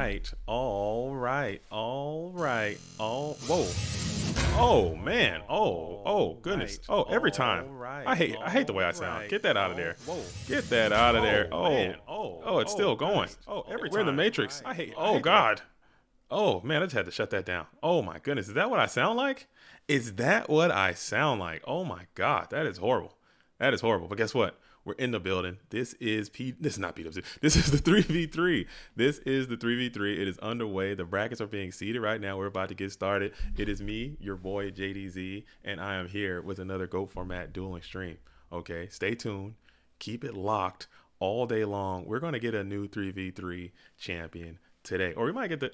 right. All right. All right. Whoa. Oh man. Oh goodness. Oh, every time. I hate the way I sound. Get that out of there. Get that out of there. Oh, it's still going. We're in the Matrix. Oh God. Oh man, I just had to shut that down. Oh my goodness. Is that what I sound like? Is that what I sound like? Oh my God. That is horrible. That is horrible. But guess what? We're in the building. This is not PWC. This is the 3v3. This is the 3v3. It is underway. The brackets are being seeded right now. We're about to get started. It is me, your boy JDZ, and I am here with another GOAT format dueling stream. Okay, stay tuned. Keep it locked all day long. We're going to get a new 3v3 champion today, or we might get the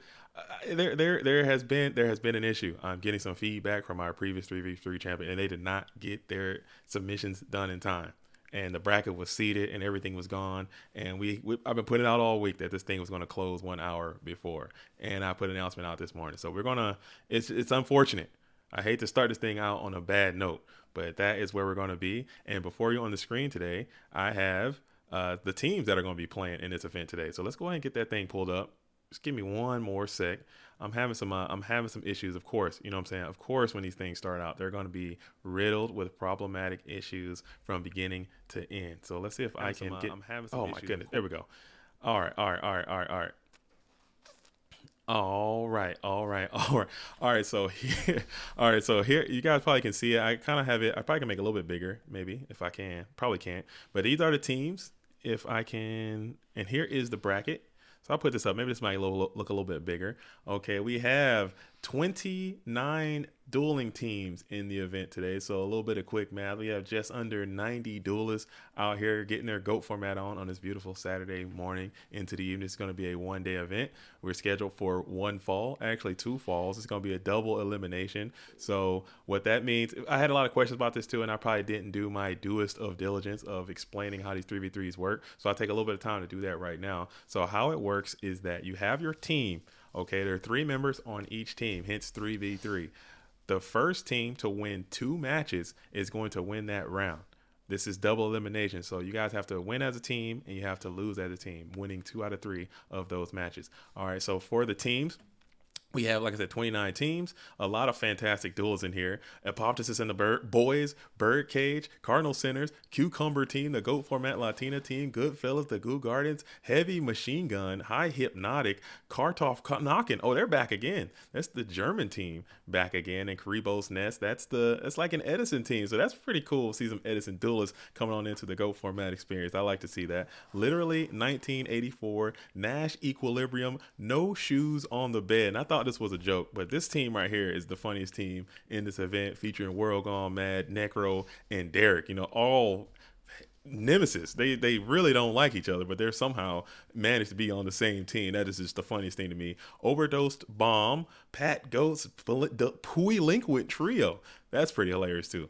there has been an issue. I'm getting some feedback from our previous 3v3 champion, and they did not get their submissions done in time, and the bracket was seated and everything was gone, and I've been putting out all week that this thing was going to close 1 hour before, and I put an announcement out this morning. So we're gonna it's unfortunate. I hate to start this thing out on a bad note, but that is where we're going to be. And before you on the screen today, I have the teams that are going to be playing in this event today. So let's go ahead and get that thing pulled up. Just give me one more sec. I'm having some issues, of course. You know what I'm saying? Of course, when these things start out, they're going to be riddled with problematic issues from beginning to end. So let's see if I can get. I'm having some issues. Oh my goodness! There we go. All right. So here, you guys probably can see it. I kind of have it. I probably can make it a little bit bigger, maybe if I can. Probably can't. But these are the teams, if I can. And here is the bracket. So I'll put this up. Maybe this might look a little bit bigger. Okay, we have 29 dueling teams in the event today. So a little bit of quick math. We have just under 90 duelists out here getting their GOAT format on this beautiful Saturday morning into the evening. It's going to be a one-day event. We're scheduled for one fall, actually 2 falls. It's going to be a double elimination. So what that means, I had a lot of questions about this too, and I probably didn't do my dewest of diligence of explaining how these 3v3s work. So I'll take a little bit of time to do that right now. So how it works is that you have your team. Okay, there are 3 members on each team, hence 3v3. The first team to win 2 matches is going to win that round. This is double elimination, so you guys have to win as a team and you have to lose as a team, winning 2 out of 3 of those matches. All right, so for the teams, we have, like I said, 29 teams, a lot of fantastic duels in here. Apoptosis and the Boys, Birdcage, Cardinal Centers, Cucumber Team, the GOAT Format Latina Team, Goodfellas, the Goo Gardens, Heavy Machine Gun, High Hypnotic, Kartoff Knockin'. Oh, they're back again. That's the German team back again. And Karibo's Nest, that's like an Edison team. So that's pretty cool to see some Edison duelists coming on into the GOAT Format experience. I like to see that. Literally 1984, Nash Equilibrium, no shoes on the bed. And I thought this was a joke, but this team right here is the funniest team in this event, featuring World Gone Mad, Necro, and Derek. You know, all nemesis. They really don't like each other, but they're somehow managed to be on the same team. That is just the funniest thing to me. Overdosed Bomb, Pat Goats, Pui Linkwit Trio. That's pretty hilarious too.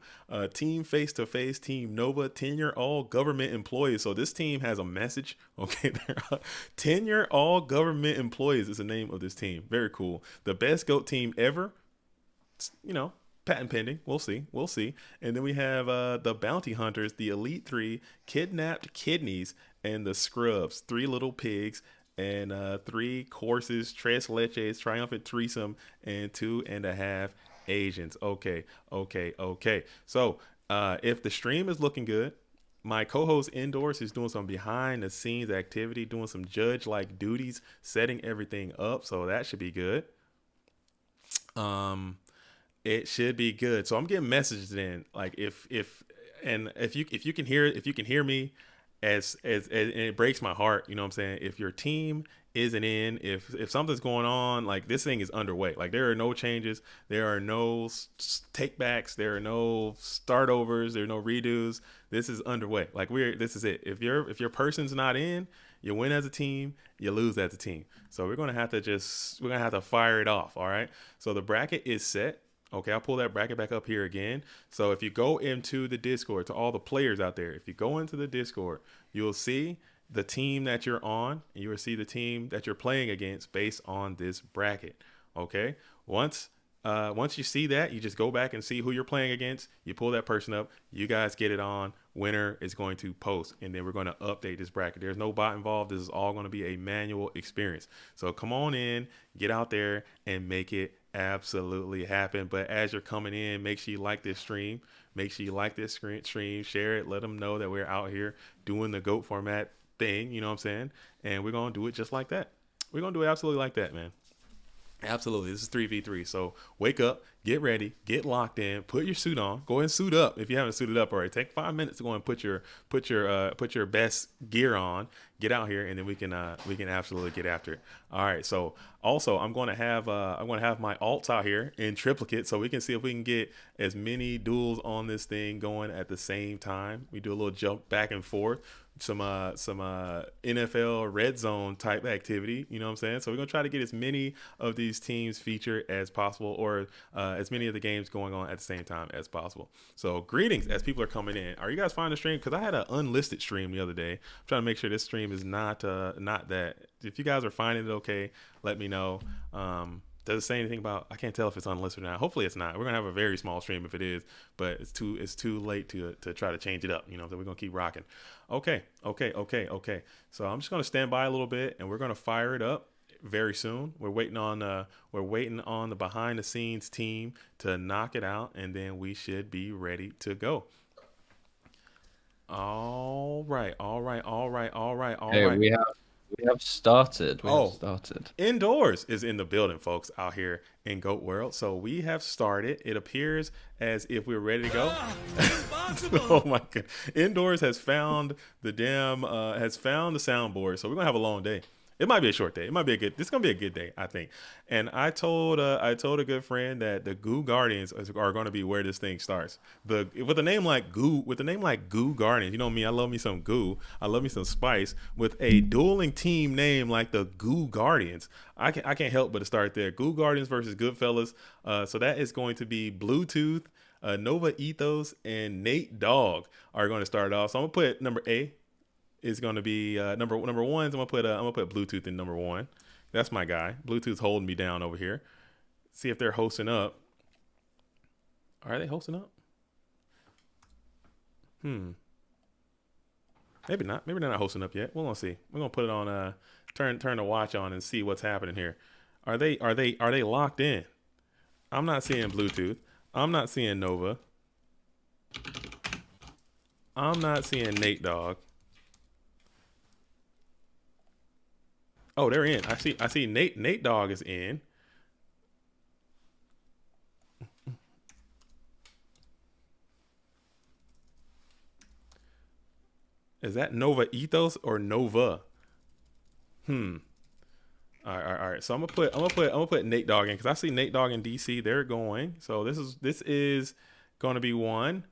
Team Face to Face, Team Nova, Tenure All Government Employees. So this team has a message. Okay, Tenure All Government Employees is the name of this team. Very cool. The best GOAT team ever. You know, patent pending. We'll see. And then we have the Bounty Hunters, the Elite 3, Kidnapped Kidneys, and the Scrubs. 3 Little Pigs. And 3 Courses, Tres Leches, Triumphant Threesome, and 2.5 Asians. Okay. So if the stream is looking good, my co-host indoors is doing some behind the scenes activity, doing some judge-like duties, setting everything up. So that should be good. It should be good. So I'm getting messages in, like if you can hear me, as and it breaks my heart, you know what I'm saying? If your team isn't in, if something's going on, like this thing is underway, like there are no changes, there are no takebacks, there are no start overs, there are no redos. This is underway. Like this is it. If your person's not in, you win as a team, you lose as a team. So we're gonna have to fire it off. All right. So the bracket is set. Okay, I'll pull that bracket back up here again. So if you go into the Discord, to all the players out there, if you go into the Discord, you'll see the team that you're on, and you will see the team that you're playing against based on this bracket. Okay, once Once you see that, you just go back and see who you're playing against. You pull that person up. You guys get it on. Winner is going to post, and then we're going to update this bracket. There's no bot involved. This is all going to be a manual experience. So come on in, get out there, and make it absolutely happen. But as you're coming in, make sure you like this stream. Make sure you like this stream. Share it. Let them know that we're out here doing the GOAT format thing. You know what I'm saying? And we're going to do it just like that. We're going to do it absolutely like that, man. Absolutely. This is 3v3. So wake up, get ready, get locked in, put your suit on, go and suit up. If you haven't suited up already, take 5 minutes to go and put your best gear on, get out here, and then we can absolutely get after it. All right. So also I'm going to have my alts out here in triplicate so we can see if we can get as many duels on this thing going at the same time. We do a little jump back and forth. Some NFL red zone type activity, you know what I'm saying? So we're gonna try to get as many of these teams featured as possible, or as many of the games going on at the same time as possible. So greetings as people are coming in. Are you guys finding the stream? Because I had an unlisted stream the other day. I'm trying to make sure this stream is not that. If you guys are finding it okay, let me know. Does it say anything about? I can't tell if it's unlisted or not. Hopefully it's not. We're gonna have a very small stream if it is, but it's too late to try to change it up. You know, so we're gonna keep rocking. Okay. So I'm just gonna stand by a little bit, and we're gonna fire it up very soon. We're waiting on the behind the scenes team to knock it out, and then we should be ready to go. All right. Hey, we have started. We have started. Indoors is in the building, folks, out here in GOAT World. So we have started. It appears as if we're ready to go. Oh my god! Indoors has found the soundboard. So we're gonna have a long day. It might be a short day. This is gonna be a good day, I think. And I told a good friend that the Goo Guardians are going to be where this thing starts. With a name like Goo Guardians, you know me. I love me some Goo. I love me some spice. With a dueling team name like the Goo Guardians, I can't help but to start there. Goo Guardians versus Goodfellas. So that is going to be Bluetooth, Nova Ethos, and Nate Dogg are going to start off. So I'm gonna put number A. Is going to be number one. I'm gonna put Bluetooth in number one. That's my guy. Bluetooth's holding me down over here. See if they're hosting up. Are they hosting up? Maybe not. Maybe they're not hosting up yet. We're gonna see. We're gonna put it on. Turn the watch on and see what's happening here. Are they locked in? I'm not seeing Bluetooth. I'm not seeing Nova. I'm not seeing Nate Dogg. Oh, they're in. I see Nate Dogg is in. Is that Nova Ethos or Nova? All right. So I'm gonna put Nate Dogg in because I see Nate Dogg in DC. They're going. So this is going to be one.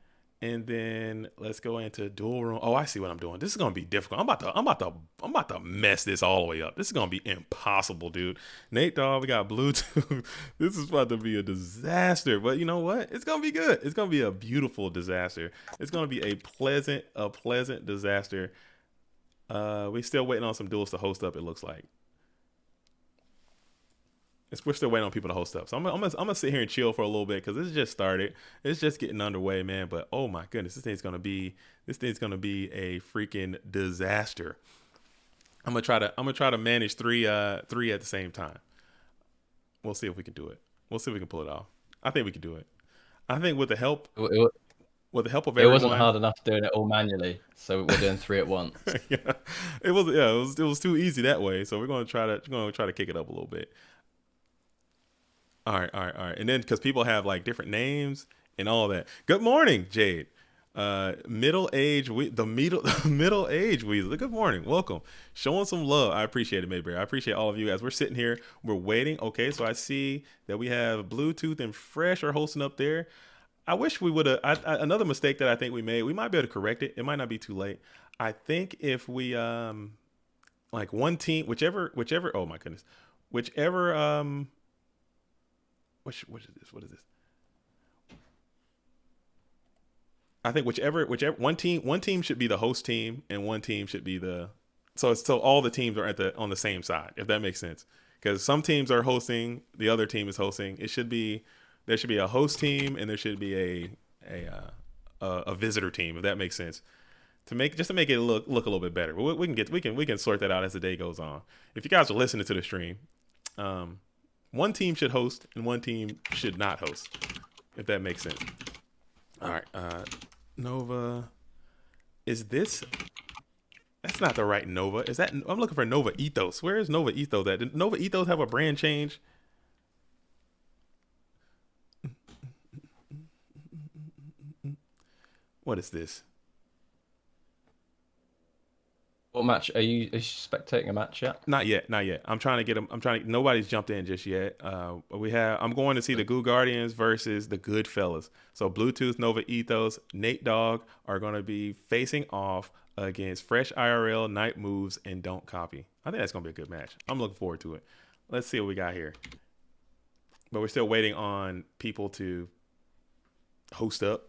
And then let's go into dual room. Oh, I see what I'm doing. This is gonna be difficult. I'm about to mess this all the way up. This is gonna be impossible, dude. Nate Dogg, we got Bluetooth. This is about to be a disaster. But you know what? It's gonna be good. It's gonna be a beautiful disaster. It's gonna be a pleasant disaster. We still waiting on some duels to host up. It looks like. We're still waiting on people to host up. So I'm gonna sit here and chill for a little bit because this just started. It's just getting underway, man. But oh my goodness, this thing's gonna be a freaking disaster. I'm gonna try to manage three at the same time. We'll see if we can do it. We'll see if we can pull it off. I think we can do it. I think with the help of everyone. It wasn't hard enough doing it all manually, so we're doing three at once. It was too easy that way. So we're gonna try to kick it up a little bit. All right. And then because people have like different names and all that. Good morning, Jade. Middle age Weasel. Good morning. Welcome. Showing some love. I appreciate it, Mayberry. I appreciate all of you as we're sitting here. We're waiting. Okay, so I see that we have Bluetooth and Fresh are hosting up there. I wish we would have. Another mistake that I think we made. We might be able to correct it. It might not be too late. I think if we like one team, whichever. Oh my goodness, whichever What is this? I think whichever one team should be the host team and one team should be so all the teams are on the same side, if that makes sense. Because some teams are hosting, the other team is hosting. It should be There should be a host team, and there should be a visitor team, if that makes sense. To make it look a little bit better. But we can sort that out as the day goes on. If you guys are listening to the stream, one team should host and one team should not host, if that makes sense. All right, Nova. Is this? That's not the right Nova. Is that? I'm looking for Nova Ethos. Where is Nova Ethos at? Did Nova Ethos have a brand change? What is this? What match are you spectating a match yet? Not yet. I'm trying to get them. Nobody's jumped in just yet. I'm going to see the Goo Guardians versus the Goodfellas. So Bluetooth, Nova Ethos, Nate Dogg are going to be facing off against Fresh IRL, Night Moves, and Don't Copy. I think that's going to be a good match. I'm looking forward to it. Let's see what we got here. But we're still waiting on people to host up.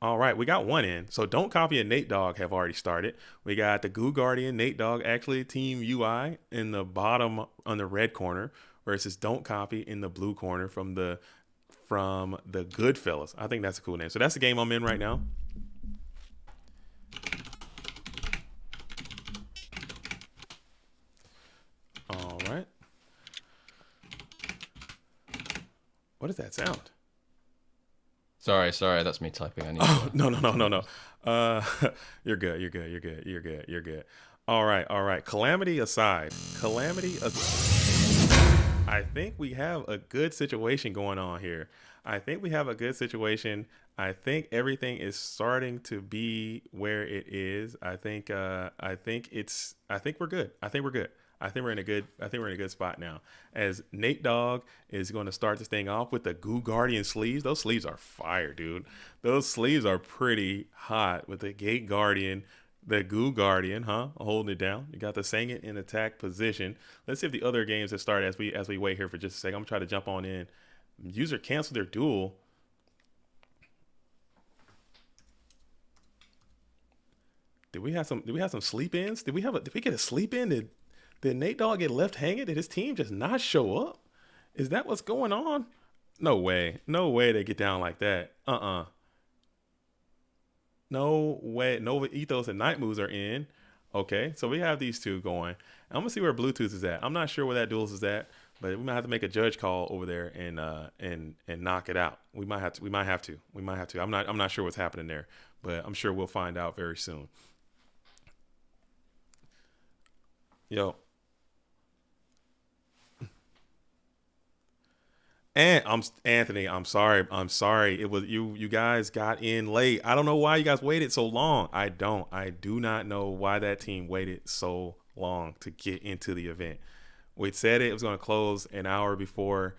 All right, we got one in. So Don't Copy and Nate Dogg have already started. We got the Goo Guardian, Nate Dogg, actually Team UI in the bottom on the red corner versus Don't Copy in the blue corner from the Goodfellas. I think that's a cool name. So that's the game I'm in right now. All right. What does that sound? Sorry, that's me typing. No. You're good. All right. Calamity aside, I think we have a good situation going on here. I think everything is starting to be where it is. I think we're good. I think we're in a good spot now. As Nate Dogg is going to start this thing off with the Goo Guardian sleeves. Those sleeves are fire, dude. Those sleeves are pretty hot with the Gate Guardian, the Goo Guardian, holding it down. You got the Sangin in attack position. Let's see if the other games have started as we wait here for just a second. I'm gonna try to jump on in. User canceled their duel. Did we have some sleep ins? Did we get a sleep in? Did Nate Dogg get left hanging? Did his team just not show up? Is that what's going on? No way they get down like that. No way. Nova Ethos and Night Moves are in. Okay, so we have these two going. I'm gonna see where Bluetooth is at. I'm not sure where that duels is at, but we might have to make a judge call over there and knock it out. We might have to. I'm not sure what's happening there, but I'm sure we'll find out very soon. Yo. And Anthony. I'm sorry. It was you guys got in late. I don't know why you guys waited so long. I do not know why that team waited so long to get into the event. We said it was going to close an hour before,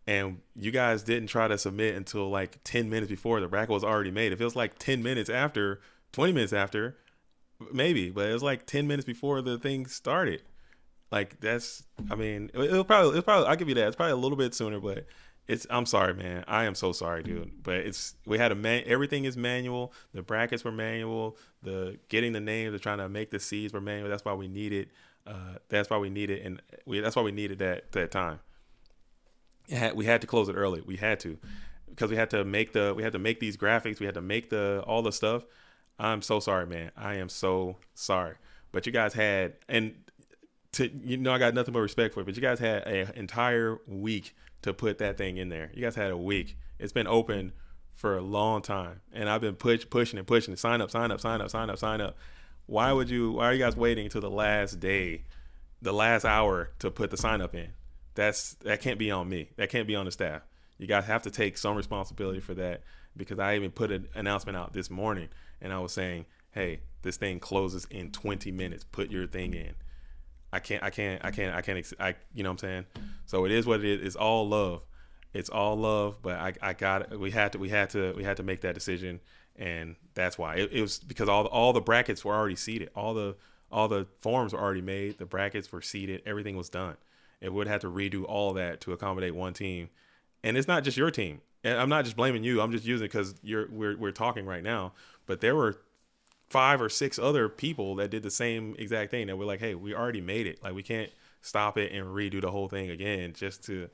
and you guys didn't try to submit until like 10 minutes before the bracket was already made. If it was like 10 minutes after, 20 minutes after, maybe, but it was like 10 minutes before the thing started. Like that's, I mean, it'll probably, I'll give you that. It's probably a little bit sooner, but I'm sorry, man. I am so sorry, dude. But we had everything is manual. The brackets were manual. The getting the names, the trying to make the seeds were manual. That's why we needed, that's why we needed that time. We had to close it early. We had to, because we had to make these graphics. We had to make all the stuff. I'm so sorry, man. I am so sorry. But you guys had, I got nothing but respect for it, but you guys had an entire week to put that thing in there. You guys had a week. It's been open for a long time, and I've been pushing. Sign up. Why are you guys waiting until the last day, the last hour to put the sign up in? That can't be on me. That can't be on the staff. You guys have to take some responsibility for that, because I even put an announcement out this morning, and I was saying, hey, this thing closes in 20 minutes. Put your thing in. I can't, you know what I'm saying? So it is what it is. It's all love. But we had to make that decision. And that's why it was, because all the brackets were already seated. All the forms were already made. The brackets were seated. Everything was done. It would have to redo all that to accommodate one team. And it's not just your team. And I'm not just blaming you. I'm just using it because we're talking right now. But there were 5 or 6 other people that did the same exact thing that were like, hey, we already made it. Like, we can't stop it and redo the whole thing again. Just to,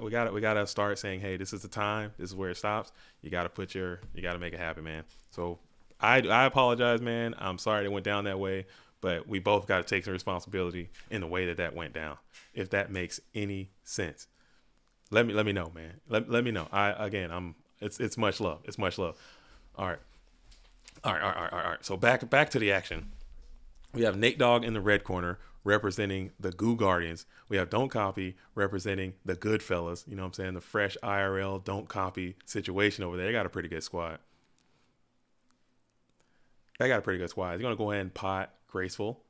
we gotta start saying, hey, this is the time. This is where it stops. You gotta make it happen, man. So I apologize, man. I'm sorry it went down that way, but we both got to take some responsibility in the way that went down. If that makes any sense, let me know, man. Let me know. It's much love. It's much love. All right. So back to the action. We have Nate Dogg in the red corner representing the Goo Guardians. We have Don't Copy representing the Good Fellas. You know what I'm saying? The fresh IRL Don't Copy situation over there. They got a pretty good squad. He's going to go ahead and pot Graceful.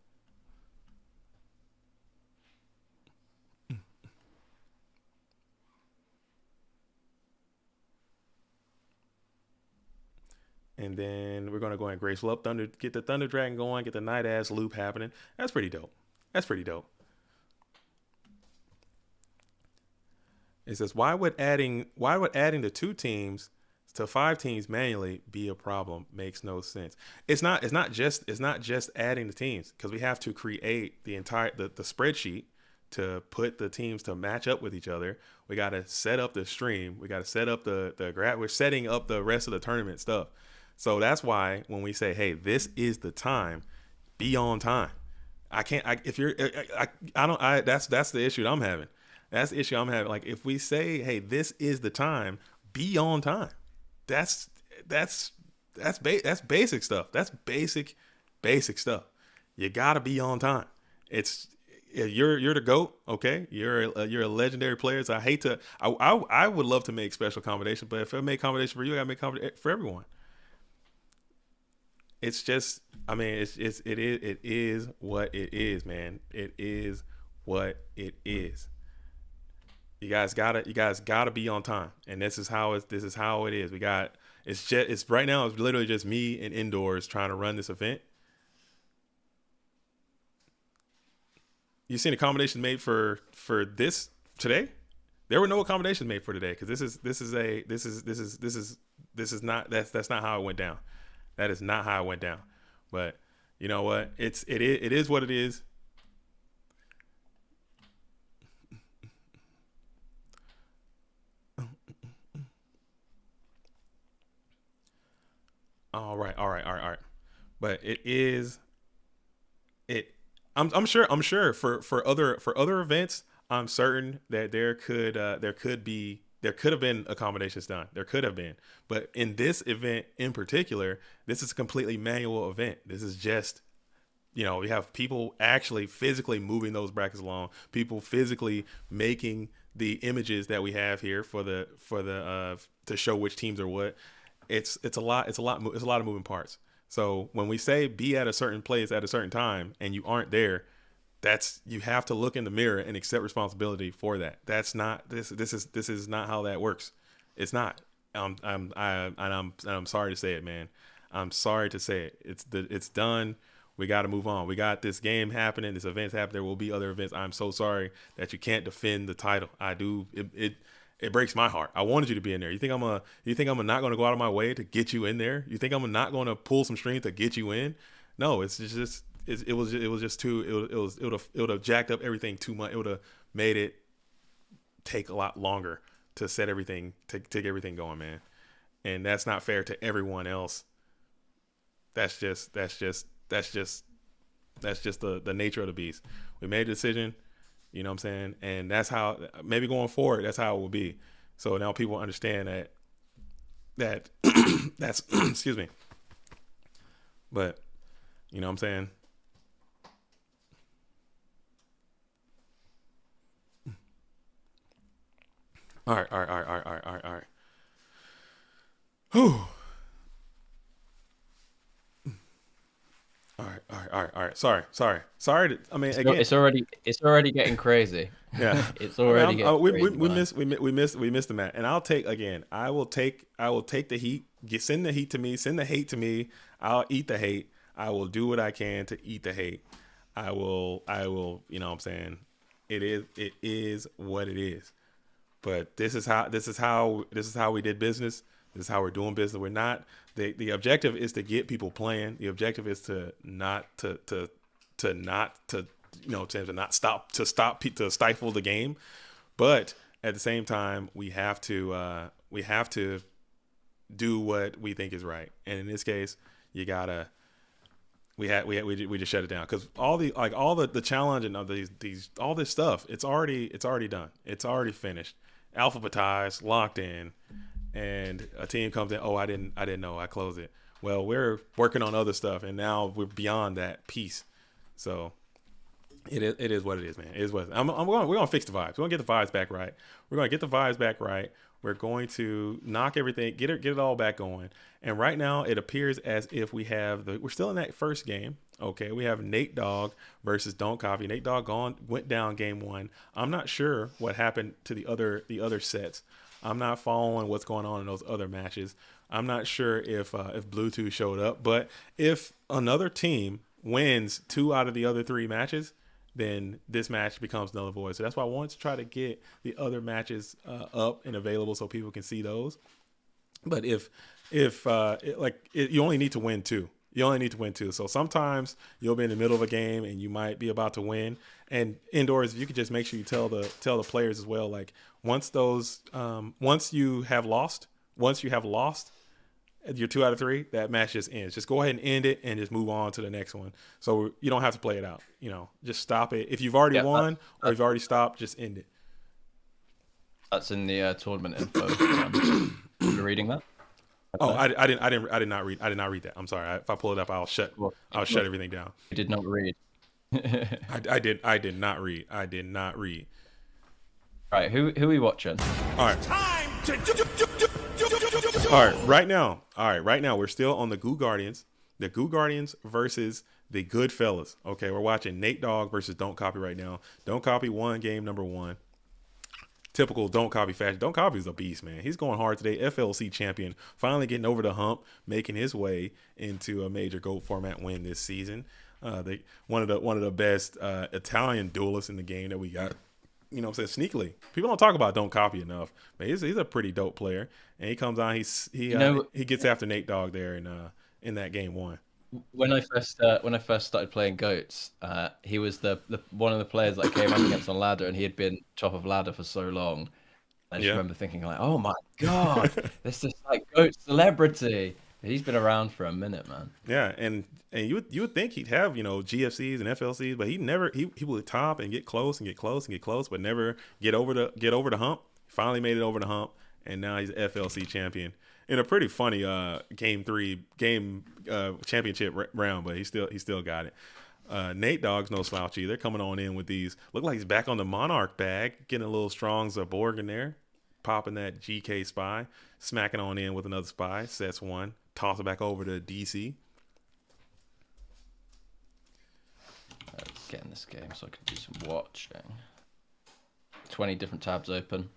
And then we're going to go ahead and Graceful up Thunder, get the Thunder Dragon going, get the Night Ass loop happening. That's pretty dope. It says, why would adding the 2 teams to 5 teams manually be a problem? Makes no sense. It's not just adding the teams, because we have to create the entire the spreadsheet to put the teams to match up with each other. We got to set up the stream. We got to set up we're setting up the rest of the tournament stuff. So that's why when we say, hey, this is the time, be on time. That's the issue that I'm having. That's the issue I'm having. Like, if we say, hey, this is the time, be on time. That's basic stuff. That's basic stuff. You gotta be on time. You're the GOAT, okay? You're a legendary player. So I would love to make special accommodations, but if I make accommodation for you, I gotta make accommodation for everyone. It's just, it is what it is, man. It is what it is. You guys gotta be on time, and this is how it is. It's right now. It's literally just me and Indoors trying to run this event. You seen accommodations made for this today? There were no accommodations made for today, because that's not how it went down. That is not how it went down. But you know what? It is what it is. All right. But it is. I'm sure for other events, I'm certain that there could have been accommodations done. There could have been. But in this event in particular, this is a completely manual event. This is just, we have people actually physically moving those brackets along, people physically making the images that we have here for the to show which teams are what. It's a lot of moving parts. So when we say be at a certain place at a certain time and you aren't there, you have to look in the mirror and accept responsibility for that. That's not this is not how that works. It's not. I'm sorry to say it, man. I'm sorry to say it. It's done. We got to move on. We got this game happening. This event's happening. There will be other events. I'm so sorry that you can't defend the title. I do. It breaks my heart. I wanted you to be in there. You think I'm not going to go out of my way to get you in there? You think I'm not going to pull some strings to get you in? No, it would have jacked up everything too much. It would have made it take a lot longer to set everything, to get everything going, man. And that's not fair to everyone else. That's just the nature of the beast. We made a decision. You know what I'm saying? And that's how, maybe going forward, that's how it will be. So now people understand that that's, excuse me. But, you know what I'm saying? All right. Whew. All right. Sorry. Again, it's already getting crazy. Yeah, it's already getting crazy. We missed the match, and I will take the heat. Send the heat to me. Send the hate to me. I'll eat the hate. I will do what I can to eat the hate. I will. You know what I'm saying? It is what it is. But this is how we did business. This is how we're doing business. We're not the objective is to get people playing. The objective is to not to stifle the game. But at the same time, we have to do what we think is right. And in this case, you gotta we just shut it down because all the challenge and all these all this stuff, it's already done. It's already finished, alphabetized, locked in. And a team comes in, oh, I didn't know, I closed it. Well, we're working on other stuff, and now we're beyond that piece. So it is what it is, man. It is what we're gonna fix the vibes. We're gonna get the vibes back right. We're gonna get the vibes back right. We're going to knock everything, get it all back going. And right now, it appears as if we're still in that first game. Okay, we have Nate Dogg versus Don't Copy. Nate Dogg went down game 1. I'm not sure what happened to the other sets. I'm not following what's going on in those other matches. I'm not sure if Bluetooth showed up, but if another team wins 2 out of the other 3 matches, then this match becomes null and void. So that's why I wanted to try to get the other matches up and available so people can see those. But if you only need to win 2. You only need to win 2. So sometimes you'll be in the middle of a game and you might be about to win. And indoors, if you could just make sure you tell the players as well, like once you have lost your 2 out of 3, that match just ends. Just go ahead and end it and just move on to the next one. So you don't have to play it out. Just stop it. If you've already won or you've already stopped, just end it. That's in the tournament info. You're reading that? Oh, I did not read that. I'm sorry. If I pull it up, I'll shut everything down. You did not read. I did not read. I did not read. All right, who are we watching? All right. All right, right now we're still on the Goo Guardians. The Goo Guardians versus the Goodfellas. Okay, we're watching Nate Dogg versus Don't Copy right now. Don't Copy won game number 1. Typical Don't Copy fashion. Don't Copy is a beast, man. He's going hard today. FLC champion, finally getting over the hump, making his way into a major GOAT format win this season. One of the best Italian duelists in the game that we got. Sneakily. People don't talk about Don't Copy enough, but he's a pretty dope player. And he comes on, he gets after Nate Dogg there in that game 1. When I first started playing goats, he was the one of the players that I came up against on ladder, and he had been top of ladder for so long. I just remember thinking like, oh my god, this is like goat celebrity. He's been around for a minute, man. Yeah, and you would think he'd have GFCs and FLCs, but he would top and get close and get close and get close, but never get over the hump. Finally made it over the hump, and now he's FLC champion in a pretty funny game championship round, but he still got it. Nate Dogg's no slouch either, coming on in with these. Look like he's back on the Monarch bag, getting a little strong Zaborg in there, popping that GK spy, smacking on in with another spy. Sets 1, toss it back over to DC. Let's get in this game so I can do some watching. 20 different tabs open.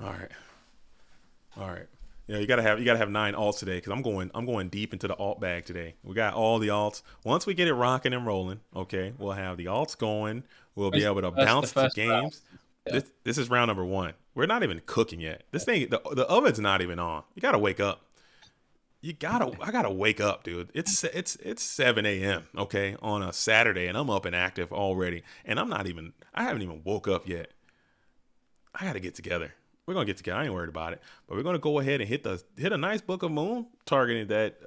All right. You gotta have 9 alts today because I'm going deep into the alt bag today. We got all the alts. Once we get it rocking and rolling, okay, we'll have the alts going. We'll be able to bounce the games. Yeah. This is round number 1. We're not even cooking yet. This thing, the oven's not even on. You gotta wake up. I gotta wake up, dude. It's 7 a.m. okay, on a Saturday, and I'm up and active already, and I haven't even woke up yet. I gotta get together. We're gonna get together. I ain't worried about it, but we're gonna go ahead and hit a nice Book of Moon, targeting that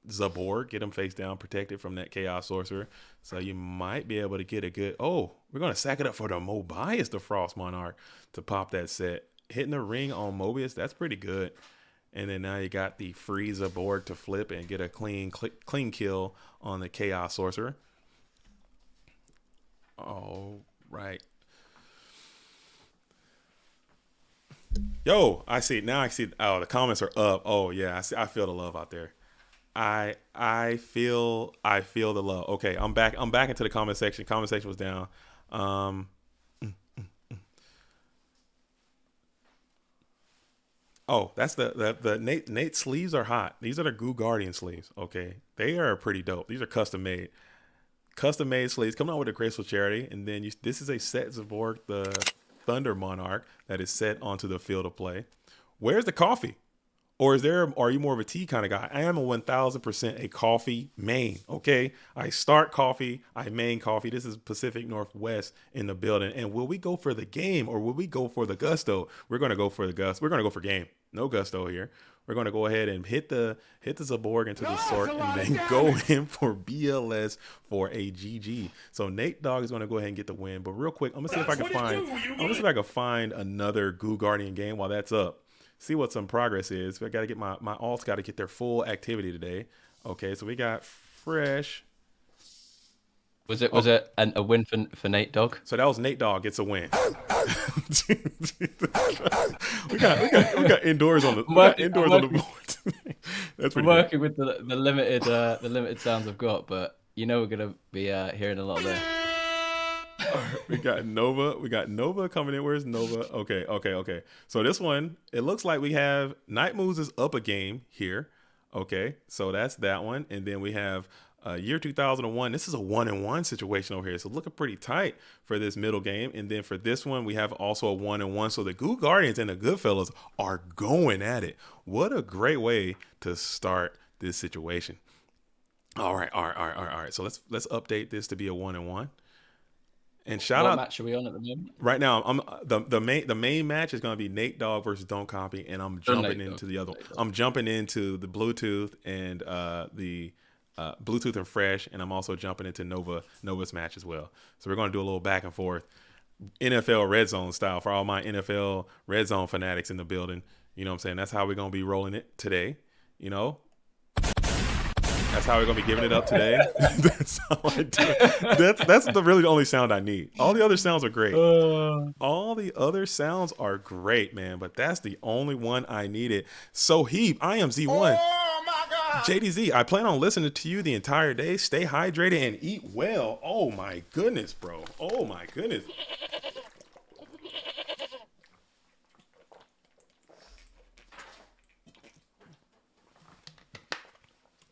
Zaborg, get him face down, protected from that Chaos Sorcerer. So you might be able to get a good. Oh, we're gonna sack it up for the Mobius, the Frost Monarch, to pop that set. Hitting the ring on Mobius, that's pretty good. And then now you got the free Zaborg to flip and get a clean kill on the Chaos Sorcerer. All right. Yo, I see. Oh, the comments are up. Oh yeah, I feel the love out there. I feel the love. Okay, I'm back into the comment section. Comment section was down. Oh, that's the Nate sleeves are hot. These are the Goo Guardian sleeves. Okay, they are pretty dope. These are custom made sleeves coming out with a graceful charity, and then this is a set Zaborg, the Thunder Monarch, that is set onto the field of play. Where's the coffee? Or are you more of a tea kind of guy? I am a 1000% a coffee main. Okay. I start coffee. I main coffee. This is Pacific Northwest in the building. And will we go for the game or will we go for the gusto? We're going to go for the gusto. We're going to go for game. No gusto here. We're going to go ahead and hit the Zaborg into the Sork and then go in for BLS for a GG. So Nate Dogg is going to go ahead and get the win. But real quick, I'm going to see if I can find another Goo Guardian game while that's up. See what some progress is. I got to get my alts got to get their full activity today. Okay, so we got Fresh. Was it a win for Nate Dogg? So that was Nate Dogg gets a win. we got indoors on the board. That's pretty working good. With the limited sounds I've got, but we're gonna be hearing a lot there. We got Nova coming in. Where's Nova? Okay. So this one, it looks like we have Night Moves is up a game here. Okay, so that's that one. And then we have year 2001. This is a 1-1 situation over here. So looking pretty tight for this middle game. And then for this one, we have also a 1-1. So the Goo Guardians and the Goodfellas are going at it. What a great way to start this situation. All right. So let's update this to be a 1-1. And shout out. What match are we on at the moment? Right now, the main match is going to be Nate Dogg versus Don't Copy, and I'm jumping into the other. I'm jumping into the Bluetooth and the Bluetooth and Fresh, and I'm also jumping into Nova's match as well. So we're going to do a little back and forth, NFL Red Zone style for all my NFL Red Zone fanatics in the building. You know what I'm saying? That's how we're going to be rolling it today. That's how we're gonna be giving it up today. That's how I do it. That's really the only sound I need. All the other sounds are great. All the other sounds are great, man. But that's the only one I needed. So I am Z1. Oh my God. JDZ, I plan on listening to you the entire day. Stay hydrated and eat well. Oh my goodness, bro. Oh my goodness.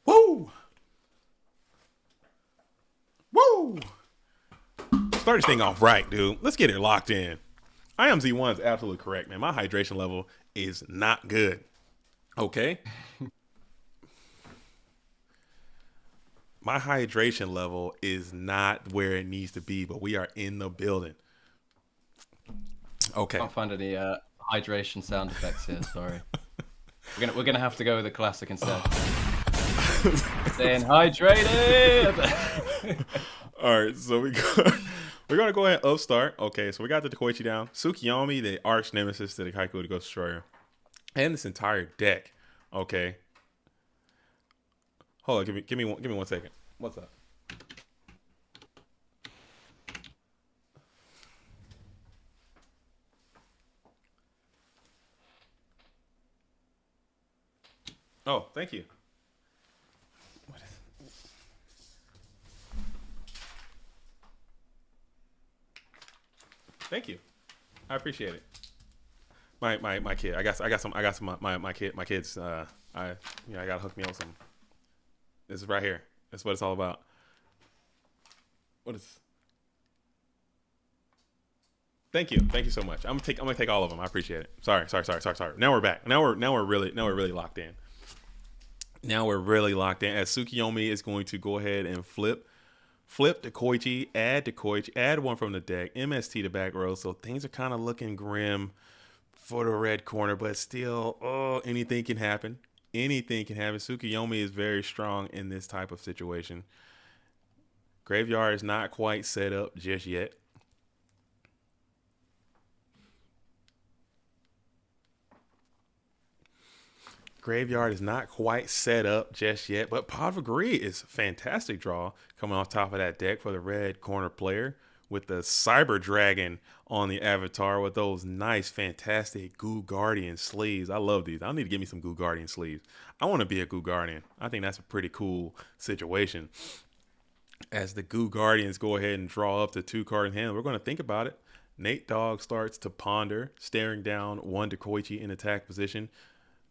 Woo! Woo! Start this thing off right, dude. Let's get it locked in. I am Z1 is absolutely correct, man. My hydration level is not good. Okay? My hydration level is not where it needs to be, but we are in the building. Okay. I can't find any hydration sound effects here. Sorry. We're gonna have to go with a classic instead. Staying hydrated. All right, so we're gonna go ahead and upstart. Okay, so we got the Koichi down. Tsukiyomi, the arch nemesis to the Kaiku to Ghost Destroyer, and this entire deck. Okay. Hold on, give me 1 second. What's up? Oh, thank you. Thank you. I appreciate it. My kid. I got some my kids. I gotta hook me up with some. This is right here. That's what it's all about. What is? Thank you so much. I'm gonna take all of them. I appreciate it. Sorry. Now we're back. Now we're really locked in. Now we're really locked in. As Tsukiyomi is going to go ahead and flip to Koichi, add one from the deck, MST to back row. So things are kind of looking grim for the red corner, but still, anything can happen. Anything can happen. Tsukiyomi is very strong in this type of situation. Graveyard is not quite set up just yet. Graveyard is not quite set up just yet, but Pot of Greed is a fantastic draw coming off top of that deck for the red corner player with the Cyber Dragon on the avatar with those nice, fantastic Goo Guardian sleeves. I love these. I need to get me some Goo Guardian sleeves. I want to be a Goo Guardian. I think that's a pretty cool situation. As the Goo Guardians go ahead and draw up the 2-card in hand, we're going to think about it. Nate Dogg starts to ponder, staring down one Koichi in attack position.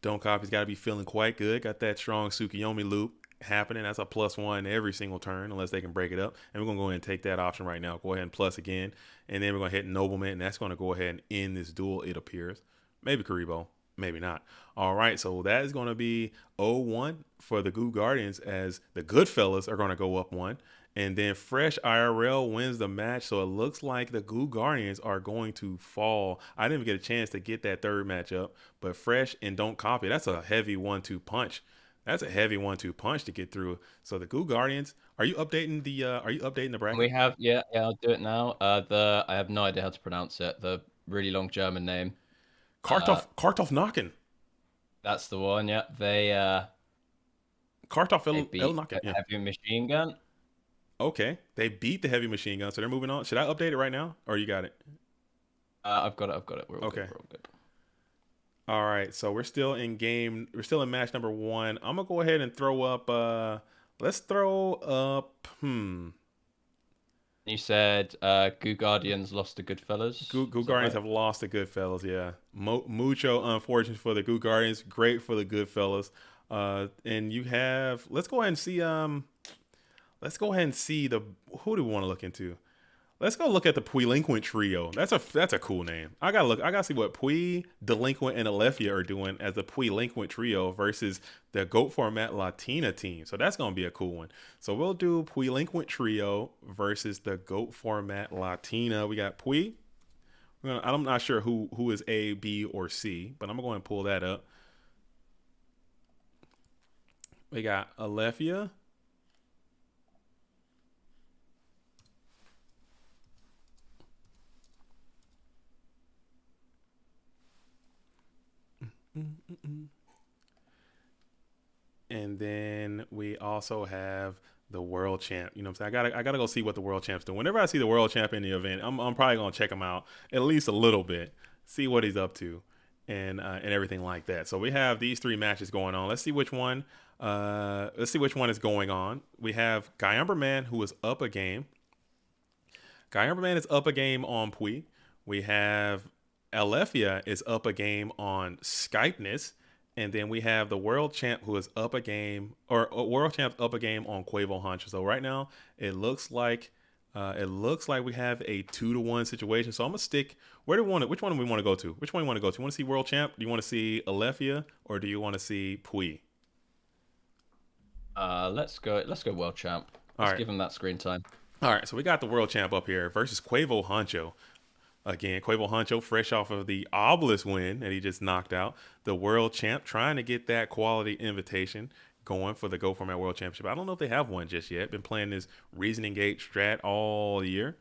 Don't Copy's got to be feeling quite good. Got that strong Tsukiyomi loop happening. That's a +1 every single turn unless they can break it up. And we're going to go ahead and take that option right now. Go ahead and plus again. And then we're going to hit Nobleman. And that's going to go ahead and end this duel, it appears. Maybe Karibo. Maybe not. All right, so that is going to be 0-1 for the Goo Guardians as the Goodfellas are going to go up one. And then Fresh IRL wins the match. So it looks like the Goo Guardians are going to fall. I didn't even get a chance to get that third matchup, but Fresh and Don't Copy, that's a heavy 1-2 punch. That's a heavy 1-2 punch to get through. So the Goo Guardians, are you updating the bracket? We have, I'll do it now. I have no idea how to pronounce it. The really long German name. Kartoff Knockin'. That's the one, yeah. They Kartoff beat El Knockin'. Yeah. Heavy Machine Gun. Okay, they beat the Heavy Machine Gun, so they're moving on. Should I update it right now, or you got it? I've got it. We're all okay. Good. We're all good. All right, so we're still in game. We're still in match number 1. I'm gonna go ahead and throw up. Let's throw up. You said Goo Guardians lost to Goodfellas. Goo Guardians have lost to Goodfellas. Yeah, mucho unfortunate for the Goo Guardians. Great for the Goodfellas. And you have. Let's go ahead and see. Let's go ahead and see who do we want to look into? Let's go look at the Puilinquent Trio. That's a cool name. I gotta see what Pui, Delinquent, and Alefia are doing as the Puilinquent Trio versus the GOAT Format Latina team. So that's gonna be a cool one. So we'll do Puilinquent Trio versus the GOAT Format Latina. We got Pui. I'm not sure who is A, B, or C, but I'm gonna go ahead and pull that up. We got Alefia. And then we also have the world champ. You know what I'm saying? I gotta go see what the world champ's doing. Whenever I see the world champ in the event, I'm probably gonna check him out at least a little bit, see what he's up to, and everything like that. So we have these 3 matches going on. Let's see which one. Let's see which one is going on. We have Guyumberman, who is up a game. Guyumberman is up a game on Pui. We have Alefia is up a game on Skypeness, and then we have the world champ who is up a game, or world champ up a game on Quavo Hunch. So right now it looks like we have a 2-1 situation. So I'm gonna stick. Which one do we want to go to? Which one do you want to go to? You want to see world champ? Do you want to see Alefia, or do you want to see Pui? Let's go world champ. Let's give him that screen time. All right, so we got the world champ up here versus Quavo Huncho. Again, Quavo Huncho, fresh off of the Obelisk win that he just knocked out. The world champ trying to get that quality invitation going for the Go Format World Championship. I don't know if they have one just yet. Been playing this Reasoning Gate strat all year.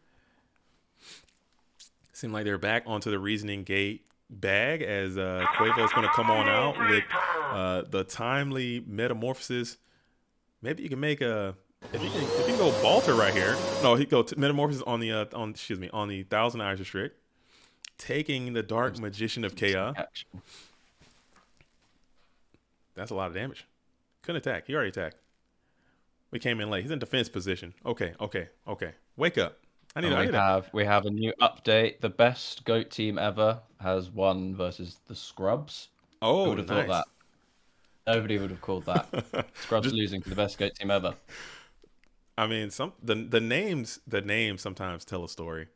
Seem like they're back onto the Reasoning Gate bag as Quavo's going to come on out with the timely metamorphosis. Maybe you can make a... If you can go Balter right here. No, he go Metamorphosis on the Thousand Eyes Restrict, taking the Dark Magician of Chaos. That's a lot of damage. Couldn't attack. He already attacked. We came in late. He's in defense position. Okay. Wake up. We have a new update. The best GOAT team ever has won versus the Scrubs. Oh, Who would have thought that? Nobody would have called that. Scrubs losing to the best GOAT team ever. I mean, the names sometimes tell a story.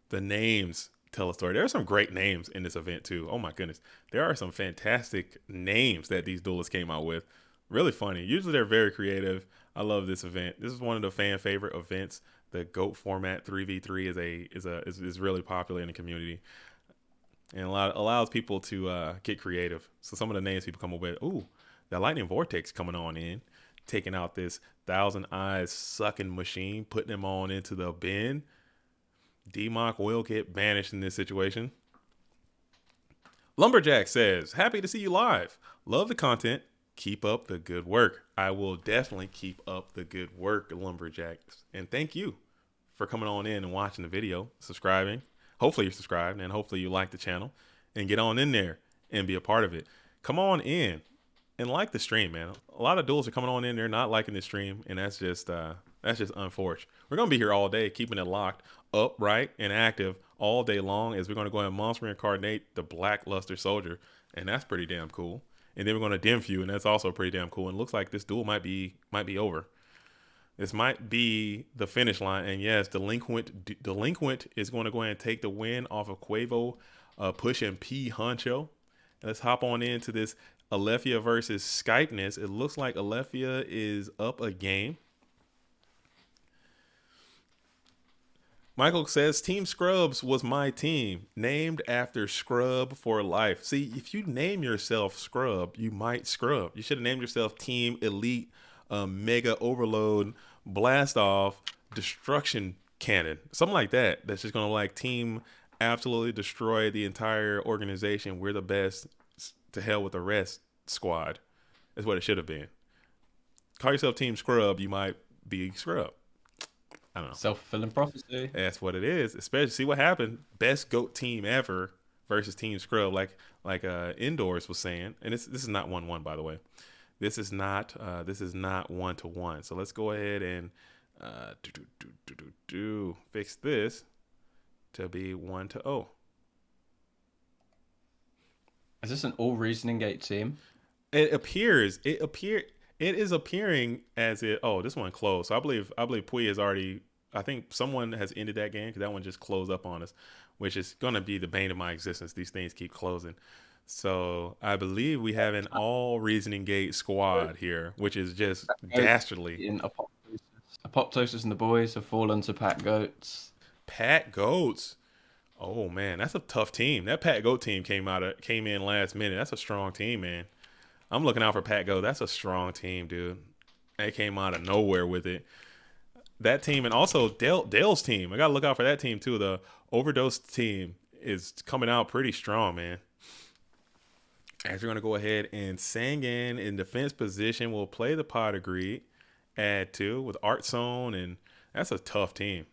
The names tell a story. There are some great names in this event too. Oh my goodness, there are some fantastic names that these duelists came out with. Really funny. Usually they're very creative. I love this event. This is one of the fan favorite events. The GOAT Format 3v3 is really popular in the community, and allows people to get creative. So some of the names people come up with. Ooh, the Lightning Vortex coming on in, taking out this Thousand Eyes sucking machine, putting them on into the bin. D-Mock will get banished in this situation. Lumberjack says, happy to see you live. Love the content. Keep up the good work. I will definitely keep up the good work, Lumberjacks. And thank you for coming on in and watching the video, subscribing. Hopefully you're subscribed, and hopefully you like the channel. And get on in there and be a part of it. Come on in and like the stream, man. A lot of duels are coming on in there not liking the stream, and that's just unfortunate. We're gonna be here all day, keeping it locked, upright, and active all day long, as we're gonna go and monster incarnate the Blackluster Soldier, and that's pretty damn cool. And then we're gonna dim few, and that's also pretty damn cool. And it looks like this duel might be over. This might be the finish line, and yes, Delinquent is going to go ahead and take the win off of Quavo, pushing P Huncho. Let's hop on into this Alethea versus Skypeness. It looks like Alethea is up a game. Michael says, Team Scrubs was my team, named after Scrub for life. See, if you name yourself Scrub, you might scrub. You should have named yourself Team Elite Mega Overload Blast Off Destruction Cannon. Something like that. That's just going to like team absolutely destroy the entire organization. We're the best. To hell with the rest squad. That's what it should have been. Call yourself Team Scrub, you might be Scrub. I don't know. Self-fulfilling prophecy. That's what it is. Especially see what happened. Best GOAT team ever versus Team Scrub, like Indoors was saying. And this is not 1-1, by the way. This is not 1-to-1. So let's go ahead and fix this to be 1-0. Is this an all Reasoning Gate team? It is appearing as it. Oh, this one closed. So I believe Pui has already. I think someone has ended that game because that one just closed up on us, which is going to be the bane of my existence. These things keep closing. So I believe we have an all Reasoning Gate squad here, which is just dastardly. In Apoptosis and the boys have fallen to Pat Goats. Pat Goats. Oh man, that's a tough team. That Pat Goat team came in last minute. That's a strong team, man. I'm looking out for Pat Goat. That's a strong team, dude. They came out of nowhere with it. That team, and also Dale's team. I gotta look out for that team too. The Overdose team is coming out pretty strong, man. As we're gonna go ahead and Sangan in defense position, we'll play the Pod Agreed. Add 2 with Art Zone, and that's a tough team.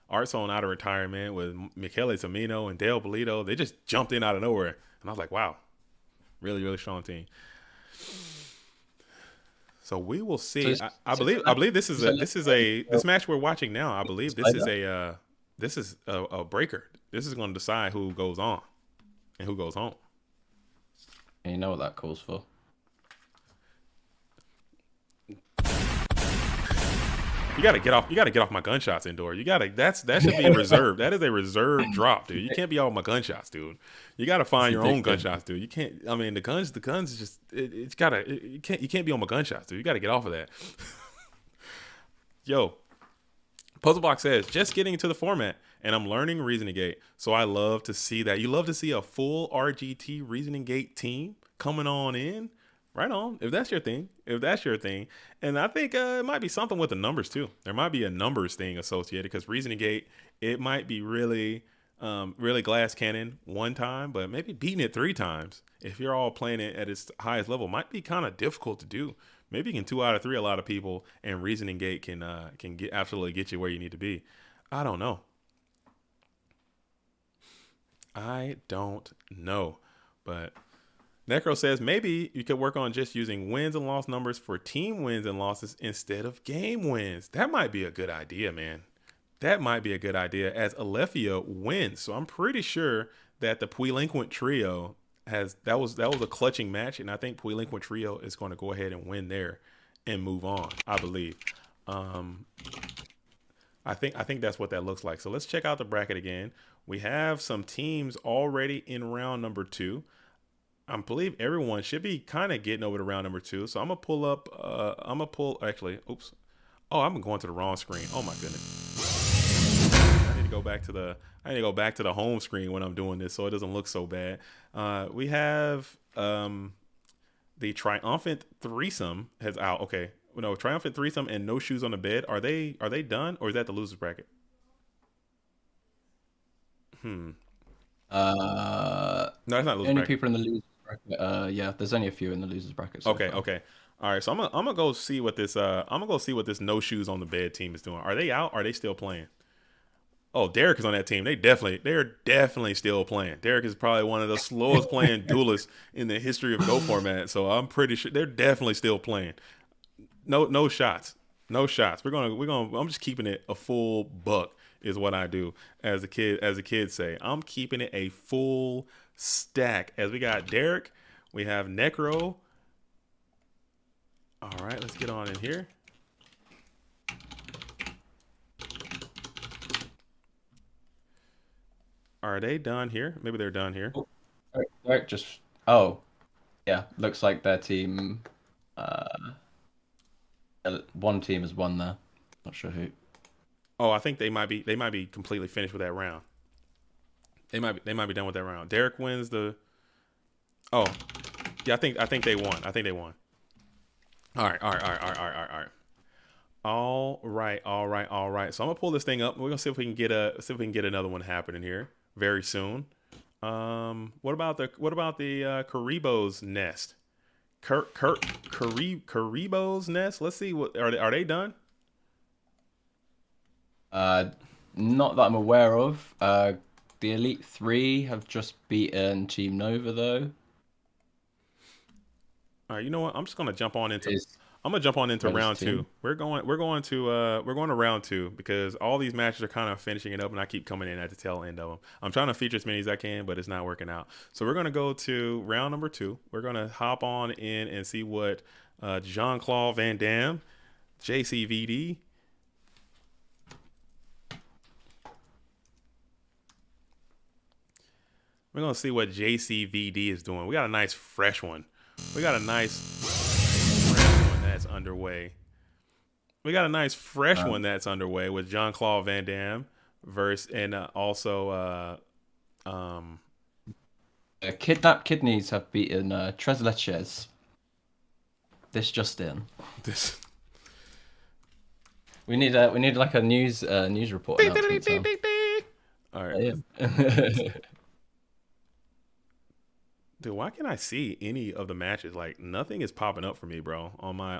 Art Zone out of retirement with Michele Tamino and Dale Bolito. They just jumped in out of nowhere. And I was like, wow, really, really strong team. So we will see. I believe this match we're watching now. I believe this is a breaker. This is going to decide who goes on and who goes home. And you know what that calls for? You gotta get off my gunshots, Indoor. That should be reserved. That is a reserved drop, dude. You can't be all my gunshots, dude. You gotta find your own gunshots, dude. You can't. I mean, the guns is just you can't be on my gunshots, dude. You gotta get off of that. Yo, Puzzlebox says just getting into the format, and I'm learning Reasoning Gate. So I love to see that. You love to see a full RGT Reasoning Gate team coming on in. Right on. If that's your thing. And I think it might be something with the numbers too. There might be a numbers thing associated because Reasoning Gate, it might be really glass cannon one time, but maybe beating it 3 times. If you're all playing it at its highest level, might be kind of difficult to do. Maybe you can 2 out of 3 a lot of people, and Reasoning Gate can absolutely get you where you need to be. I don't know. But Necro says maybe you could work on just using wins and loss numbers for team wins and losses instead of game wins. That might be a good idea, man. That might be a good idea as Alethea wins. So I'm pretty sure that the Puilinquent Trio that was a clutching match, and I think Puilinquent Trio is going to go ahead and win there and move on, I believe. I think that's what that looks like. So let's check out the bracket again. We have some teams already in round number 2. I believe everyone should be kind of getting over to round number 2. So I'm gonna pull up. Actually. Oops. Oh, I'm going to the wrong screen. Oh my goodness. I need to go back to the home screen when I'm doing this, so it doesn't look so bad. We have the Triumphant Threesome has out. Okay. No, Triumphant Threesome and No Shoes on the Bed. Are they done, or is that the losers bracket? No, it's not losers only bracket. People in the losers bracket. Yeah, there's only a few in the losers bracket. Okay. All right, so I'm gonna go see what this No Shoes on the Bed team is doing. Are they out? Are they still playing? Oh, Derek is on that team. They're definitely still playing. Derek is probably one of the slowest playing duelists in the history of Go format. So I'm pretty sure they're definitely still playing. No shots. I'm just keeping it a full buck is what I do as the kids say. I'm keeping it a full stack. As we got Derek, we have Necro. All right, let's get on in here. Are they done here? Maybe they're done here. Oh, all right. Derek just. Oh, yeah. Looks like their team. Uh, one team has won there. Not sure who. Oh, I think they might be completely finished with that round. They might be done with that round. Derek wins the. Oh, yeah. I think they won. I think they won. All right. All right. All right. All right. All right. All right. All right, all right, all right. So I'm gonna pull this thing up. We're gonna see if we can get another one happening here very soon. What about the Karibo's nest? Karibo's nest. Let's see what are they done? Uh, Not that I'm aware of. The Elite Three have just beaten Team Nova though. All right, you know what? I'm just gonna jump on into. Is I'm gonna jump on into Red's round two. team. We're going to round two because all these matches are kind of finishing it up, and I keep coming in at the tail end of them. I'm trying to feature as many as I can, but it's not working out. So we're gonna go to round number two. We're gonna hop on in and see what Jean Claude Van Damme, JCVD. We're gonna see what JCVD is doing. We got a nice fresh one. We got a nice fresh one that's underway. We got a nice fresh one that's underway with Jean Claude Van Damme versus and also Kidnapped Kidneys have beaten Tres Leches. This just in. this. We need like a news report Beep, beep, beep, announcement. beep, So. beep, beep. All right, Yeah. dude. Why can't I see any of the matches? Like nothing is popping up for me, bro. On my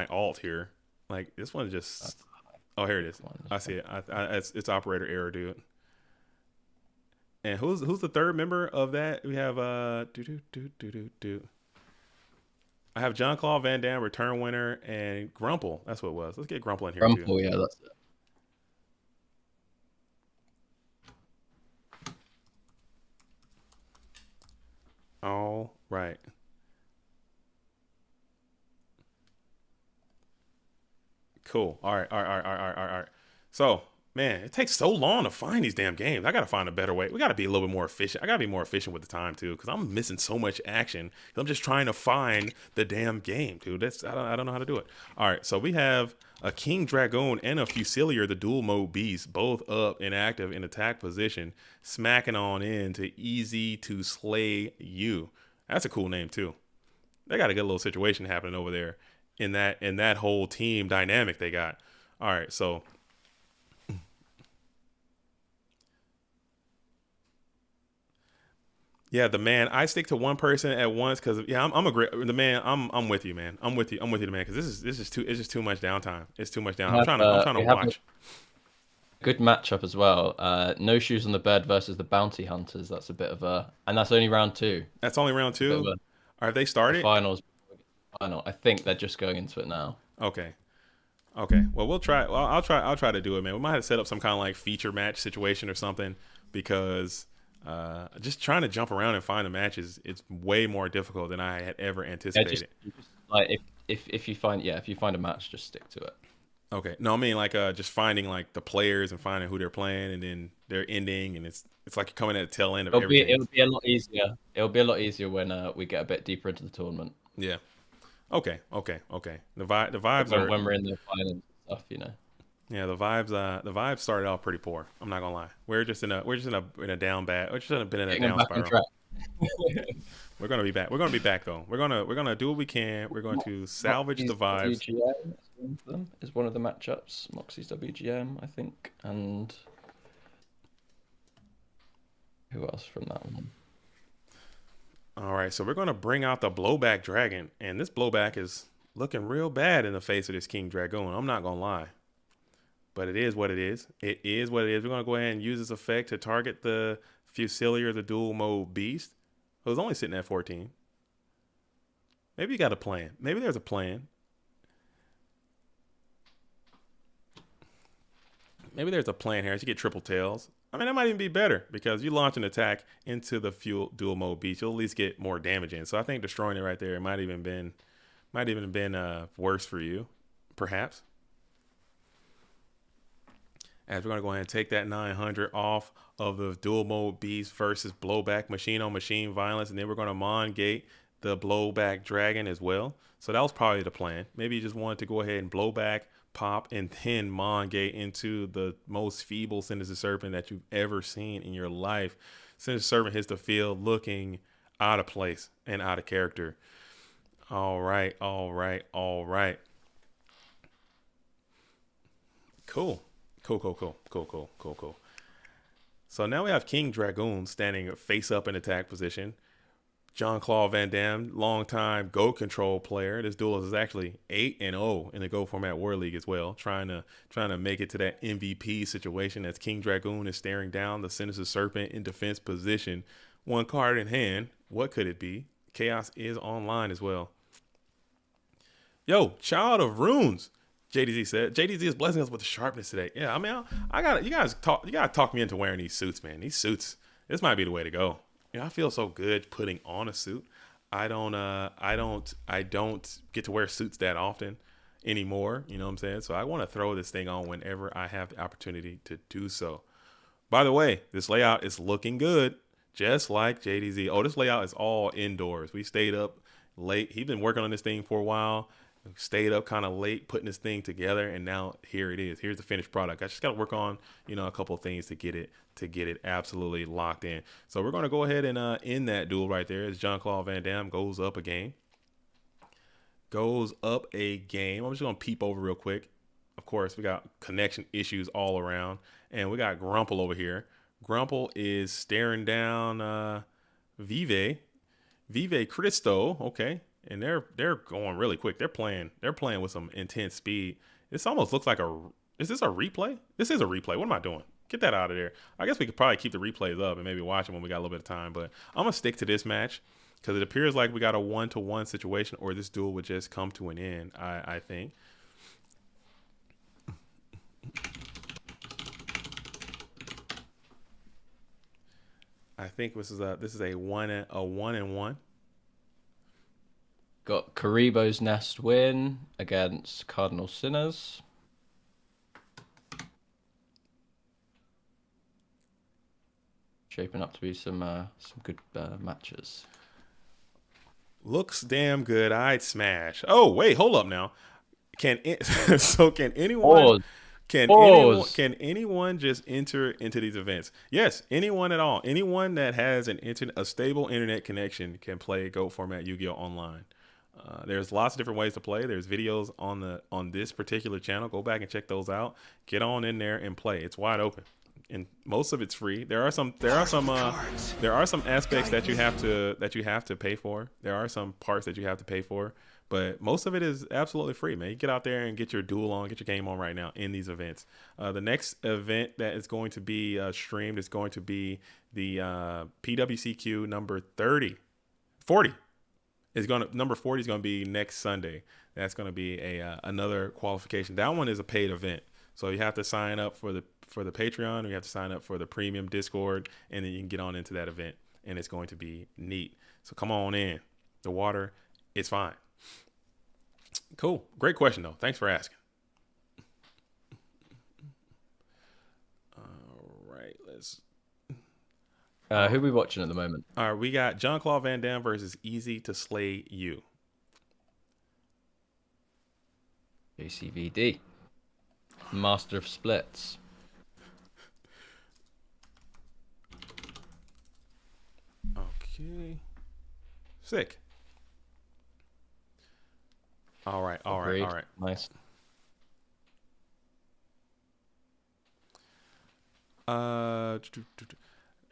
alt here. Like this one just. Oh, here it is. I see it. It's operator error, dude. And who's the third member of that? We have do. I have John Claude Van Damme, return winner, and Grumple. That's what it was. Let's get Grumple in here too. Rumple, yeah, that's it. All right. Cool. All right. All right. All right. All right. All right. All right. So, man, it takes so long to find these damn games. I got to find a better way. We got to be a little bit more efficient. I got to be more efficient with the time, too, because I'm missing so much action. I'm just trying to find the damn game, dude. I don't know how to do it. All right. So, we have a King Dragoon and a Fusilier, the dual mode beast, both up and active in attack position, smacking on into Easy to Slay You. That's a cool name, too. They got a good little situation happening over there in that whole team dynamic they got. All right, so yeah, the man. I stick to one person at once because yeah, I'm a great the man. I'm with you, man. I'm with you, the man. Because this is too. It's just too much downtime. It's too much down. I'm trying to We have watch. a good matchup as well. No Shoes on the Bed versus the Bounty Hunters. That's a bit of a, and that's only round two. That's only round Bit of two. a, Have they the started? finals. Final. I think they're just going into it now. Okay. Okay. Well, we'll try. Well, I'll try to do it, man. We might have to set up some kind of like feature match situation or something because just trying to jump around and find the matches, it's way more difficult than I had ever Yeah, anticipated. just like if you find if you find a match, just stick to it. Okay. No, I mean like just finding like the players and finding who they're playing and then their ending and it's like you're coming at the tail end of everything. It'll be a lot easier. It'll be a lot easier when we get a bit deeper into the tournament. Yeah. Okay. Okay. Okay. The vibes are When we're in the finals and stuff, you know. yeah, the vibes started off pretty poor. I'm not gonna lie. We're just in a down bad. We're just in a bit in a Getting them down back on spiral. track. We're gonna be back. We're gonna be back though. We're gonna do what we can. We're going to salvage the Moxie's vibes. WGM is one of the matchups. Moxie's WGM, I think, and who else from that one? All right, so we're gonna bring out the blowback dragon, and this blowback is looking real bad in the face of this King Dragoon. I'm not gonna lie, but it is what it is. It is what it is. We're gonna go ahead and use this effect to target the Fusilier, the dual mode beast, who's only sitting at 14. Maybe you got a plan. Maybe there's a plan. Maybe there's a plan here. I should get triple tails. I mean, that might even be better because you launch an attack into the fuel dual mode beast. You'll at least get more damage in. So I think destroying it right there might even been worse for you, perhaps. as we're going to go ahead and take that 900 off of the dual mode beast versus blowback machine on machine violence. And then we're going to Mon gate the blowback dragon as well. So that was probably the plan. Maybe you just wanted to go ahead and blow back, pop, and then Mon gate into the most feeble Sinister Serpent that you've ever seen in your life. Sinister Serpent hits the field looking out of place and out of character. All right. Cool. So now we have King Dragoon standing face up in attack position. Jean-Claude Van Damme, longtime Go Control player. This duel is actually 8-0 in the Go Format War League as well, trying to make it to that MVP situation as King Dragoon is staring down the Sinister Serpent in defense position. One card in hand. What could it be? Chaos is online as well. Yo, Child of Runes, JDZ said. JDZ is blessing us with the sharpness today. Yeah, I mean, you gotta talk me into wearing these suits, man. These suits, this might be the way to go. I feel so good putting on a suit. I don't get to wear suits that often anymore. You know what I'm saying? So I want to throw this thing on whenever I have the opportunity to do so. By the way, this layout is looking good, just like JDZ. Oh, this layout is all indoors. We stayed up late. He's been working on this thing for a while. Stayed up kind of late putting this thing together, and now here it is. Here's the finished product. I just got to work on, a couple of things to get it absolutely locked in. So we're going to go ahead and end that duel right there as Jean-Claude Van Damme goes up a game. I'm just going to peep over real quick. Of course, we got connection issues all around, and we got Grumple over here. Grumple is staring down Vive Cristo. Okay. And they're going really quick. They're playing with some intense speed. This almost looks like is this a replay? This is a replay. What am I doing? Get that out of there. I guess we could probably keep the replays up and maybe watch them when we got a little bit of time. But I'm going to stick to this match because it appears like we got a 1-to-1 situation, or this duel would just come to an end, I think. I think this is a 1-and-1. Got Karibo's Nest win against Cardinal Sinners. Shaping up to be some good matches. Looks damn good. I'd smash. Oh wait, hold up now. Can anyone? Can anyone just enter into these events? Yes, anyone at all. Anyone that has a stable internet connection can play Go Format Yu-Gi-Oh! Online. There's lots of different ways to play. There's videos on this particular channel. Go back and check those out. Get on in there and play. It's wide open, and most of it's free. There are some aspects that you have to pay for. There are some parts that you have to pay for, but most of it is absolutely free, man. You get out there and get your duel on, get your game on right now in these events. The next event that is going to be streamed is going to be the PWCQ number 40. Number 40 is going to be next Sunday. That's going to be another qualification. That one is a paid event, so you have to sign up for the Patreon, or you have to sign up for the premium Discord, and then you can get on into that event, and it's going to be neat. So come on in. The water is fine. Cool. Great question though. Thanks for asking. All right, let's. Who are we watching at the moment? All right, we got Jean-Claude Van Damme versus Easy to Slay You. JCVD. Master of Splits. Okay. Sick. All right. Nice.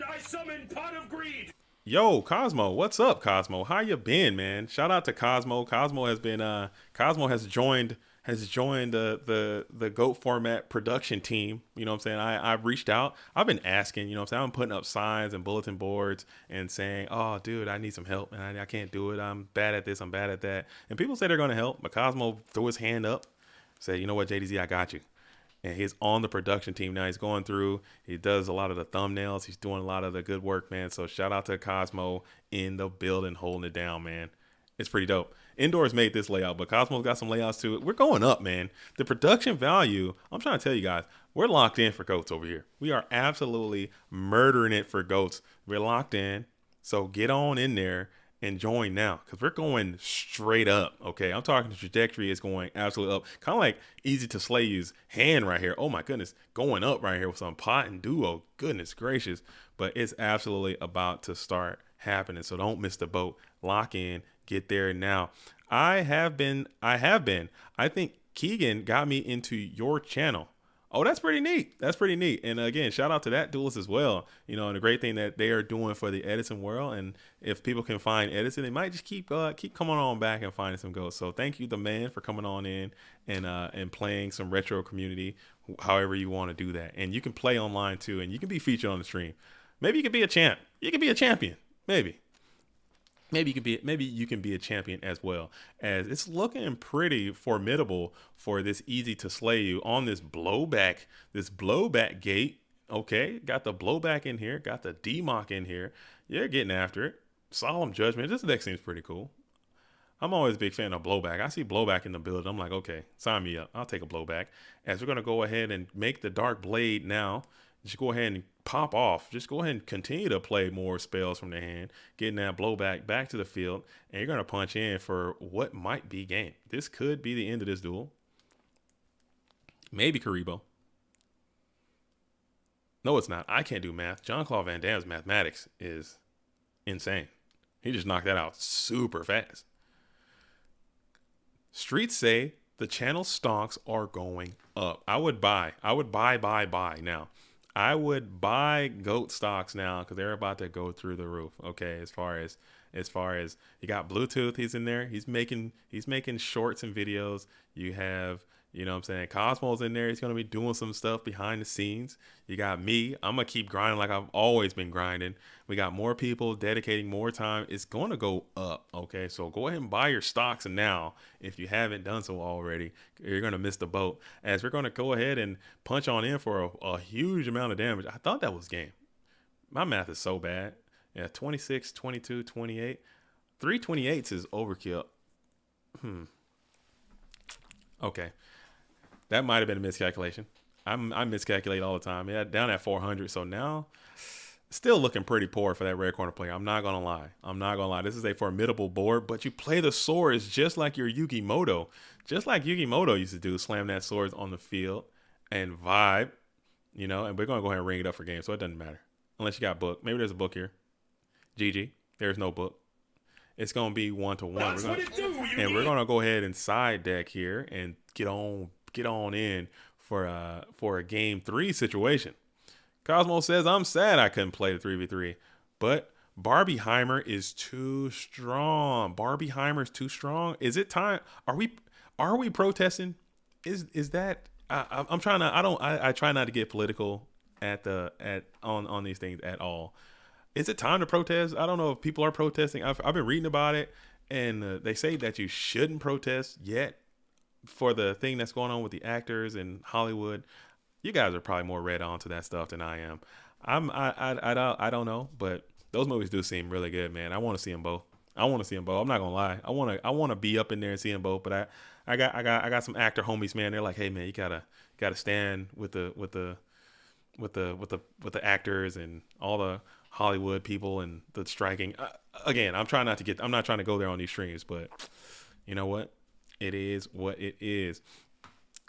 I summon Pot of Greed. Yo, Cosmo, what's up, Cosmo? How you been, man? Shout out to Cosmo. Cosmo has joined the GOAT Format production team. You know what I'm saying? I've reached out. I've been asking, you know what I'm saying? I'm putting up signs and bulletin boards and saying, oh, dude, I need some help, and I can't do it. I'm bad at this. I'm bad at that. And people say they're going to help, but Cosmo threw his hand up, said, you know what, JDZ, I got you. And he's on the production team now. He's going through. He does a lot of the thumbnails. He's doing a lot of the good work, man. So shout out to Cosmo in the building, holding it down, man. It's pretty dope. Indoors made this layout, but Cosmos got some layouts too. We're going up, man. The production value, I'm trying to tell you guys, we're locked in for goats over here. We are absolutely murdering it for goats. We're locked in. So get on in there and join now, because we're going straight up. Okay, I'm talking the trajectory is going absolutely up. Kind of like Easy to Slay You's hand right here. Oh my goodness, going up right here with some pot and duo. Goodness gracious. But it's absolutely about to start happening. So don't miss the boat. Lock in. Get there now. I think Keegan got me into your channel. Oh, that's pretty neat. That's pretty neat. And again, shout out to that duelist as well. You know, and the great thing that they are doing for the Edison world. And if people can find Edison, they might just keep coming on back and finding some goals. So thank you, the man, for coming on in and playing some retro community, however you want to do that. And you can play online too, and you can be featured on the stream. Maybe you could be a champ. You could be a champion. Maybe you can be a champion as well, as it's looking pretty formidable for this Easy to Slay You on this blowback gate. Okay, got the blowback in here, got the demock in here. You're getting after it. Solemn Judgment. This deck seems pretty cool. I'm always a big fan of blowback. I see blowback in the build. I'm like, okay, sign me up. I'll take a blowback. As we're gonna go ahead and make the Dark Blade now. Just go ahead and pop off. Just go ahead and continue to play more spells from the hand, getting that blowback back to the field, and you're going to punch in for what might be game. This could be the end of this duel. Maybe Karibo. No, it's not. I can't do math. Jean-Claude Van Damme's mathematics is insane. He just knocked that out super fast. Streets say the channel stocks are going up. I would buy now. I would buy GOAT stocks now because they're about to go through the roof. Okay, as far as you got Bluetooth, he's in there. He's making shorts and videos. You have, you know what I'm saying, Cosmo's in there. He's gonna be doing some stuff behind the scenes. You got me. I'm gonna keep grinding like I've always been grinding. We got more people dedicating more time. It's gonna go up. Okay, so go ahead and buy your stocks now if you haven't done so already. You're gonna miss the boat, as we're gonna go ahead and punch on in for a huge amount of damage. I thought that was game. My math is so bad. Yeah, 26, 22, 28. 328s is overkill. Okay. That might have been a miscalculation. I miscalculate all the time. Yeah, down at 400. So now, still looking pretty poor for that red corner player. I'm not gonna lie. This is a formidable board, but you play the swords just like your Yugimoto, just like Yugimoto used to do. Slam that swords on the field and vibe, you know. And we're gonna go ahead and ring it up for game, so it doesn't matter unless you got book. Maybe there's a book here. GG. There's no book. It's gonna be 1-to-1. We're gonna go ahead and side deck here and get on in for a game 3 situation. Cosmo says, I'm sad I couldn't play the 3v3, but Barbieheimer is too strong. Barbieheimer's too strong. Is it time? Are we protesting? Is that I'm trying to I try not to get political on these things at all. Is it time to protest? I don't know if people are protesting. I've been reading about it, and they say that you shouldn't protest yet for the thing that's going on with the actors in Hollywood. You guys are probably more read on to that stuff than I am. I don't know, but those movies do seem really good, man. I want to see them both. I'm not gonna lie. I want to be up in there and see them both. But I got some actor homies, man. They're like, hey, man, you gotta stand with the actors and all the Hollywood people and the striking. Again, I'm not trying to go there on these streams, but you know what? It is what it is.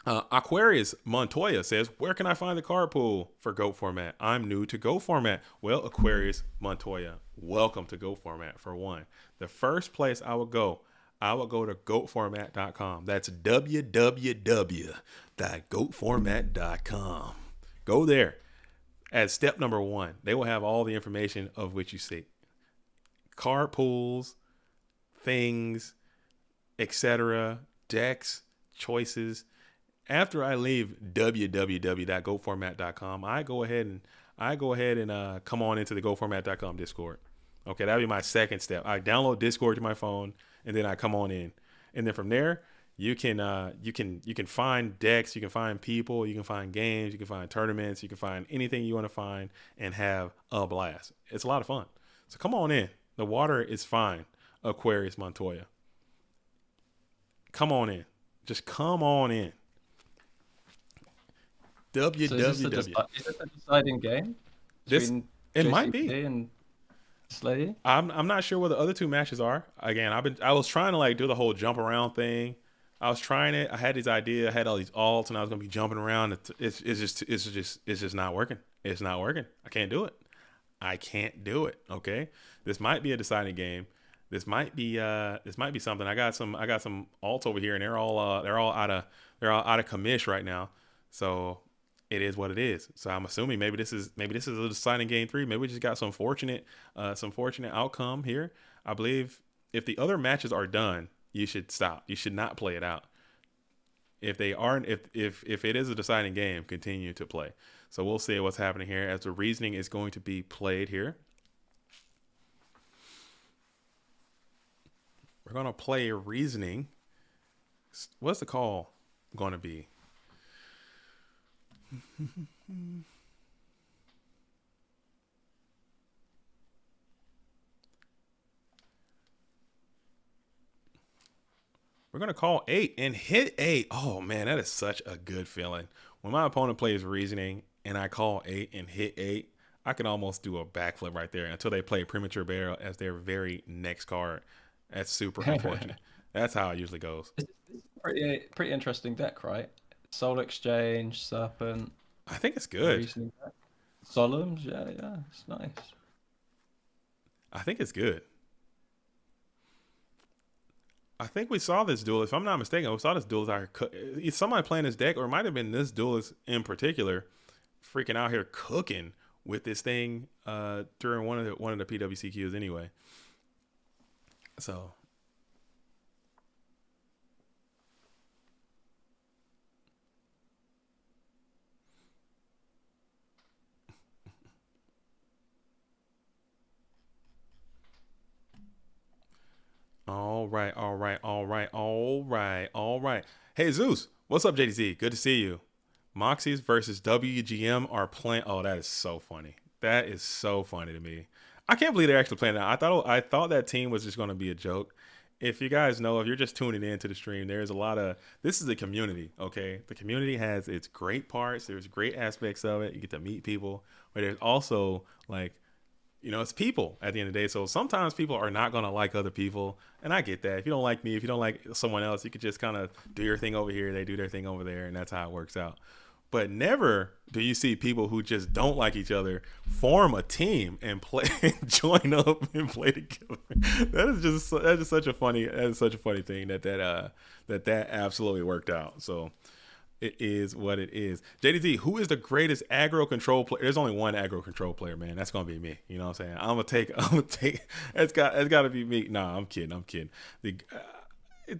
Aquarius Montoya says, where can I find the card pool for GOAT format? I'm new to GOAT format. Well, Aquarius Montoya, welcome to GOAT format. For one, the first place I would go to goatformat.com. That's www.goatformat.com. Go there. As step number 1, they will have all the information of which you seek. Card pools, things, etc., decks, choices. After I leave www.goatformat.com, I go ahead and come on into the goatformat.com Discord. Okay, that'll be my second step. I download Discord to my phone, and then I come on in. And then from there, you can find decks, you can find people, you can find games, you can find tournaments, you can find anything you want to find and have a blast. It's a lot of fun. So come on in. The water is fine, Aquarius Montoya. come on in. Just come on in. So is this a deciding game This between it might be. JCP and Slay? I'm not sure what the other two matches are. Again, I was trying to like do the whole jump around thing. I was trying it. I had this idea. I had all these alts, and I was gonna be jumping around. It's just not working. It's not working. I can't do it. I can't do it. Okay. This might be a deciding game. This might be something. I got some alts over here, and they're all out of commish right now. So it is what it is. So I'm assuming maybe this is a deciding game 3. Maybe we just got some fortunate outcome here. I believe if the other matches are done, you should stop. You should not play it out. If they aren't, if it is a deciding game, continue to play. So we'll see what's happening here as the reasoning is going to be played here. We're gonna play reasoning. What's the call going to be? We're going to call 8 and hit 8. Oh, man, that is such a good feeling. When my opponent plays reasoning and I call 8 and hit 8, I can almost do a backflip right there until they play premature barrel as their very next card. That's super unfortunate. That's how it usually goes. It's pretty interesting deck, right? Soul Exchange, Serpent. I think it's good. Solemns, yeah, it's nice. I think it's good. I think we saw this duel. If I'm not mistaken, we saw this duel. It's somebody playing this deck, or it might have been this duelist in particular, freaking out here cooking with this thing during one of the PWCQs anyway. So. All right. Hey, Zeus, what's up, JDZ? Good to see you. Moxies versus WGM are playing. Oh, that is so funny. That is so funny to me. I can't believe they're actually playing that. I thought that team was just going to be a joke. If you guys know, if you're just tuning in to the stream, there's a lot of, this is a community, okay? The community has its great parts. There's great aspects of it. You get to meet people, but there's also like, it's people at the end of the day. So sometimes people are not going to like other people. And I get that. If you don't like me, if you don't like someone else, you could just kind of do your thing over here. They do their thing over there. And that's how it works out. But never do you see people who just don't like each other form a team and play, join up and play together. That's just such a funny thing that absolutely worked out. So it is what it is. JDZ, who is the greatest aggro control player? There's only one aggro control player, man. That's gonna be me. You know what I'm saying? I'm gonna take. It's got to be me. Nah, I'm kidding.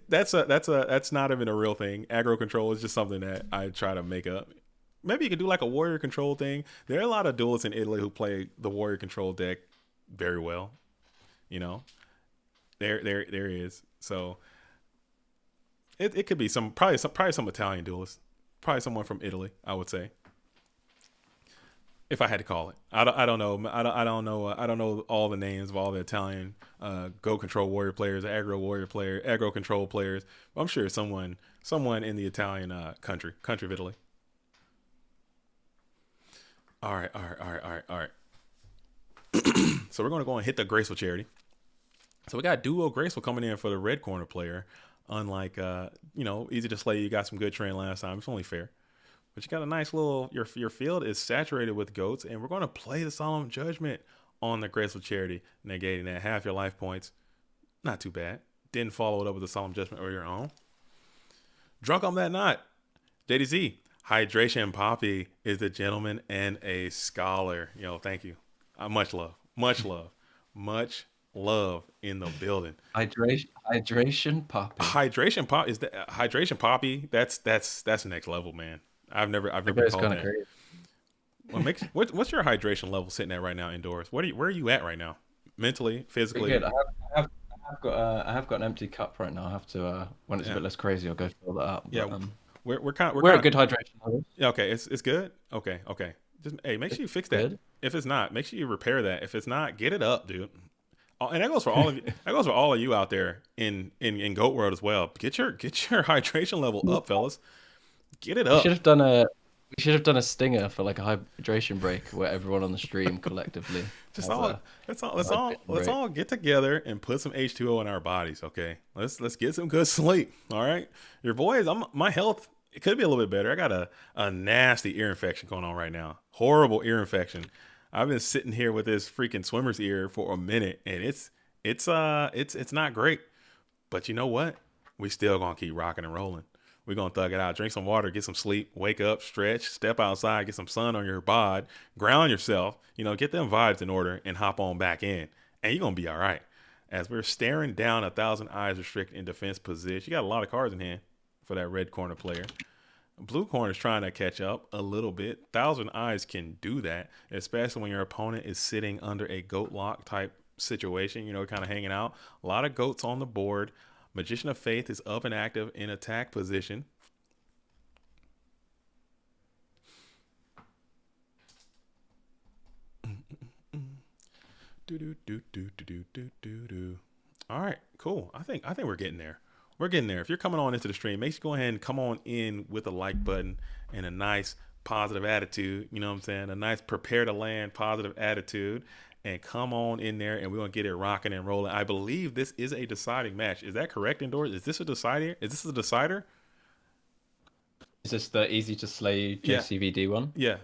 That's not even a real thing. Aggro control is just something that I try to make up. Maybe you could do like a warrior control thing. There are a lot of duelists in Italy who play the warrior control deck very well. There is. So it could be probably some Italian duelist. Probably someone from Italy, I would say. If I had to call it, I don't know. I don't know all the names of all the Italian Go Control Warrior players, aggro warrior player, aggro control players. I'm sure someone in the Italian country of Italy. All right. So we're gonna go and hit the Graceful Charity. So we got Duo Graceful coming in for the red corner player. Unlike, Easy to Slay, you got some good train last time. It's only fair. But you got a nice little, your field is saturated with goats, and we're going to play the Solemn Judgment on the Graceful Charity, negating that half your life points. Not too bad. Didn't follow it up with the Solemn Judgment or your own. Drunk on that knot. JDZ, Hydration Poppy is the gentleman and a scholar. Thank you. Much love in the building. Hydration Poppy. Hydration Poppy. That's next level, man. I've never been called that. What's your hydration level sitting at right now indoors? Where are you at right now? Mentally, physically? Good. I have got an empty cup right now. I have to when it's a bit less crazy, I'll go fill that up. Yeah. But, we're at good hydration levels. Yeah, okay. It's good. Okay. Just make sure you fix that. Good. If it's not, make sure you repair that. If it's not, get it up, dude. and that goes for all of you. That goes for all of you out there in Goat World as well. Get your hydration level up, fellas. Get it We up. should have done a stinger for like a hydration break where everyone on the stream collectively. Let's all get together and put some H2O in our bodies, okay? Let's get some good sleep. All right. Your boys, my health, it could be a little bit better. I got a nasty ear infection going on right now. Horrible ear infection. I've been sitting here with this freaking swimmer's ear for a minute, and it's not great. But you know what? We still gonna keep rocking and rolling. We're gonna thug it out. Drink some water, get some sleep, wake up, stretch, step outside, get some sun on your bod, ground yourself, get them vibes in order and hop on back in. And you're gonna be all right. As we're staring down 1,000 eyes restricted in defense position. You got a lot of cards in hand for that red corner player. Blue corner is trying to catch up a little bit. 1,000 eyes can do that, especially when your opponent is sitting under a goat lock type situation, kind of hanging out. A lot of goats on the board. Magician of Faith is up and active in attack position. All right, cool. I think we're getting there. We're getting there. If you're coming on into the stream, make sure you go ahead and come on in with a like button and a nice positive attitude. You know what I'm saying? A nice prepare to land positive attitude. And come on in there, and we're going to get it rocking and rolling. I believe this is a deciding match. Is that correct, Indoors? Is this a decider? Is this a decider? Is this the easy to slay JCVD one? Yeah.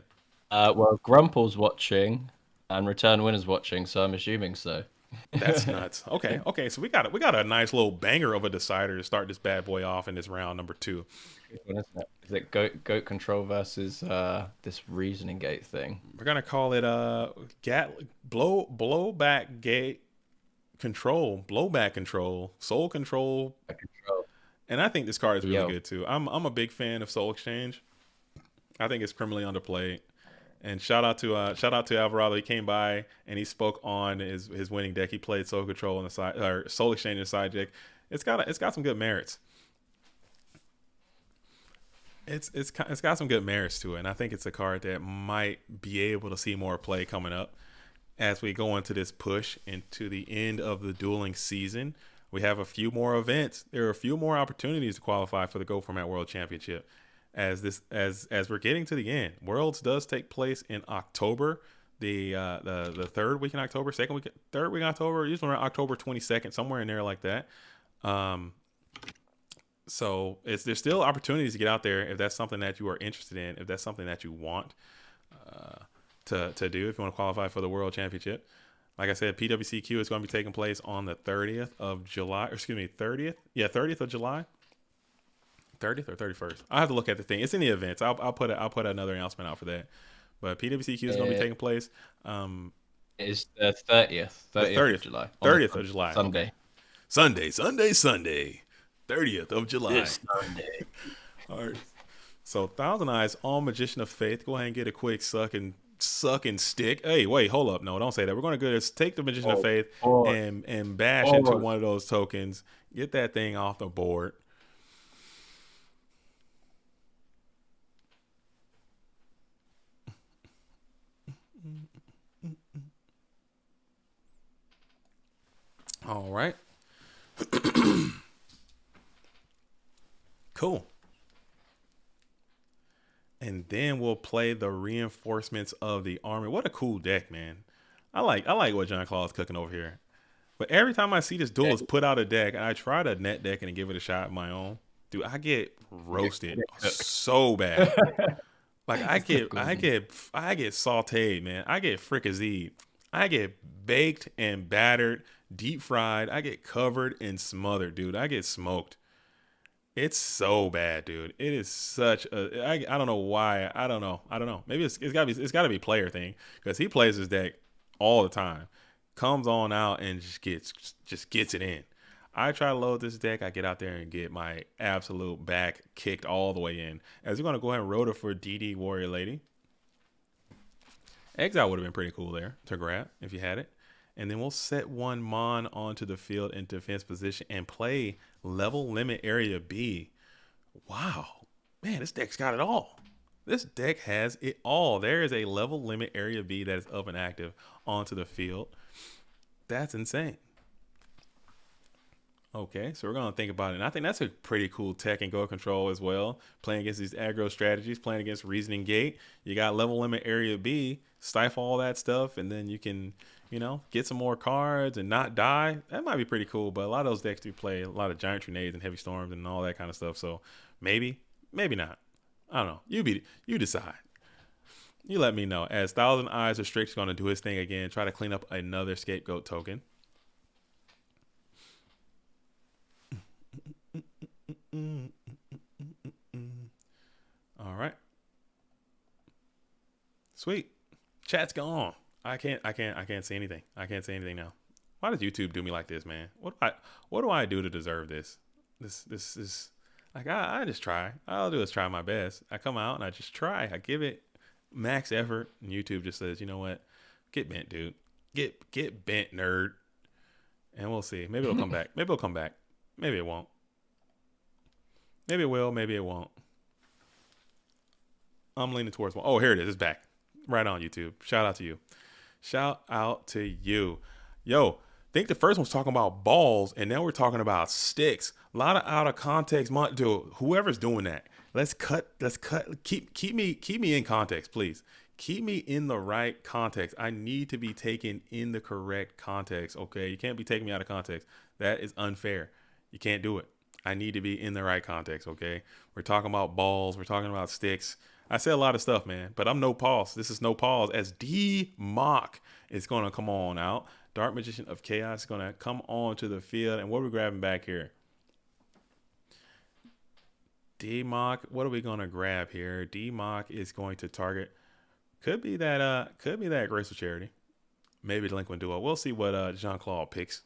Well, Grumple's watching, and Return Winner's watching, so I'm assuming so. That's nuts. Okay. So we got a nice little banger of a decider to start this bad boy off in this round number 2. Is it goat control versus this reasoning gate thing? We're gonna call it blowback gate control, blowback control, soul control. And I think this card is really good too. I'm a big fan of Soul Exchange. I think it's criminally underplayed. And shout out to Alvarado. He came by and he spoke on his winning deck. He played Soul Control on the side, or Soul Exchange in the side deck. It's got some good merits. It's got some good merits to it, and I think it's a card that might be able to see more play coming up as we go into this push into the end of the dueling season. We have a few more events. There are a few more opportunities to qualify for the Go Format World Championship. As we're getting to the end, Worlds does take place in October, the third week in October, third week in October, usually around October 22nd, somewhere in there like that. So there's still opportunities to get out there if that's something that you are interested in, if that's something that you want to do, if you want to qualify for the World Championship. Like I said, PWCQ is going to be taking place on the 30th of July. 30th? Yeah, 30th of July. 30th or 31st? I'll have to look at the thing. It's in the events. I'll put another announcement out for that. But PWCQ is going to be taking place. It's the 30th of July. 30th of July. Sunday. Okay. Sunday. 30th of July. This Sunday. All right. So 1,000 Eyes on Magician of Faith. Go ahead and get a quick suck and stick. Hey, wait, hold up. No, don't say that. We're going to take the Magician of Faith and bash into one of those tokens. Get that thing off the board. All right. Cool. And then we'll play the Reinforcements of the Army. What a cool deck, man. I like what John Claw's cooking over here. But every time I see this duelist put out a deck, and I try to net deck and give it a shot of my own, dude, I get roasted so bad. Like I get sauteed, man. I get fricasseed. I get baked and battered, deep fried. I get covered and smothered, dude. I get smoked. It's so bad, dude. It is such a. I don't know why. I don't know. Maybe it's gotta be player thing, because he plays his deck all the time. Comes on out and just gets it in. I try to load this deck. I get out there and get my absolute back kicked all the way in. As we're gonna go ahead and rotor for DD Warrior Lady. Exile would have been pretty cool there to grab if you had it. And then we'll set one Mon onto the field in defense position and play Level Limit Area B. Wow. Man, this deck's got it all. This deck has it all. There is a Level Limit Area B that is up and active onto the field. That's insane. Okay, so we're gonna think about it. And I think that's a pretty cool tech and go control as well. Playing against these aggro strategies, playing against Reasoning Gate. You got level limit area B, stifle all that stuff, and then you can, get some more cards and not die. That might be pretty cool. But a lot of those decks do play a lot of giant grenades and heavy storms and all that kind of stuff. So maybe, maybe not. I don't know. You decide. You let me know. As Thousand Eyes Restrict's gonna do his thing again, try to clean up another scapegoat token. All right. Sweet. Chat's gone. I can't see anything. I can't say anything now. Why does YouTube do me like this, man? What do I do to deserve this? This is like I just try. All I'll do is try my best. I come out and I just try. I give it max effort, and YouTube just says, you know what? Get bent, dude. Get bent, nerd. And we'll see. Maybe it'll come back. Maybe it'll come back. Maybe it won't. Maybe it will. Maybe it won't. I'm leaning towards one. Oh, here it is. It's back. Right on, YouTube. Shout out to you. Shout out to you. Yo, I think the first one's talking about balls, and now we're talking about sticks. A lot of out of context. Dude, whoever's doing that, let's cut. Keep me in context, please. Keep me in the right context. I need to be taken in the correct context. Okay, you can't be taking me out of context. That is unfair. You can't do it. I need to be in the right context. Okay, we're talking about balls. We're talking about sticks. I said a lot of stuff, man, but I'm no pause. This is no pause as D-Mock is going to come on out. Dark Magician of Chaos is going to come on to the field. And what are we grabbing back here? D-Mock, what are we going to grab here? D-Mock is going to target. Could be that Graceful Charity. Maybe Delinquent Duo. We'll see what Jean-Claude picks.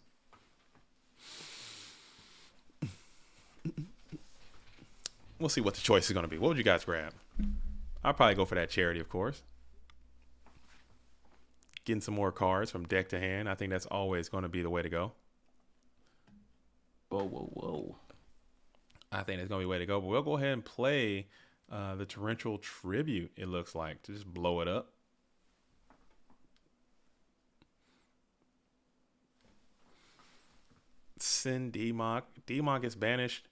We'll see what the choice is going to be. What would you guys grab? I'll probably go for that Charity, of course. Getting some more cards from deck to hand. I think that's always going to be the way to go. Whoa. I think that's going to be the way to go. But we'll go ahead and play the Torrential Tribute, it looks like, to just blow it up. Send D-Mock. D-Mock gets banished.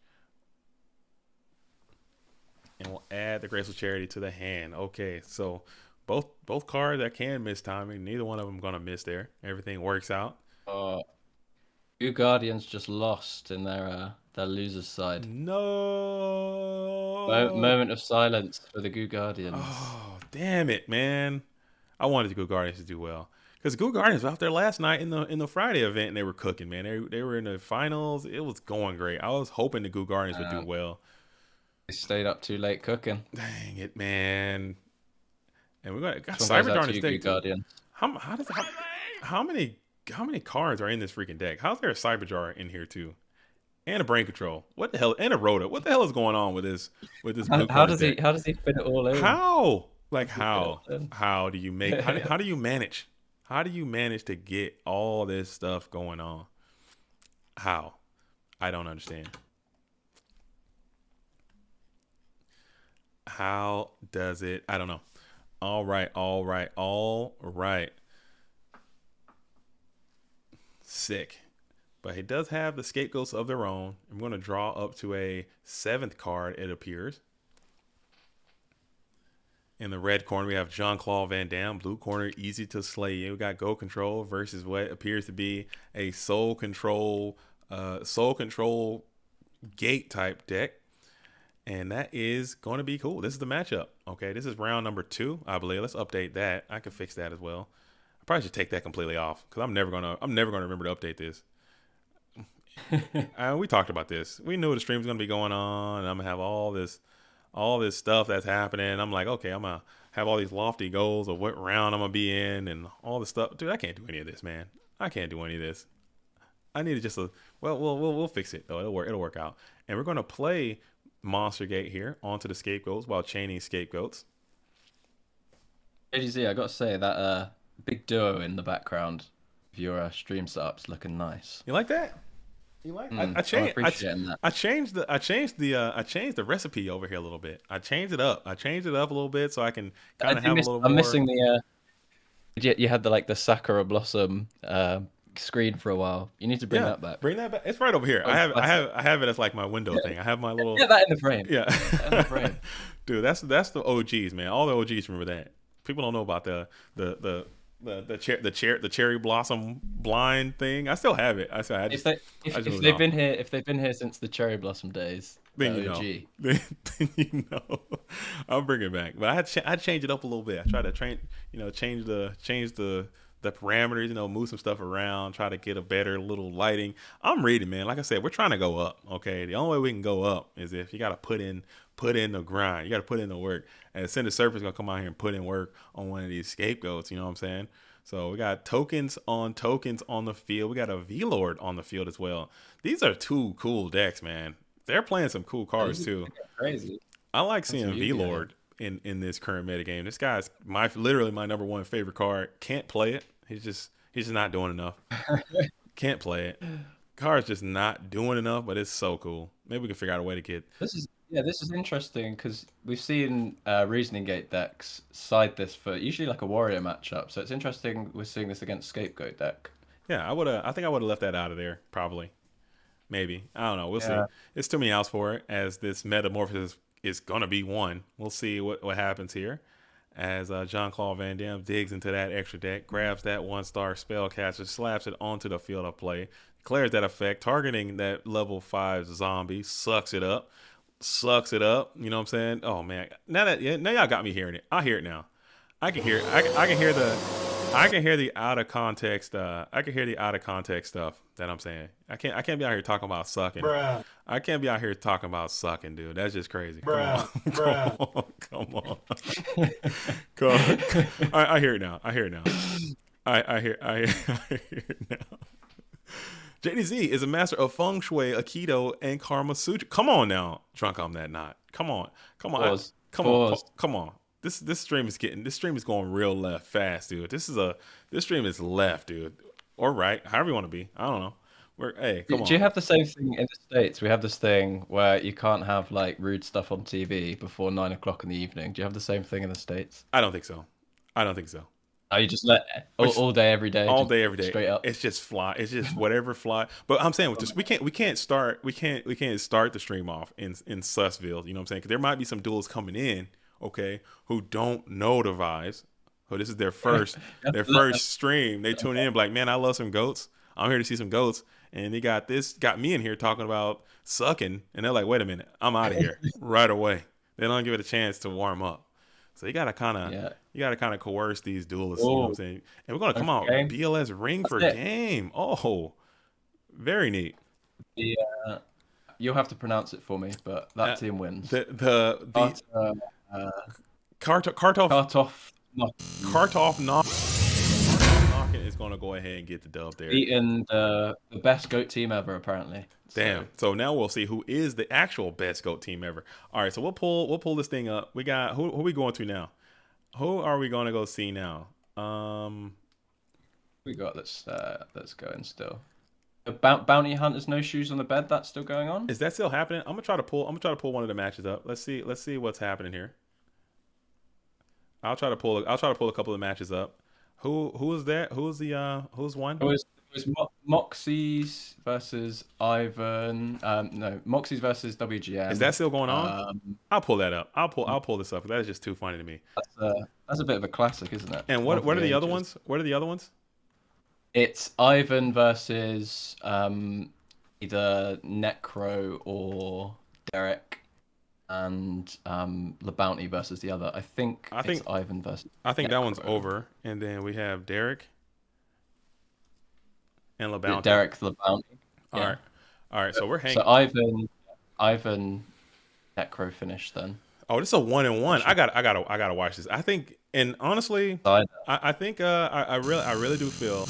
And we'll add the Graceful Charity to the hand. Okay, so both cards that can miss timing, neither one of them going to miss there. Everything works out. Goo Guardians just lost in their loser's side. No. Moment of silence for the Goo Guardians. Oh, damn it, man. I wanted the Goo Guardians to do well. Because Goo Guardians were out there last night in the Friday event, and they were cooking, man. They were in the finals. It was going great. I was hoping the Goo Guardians would do well. They stayed up too late cooking. Dang it, man. And we got Cyberdarn in stake. How many cards are in this freaking deck? How's there a Cyberjar in here too? And a Brain Control. What the hell? And a Rhoda. What the hell is going on with this how does he fit it all in? How? Like how? How do you make how do you manage? How do you manage to get all this stuff going on? How? I don't understand. How does it? I don't know. All right. Sick. But he does have the scapegoats of their own. I'm going to draw up to a 7th card, it appears. In the red corner, we have Jean-Claude Van Damme. Blue corner, Easy to Slay. We got Go Control versus what appears to be a Soul Control gate type deck. And that is going to be cool. This is the matchup. Okay, this is round number 2, I believe. Let's update that. I can fix that as well. I probably should take that completely off because I'm never gonna remember to update this. We talked about this. We knew the stream was gonna be going on, and I'm gonna have all this stuff that's happening. I'm like, okay, I'm gonna have all these lofty goals of what round I'm gonna be in and all this stuff. Dude, I can't do any of this, man. I can't do any of this. I need to just we'll fix it though. It'll work out. And we're gonna play Monster Gate here onto the scapegoats while chaining scapegoats. AGZ, I gotta say that big duo in the background of your stream setup's looking nice. You like that? You like? I changed the recipe over here a little bit. I changed it up. a little bit so I can kind of have a little more. I'm missing the. You had the Sakura Blossom screen for a while. You need to bring that back. Bring that back. It's right over here. Oh, I have it as like my window thing. I have my little. Get that in the frame. Yeah. In the frame. Dude, that's the OGs, man. All the OGs remember that. People don't know about the cherry blossom blind thing. I still have it. If they've been here since the cherry blossom days, then you know. Then you know. I'll bring it back. But I change it up a little bit. I try to change the parameters, move some stuff around, try to get a better little lighting. I'm reading, man. Like I said, we're trying to go up. Okay, the only way we can go up is if you got to put in the grind. You got to put in the work. And Cinder Serpent's gonna come out here and put in work on one of these scapegoats. You know what I'm saying? So we got tokens on the field. We got a V-Lord on the field as well. These are two cool decks, man. They're playing some cool cards too. Crazy. I like seeing V-Lord in this current metagame. This guy's literally my number one favorite card. Can't play it. He's just not doing enough. Can't play it. Card's just not doing enough, but it's so cool. Maybe we can figure out a way to get. This is interesting because we've seen Reasoning Gate decks side this for usually like a warrior matchup. So it's interesting we're seeing this against Scapegoat deck. Yeah, I think I would have left that out of there probably. Maybe. I don't know. We'll see. It's too many outs for it as this metamorphosis is gonna be one. We'll see what happens here. As Jean-Claude Van Damme digs into that extra deck, grabs that 1-star spellcaster, slaps it onto the field of play, declares that effect, targeting that level 5 zombie, sucks it up. You know what I'm saying? Oh man, now y'all got me hearing it. I hear it now. I can hear the out of context. I can hear the out of context stuff that I'm saying. I can't be out here talking about sucking. Bruh. I can't be out here talking about sucking, dude. That's just crazy. Bruh. Come on. Come on. I hear it now. I hear it now. I hear it now. JDZ is a master of Feng Shui, Aikido, and Karma Sutra. Come on now, drunk on that knot. Come on. Pause. Come on. This stream is going real left fast, dude. This stream is left, dude, or right, however you want to be. I don't know. Come on. Do you have the same thing in the States? We have this thing where you can't have like rude stuff on TV before 9 o'clock in the evening. Do you have the same thing in the States? I don't think so. Oh, you just let all day, every day. All day, every day. Straight up. It's just fly. It's just whatever fly. But I'm saying with this, we can't start the stream off in Sussville. You know what I'm saying? Because there might be some duels coming in, okay, who don't know the vibes. So this is their first stream. They tune in like, man, I love some goats. I'm here to see some goats. And they got me in here talking about sucking, and they're like, wait a minute, I'm out of here right away. They don't give it a chance to warm up. So you gotta kind of coerce these duelists. You know what I'm saying? And we're gonna come out BLS ring for game. Oh, very neat. You'll have to pronounce it for me, but that team wins. Kartoff Knockin is gonna go ahead and get the dub there. Beating the best goat team ever, apparently. Damn. So now we'll see who is the actual best GOAT team ever. All right, so we'll pull this thing up. We got who are we going to now? Who are we going to go see now? We got let's go in still. Bounty Hunters No Shoes on the Bed, that's still going on? Is that still happening? I'm gonna try to pull one of the matches up. Let's see what's happening here. I'll try to pull a couple of matches up. Who is that? Who's one? It was Moxie's versus Ivan. No, Moxie's versus WGM. Is that still going on? I'll pull that up. I'll pull this up. That is just too funny to me. That's a bit of a classic, isn't it? And what are the other ones? What are the other ones? It's Ivan versus either Necro or Derek, and the Bounty versus the other. I think it's Ivan versus. I think Necro. that one's over, and then we have Derek. And LeBounty. Derek LeBounty. Yeah. All right. So we're hanging. So Ivan, Necro finished then. Oh, this is a 1-1. I gotta watch this. I think, and honestly, I think I really do feel.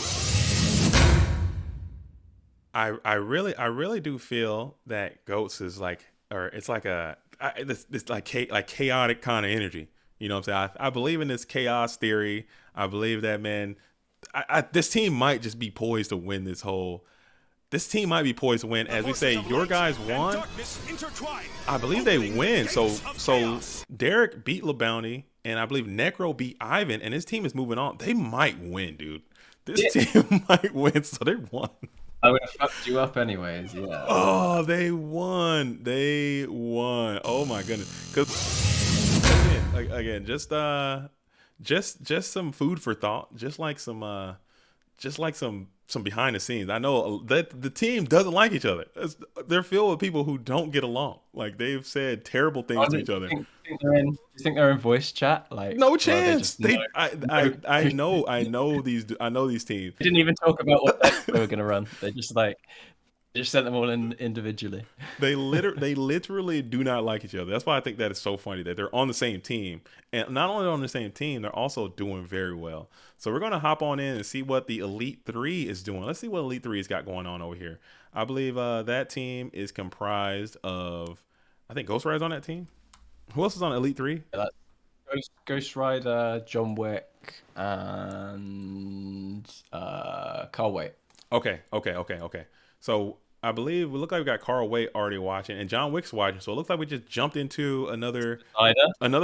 I really do feel that GOATS is like, or it's like this like chaotic kind of energy. You know what I'm saying? I believe in this chaos theory. I believe that, man. This team might just be poised to win this whole. This team might be poised to win. As we say, your guys won. I believe they win. So Derek beat LeBounty, and I believe Necro beat Ivan, and his team is moving on. They might win, dude. This team might win, so they won. I would have fucked you up anyways. Yeah. Oh, they won. They won. Oh my goodness. Because again, just some food for thought. Just like some behind the scenes. I know that the team doesn't like each other. They're filled with people who don't get along. Like they've said terrible things to each other. Do you think they're in voice chat? Like no chance. I know these teams. They didn't even talk about what they were gonna run. They just sent them all in individually. They literally do not like each other. That's why I think that is so funny that they're on the same team, and not only on the same team, they're also doing very well. So we're gonna hop on in and see what the Elite 3 is doing. Let's see what Elite 3's got going on over here. I believe that team is comprised of, I think Ghost Rider's on that team. Who else is on Elite 3? Ghost Rider, John Wick, and Carl Waite. Okay. So I believe we look like we got Carl Waite already watching, and John Wick's watching. So it looks like we just jumped into another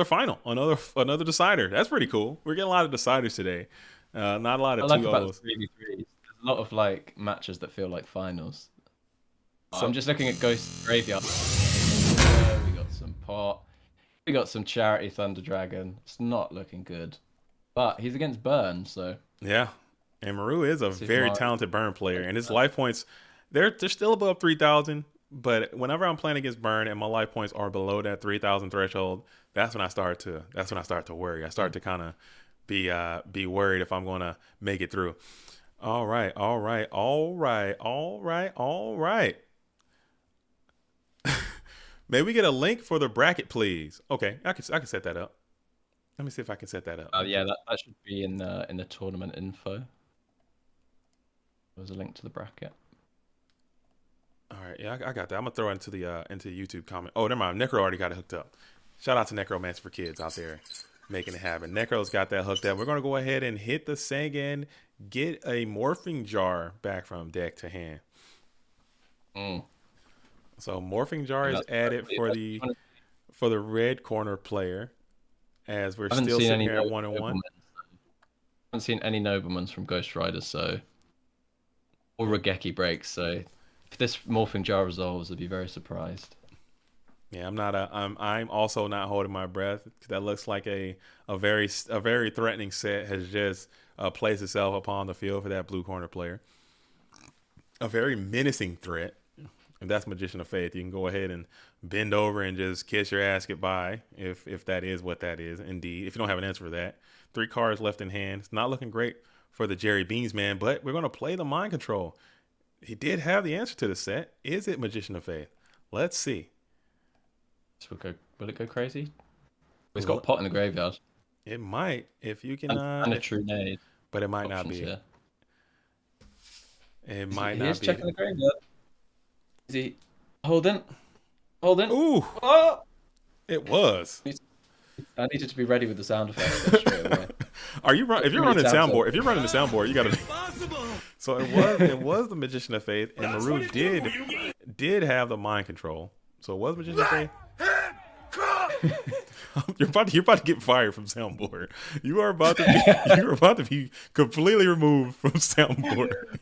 final, another decider. That's pretty cool. We're getting a lot of deciders today. Not a lot of 2-0s. There's a lot of like matches that feel like finals. So I'm just looking at Ghost Graveyard. We got some pot. We got some Charity Thunder Dragon. It's not looking good, but he's against Burn, so yeah. And Maru is a very talented Burn player, and his life points, they're still above 3,000. But whenever I'm playing against Burn and my life points are below that 3,000 threshold, that's when I start to worry. I start to kind of be worried if I'm gonna make it through. All right. May we get a link for the bracket, please? Okay, I can set that up. Let me see if I can set that up. Yeah, that should be in the tournament info. There's a link to the bracket. All right, yeah, I got that. I'm gonna throw it into the YouTube comment. Oh, never mind. Necro already got it hooked up. Shout out to Necromancer for Kids out there making it happen. Necro's got that hooked up. We're gonna go ahead and hit the Sangan, get a morphing jar back from deck to hand. So morphing jar is added for the red corner player, as we're still sitting here at 1-1. I haven't seen any noblemans from Ghost Rider, so or Regeki breaks. So if this morphing jar resolves, I'd be very surprised. Yeah, I'm also not holding my breath. That looks like a very threatening set has just placed itself upon the field for that blue corner player. A very menacing threat. If that's Magician of Faith, you can go ahead and bend over and just kiss your ass goodbye, if that is what that is, indeed. If you don't have an answer for that. 3 cards left in hand. It's not looking great for the Jerry Beans man, but we're going to play the mind control. He did have the answer to the set. Is it Magician of Faith? Let's see. Will it go crazy? It's got pot in the graveyard. It might, if you can. And a true nade. But it might not be. Here. It might not be. He is checking the graveyard. Is he holding? Ooh! Oh! It was. I needed to be ready with the sound effects straight away. If you're running the soundboard, you gotta. So it was the Magician of Faith, and Maru did have the mind control. So it was Magician of Faith. You're about to get fired from soundboard. You are about to be completely removed from soundboard.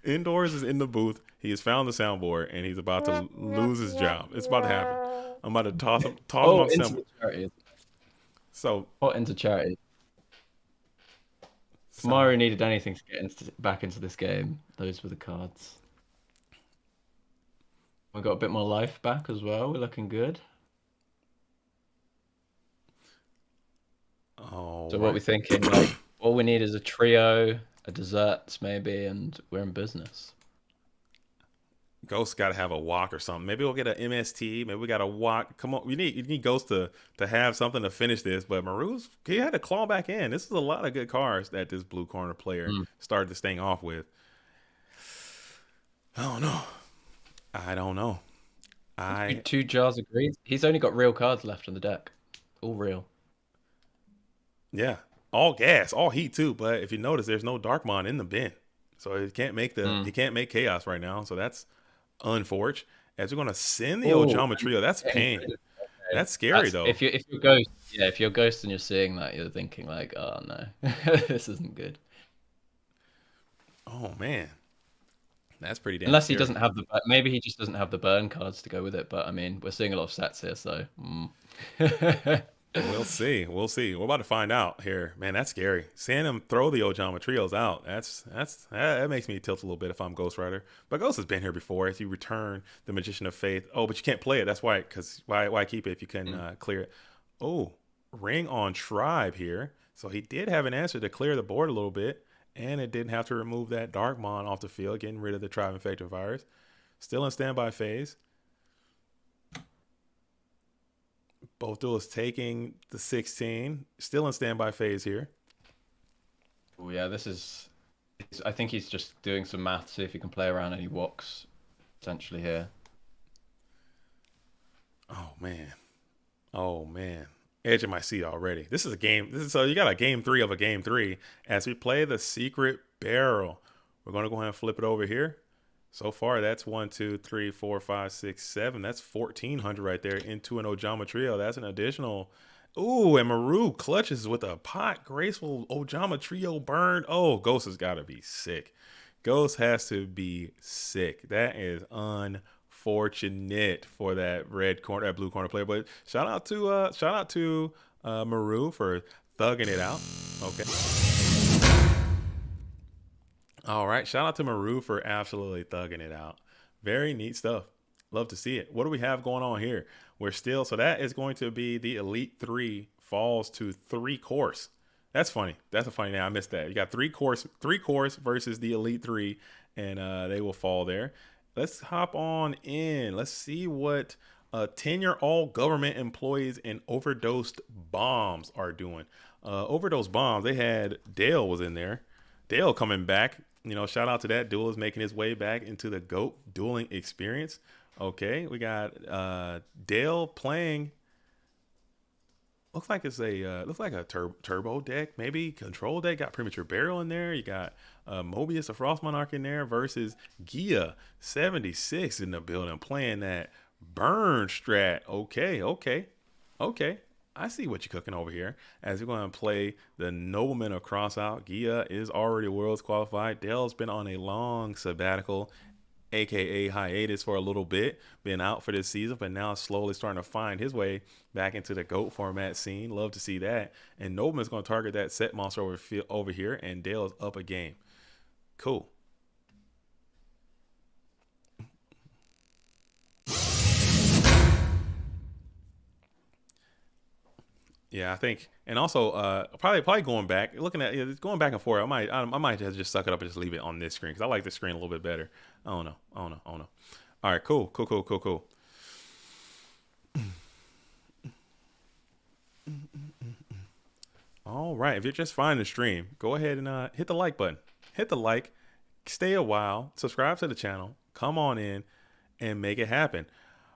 Indoors is in the booth. He has found the soundboard, and he's about to lose his job. It's about to happen. I'm about to toss him off the soundboard. So into charity. If Mario needed anything to get back into this game, those were the cards. We got a bit more life back as well. We're looking good. Oh. So what we're thinking, like, all we need is a trio, a dessert maybe, and we're in business. Ghost got to have a walk or something. Maybe we'll get an MST. Maybe we got a walk. Come on, you need Ghost to have something to finish this. But Maru's, he had to claw back in. This is a lot of good cards that this blue corner player started this thing off with. I don't know. 2 jars of greens. He's only got real cards left in the deck. All real. Yeah, all gas, all heat too. But if you notice, there's no Darkmon in the bin, so he can't make he can't make chaos right now. So that's unfortunate. As we're gonna send the Ojama Trio, that's pain. Okay. That's scary though. If you're Ghost, if you're Ghost and you're seeing that, you're thinking like, oh no, this isn't good. Oh man, that's pretty damn Unless he scary. doesn't have the, maybe he just doesn't have the burn cards to go with it. But I mean, we're seeing a lot of sets here, so. We'll see. We'll see. We're about to find out here, man. That's scary. Seeing him throw the Ojama trios out, that makes me tilt a little bit if I'm Ghost Rider. But Ghost has been here before. If you return the Magician of Faith, oh, but you can't play it. That's why. Because why keep it if you can clear it? Oh, Ring on Tribe here. So he did have an answer to clear the board a little bit, and it didn't have to remove that Darkmon off the field, getting rid of the Tribe Infected Virus. Still in standby phase. Both duelists taking the 16. Still in standby phase here. Oh yeah, this is. I think he's just doing some math, see if he can play around any walks potentially here. Oh man. Oh man. Edge of my seat already. This is a game. So you got a game 3 of a game 3 as we play the Secret Barrel. We're going to go ahead and flip it over here. So far, that's 1, 2, 3, 4, 5, 6, 7. That's 1,400 right there into an Ojama Trio. That's an additional. Ooh, and Maru clutches with a pot. Graceful Ojama Trio burn. Oh, Ghost has got to be sick. Ghost has to be sick. That is unfortunate for that blue corner player. But shout out to Maru for thugging it out. Okay. All right. Shout out to Maru for absolutely thugging it out. Very neat stuff. Love to see it. What do we have going on here? So that is going to be the Elite 3 falls to 3 course. That's funny. That's a funny name. I missed that. You got 3 course versus the Elite 3, and they will fall there. Let's hop on in. Let's see what tenure all government employees and overdosed bombs are doing. Overdose bombs. They had Dale was in there. Dale coming back. Shout out to that. Duelist making his way back into the GOAT dueling experience. Okay, we got Dale playing. Looks like a turbo deck, maybe control deck. Got Premature Burial in there. You got Mobius, the Frost Monarch in there versus Gia 76 in the building playing that burn strat. Okay. I see what you're cooking over here. As we're going to play the Nobleman of Crossout. Gia is already Worlds qualified. Dale's been on a long sabbatical, aka hiatus for a little bit, been out for this season, but now slowly starting to find his way back into the GOAT format scene. Love to see that. And Nobleman's going to target that set monster over here, and Dale is up a game. Cool. Yeah, I think, and also probably going back, looking at going back and forth. I might just suck it up and just leave it on this screen because I like this screen a little bit better. I don't know. All right, cool. All right, if you're just finding the stream, go ahead and hit the like button. Hit the like, stay a while, subscribe to the channel, come on in, and make it happen.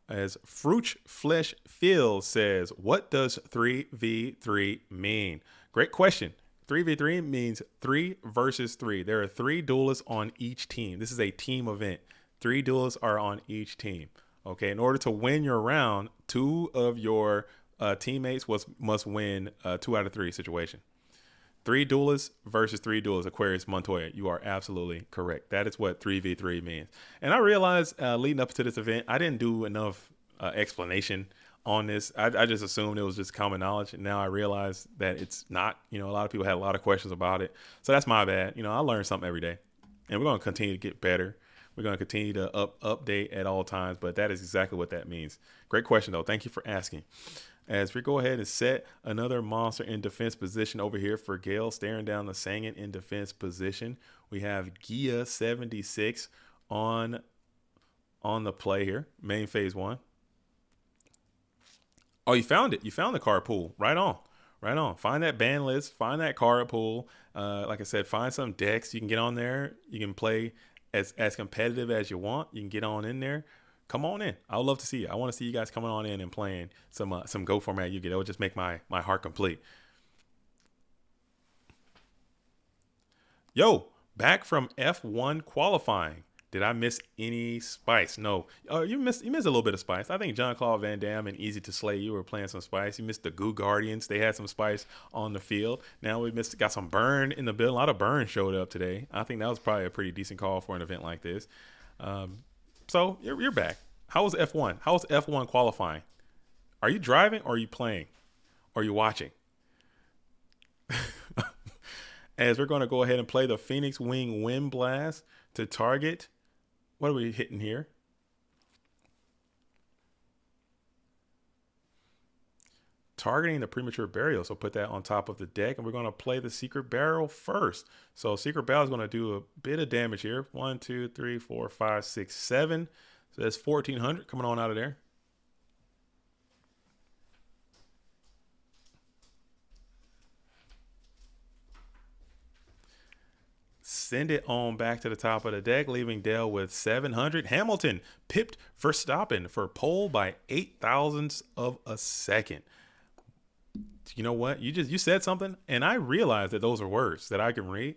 As Fruch Flesh Field says, what does 3v3 mean? Great question. 3v3 means 3 versus 3. There are 3 duelists on each team. This is a team event. 3 duelists are on each team. Okay, in order to win your round, 2 of your teammates must win 2 out of 3 situation. 3 duelists versus 3 duelists. Aquarius Montoya, you are absolutely correct. That is what 3v3 means. And I realized leading up to this event, I didn't do enough explanation on this. I just assumed it was just common knowledge. And now I realize that it's not. A lot of people had a lot of questions about it. So that's my bad. I learn something every day. And we're going to continue to get better. We're going to continue to update at all times. But that is exactly what that means. Great question, though. Thank you for asking. As we go ahead and set another monster in defense position over here for Gale, staring down the Sangin in defense position. We have Gia 76 on the play here. Main phase 1. Oh, you found it. You found the card pool. Right on. Find that ban list. Find that card pool. Like I said, find some decks. You can get on there. You can play as competitive as you want. You can get on in there. Come on in. I would love to see you. I want to see you guys coming on in and playing some Go format you get. It would just make my heart complete. Yo, back from F1 qualifying. Did I miss any spice? No. Oh, you missed a little bit of spice. I think Jean-Claude Van Damme and Easy to Slay, you were playing some spice. You missed the Goo Guardians. They had some spice on the field. Now got some burn in the building. A lot of burn showed up today. I think that was probably a pretty decent call for an event like this. So you're back. How was F1? How was F1 qualifying? Are you driving or are you playing? Or are you watching? As we're going to go ahead and play the Phoenix Wing Wind Blast to target. What are we hitting here? Targeting the premature burial. So put that on top of the deck, and we're going to play the secret barrel first. So secret barrel is going to do a bit of damage here. 1, 2, 3, 4, 5, 6, 7. So that's 1,400 coming on out of there. Send it on back to the top of the deck, leaving Dale with 700. Hamilton pipped Verstappen for pole by 8 thousandths of a second. You know what? You said something, and I realized that those are words that I can read,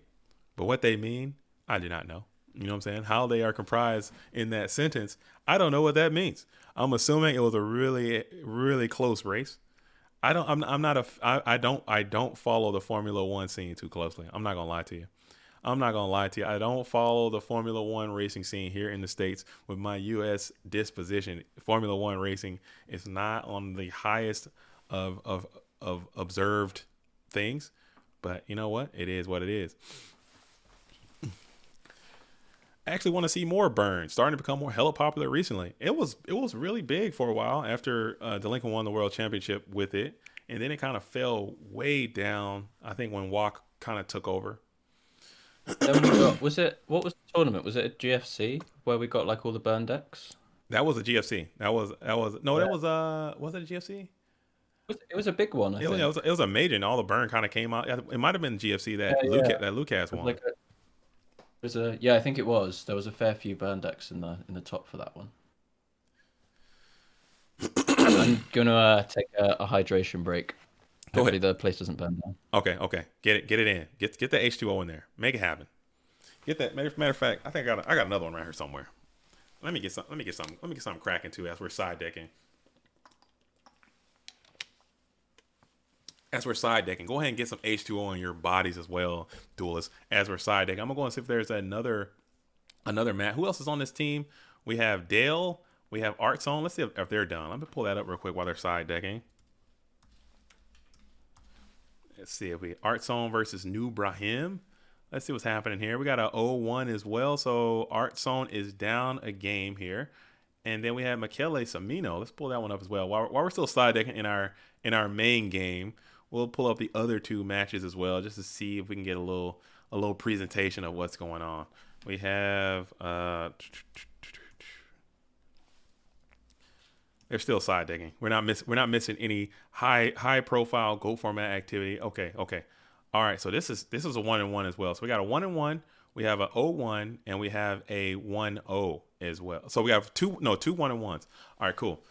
but what they mean, I do not know. You know what I'm saying? How they are comprised in that sentence, I don't know what that means. I'm assuming it was a really, really close race. I don't follow the Formula One scene too closely. I'm not gonna lie to you. I don't follow the Formula One racing scene here in the States. With my U.S. disposition, Formula One racing is not on the highest of observed things. But you know what? It is what it is. I actually want to see more burn. Starting to become more hella popular recently. It was really big for a while after Delinquent won the world championship with it. And then it kind of fell way down, I think, when Walk kind of took over. What was the tournament? Was it a GFC where we got like all the burn decks? That was a GFC. Was it a GFC? It was a big one. I think. It was a major, and all the burn kind of came out. It might have been GFC that Lucas won. I think it was. There was a fair few burn decks in the top for that one. I'm gonna take a hydration break. Hopefully the place doesn't burn down. Okay. Get it in. Get the H2O in there. Make it happen. Get that. Matter of fact, I think I got another one right here somewhere. Let me get something cracking too as we're side decking. Go ahead and get some H2O in your bodies as well, duelists. As we're side decking, I'm gonna go and see if there's another Matt. Who else is on this team? We have Dale. We have Art Zone. Let's see if they're done. Let me pull that up real quick while they're side decking. Let's see if we Art Zone versus New Brahim. Let's see what's happening here. We got a 0-1 as well. So Art Zone is down a game here. And then we have Michele Samino. Let's pull that one up as well. While we're still side decking in our main game, we'll pull up the other two matches as well, just to see if we can get a little presentation of what's going on. We have they're still side decking. We're not missing any high profile Go format activity. Okay. All right. So this is a 1-1 as well. So we got a 1-1. We have a 0-1, and we have a 1-0 as well. So we have two 1-1s. All right. Cool.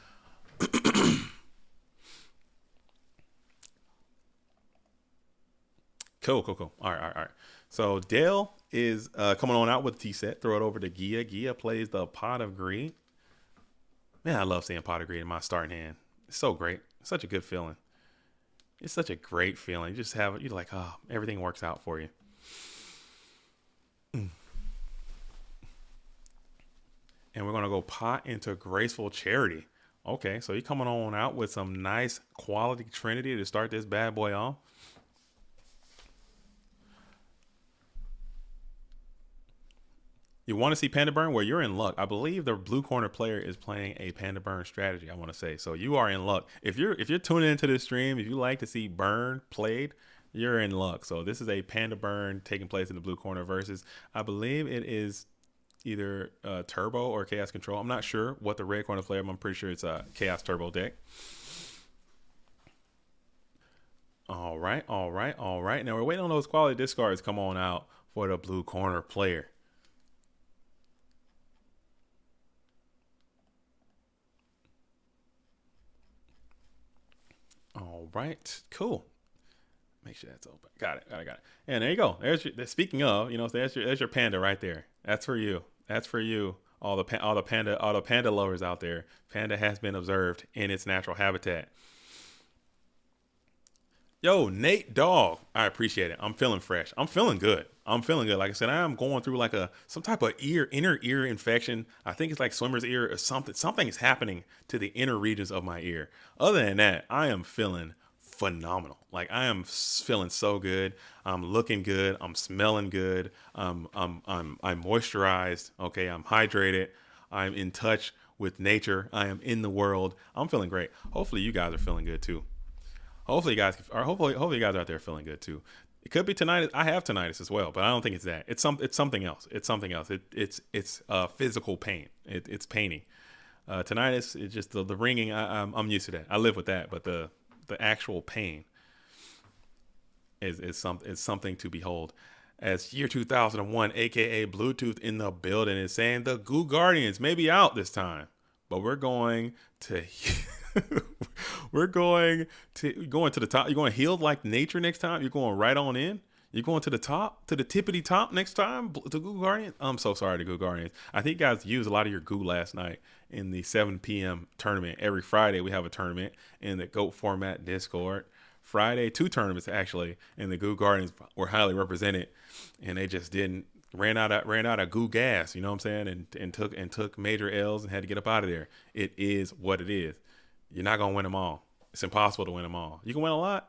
Cool. All right. So Dale is coming on out with T set. Throw it over to Gia. Gia plays the Pot of Greed. Man, I love seeing Pot of Greed in my starting hand. It's so great. It's such a good feeling. It's such a great feeling. You just have it. You're like, oh, everything works out for you. And we're going to go pot into Graceful Charity. Okay, so you're coming on out with some nice quality Trinity to start this bad boy off. You want to see Panda Burn? Well, you're in luck. I believe the blue corner player is playing a Panda Burn strategy, I want to say. So you are in luck. If you're tuning into this stream, if you like to see Burn played, you're in luck. So this is a Panda Burn taking place in the blue corner versus, I believe it is either Turbo or Chaos Control. I'm not sure what the red corner player, but I'm pretty sure it's a Chaos Turbo deck. All right. Now we're waiting on those quality discards to come on out for the blue corner player. All right, cool. Make sure that's open. Got it. And there you go. Speaking of, there's your panda right there. That's for you. That's for you. All the panda lovers out there. Panda has been observed in its natural habitat. Yo, Nate Dog. I appreciate it. I'm feeling fresh. I'm feeling good. I'm feeling good. Like I said, I am going through like some type of inner ear infection. I think it's like swimmer's ear or something. Something is happening to the inner regions of my ear. Other than that, I am feeling phenomenal. Like I am feeling so good. I'm looking good. I'm smelling good. I'm moisturized. Okay, I'm hydrated. I'm in touch with nature. I am in the world. I'm feeling great. Hopefully you guys are feeling good too. Hopefully you guys are out there feeling good too. It could be tinnitus. I have tinnitus as well, but I don't think it's that. It's something else. It's something else. It's physical pain. It's paining. Tinnitus is just the ringing. I'm used to that. I live with that, but the actual pain is something to behold. As year 2001, aka Bluetooth in the building, is saying the Goo Guardians may be out this time, but we're going to going to the top. You're going healed like nature next time. You're going right on in. You're going to the top, to the tippity top next time. The Goo Guardians. I'm so sorry to Goo Guardians. I think you guys used a lot of your goo last night in the 7 p.m. tournament. Every Friday we have a tournament in the GOAT format Discord. Friday, 2 tournaments actually, and the Goo Guardians were highly represented, and they just ran out of goo gas. You know what I'm saying? And took major L's and had to get up out of there. It is what it is. You're not gonna win them all. It's impossible to win them all. You can win a lot.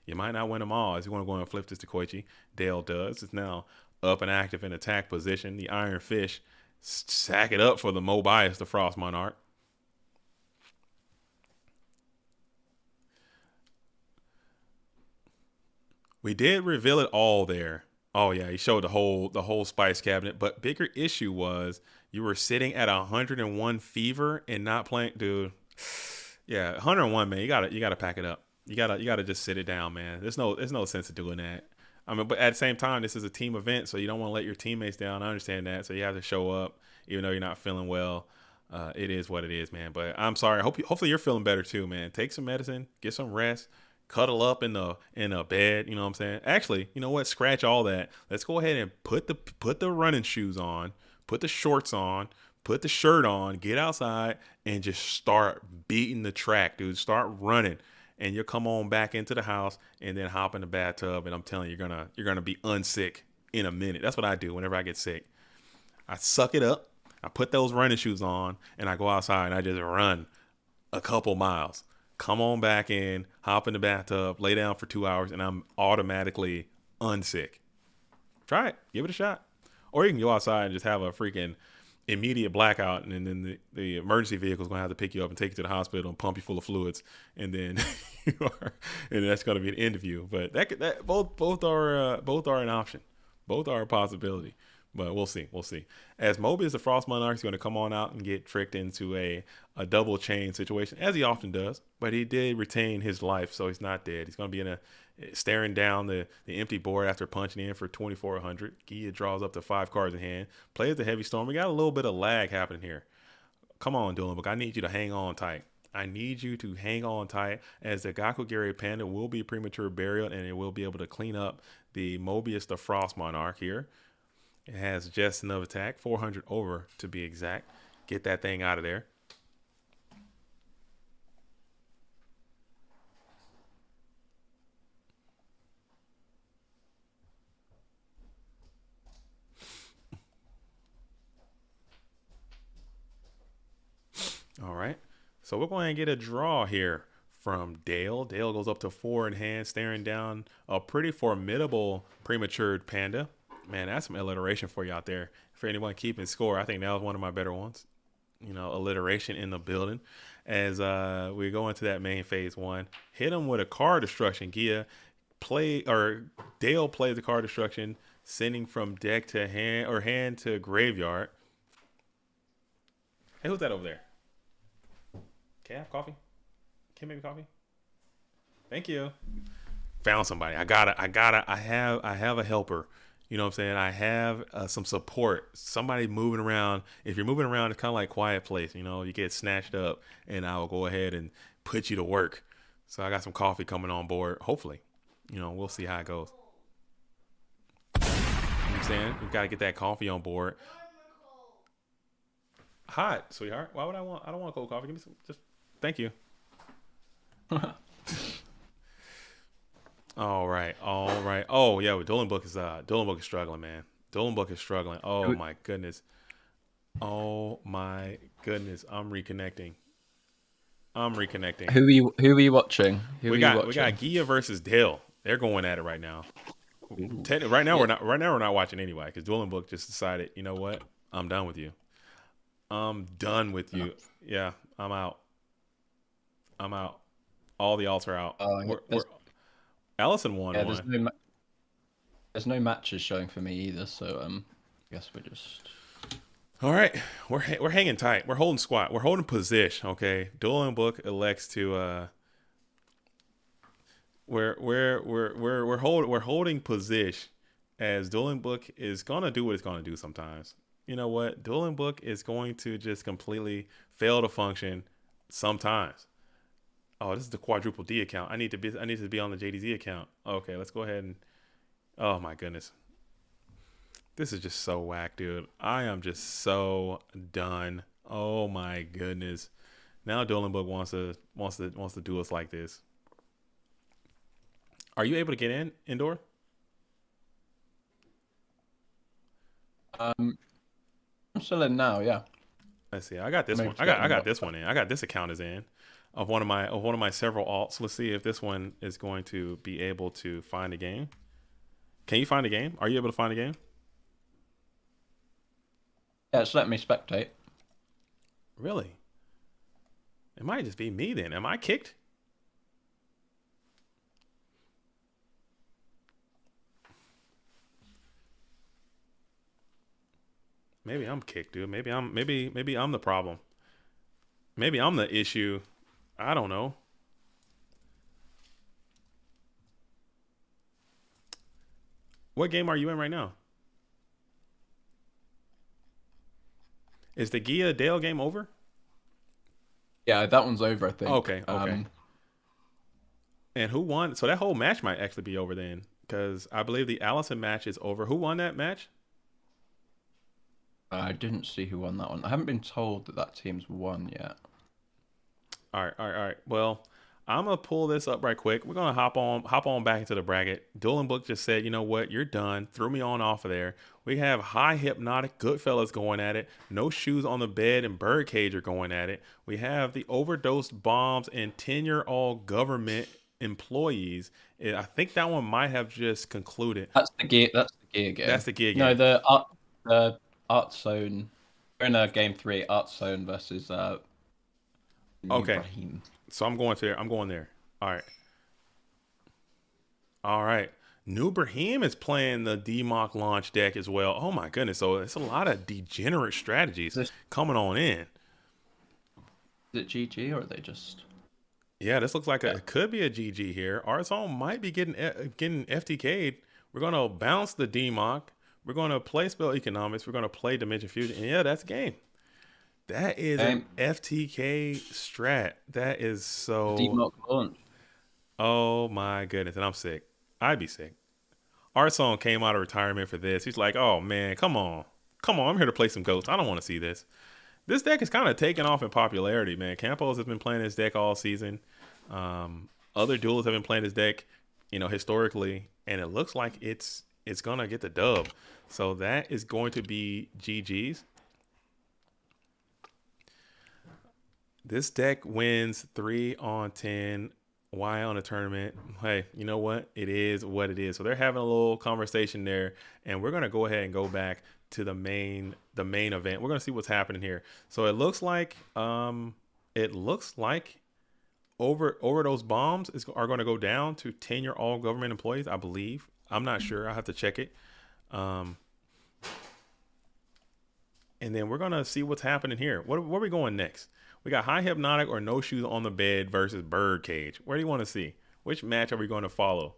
You might not win them all. As you want to go and flip this to Koichi, Dale does. It's now up and active in attack position. The Iron Fish sack it up for the Mobius, the Frost Monarch. We did reveal it all there. Oh yeah, he showed the whole spice cabinet. But bigger issue was you were sitting at 101 fever and not playing, dude. Yeah, 101, man. You gotta pack it up. You gotta just sit it down, man. There's no sense of doing that. I mean, but at the same time, this is a team event, so you don't want to let your teammates down. I understand that, so you have to show up, even though you're not feeling well. It is what it is, man. But I'm sorry. Hopefully you're feeling better too, man. Take some medicine, get some rest, cuddle up in a bed. You know what I'm saying? Actually, you know what? Scratch all that. Let's go ahead and put the running shoes on, put the shorts on, put the shirt on, get outside, and just start beating the track, dude. Start running, and you'll come on back into the house and then hop in the bathtub. And I'm telling you, you're gonna be unsick in a minute. That's what I do whenever I get sick. I suck it up. I put those running shoes on, and I go outside and I just run a couple miles. Come on back in, hop in the bathtub, lay down for 2 hours, and I'm automatically unsick. Try it. Give it a shot. Or you can go outside and just have a freaking immediate blackout, and then the emergency vehicle is going to have to pick you up and take you to the hospital and pump you full of fluids, and then and that's going to be an end of you. But both are an option. Both are a possibility. But we'll see. As Mobius the Frost Monarch is going to come on out and get tricked into a double chain situation, as he often does. But he did retain his life, so he's not dead. He's going to be staring down the empty board after punching in for 2,400. Gia draws up to 5 cards in hand. Plays the Heavy Storm. We got a little bit of lag happening here. Come on, Dylan. I need you to hang on tight. I need you to hang on tight, as the Gakugiri Panda will be premature burial, and it will be able to clean up the Mobius the Frost Monarch here. It has just enough attack, 400 over to be exact. Get that thing out of there. All right. So we're going to get a draw here from Dale. Dale goes up to 4 in hand, staring down a pretty formidable prematured panda. Man, that's some alliteration for you out there. For anyone keeping score, I think that was one of my better ones. You know, alliteration in the building. As we go into that main phase 1, hit him with a card destruction. Dale plays the card destruction, sending from deck to hand or hand to graveyard. Hey, who's that over there? Can I have coffee? Can you make me coffee? Thank you. Found somebody. I have a helper. You know what I'm saying? I have some support. Somebody moving around. If you're moving around, it's kind of like Quiet Place. You know, you get snatched up, and I will go ahead and put you to work. So I got some coffee coming on board. Hopefully, you know, we'll see how it goes. You know what I'm saying? We got to get that coffee on board. hot, sweetheart. Why would I want? I don't want cold coffee. Give me some. Just thank you. All right, all right. Oh yeah, Dolan Book is struggling, man. Dolan Book is struggling. Oh my goodness. Oh my goodness. I'm reconnecting. Who are you watching? We got Gia versus Dale. They're going at it right now. Right now we're not watching anyway because Dolan Book just decided, you know what? I'm done with you. I'm done with you. Yeah, I'm out. All the alts are out. Allison won one. There's no matches showing for me either, so I guess we're just. All right, we're hanging tight. We're holding squat. We're holding position. Okay, Dolan Book elects to we're holding position as Dolan Book is gonna do what it's gonna do sometimes. You know what? Dolan Book is going to just completely fail to function sometimes. Oh, this is the quadruple D account. I need to be on the JDZ account. Okay, let's go ahead and. Oh my goodness. This is just so whack, dude. I am just so done. Oh my goodness. Now Dolan Book wants to do us like this. Are you able to get indoor? I'm still in now, yeah. Let's see. I got this one. I got this one in. I got this account is in of one of my several alts. Let's see if this one is going to be able to find a game. Can you find a game? Are you able to find a game? Yeah, it's letting me spectate. Really? It might just be me then. Am I kicked? Maybe I'm kicked, dude. Maybe I'm the problem. Maybe I'm the issue. I don't know. What game are you in right now? Is the Gia Dale game over? Yeah, that one's over, I think. Okay. And who won? So that whole match might actually be over then, because I believe the Allison match is over. Who won that match? I didn't see who won that one. I haven't been told that team's won yet. All right. Well, I'm gonna pull this up right quick. We're gonna hop on back into the bracket. Dolan Book just said, you know what, you're done. Threw me on off of there. We have High Hypnotic, Goodfellas going at it. No Shoes on the Bed and Birdcage are going at it. We have the Overdosed Bombs and Tenure All Government Employees. I think that one might have just concluded. That's the gear game. That's the gear game. No, the Art Zone. We're in game 3. Art Zone versus okay. Ibrahim. So I'm going there. All right. New Brahim is playing the DMOC launch deck as well. Oh my goodness. So it's a lot of degenerate strategies coming on in. Is it GG or are they just? Yeah, this looks like it could be a GG here. Arzone might be getting FTK'd. We're going to bounce the DMOC. We're going to play Spell Economics. We're going to play Dimension Fusion. And yeah, that's a game. That is an FTK strat. That is so. DMOC launch. Oh my goodness. And I'm sick. I'd be sick. Arzone came out of retirement for this. He's like, oh man, come on. I'm here to play some Ghosts. I don't want to see this. This deck is kind of taken off in popularity, man. Campos has been playing this deck all season. Other duelists have been playing this deck, historically, and it looks like it's gonna get the dub. So that is going to be GG's. This deck wins 3 on 10. Why on a tournament? Hey, you know what? It is what it is. So they're having a little conversation there, and we're gonna go ahead and go back to the main event. We're gonna see what's happening here. So it looks like Overdose Bombs are going to go down to tenure all government employees, I believe. I'm not sure. I have to check it. And then we're gonna see what's happening here. Where are we going next? We got High Hypnotic or No Shoes on the Bed versus Birdcage. Where do you want to see? Which match are we going to follow?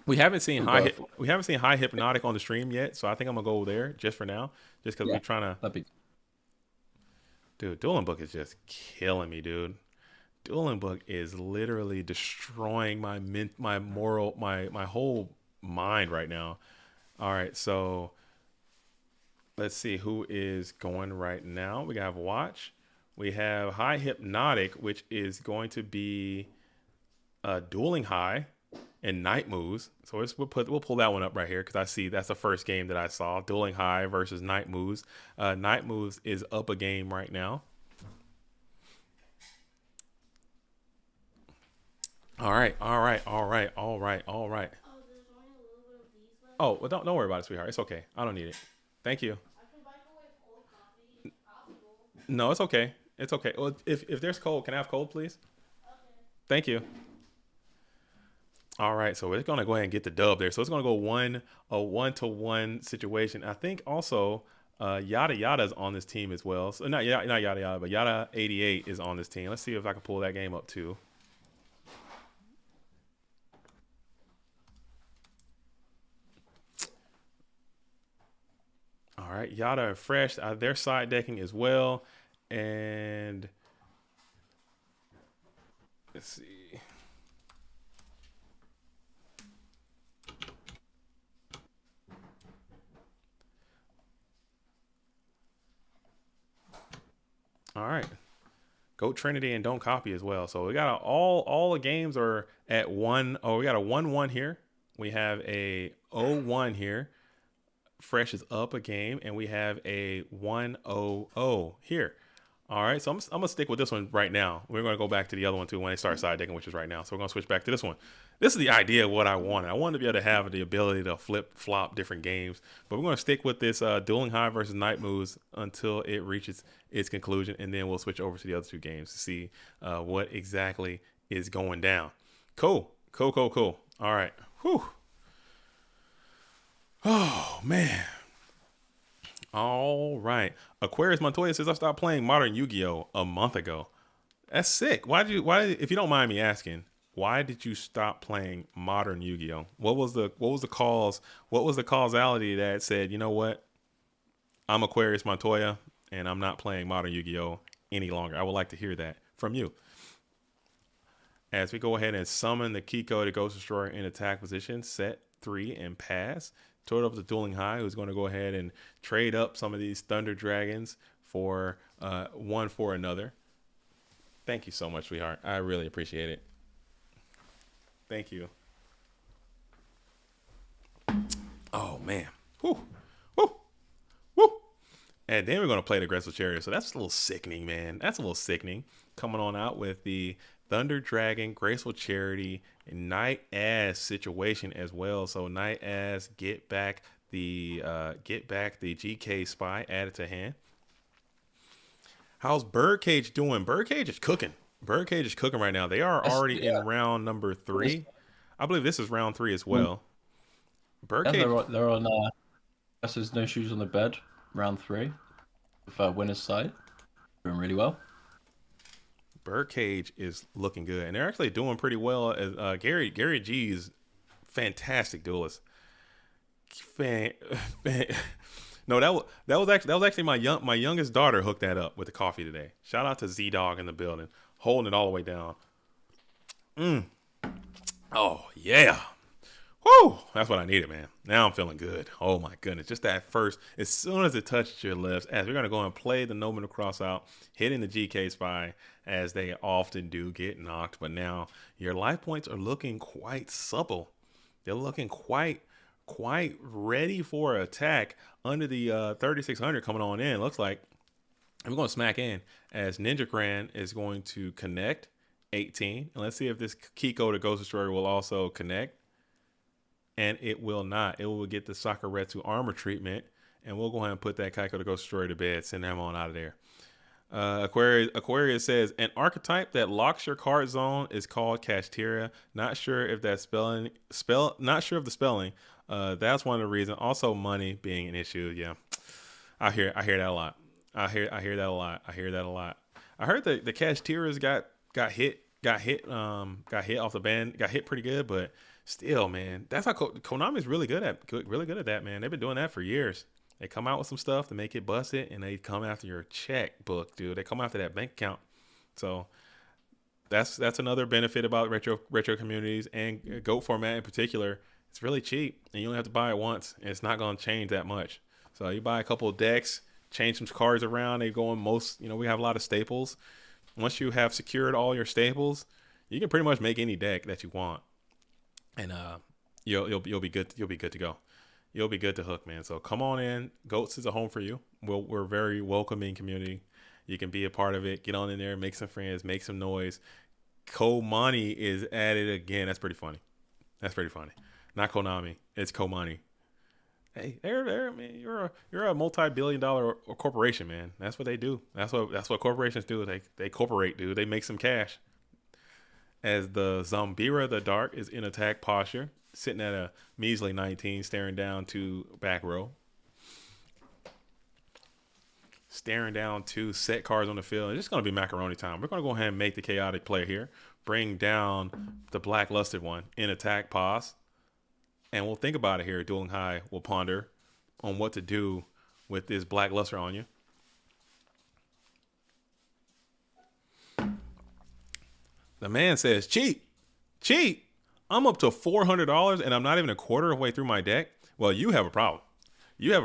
We haven't seen High Hypnotic on the stream yet, so I think I'm gonna go there just for now, just because we're trying to. Dude, Dolan Book is just killing me, dude. Dolan Book is literally destroying my whole mind right now. All right, so Let's see who is going right now. We have Watch. We have High Hypnotic, which is going to be Dueling High and Night Moves. So we'll pull that one up right here because I see that's the first game that I saw. Dueling High versus Night Moves. Night Moves is up a game right now. All right. Oh, well, don't worry about it, sweetheart. It's okay. I don't need it. Thank you. No, it's okay. It's okay. Well, if there's cold, can I have cold, please? Thank you. All right, so we're gonna go ahead and get the dub there. So it's gonna go a 1-to-1 situation. I think also Yada Yada is on this team as well. So not Yada Yada, but Yada 88 is on this team. Let's see if I can pull that game up too. All right, Yada and Fresh, they're side decking as well. And let's see. All right. Go Trinity and don't copy as well. So we got all the games are at 1. Oh, we got a 1-1 here. We have a 0-1 here. Fresh is up a game, and we have a 1-0-0 here. All right, so I'm going to stick with this one right now. We're going to go back to the other one, too, when they start side decking, which is right now. So we're going to switch back to this one. This is the idea of what I wanted. I wanted to be able to have the ability to flip-flop different games. But we're going to stick with this Dueling High versus Night Moves until it reaches its conclusion. And then we'll switch over to the other two games to see what exactly is going down. Cool. All right. Whew. Oh, man. All right. Aquarius Montoya says I stopped playing Modern Yu-Gi-Oh! A month ago. That's sick. Why, if you don't mind me asking, why did you stop playing Modern Yu-Gi-Oh? What was the cause? What was the causality that said, you know what? I'm Aquarius Montoya and I'm not playing Modern Yu-Gi-Oh any longer. I would like to hear that from you. As we go ahead and summon the Kiko to Ghost Destroyer in attack position, set 3 and pass. Throw it up to Dueling High, who's going to go ahead and trade up some of these Thunder Dragons for one for another. Thank you so much, sweetheart. I really appreciate it. Thank you. Oh, man. Woo. And then we're going to play the Graceful Chariot. So that's a little sickening, man. That's a little sickening. Coming on out with the Thunder Dragon, Graceful Charity, and Night Ass situation as well. So Night Ass, get back the GK Spy added to hand. How's Birdcage doing? Birdcage is cooking. Birdcage is cooking right now. They are already in round number 3. I believe this is round 3 as well. Birdcage. Yeah, they're on. There's no shoes on the bed. Round 3. With winner's side, doing really well. Birdcage is looking good, and they're actually doing pretty well. As Gary G's fantastic duelist. No, that was actually my youngest daughter hooked that up with the coffee today. Shout out to Z Dog in the building, holding it all the way down. Oh yeah. Woo! That's what I needed, man. Now I'm feeling good. Oh my goodness. Just that first, as soon as it touched your lips, as we're going to go and play the Nomen Cross out, hitting the GK Spy, as they often do get knocked. But now your life points are looking quite supple. They're looking quite ready for attack under the 3600 coming on in. Looks like I'm going to smack in as Ninja Grand is going to connect 18. And let's see if this Kiko to Ghost Destroyer will also connect. And it will not. It will get the Sakuretsu armor treatment. And we'll go ahead and put that Kiko to Ghost Destroyer to bed. Send them on out of there. Aquarius says, an archetype that locks your card zone is called Cashteria. Not sure if that's not sure of the spelling. That's one of the reasons. Also, money being an issue. Yeah. I hear that a lot. I hear that a lot. I heard that the Cashteras got hit off the band, got hit pretty good, but still, man, that's how Konami's really good at that, man. They've been doing that for years. They come out with some stuff to make it bust it, and they come after your checkbook, dude. They come after that bank account. So that's another benefit about retro communities and GOAT format in particular. It's really cheap, and you only have to buy it once, and it's not going to change that much. So you buy a couple of decks, change some cards around. They go in most. We have a lot of staples. Once you have secured all your staples, you can pretty much make any deck that you want, and you'll be good. You'll be good to go. You'll be good to hook, man. So come on in. Goats is a home for you. We're a very welcoming community. You can be a part of it. Get on in there, make some friends, make some noise. Komani is at it again. That's pretty funny. Not Konami. It's Komani. Hey, there, man. You're a multi-billion-dollar corporation, man. That's what they do. That's what corporations do. They corporate, dude. They make some cash. As the Zambira the Dark is in attack posture, sitting at a measly 19, staring down to back row. Staring down two set cards on the field. It's just going to be macaroni time. We're going to go ahead and make the chaotic play here. Bring down the blacklusted one in attack pause. And we'll think about it here. Dueling High will ponder on what to do with this blackluster on you. The man says, cheap. I'm up to $400 and I'm not even a quarter of the way through my deck. Well, you have a problem. You have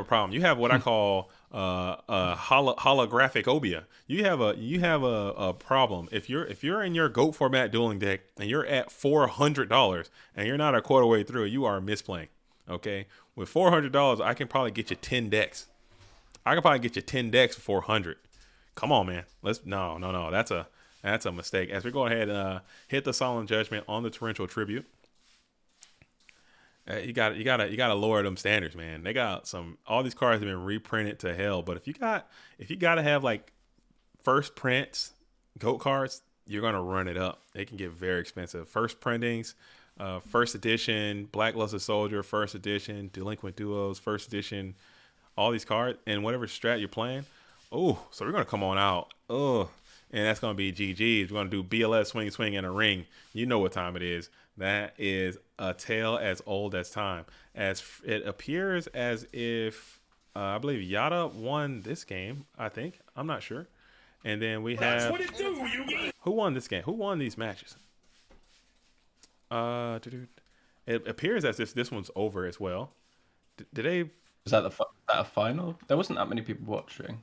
what I call holographic obia. You have a problem. If you're in your GOAT format dueling deck and you're at $400 and you're not a quarter way through, you are misplaying. Okay, with $400, I can probably get you 10 decks. I can probably get you 10 decks for $400. Come on, man. No. That's a mistake. As we go ahead and hit the solemn judgment on the torrential tribute. You gotta lower them standards, man. They got all these cards have been reprinted to hell. But if you gotta have like first prints, GOAT cards, you're gonna run it up. They can get very expensive. First printings, first edition, Blacklusted Soldier, first edition, Delinquent Duos, first edition, all these cards and whatever strat you're playing. Oh, so we're gonna come on out. Oh, and that's gonna be GG's. We're gonna do BLS swing and a ring. You know what time it is. That is a tale as old as time. As it appears as if I believe Yada won this game. I think I'm not sure. And then we have who won this game? Who won these matches? It appears as if this one's over as well. Did they? Was that a final? There wasn't that many people watching.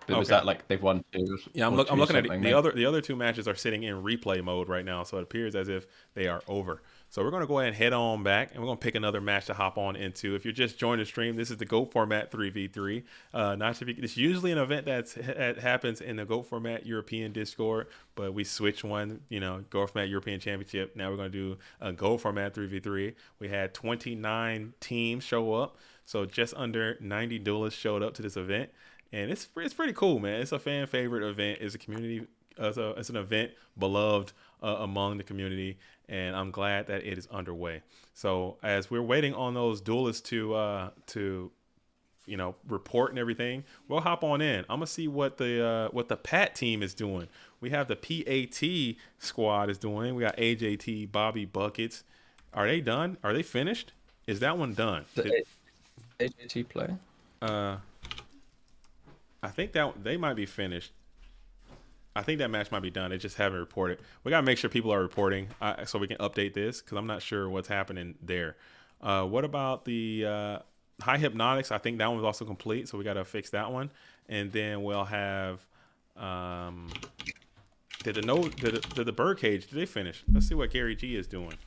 But was that like they've won two? Yeah, I'm looking at it. The other two matches are sitting in replay mode right now, so it appears as if they are over. So we're gonna go ahead and head on back, and we're gonna pick another match to hop on into. If you're just joining the stream, this is the GOAT format 3v3. It's usually an event that happens in the GOAT format European Discord, but we switched one. GOAT format European Championship. Now we're gonna do a GOAT format 3v3. We had 29 teams show up, so just under 90 duelists showed up to this event. And it's pretty cool, man. It's a fan favorite event. It's a community. It's an event beloved among the community, and I'm glad that it is underway. So as we're waiting on those duelists to report and everything, we'll hop on in. I'm gonna see what the Pat team is doing. We have the PAT squad is doing. We got AJT, Bobby Buckets. Are they done? Are they finished? Is that one done? AJT play? I think that they might be finished. I think that match might be done. They just haven't reported. We got to make sure people are reporting so we can update this because I'm not sure what's happening there. What about the High Hypnotics? I think that one was also complete, so we got to fix that one. And then we'll have did the Birdcage, did they finish? Let's see what Gary G is doing.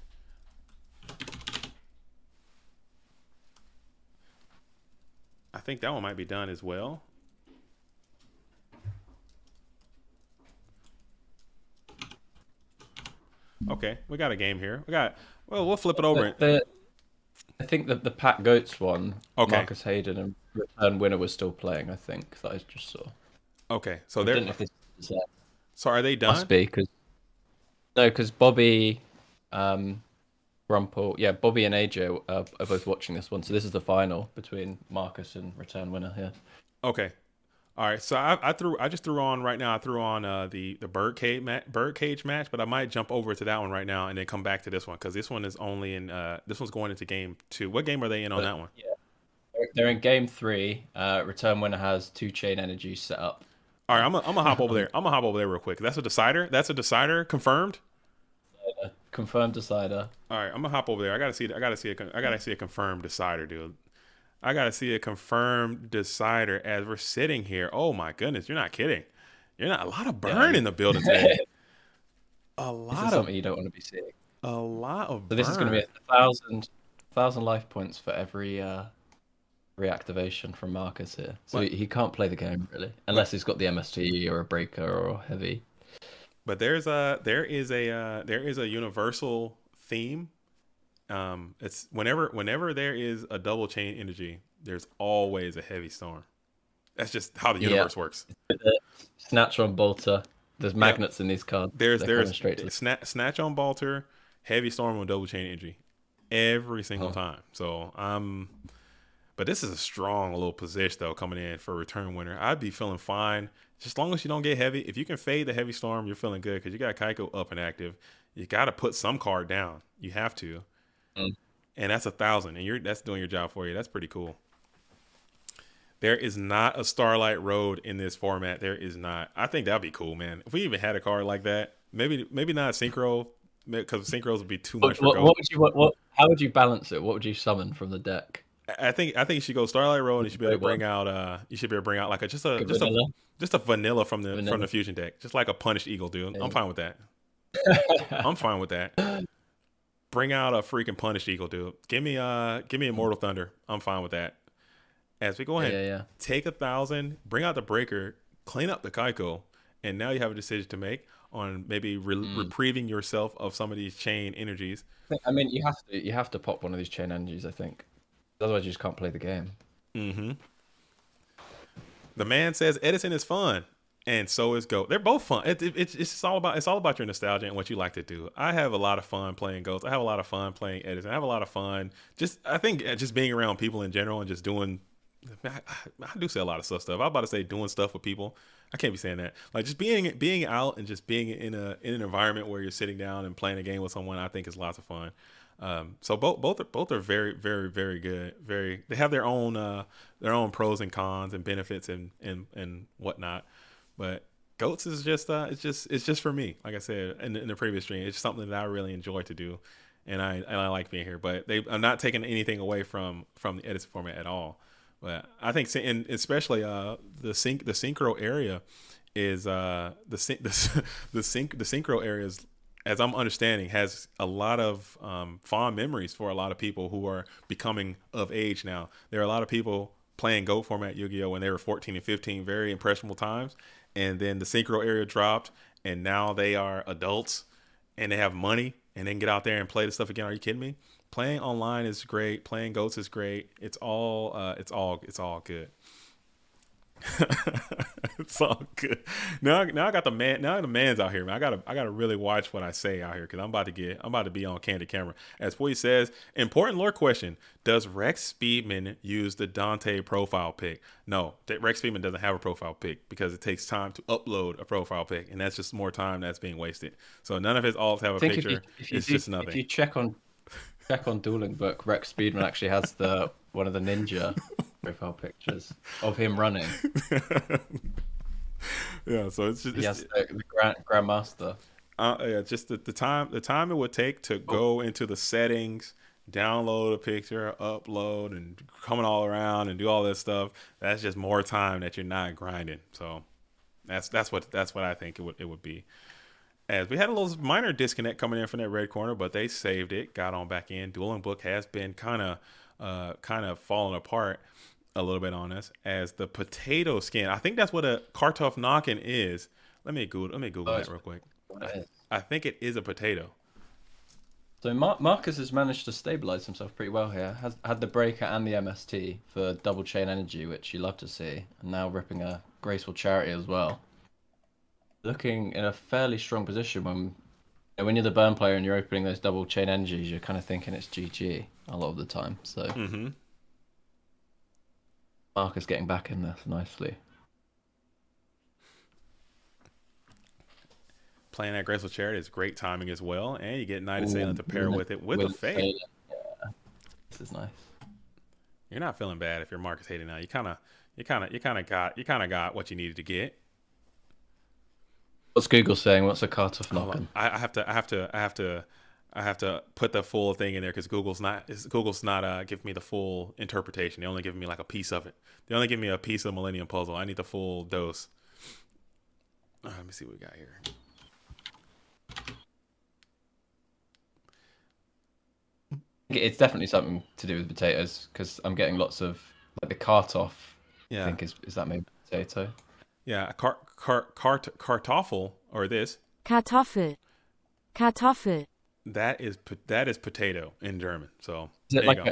I think that one might be done as well. Okay, we got a game here. We'll flip it over. I think that the Pat Goats one, okay. Marcus Hayden and Return Winner was still playing, I think, that I just saw. Okay, so they're... So are they done? Must be, because Bobby, Rumpel, Bobby and AJ are both watching this one. So this is the final between Marcus and Return Winner here. Okay. All right, so I just threw on the Birdcage match, but I might jump over to that one right now and then come back to this one because this one is only in this one's going into game 2. What game are they in on that one? Yeah, they're in game 3. Return Winner has 2 chain energies set up. All right, I'm gonna hop over there. I'm gonna hop over there real quick. That's a decider. Confirmed. Confirmed decider. All right, I'm gonna hop over there. I gotta see a confirmed decider, dude. I gotta see a confirmed decider as we're sitting here. Oh my goodness, you're not kidding. You're not a lot of burn in the building today. A This is lot of something you don't want to be seeing. a lot of So burn. this is going to be 1,000 life points for every reactivation from Marcus here. So he can't play the game really, unless he's got the MST or a breaker or heavy. But there is a universal theme. It's whenever there is a double chain energy, there's always a heavy storm. That's just how the universe works. Snatch on Bolter. There's magnets in these cards. There's snatch on Bolter, heavy storm on double chain energy, every single time. So but this is a strong little position though coming in for return winner. I'd be feeling fine just as long as you don't get heavy. If you can fade the heavy storm, you're feeling good because you got Kaiko up and active. You got to put some card down. You have to, and that's 1,000, and that's doing your job for you. That's pretty cool. There is not a Starlight Road in this format. There is not. I think that'd be cool, man. If we even had a card like that, maybe not Synchro, because Synchros would be too much for Gold. How would you balance it? What would you summon from the deck? I think you should go Starlight Road, and you should be able to bring out like just a vanilla from the fusion deck, just like a Punished Eagle, dude. Yeah. I'm fine with that. I'm fine with that. Bring out a freaking Punished Eagle, dude. Give me Immortal Thunder. I'm fine with that. As we go ahead, take 1,000, bring out the breaker, clean up the Kaiko, and now you have a decision to make on maybe reprieving yourself of some of these chain energies. I mean, you have to pop one of these chain energies, I think. Otherwise, you just can't play the game. Mm-hmm. The man says Edison is fun, and so is Goat. They're both fun. It's all about your nostalgia and what you like to do. I have a lot of fun playing Goats. I have a lot of fun playing Edison. I have a lot of fun just being around people in general and just doing. I do say a lot of stuff. I'm about to say doing stuff with people. I can't be saying that. Like just being out and just being in an environment where you're sitting down and playing a game with someone, I think is lots of fun. So both are very, very, very good. They have their own pros and cons and benefits and whatnot. But Goats is just it's just for me. Like I said in the previous stream, it's just something that I really enjoy to do, and I like being here. But I'm not taking anything away from the Edison format at all. But I think, and especially the synchro area is the synchro area is, as I'm understanding, has a lot of fond memories for a lot of people who are becoming of age now. There are a lot of people playing Go format Yu-Gi-Oh! When they were 14 and 15, very impressionable times, and then the synchro area dropped, and now they are adults and they have money and they can get out there and play the stuff again. Are you kidding me? Playing online is great. Playing Goats is great. It's all good. It's all good. Now I got the man. Now the man's out here, man. I gotta really watch what I say out here because I'm about to be on candid camera. As Boy says, important lore question: does Rex Speedman use the Dante profile pic? No, Rex Speedman doesn't have a profile pic because it takes time to upload a profile pic, and that's just more time that's being wasted. So none of his alts have a picture. It's just nothing. If you check on Dueling Book, Rex Speedman actually has one of the ninja profile pictures of him running. Yeah, so it's just he has the Grandmaster. Yeah, just the time it would take to go into the settings, download a picture, upload, and coming all around and do all this stuff. That's just more time that you're not grinding. So that's what I think it would be. As we had a little minor disconnect coming in from that red corner, but they saved it, got on back in. Dueling Book has been kind of falling apart a little bit on us as the potato skin. I think that's what a Kartoff Knockin' is. Let me Google that real quick. I think it is a potato. So Marcus has managed to stabilize himself pretty well here. Has had the breaker and the MST for double chain energy, which you love to see, and now ripping a graceful charity as well. Looking in a fairly strong position when you're the burn player and you're opening those double chain energies, you're kind of thinking it's GG a lot of the time. So Marcus getting back in this nicely. Playing that graceful charity is great timing as well, and you get Knight Assailant to pair with it with a fade. Yeah, this is nice. You're not feeling bad if you're Marcus hating now. You kind of got what you needed to get. What's Google saying? What's a Kartoff Knockin'? I have I have to put the full thing in there because Google's not giving me the full interpretation. They only give me like a piece of it. They only give me a piece of Millennium Puzzle. I need the full dose. Let me see what we got here. It's definitely something to do with potatoes because I'm getting lots of like the kartoff. Yeah. I think is that maybe potato? Yeah, kartoffel or this. Kartoffel. Kartoffel. That is potato in German. So Is it there you go.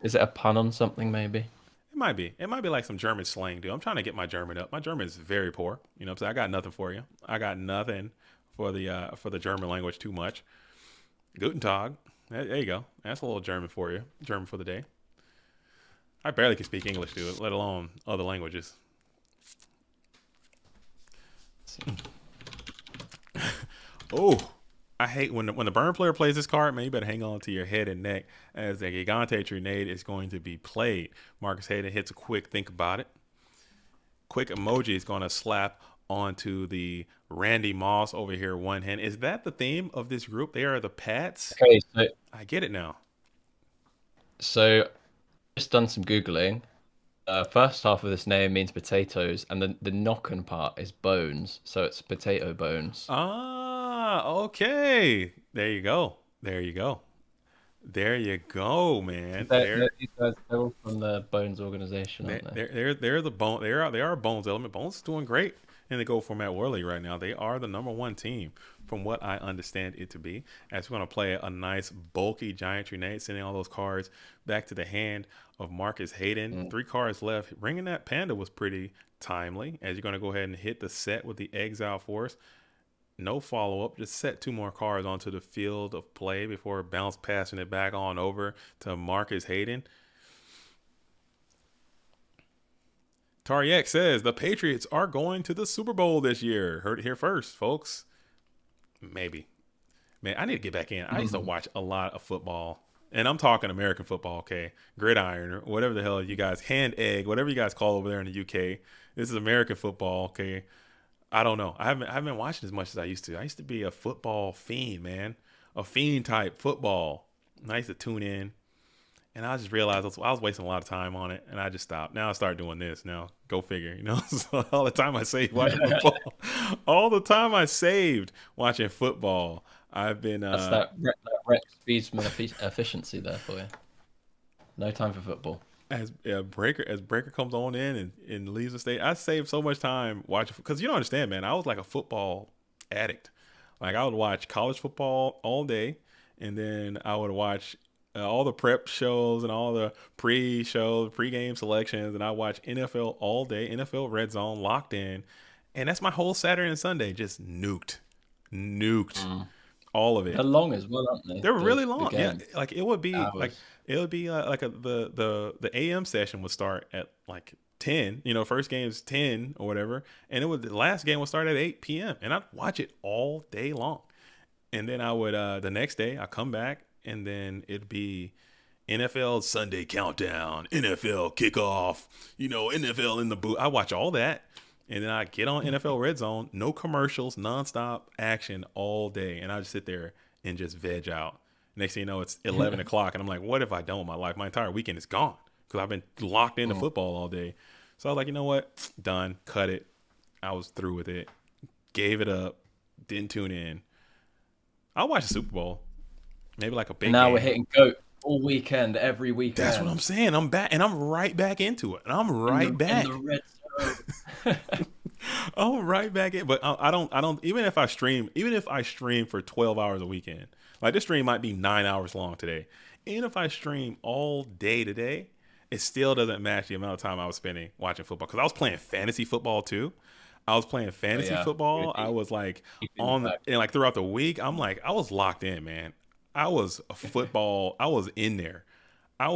is it a pun on something maybe? It might be. It might be like some German slang, dude. I'm trying to get my German up. My German is very poor. You know what I'm saying? I got nothing for you. I got nothing for the German language too much. Guten Tag. There you go. That's a little German for you. German for the day. I barely can speak English, dude, let alone other languages. Oh, I hate when the burn player plays this card, man. You better hang on to your head and neck as the Gigante Grenade is going to be played. Marcus Hayden hits a quick think about it. Quick emoji is going to slap onto the Randy Moss over here one hand. Is that the theme of this group? They are the Pats. Okay, so I get it now. So just done some Googling. First half of this name means potatoes, and then the knocken part is bones, so it's potato bones. Ah, okay. There you go. There you go. There you go, man. They're all from the Bones organization, aren't they? They're the bone. They are Bones element. Bones is doing great in the Go Format Worley right now. They are the #1 team, from what I understand it to be. As we're gonna play a nice bulky giant grenade, sending all those cards back to the hand of Marcus Hayden. 3 cards left. Ringing that panda was pretty timely. As you're gonna go ahead and hit the set with the Exile Force. No follow-up. Just set 2 more cards onto the field of play before bounce passing it back on over to Marcus Hayden. Tariek says the Patriots are going to the Super Bowl this year. Heard it here first, folks. Maybe. Man, I need to get back in. I used to watch a lot of football. And I'm talking American football, okay? Gridiron or whatever the hell you guys, hand egg, whatever you guys call over there in the UK. This is American football, okay? I don't know. I haven't been watching as much as I used to. I used to be a football fiend, man. A fiend type football. And I used to tune in. And I just realized I was wasting a lot of time on it. And I just stopped. Now I start doing this. Now, go figure, you know? So all the time I saved watching football. All the time I saved watching football. I've been... That's that Rex Speedsman efficiency there for you. No time for football. As Breaker comes on in and leaves the stage, I saved so much time watching, because you don't understand, man. I was like a football addict. Like I would watch college football all day, and then I would watch all the prep shows and all the pre-game selections, and I watch NFL all day, NFL Red Zone, locked in, and that's my whole Saturday and Sunday just nuked. All of it. They're long as well, aren't they? They were really long. Yeah, like it would be hours. like the AM session would start at like 10. You know, first game's 10 or whatever, and the last game would start at 8 p.m. and I'd watch it all day long. And then I would the next day I come back, and then it'd be NFL Sunday countdown, NFL kickoff, you know, NFL in the booth. I watch all that. And then I get on NFL Red Zone, no commercials, nonstop action all day. And I just sit there and just veg out. Next thing you know, it's 11 o'clock. And I'm like, what have I done with my life? My entire weekend is gone because I've been locked into football all day. So I was like, you know what? Done. Cut it. I was through with it. Gave it up. Didn't tune in. I'll watch the Super Bowl. Maybe like a big Now game. we're hitting GOAT all weekend, every weekend. That's what I'm saying. I'm back. And I'm right back into it. And I'm right back. In the red zone. I'm right back in, but I don't. Even if I stream for 12 hours a weekend, like this stream might be 9 hours long today. Even if I stream all day today, it still doesn't match the amount of time I was spending watching football. Because I was playing fantasy football too. I was playing fantasy football. I was like and like throughout the week, I was locked in, man. I was a football. I was in there. I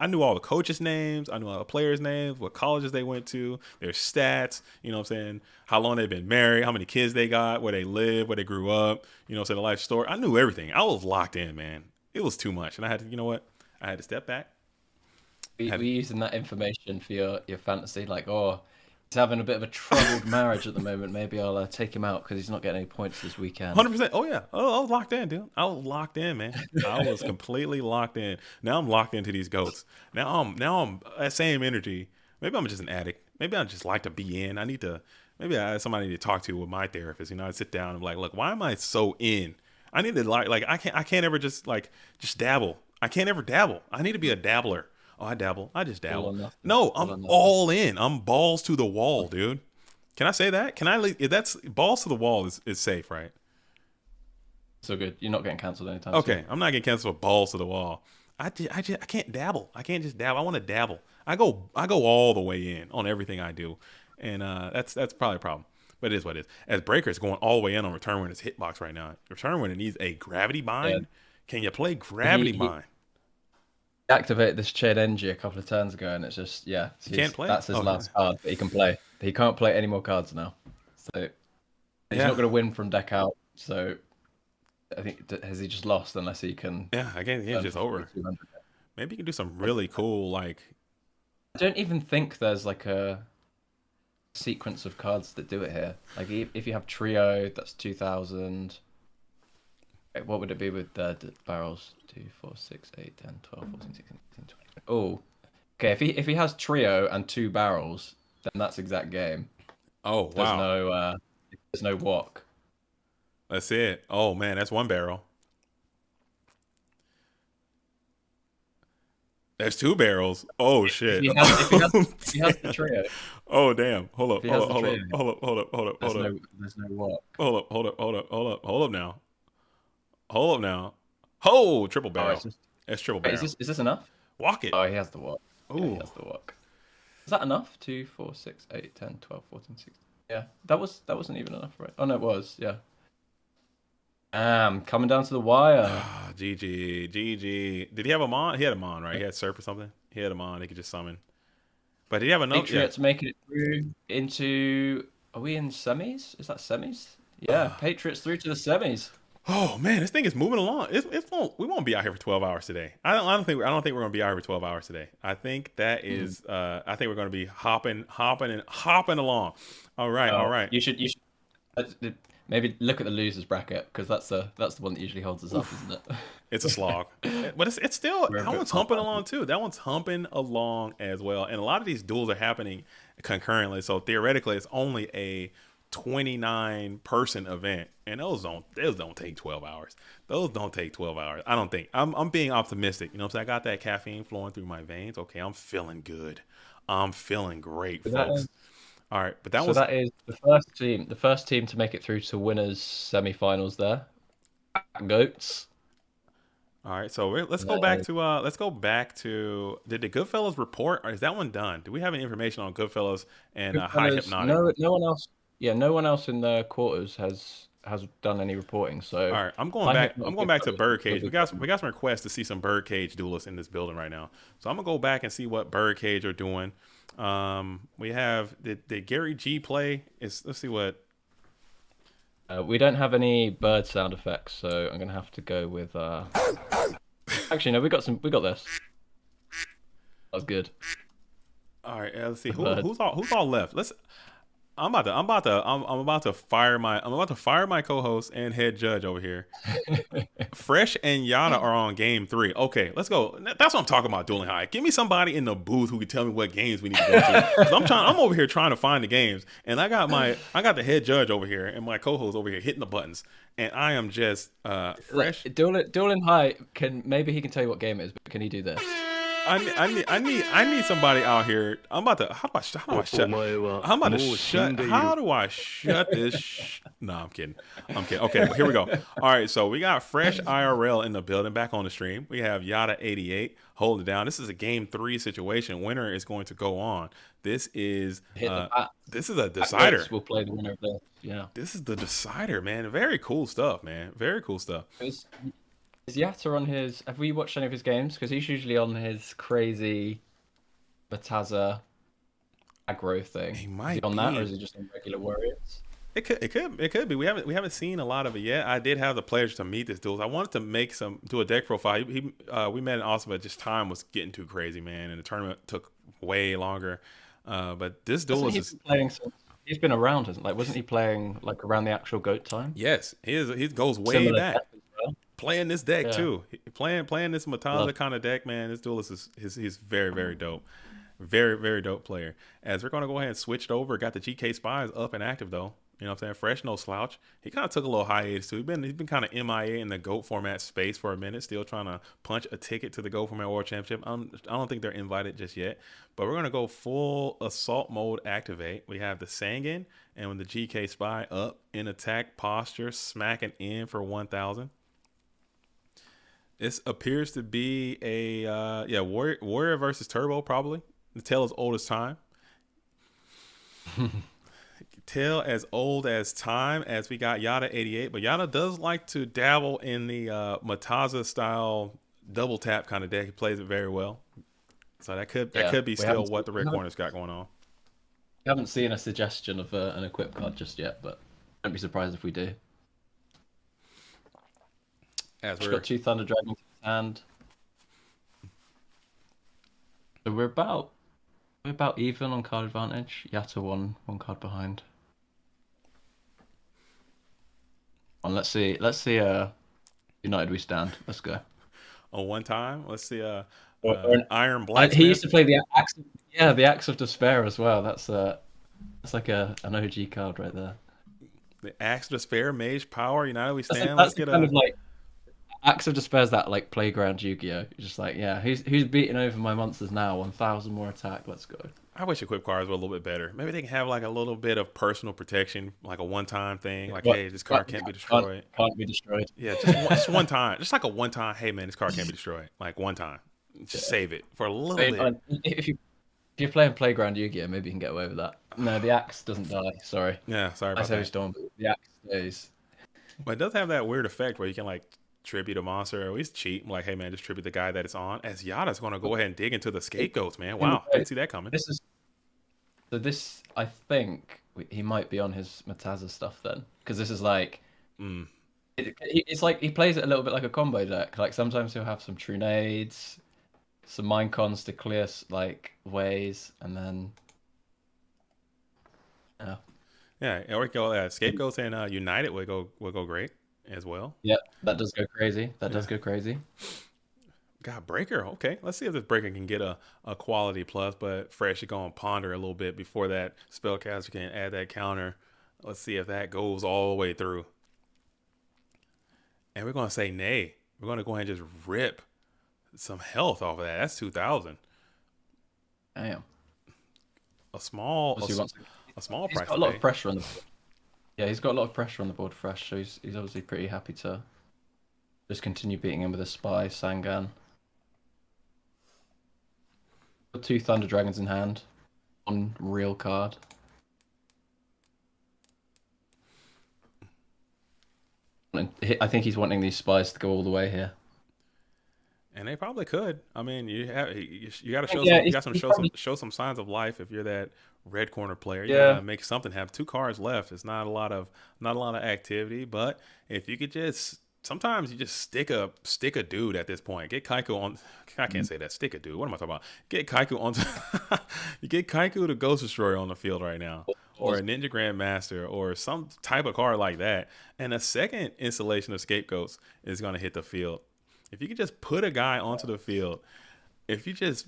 knew all the coaches' names. I knew all the players' names, what colleges they went to, their stats, you know what I'm saying, how long they've been married, how many kids they got, where they live, where they grew up, you know what I'm saying, the life story. I knew everything. I was locked in, man. It was too much. And I had to, you know what? I had to step back. Were you using that information for your fantasy? Like, oh, He's having a bit of a troubled marriage at the moment. Maybe I'll take him out because he's not getting any points this weekend. 100%. Oh yeah. Oh, I was locked in, dude. I was locked in, man. I was completely locked in. Now I'm locked into these goats. Now I'm that same energy. Maybe I'm just an addict. Maybe I just like to be in. Maybe I have somebody to talk to with my therapist. I sit down and be like, look, why am I so in? I need to like I can't ever just dabble. I can't ever dabble. I need to be a dabbler. Oh, I dabble. I just dabble. No, I'm all in. I'm balls to the wall, dude. Can I say that? Can I? That's balls to the wall is safe, right? So good. You're not getting canceled anytime soon. Okay, I'm not getting canceled with balls to the wall. I can't dabble. I can't just dabble. I want to dabble. I go all the way in on everything I do, and that's probably a problem. But it is what it is. As Breaker's going all the way in on return winner's hitbox right now. Return winner needs a gravity bind. Yeah. Can you play gravity bind? Activated this chain energy a couple of turns ago, and it's just he can't play. That's his last card that he can play. He can't play any more cards now, so he's not going to win from deck out. So I think has he just lost unless he can? Yeah, again, he's just over. Maybe he can do some really cool I don't even think there's a sequence of cards that do it here. Like if you have trio, that's 2,000. What would it be with barrels? 2, 4, 6, 8, 10, 12, 14, 16, 17, 20. Oh, okay. If he has trio and 2 barrels, then that's exact game. Oh wow. There's no walk. That's it. Oh man, that's 1 barrel. There's 2 barrels. Oh shit. If he has the trio. Oh damn. Hold up. There's no walk. Hold up now. Oh, triple barrel. That's triple barrel. Is this enough? Walk it. Oh, he has the walk. Ooh. Yeah, he has the walk. Is that enough? 2, 4, 6, 8, 10, 12, 14, 16. Yeah, that wasn't even enough, right? Oh no, it was. Yeah. Coming down to the wire. GG. Did he have a mon? He had a mon, right? He had Serp or something. He had a mon. He could just summon. But did he have enough? Patriots making it through into. Are we in semis? Is that semis? Yeah, Patriots through to the semis. Oh man, this thing is moving along. We won't be out here for 12 hours today. I don't think we're going to be out here for 12 hours today. I think that is. I think we're going to be hopping along. All right. You should maybe look at the losers bracket because that's the one that usually holds us up, isn't it? It's a slog, but it's still that one's humping along too. That one's humping along as well, and a lot of these duels are happening concurrently. So theoretically, it's only a 29 person event, and those don't take 12 hours. Those don't take 12 hours. I don't think. I'm being optimistic. You know what I'm saying? I got that caffeine flowing through my veins. Okay, I'm feeling good. I'm feeling great, folks. All right, but that is the first team to make it through to winners semifinals there. Goats. All right, so let's go back to did the Goodfellas report, or is that one done? Do we have any information on Goodfellas and High Hypnotic? No one else. Yeah, no one else in the quarters has done any reporting. So all right, I'm going back to Birdcage. We got some requests to see some Birdcage duelists in this building right now. So I'm gonna go back and see what Birdcage are doing. We have did Gary G play? Let's see what. We don't have any bird sound effects, so I'm gonna have to go with. Actually, no, we got this. That was good. All right, let's see who's all left. I'm about to fire my co-host and head judge over here. Fresh and Yada are on game 3. Okay, let's go. That's what I'm talking about, Dueling High. Give me somebody in the booth who can tell me what games we need to go to. I'm over here trying to find the games, and I got the head judge over here and my co-host over here hitting the buttons, and I am just fresh. Dueling High maybe he can tell you what game it is, but can he do this? I need somebody out here. How do I shut this? No, I'm kidding. Okay, well, here we go. All right, so we got Fresh IRL in the building, back on the stream. We have Yada88 holding it down. This is a game 3 situation. Winner is going to go on. This is a decider. We'll play the winner of this. Yeah. This is the decider, man. Very cool stuff, man. Very cool stuff. Is Yatta on his? Have we watched any of his games? Because he's usually on his crazy Bataza aggro thing. He might be on that, or is he just on regular Warriors? It could be. We haven't seen a lot of it yet. I did have the pleasure to meet this dude. I wanted to do a deck profile. We met in Austin, but just time was getting too crazy, man, and the tournament took way longer. But this Hasn't duelist he is been playing since he's been around, hasn't like wasn't he playing like around the actual GOAT time? yes, he goes way Similar back. deck as well. Playing this deck Yeah. too, playing this Love Mataza kind of deck, man. This duelist he's very very dope, very dope player. As we're gonna go ahead and switch it over. Got the GK Spies up and active though. You know what I'm saying? Fresh, no slouch. He kind of took a little hiatus too. He's been kind of MIA in the GOAT format space for a minute, still trying to punch a ticket to the GOAT format World Championship. I don't think they're invited just yet, but we're gonna go full assault mode activate. We have the Sangan and with the GK Spy up in attack posture, smacking in for 1,000. This appears to be a Warrior versus Turbo probably. The tale as old as time. Tale as old as time, as we got Yada 88, but Yada does like to dabble in the Mataza style double tap kind of deck. He plays it very well, so that could be still what the Red Corner's got going on. We haven't seen a suggestion of an equip card just yet, but don't be surprised if we do. As We've got 2 Thunder Dragons in his hand, so we're about even on card advantage. Yatta one card behind. And let's see. United we stand. Let's go. On one time, let's see. Or an Iron Blacksmith. He used to play the axe. Yeah, the Axe of Despair as well. That's like an OG card right there. The Axe of Despair, Mage Power, United we stand. That's Let's get kind of like Axe of Despair's that like playground Yu-Gi-Oh. Just like who's beating over my monsters now? 1,000 more attack. Let's go. I wish equip cards were a little bit better. Maybe they can have like a little bit of personal protection, like a one-time thing. Like, hey, this card can't be destroyed. Can't be destroyed. Yeah, just one time. Just like a one-time, hey, man, this card can't be destroyed. Like one time. Just save it for a little bit. If you're playing playground Yu-Gi-Oh, maybe you can get away with that. No, the Axe doesn't die. Sorry. Yeah, sorry about I say that. Storm, but the Axe stays. But it does have that weird effect where you can like tribute a monster, or at least cheat. Like, hey, man, just tribute the guy that it's on. As Yada's going to go ahead and dig into the scapegoats, man. Wow, didn't see that coming. This I think he might be on his Mataza stuff then, because this is like, it's like he plays it a little bit like a combo deck. Like sometimes he'll have some True Nades, some Mind Cons to clear like ways, and then or we go scapegoats and United will go great as well. Yeah, that does go crazy. That does go crazy. Got Breaker. Okay, let's see if this Breaker can get a quality plus, but Fresh, you're going to ponder a little bit before that Spellcaster can add that counter. Let's see if that goes all the way through. And we're going to say nay. We're going to go ahead and just rip some health off of that. That's 2,000. Damn. A small He's price. got a lot of pressure on the board. Yeah, he's got a lot of pressure on the board, Fresh, so he's obviously pretty happy to just continue beating him with a Spy, Sangan. 2 Thunder Dragons in hand. 1 real card. I think he's wanting these Spies to go all the way here. And they probably could. I mean, you got to show show some signs of life if you're that Red Corner player. You gotta make something happen. 2 cards left. It's not a lot of activity, but if you could just sometimes you just stick a dude at this point. Get Kaiku on. I can't say that. Stick a dude. What am I talking about? Get Kaiku on. You get Kaiku to Ghost Destroyer on the field right now, or a Ninja Grandmaster, or some type of card like that. And a second installation of Scapegoats is going to hit the field. If you could just put a guy onto the field, if you just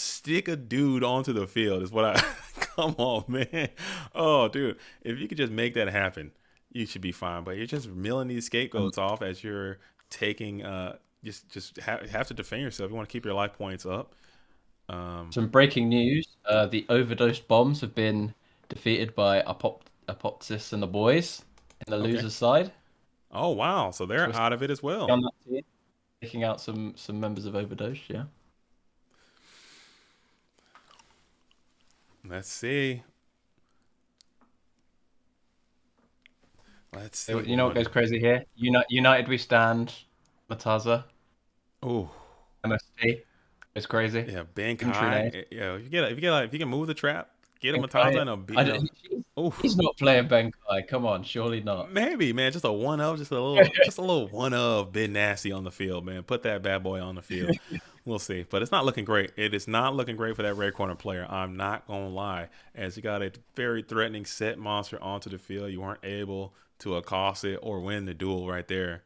stick a dude onto the field, is what I. Come on, man. Oh, dude. If you could just make that happen, you should be fine. But you're just milling these Scapegoats off as you're taking. Just have to defend yourself. You want to keep your life points up. Some breaking news: the overdosed bombs have been defeated by Apoptis and the boys in the losers' side. Oh wow! So they're out of it as well. On that team, taking out some members of Overdose. Yeah. Let's see. You know what goes crazy here? United we stand. Mataza. Oh. MST. It's crazy. Yeah, Ben Kai. Yeah, if you can move the trap, Get a Mataza and a beat. He's not playing Benkai. Come on, surely not. Maybe, man. Just a one of, just a little one of bit nasty on the field, man. Put that bad boy on the field. We'll see. But it's not looking great. It is not looking great for that red corner player. I'm not gonna lie. As you got a very threatening set monster onto the field, you weren't able to accost it or win the duel right there.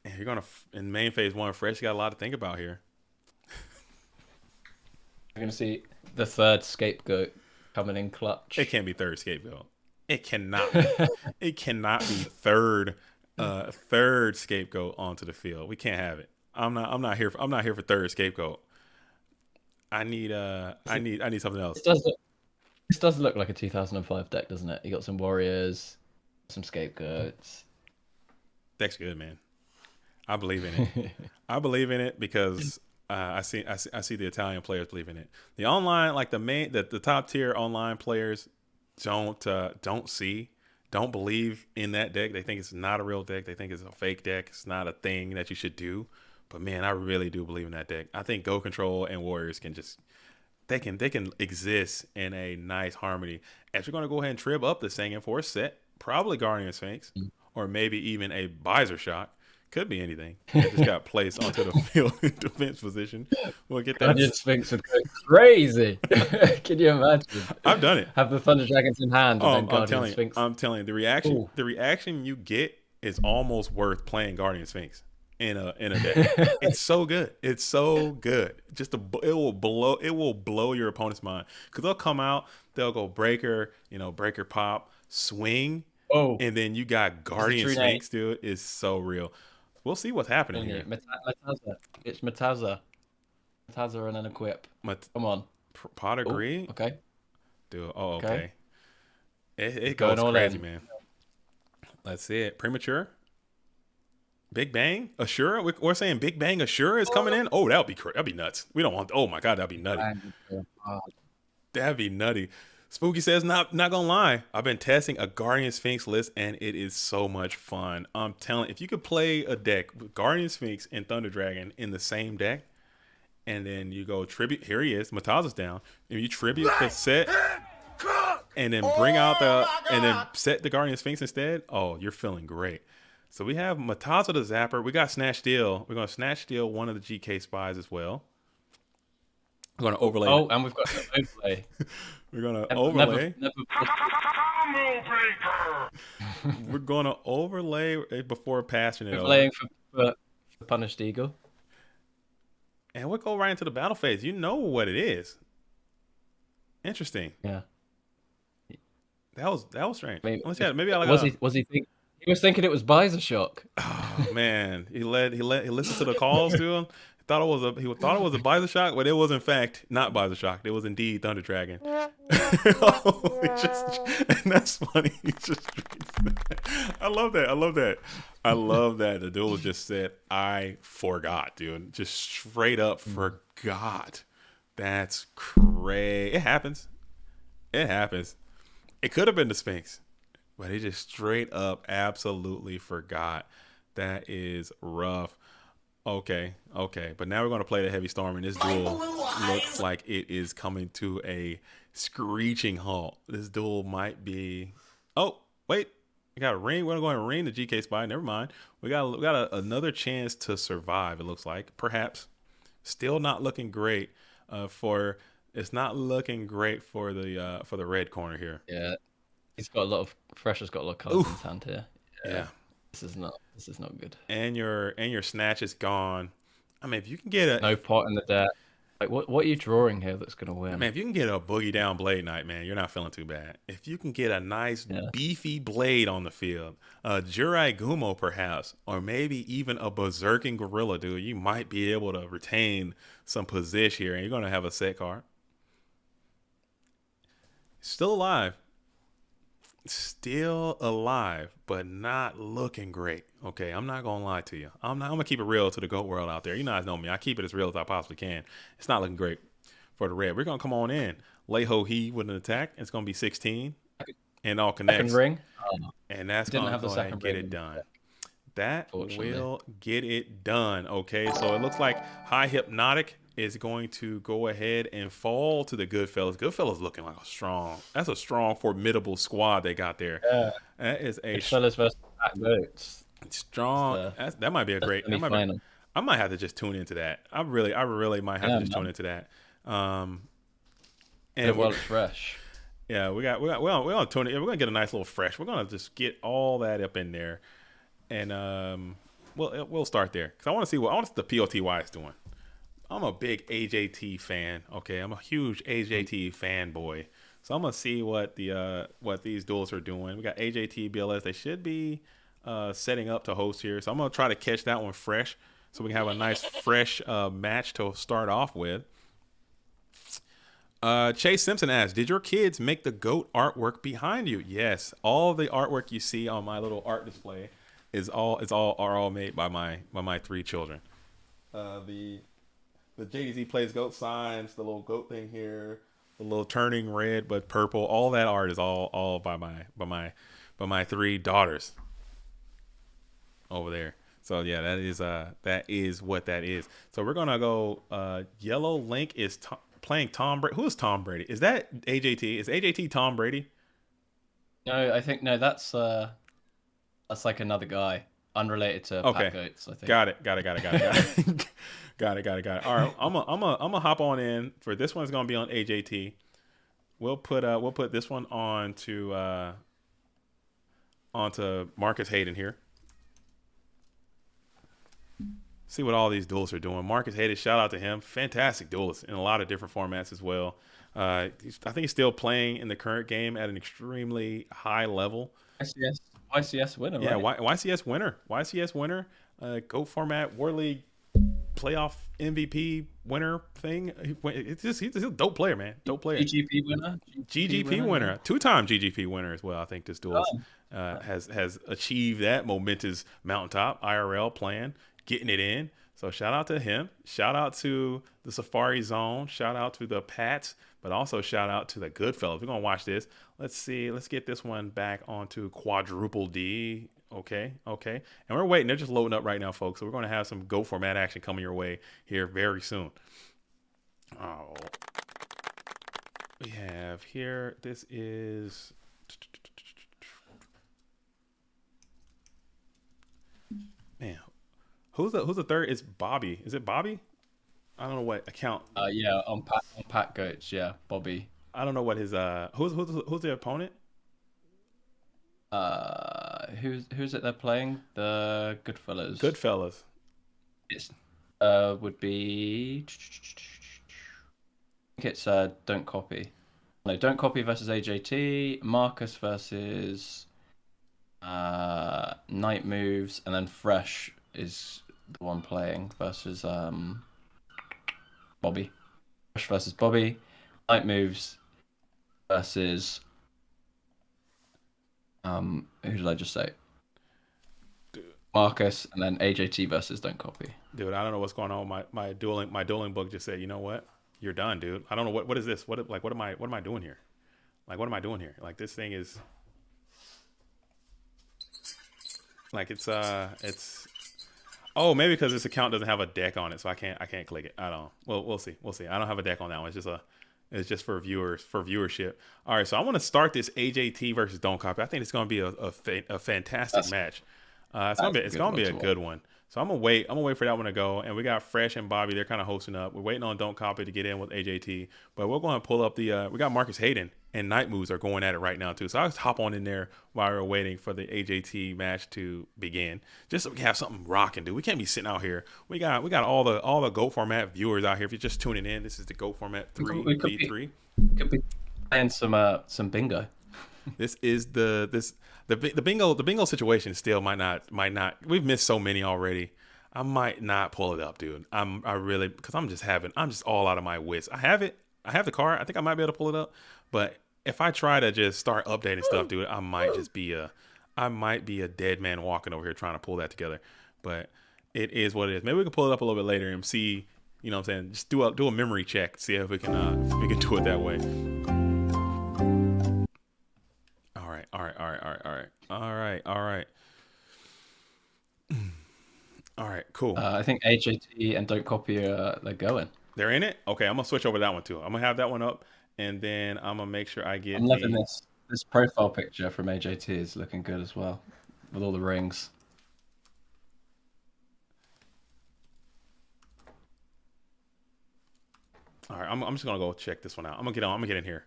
And you're gonna in main phase 1 fresh. You got a lot to think about here. You're gonna see the third scapegoat coming in clutch. It can't be third scapegoat. It cannot be. It cannot be third scapegoat onto the field. We can't have it. I'm not here for third scapegoat. I need something else. This does look like a 2005 deck, doesn't it? You got some warriors, some scapegoats. Deck's good, man. I believe in it. I believe in it because I see the Italian players believe in it. The online, like the top tier online players don't believe in that deck. They think it's not a real deck. They think it's a fake deck. It's not a thing that you should do. But man, I really do believe in that deck. I think Go Control and Warriors can exist in a nice harmony. If you're gonna go ahead and trib up the Singing for a set, probably Guardian Sphinx, or maybe even a Visor Shock. Could be anything. It just got placed onto the field in defense position. We'll get that. Guardian Sphinx would go crazy. Can you imagine? I've done it. Have the Thunder Dragons in hand. And then Guardian Sphinx. I'm telling you, the reaction you get is almost worth playing Guardian Sphinx in a deck. It's so good. It's so good. It will blow your opponent's mind because they'll come out, they'll go breaker, breaker pop, swing, and then you got Guardian Sphinx, dude. It's so real. We'll see what's happening here. Mataza. It's Mataza. Mataza and an equip. Come on. Pot agree? Okay. Dude, okay. It goes crazy, man. Let's see it. Premature. Big Bang. Assura. We're saying Big Bang Assura is coming in. Oh, that'd be nuts. We don't want. Oh my God, that'd be nutty. That'd be nutty. Spooky says, not gonna lie, I've been testing a Guardian Sphinx list and it is so much fun. I'm telling, if you could play a deck with Guardian Sphinx and Thunder Dragon in the same deck, and then you go tribute, here he is, Mataza's down, and you tribute the set, and then bring out and then set the Guardian Sphinx instead, oh, you're feeling great. So we have Mataza the Zapper, we got Snatch Steal, we're gonna Snatch Steal one of the GK spies as well. We're gonna overlay. Oh, and we've got the overlay. We're gonna overlay. We're gonna overlay before passing it. Overlaying for Punished Eagle. And we'll go right into the battle phase. You know what it is. Interesting. Yeah. That was strange. Maybe I like. Was he thinking? He was thinking it was Visor Shock. Oh man, he listened to the calls to him. He thought it was a Visor Shock, but it was in fact not Visor Shock. It was indeed Thunder Dragon. And that's funny. I love that. The duel just said, I forgot, dude. Just straight up forgot. That's crazy. It happens. It could have been the Sphinx, but he just straight up absolutely forgot. That is rough. Okay. But now we're going to play the Heavy Storm, and this duel looks like it is coming to a screeching halt. This duel might be... Oh, wait. We got a ring. We're going to ring the GK spy. Never mind. We got another chance to survive, it looks like. Perhaps. Still not looking great It's not looking great for the red corner here. Yeah. Fresher's got a lot of colors in his hand here. Yeah. This is not good. And your snatch is gone. I mean, if you can get no pot in the deck. Like what are you drawing here that's gonna win? I mean, if you can get a boogie down Blade Knight, man, you're not feeling too bad. If you can get a nice beefy blade on the field, a Jurai Gumo perhaps, or maybe even a Berserking Gorilla, dude, you might be able to retain some position here, and you're gonna have a set card. Still alive, but not looking great. Okay, I'm not gonna lie to you. I'm gonna keep it real to the GOAT world out there. You guys know me. I keep it as real as I possibly can. It's not looking great for the red. We're gonna come on in. Lay Ho He with an attack. It's gonna be 16, and all connects. Second ring, and that's gonna go ahead and get it done. That will get it done. Okay, so it looks like High Hypnotic is going to go ahead and fall to the Goodfellas. Goodfellas looking like that's a strong, formidable squad they got there. Yeah. That is a Goodfellas versus Black Goats. strong. That might be a great. That might be, Semi-final. I might have to just tune into that. I really might have to just tune into that. And Well, it's fresh. yeah, we're gonna tune it. We're gonna get a nice little fresh. We're gonna just get all that up in there, and we'll start there because I want to see what the POTY is doing. I'm a big AJT fan. Okay, I'm a huge AJT fanboy. So I'm gonna see what these duels are doing. We got AJT BLS. They should be setting up to host here. So I'm gonna try to catch that one fresh, so we can have a nice fresh match to start off with. Chase Simpson asks, "Did your kids make the GOAT artwork behind you?" Yes, all the artwork you see on my little art display are all made by my 3 children. The JDZ plays GOAT signs, the little GOAT thing here, the little turning red but purple, all that art is all by my 3 daughters over there. So yeah, that is what that is. So we're gonna go. Yellow Link is playing Tom Brady. Who is Tom Brady? Is that AJT? Is AJT Tom Brady? No, I think that's like another guy unrelated to Pat Goats. I think. Got it. Got it. All right, I'm gonna hop on in for this one's gonna be on AJT. We'll put this one onto Marcus Hayden here. See what all these duelists are doing. Marcus Hayden, shout out to him. Fantastic duelist in a lot of different formats as well. I think he's still playing in the current game at an extremely high level. YCS winner. Yeah, right? YCS winner. GOAT format, War League playoff MVP winner thing. He's a dope player, man. Dope player. GGP winner. GGP winner. 2-time GGP winner as well. I think this duelist has achieved that momentous mountaintop IRL plan, getting it in. So shout out to him. Shout out to the Safari Zone. Shout out to the Pats, but also shout out to the Goodfellas. We're going to watch this. Let's see. Let's get this one back onto quadruple D. Okay. And we're waiting. They're just loading up right now, folks. So we're going to have some GO format action coming your way here very soon. Oh, we have here. This is... Man, who's the third? It's Bobby. Is it Bobby? I don't know what account. Yeah, on Pat Goats. Yeah, Bobby. I don't know what his who's the opponent? Who's it they're playing? The Goodfellas. Goodfellas. It's would be. I think it's Don't Copy. No, Don't Copy versus AJT. Marcus versus Night Moves, and then Fresh is the one playing versus Bobby. Fresh versus Bobby. Night Moves versus who did I just say? Marcus, and then AJT versus Don't Copy. Dude, I don't know what's going on. My dueling book just said, you know what? You're done, dude. I don't know what is this? What am I doing here? Like, what am I doing here? Like, this thing is like it's oh, maybe because this account doesn't have a deck on it, so I can't click it. I don't. Well, we'll see. I don't have a deck on that one. It's just for viewership. All right, so I want to start this AJT versus Don't Copy. I think it's going to be a fantastic match. It's gonna be a good one. So I'm gonna wait for that one to go. And we got Fresh and Bobby. They're kind of hosting up. We're waiting on Don't Copy to get in with AJT. But we're going to pull up the. We got Marcus Hayden and Night Moves are going at it right now too. So I'll just hop on in there while we're waiting for the AJT match to begin, just so we can have something rocking, dude. We can't be sitting out here. We got all the GOAT format viewers out here. If you're just tuning in, this is the GOAT format 3v3. Could be playing some bingo. This is the bingo situation still might not. We've missed so many already. I might not pull it up, dude. Because I'm just all out of my wits. I have it. I have the card. I think I might be able to pull it up. But if I try to just start updating stuff, dude, I might be a dead man walking over here trying to pull that together. But it is what it is. Maybe we can pull it up a little bit later and see. You know what I'm saying? Just do a memory check. See if we can do it that way. All right, cool. I think AJT and Don't Copy they're going. They're in it. Okay, I'm gonna switch over that one too. I'm gonna have that one up, and then I'm gonna make sure I get. I'm loving this profile picture from AJT is looking good as well, with all the rings. All right, I'm just gonna go check this one out. I'm gonna get in here.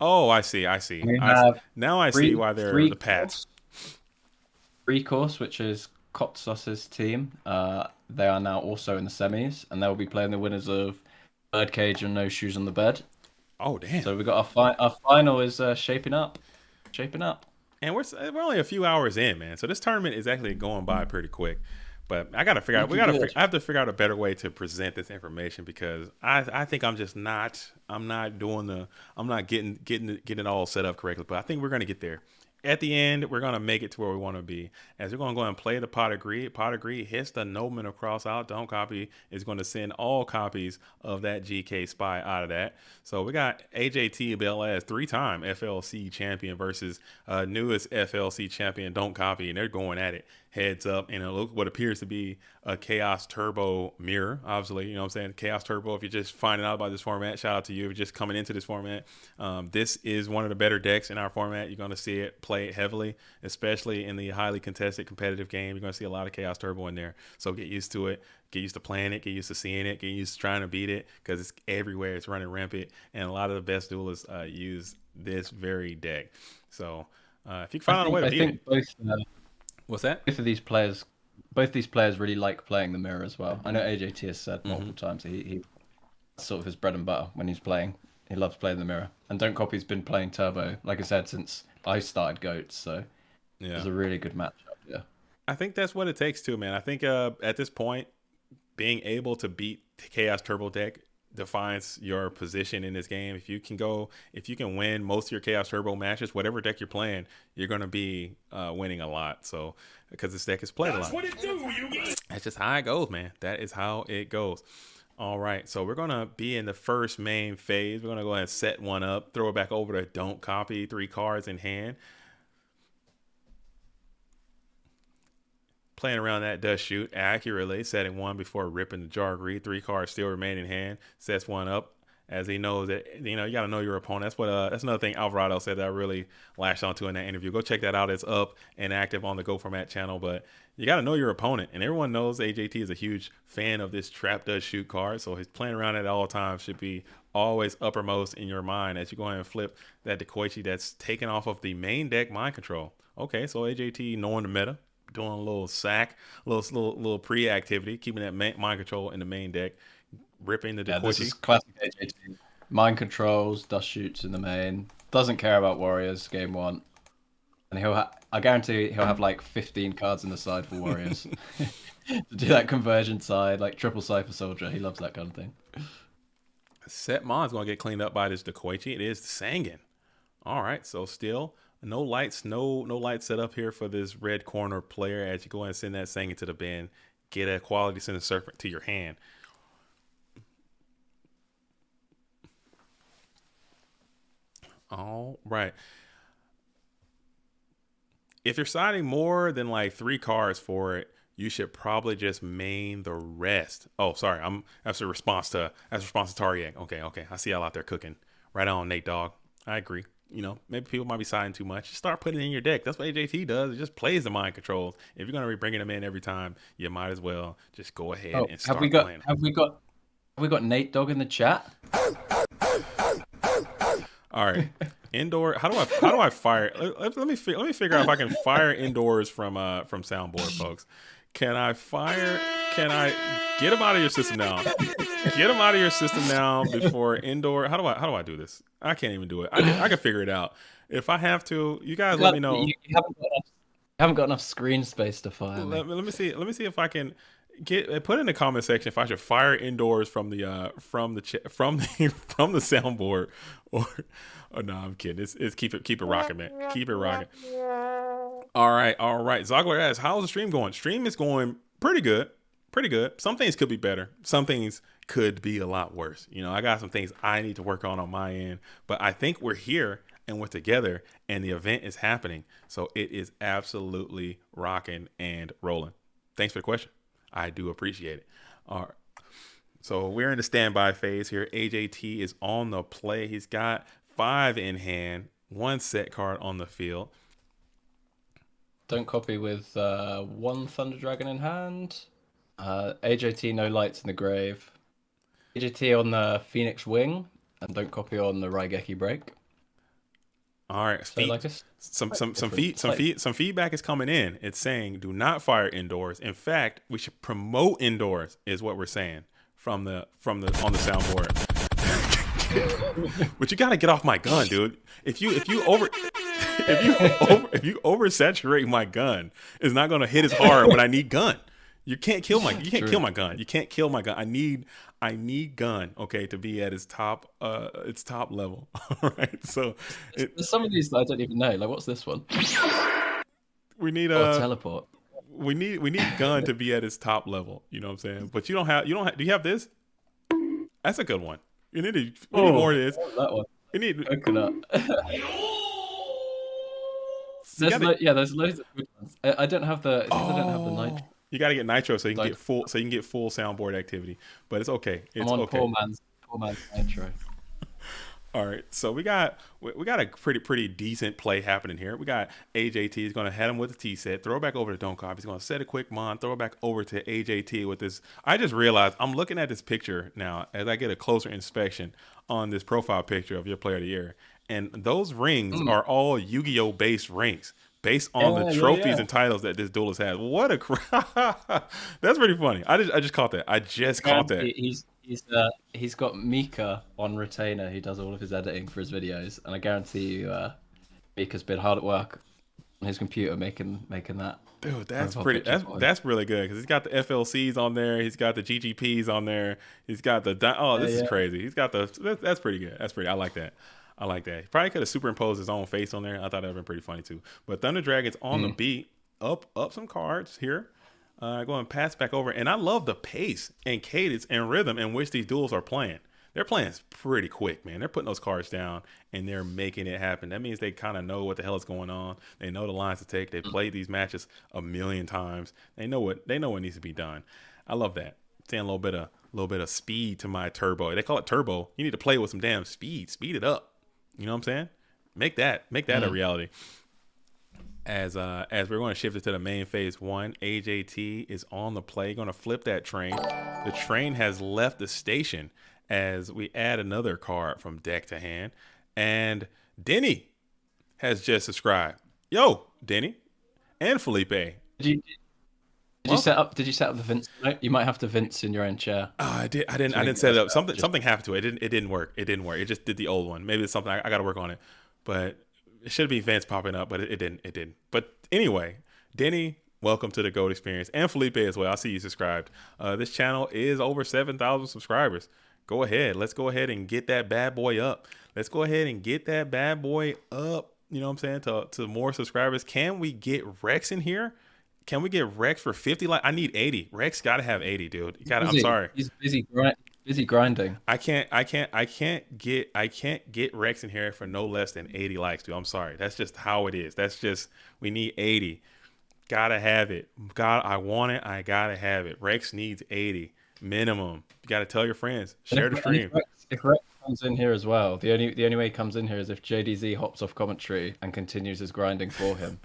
Oh, I see. We have Now I see why they're the pads. Free course, which is Kotsos's team. They are now also in the semis, and they'll be playing the winners of Birdcage and No Shoes on the Bed. Oh damn! So we got our final is shaping up. And we're only a few hours in, man. So this tournament is actually going by pretty quick. But I gotta figure out. I have to figure out a better way to present this information because I think I'm just not. I'm not getting it all set up correctly. But I think we're gonna get there. At the end, we're gonna make it to where we want to be. As we're gonna go and play the pot of greed. Pot of greed hits the Nomen across out. Don't copy is going to send all copies of that GK spy out of that. So we got AJT BLS 3-time FLC champion versus newest FLC champion. Don't copy, and they're going at it heads up. And look what appears to be a Chaos Turbo mirror. Obviously, you know what I'm saying? Chaos Turbo. If you're just finding out about this format, shout out to you. If you're just coming into this format, this is one of the better decks in our format. You're going to see it play heavily, especially in the highly contested competitive game. You're going to see a lot of Chaos Turbo in there. So get used to it. Get used to playing it. Get used to seeing it. Get used to trying to beat it because it's everywhere. It's running rampant. And a lot of the best duelists use this very deck. So if you can find out a way to beat it. What's that? Both these players really like playing the mirror as well. I know AJT has said multiple times he sort of his bread and butter when he's playing. He loves playing the mirror. And Don't Copy's been playing Turbo, like I said, since I started Goats. So it's a really good matchup. Yeah, I think that's what it takes too, man. I think at this point, being able to beat the Chaos Turbo deck defines your position in this game. If you can win most of your Chaos Turbo matches, whatever deck you're playing, you're going to be winning a lot. So because this deck is played a lot. That's just how it goes, man. That is how it goes. All right, so we're going to be in the first main phase. We're going to go ahead and set one up, throw it back over to Don't Copy, 3 cards in hand. Playing around that does shoot accurately, setting one before ripping the jar greed. 3 cards still remain in hand. Sets one up as he knows that, you got to know your opponent. That's another thing Alvarado said that I really lashed onto in that interview. Go check that out. It's up and active on the Go Format channel. But you got to know your opponent. And everyone knows AJT is a huge fan of this trap does shoot card. So his playing around at all times should be always uppermost in your mind as you go ahead and flip that Dekoichi that's taken off of the main deck mind control. Okay, so AJT knowing the meta. Doing a little sack, little pre-activity, keeping that mind control in the main deck, ripping the Dekoichi. This is classic AJT. Mind controls, dust shoots in the main. Doesn't care about warriors game 1, and I guarantee he'll have like 15 cards in the side for warriors to do that conversion side, like triple Cypher Soldier. He loves that kind of thing. Set Mon's gonna get cleaned up by this Dekoichi. It is Sangan. All right, so still. No lights, no lights set up here for this red corner player as you go and send that Sangan to the bin. Get a quality Cinder Serpent to your hand. All right. If you're siding more than like 3 cards for it, you should probably just main the rest. Oh, sorry. That's a response to Tariak. Okay. I see y'all out there cooking. Right on, Nate Dogg. I agree. Maybe people might be siding too much. Just start putting it in your deck. That's what AJT does. It just plays the mind controls. If you're going to be bringing them in every time, you might as well just go ahead and start playing. Have we got Nate Dogg in the chat? All right. Indoor. How do I fire? Let me figure out if I can fire indoors from soundboard, folks. Can I get them out of your system now? Get them out of your system now before indoor. How do I do this? I can't even do it. I can figure it out. If I have to, you guys let me know. You haven't got enough screen space to fire. Let me see if I can put in the comment section if I should fire indoors from the soundboard or no, I'm kidding. It's keep it rocking, man. Keep it rocking. All right. Zogler asks, how's the stream going? Stream is going pretty good. Some things could be better. Some things could be a lot worse. I got some things I need to work on my end, but I think we're here and we're together and the event is happening. So it is absolutely rocking and rolling. Thanks for the question. I do appreciate it. All right. So we're in the standby phase here. AJT is on the play. He's got 5 in hand, 1 set card on the field. Don't copy with 1 Thunder Dragon in hand. AJT, no lights in the grave. AJT on the Phoenix Wing, and don't copy on the Raigeki break. All right, So like some feedback is coming in. It's saying do not fire indoors. In fact, we should promote indoors, is what we're saying from the on the soundboard. But you gotta get off my gun, dude. If you oversaturate my gun, it's not gonna hit as hard when I need gun. You can't kill my gun. You can't kill my gun. I need gun, okay, to be at its top level. All right. So there's some of these that I don't even know. Like, what's this one? We need teleport. We need gun to be at its top level. You know what I'm saying? But you don't have. Do you have this? That's a good one. We need more of this. That one. We need coconut. There's loads of good ones. I don't have the. I don't have the nitro. You got to get nitro so you can get full. So you can get full soundboard activity. But it's okay. It's I'm on okay. poor man's nitro. All right, so we got a pretty decent play happening here. We got AJT is going to head him with a T set, throw it back over to Don't Cop. He's going to set a quick mon, throw it back over to AJT with this. I just realized I'm looking at this picture now as I get a closer inspection on this profile picture of your player of the year, and those rings are all Yu-Gi-Oh based rings. Based on the trophies and titles that this duelist has. What a crap. That's pretty funny. I just caught that. Caught that. He's got Mika on retainer. He does all of his editing for his videos, and I guarantee you, Mika's been hard at work on his computer making that. Dude, that's pretty. That's really good because he's got the FLCs on there. He's got the GGPs on there. He's got the. This is crazy. He's got the. That's pretty good. That's pretty. I like that. He probably could have superimposed his own face on there. I thought that would have been pretty funny too. But Thunder Dragon's on the beat, up some cards here. Go and pass back over. And I love the pace and cadence and rhythm in which these duels are playing. They're playing pretty quick, man. They're putting those cards down and they're making it happen. That means they kind of know what the hell is going on. They know the lines to take. They've played these matches a million times. They know what needs to be done. I love that. Saying a little bit of speed to my turbo. They call it turbo. You need to play with some damn speed. Speed it up. You know what I'm saying? Make that a reality. As we're going to shift it to the main phase 1, AJT is on the play, going to flip that train. The train has left the station as we add another card from deck to hand. And Denny has just subscribed. Yo, Denny and Felipe. Did you set up the Vince? You might have to Vince in your own chair. I didn't set it up. Something happened to it. It didn't work. It just did the old one. Maybe it's something I got to work on it. But it should be Vince popping up, but it didn't. But anyway, Denny, welcome to the GOAT Experience, and Felipe as well. I see you subscribed. This channel is over 7,000 subscribers. Go ahead. Let's go ahead and get that bad boy up. You know what I'm saying? To more subscribers. Can we get Rex in here? Can we get Rex for 50? Like, I need 80. Rex got to have 80, dude. I'm sorry. He's busy grinding. I can't get Rex in here for no less than 80 likes, dude. I'm sorry. That's just how it is. We need 80. Gotta have it. I want it. I gotta have it. Rex needs 80 minimum. You gotta tell your friends. Share the stream. If Rex comes in here as well, the only way he comes in here is if JDZ hops off commentary and continues his grinding for him.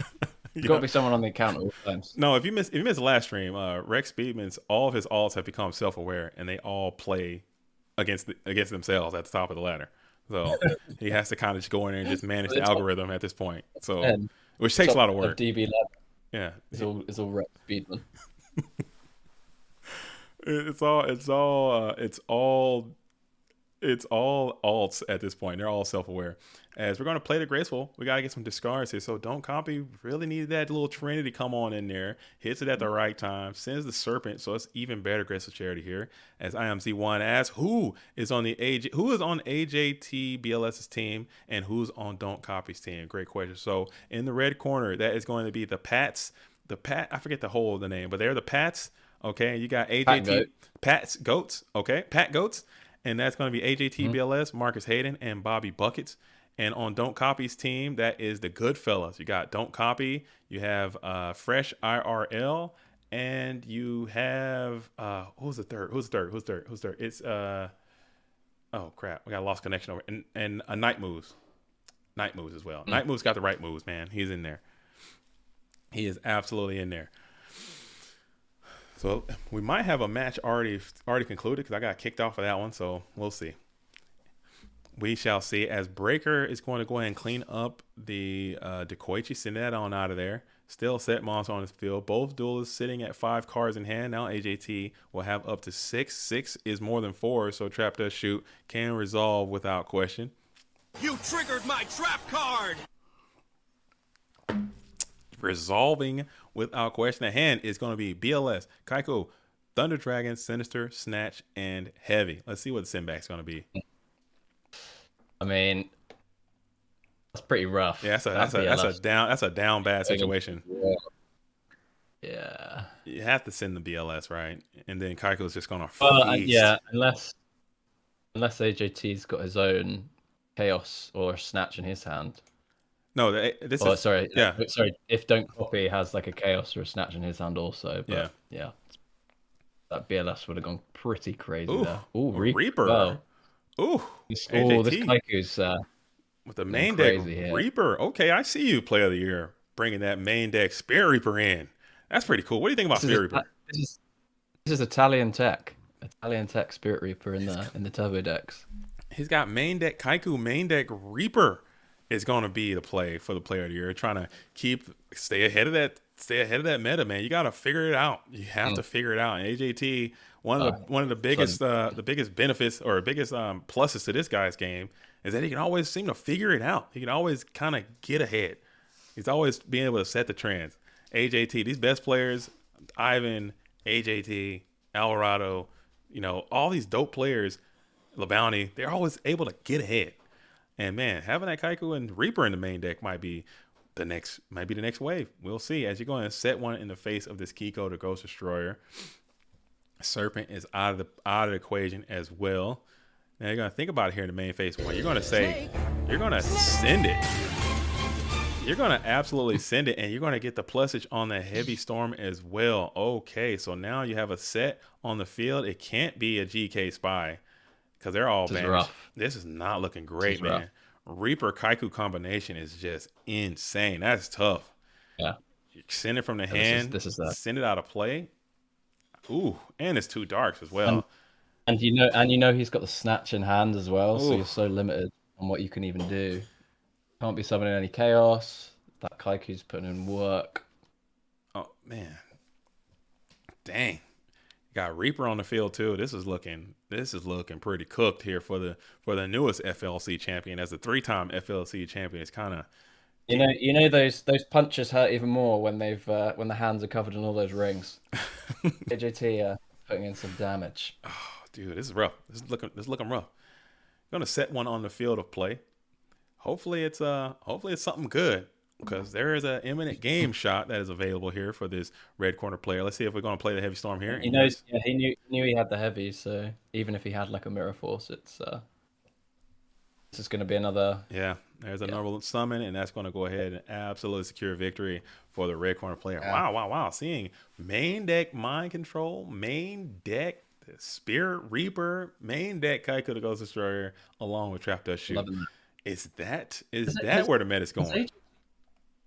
There's got to be someone on the account at all times. No, if you missed the last stream, Rex Speedman's all of his alts have become self-aware, and they all play against themselves at the top of the ladder. So he has to kind of just go in there and just manage the algorithm at this point. So which takes a lot of work. DB level. Yeah, it's all Rex Speedman. It's all alts at this point. They're all self-aware. As we're going to play the graceful, we got to get some discards here. So Don't Copy really needed that little Trinity come on in there. Hits it at the right time. Sends the Serpent, so it's even better graceful charity here. As IMZ1 asks, who is on AJT BLS's team and who's on Don't Copy's team? Great question. So in the red corner, that is going to be the Pats. I forget the whole of the name, but they're the Pats. Okay, you got AJT Pats Goats. Okay, Pat Goats. And that's going to be AJT BLS, Marcus Hayden, and Bobby Buckets. And on Don't Copy's team, that is the Goodfellas. You got Don't Copy. You have Fresh IRL And you have who's the third? It's oh crap, we got lost connection over. And a Night Moves. Night Moves as well. Night Moves got the right moves, man. He's in there. He is absolutely in there. So we might have a match already concluded because I got kicked off of that one. So we'll see. We shall see. As Breaker is going to go ahead and clean up the Dekoichi, send that on out of there. Still set monster on his field. Both duelists sitting at 5 cards in hand. Now AJT will have up to 6. 6 is more than 4, so Trap Does Shoot can resolve without question. You triggered my trap card! Resolving without question. The hand is going to be BLS, Kaiko, Thunder Dragon, Sinister, Snatch, and Heavy. Let's see what the send back is going to be. I mean, that's pretty rough. Yeah, that's a down bad situation. Yeah. You have to send the BLS, right? And then Kaiko's just going to feast. Yeah, unless AJT's got his own Chaos or Snatch in his hand. No, sorry. If Don't Copy has like a Chaos or a Snatch in his hand also. But yeah. That BLS would have gone pretty crazy there. Ooh, Reaper. Wow. Ooh. This Kaiku's with the main deck here. Reaper. Okay, I see you, Player of the Year, bringing that main deck Spirit Reaper in. That's pretty cool. What do you think about Spirit Reaper? This is Italian tech. Spirit Reaper in the turbo decks. He's got main deck Kaiku, main deck Reaper is going to be the play for the Player of the Year. Trying to stay ahead of that meta, man. You got to figure it out. You have to figure it out. And AJT, one of the biggest benefits or biggest pluses to this guy's game is that he can always seem to figure it out. He can always kind of get ahead. He's always being able to set the trends. AJT, these best players, Ivan, AJT, Alvarado, all these dope players, LeBounty, they're always able to get ahead. And man, having that Kaiku and Reaper in the main deck might be the next wave. We'll see. As you're going to set one in the face of this Kiko, the Ghost Destroyer, Serpent is out of the equation as well. Now you're going to think about it here in the main phase one. You're going to say, you're going to send it. You're going to absolutely send it, and you're going to get the plusage on the Heavy Storm as well. Okay, so now you have a set on the field. It can't be a GK Spy because they're all banished. This is not looking great, man. Reaper Kaiku combination is just insane. That's tough. Yeah. You send it from the hand, send it out of play. Ooh, and it's 2 darks as well. And you know he's got the Snatch in hand as well, so you're so limited on what you can even do. Can't be summoning any Chaos. That Kaiku's putting in work. Oh man. Dang. You got Reaper on the field too. This is looking pretty cooked here for the newest FLC champion. As the 3-time FLC champion, it's kind of those punches hurt even more when when the hands are covered in all those rings. AJT putting in some damage. Oh, dude, this is rough. This is looking rough. Gonna set one on the field of play. Hopefully it's something good, because there is an imminent game shot that is available here for this red corner player. Let's see if we're going to play the Heavy Storm here. He knows. Yeah, he knew he had the heavy, so even if he had like a Mirror Force, this is going to be another. Yeah, there's another summon, and that's going to go ahead and absolutely secure victory for the red corner player. Yeah. Wow! Seeing main deck Mind Control, main deck Spirit Reaper, main deck Kaiku the Ghost Destroyer, along with Trap Does Shoot. Is that where the meta's going?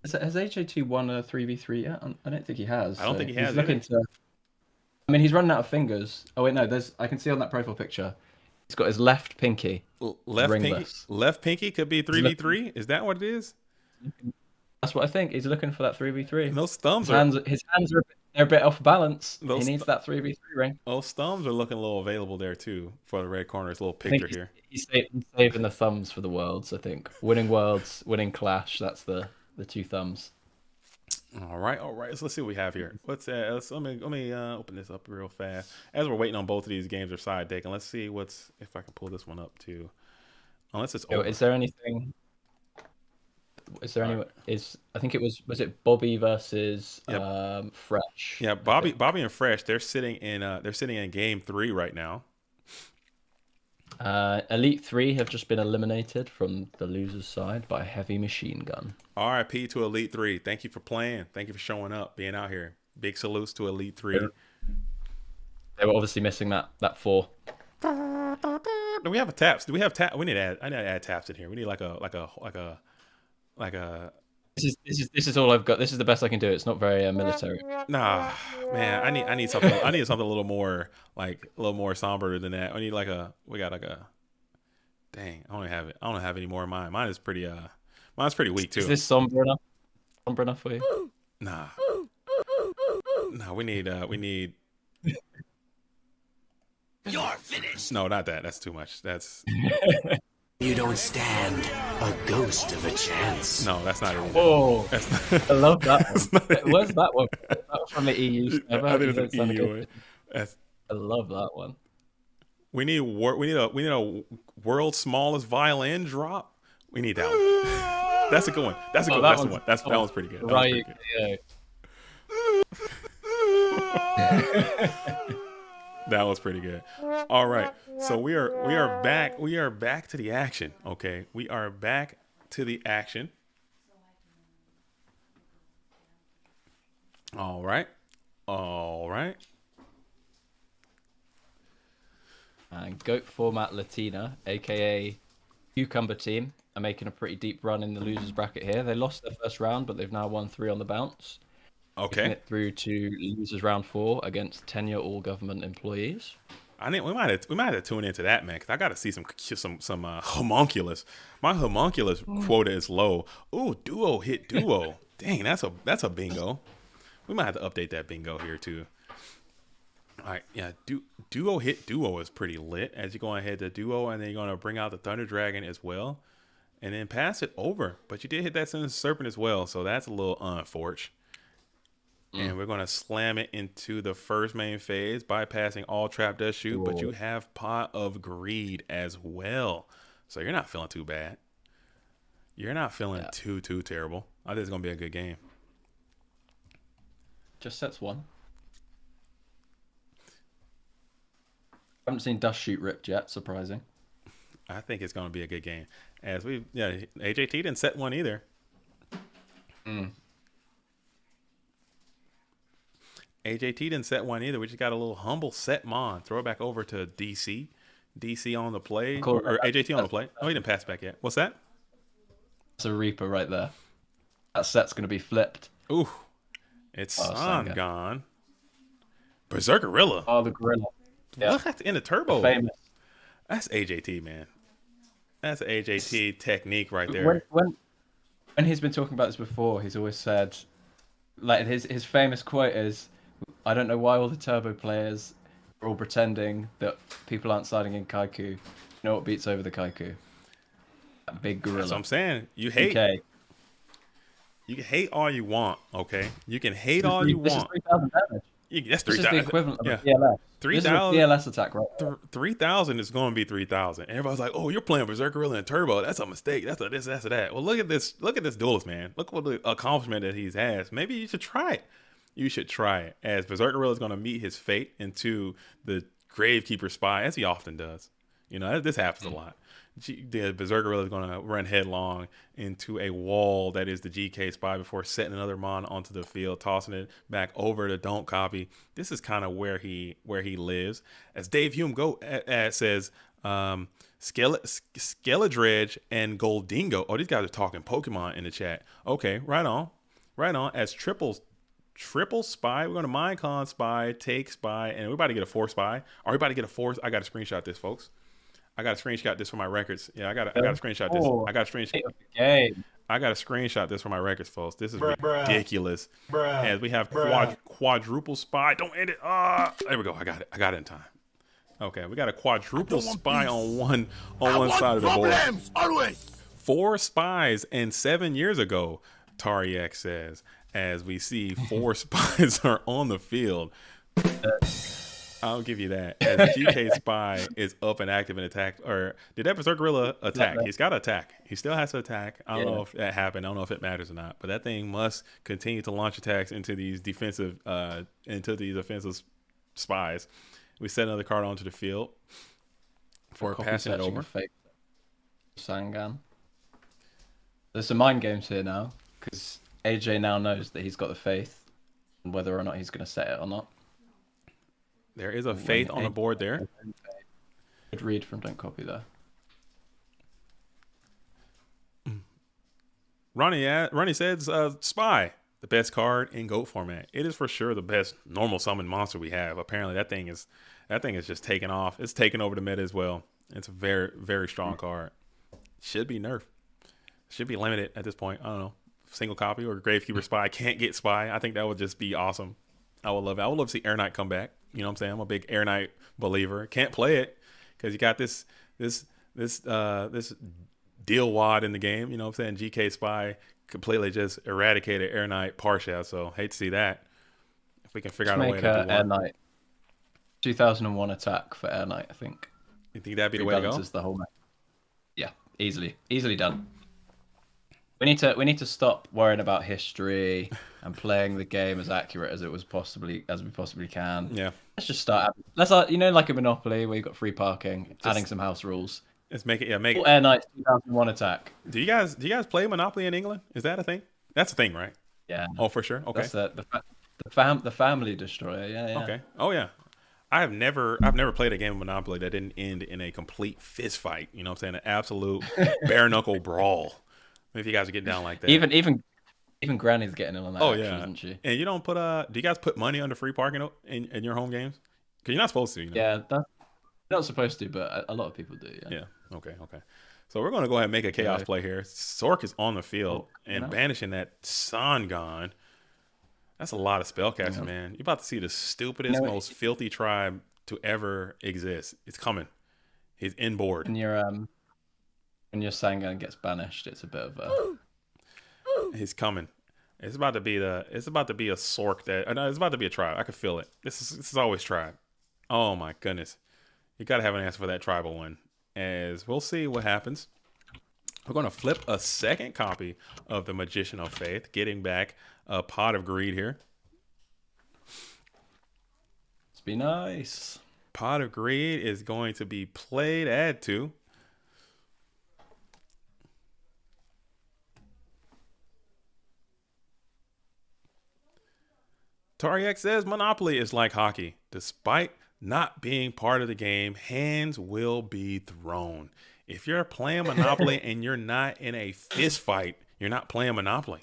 Has AJ2 won a 3v3 yet? I don't think he has. I don't think he has. He's running out of fingers. Oh wait, no. I can see on that profile picture, he's got his left pinky. Left pinky could be 3v3. Is that what it is? That's what I think. He's looking for that 3v3. And those thumbs his hands are a bit off balance. He needs that 3v3 ring. Those thumbs are looking a little available there too for the red corner. It's a little picture here. He's saving the thumbs for the worlds, I think. Winning worlds, winning Clash. That's the 2 thumbs. All right. So let's see what we have here. Let me open this up real fast as we're waiting on both of these games or side deck, and let's see if I can pull this one up too. Unless it's over. Is there anything? Is there any? I think it was it Bobby versus Fresh? Yeah, Bobby and Fresh. They're sitting in game 3 right now. Elite 3 have just been eliminated from the losers' side by a heavy machine gun. RIP to Elite 3. Thank you for playing. Thank you for showing up, being out here. Big salutes to Elite 3. They were obviously missing that 4. Do we have a taps? Do we have tap? I need to add taps in here. We need like a. This is all I've got. This is the best I can do. It's not very military. Nah, man. I need something. I need something a little more somber than that. We got like a. Dang, I don't have it. I don't have any more of mine. Mine's pretty weak too. Is this somber enough? Somber enough for you? Nah. We need. You're finished. No, not that. That's too much. That's. You don't stand a ghost of a chance. No, that's not it. Oh, I love that one. Where's it. that one? That was from the EU. I think it's an EU one. I love that one. We need a world's smallest violin drop. We need that one. That's a good one. That's a good one. That's the one. That one's pretty good. Right. That was pretty good. All right. So we are back. We are back to the action. Okay. We are back to the action. All right. And Goat Format Latina, aka Cucumber Team, are making a pretty deep run in the losers bracket here. They lost their first round, but they've now won 3 on the bounce. Okay. It through to losers round 4 against tenure all government employees. I think we might have to tune into that, man, because I got to see some homunculus. My homunculus quota is low. Ooh, duo hit duo. Dang, that's a bingo. We might have to update that bingo here too. All right, yeah, duo hit duo is pretty lit. As you go ahead to duo, and then you're gonna bring out the Thunder Dragon as well, and then pass it over. But you did hit that Sinister Serpent as well, so that's a little unfortunate. And we're going to slam it into the first main phase, bypassing all trap does shoot. Ooh. But you have Pot of Greed as well. So you're not feeling too bad. You're not feeling too terrible. I think it's going to be a good game. Just sets 1. Haven't seen Dust Shoot ripped yet, surprising. I think it's going to be a good game. AJT didn't set 1 either. AJT didn't set 1 either. We just got a little humble set Mon. Throw it back over to DC. DC on the play. Cool. Or AJT on the play. Oh, he didn't pass back yet. What's that? It's a Reaper right there. That set's going to be flipped. Ooh. It's Sangan. Berserk Gorilla. Oh, the Gorilla. Yeah. Look at the end of Turbo. Famous. That's AJT, man. That's AJT technique right there. When he's been talking about this before, he's always said, like, his famous quote is, I don't know why all the Turbo players are all pretending that people aren't siding in Kaiku. You know what beats over the Kaiku? That big gorilla. That's what I'm saying. You hate. Okay. You can hate all you want, okay? You can hate all you want. This is 3,000 damage. That's 3,000. This is the equivalent of a PLS. 3,000. PLS attack, right? 3,000 is going to be 3,000. Everybody's like, "Oh, you're playing Berserk Gorilla and Turbo. That's a mistake. That's a this. That's a that." Well, look at this. Look at this duelist, man. Look what the accomplishment that he has. Maybe you should try it. You should try it. As Berserk Gorilla is going to meet his fate into the Gravekeeper spy, as he often does. You know, this happens a lot. The Berserk Gorilla is going to run headlong into a wall that is the GK spy before setting another Mon onto the field, tossing it back over to Don't Copy. This is kind of where he lives. As Dave Hume says, Skeledredge and Goldingo. Oh, these guys are talking Pokemon in the chat. Okay, right on. As triple spy, we're going to Minecon spy, take spy, and we're about to get a 4 spy. Are we about to get a 4? I got to screenshot this, folks. I got to screenshot this for my records. Yeah, I got to screenshot this. I got to screenshot this for my records, folks. This is ridiculous. As we have quadruple spy. Don't end it. There we go. I got it. I got it in time. Okay, we got a quadruple spy on one side of the board. Always. 4 spies and 7 years ago, Tariek says, as we see 4 spies are on the field. I'll give you that. As GK Spy is up and active in attack, or did that Berserk Gorilla attack? He's got to attack. He still has to attack. I don't know if that happened. I don't know if it matters or not. But that thing must continue to launch attacks into these offensive spies. We set another card onto the field for passing it over. Sangan. There's some mind games here now because AJ now knows that he's got the faith. whether or not he's going to set it or not. There is a faith on the board there. Good read from Don't Copy there. Ronnie says, Spy, the best card in GOAT format. It is for sure the best normal summon monster we have. Apparently, that thing is just taking off. It's taking over the meta as well. It's a very, very strong card. Should be nerfed. Should be limited at this point. I don't know. Single copy or Gravekeeper Spy. Can't get Spy. I think that would just be awesome. I would love it. I would love to see Air Knight come back. You know what I'm saying? I'm a big Air Knight believer. Can't play it because you got this deal wad in the game. You know what I'm saying? GK Spy completely just eradicated Air Knight Parsha. So hate to see that. If we can figure out a way to do Air Knight 2001 attack for Air Knight, I think. You think that'd be the way to go? The whole match. Yeah, easily done. We need to stop worrying about history and playing the game as accurate as we possibly can. Yeah. Let's just start. Like a Monopoly where you've got free parking, adding some house rules. Let's make it. Make it. Air Knight 2001 attack. Do you guys play Monopoly in England? Is that a thing? That's a thing, right? Yeah. Oh, for sure. Okay. That's the family destroyer. Yeah. Okay. Oh yeah. I've never played a game of Monopoly that didn't end in a complete fist fight. You know what I'm saying? An absolute bare knuckle brawl. If you guys are getting down like that. Even Granny's getting in on that. Oh action, yeah. isn't she? And you don't put do you guys put money under free parking in your home games? Because you're not supposed to. You know? Yeah, you're not supposed to, but a lot of people do. Yeah. Okay. So we're gonna go ahead and make a chaos play here. Sork is on the field and banishing that Sangon. That's a lot of spellcasting, man. You're about to see the stupidest, most filthy tribe to ever exist. It's coming. He's inboard. When your Sangan gets banished, it's a bit of a. He's coming. It's about to be a Sork that. No, it's about to be a tribe. I can feel it. This is always tribe. Oh my goodness. You gotta have an answer for that tribal one. As we'll see what happens. We're gonna flip a second copy of the Magician of Faith, getting back a Pot of Greed here. Let's be nice. Pot of Greed is going to be played. Add to. Tariek says Monopoly is like hockey. Despite not being part of the game, hands will be thrown. If you're playing Monopoly and you're not in a fist fight, you're not playing Monopoly.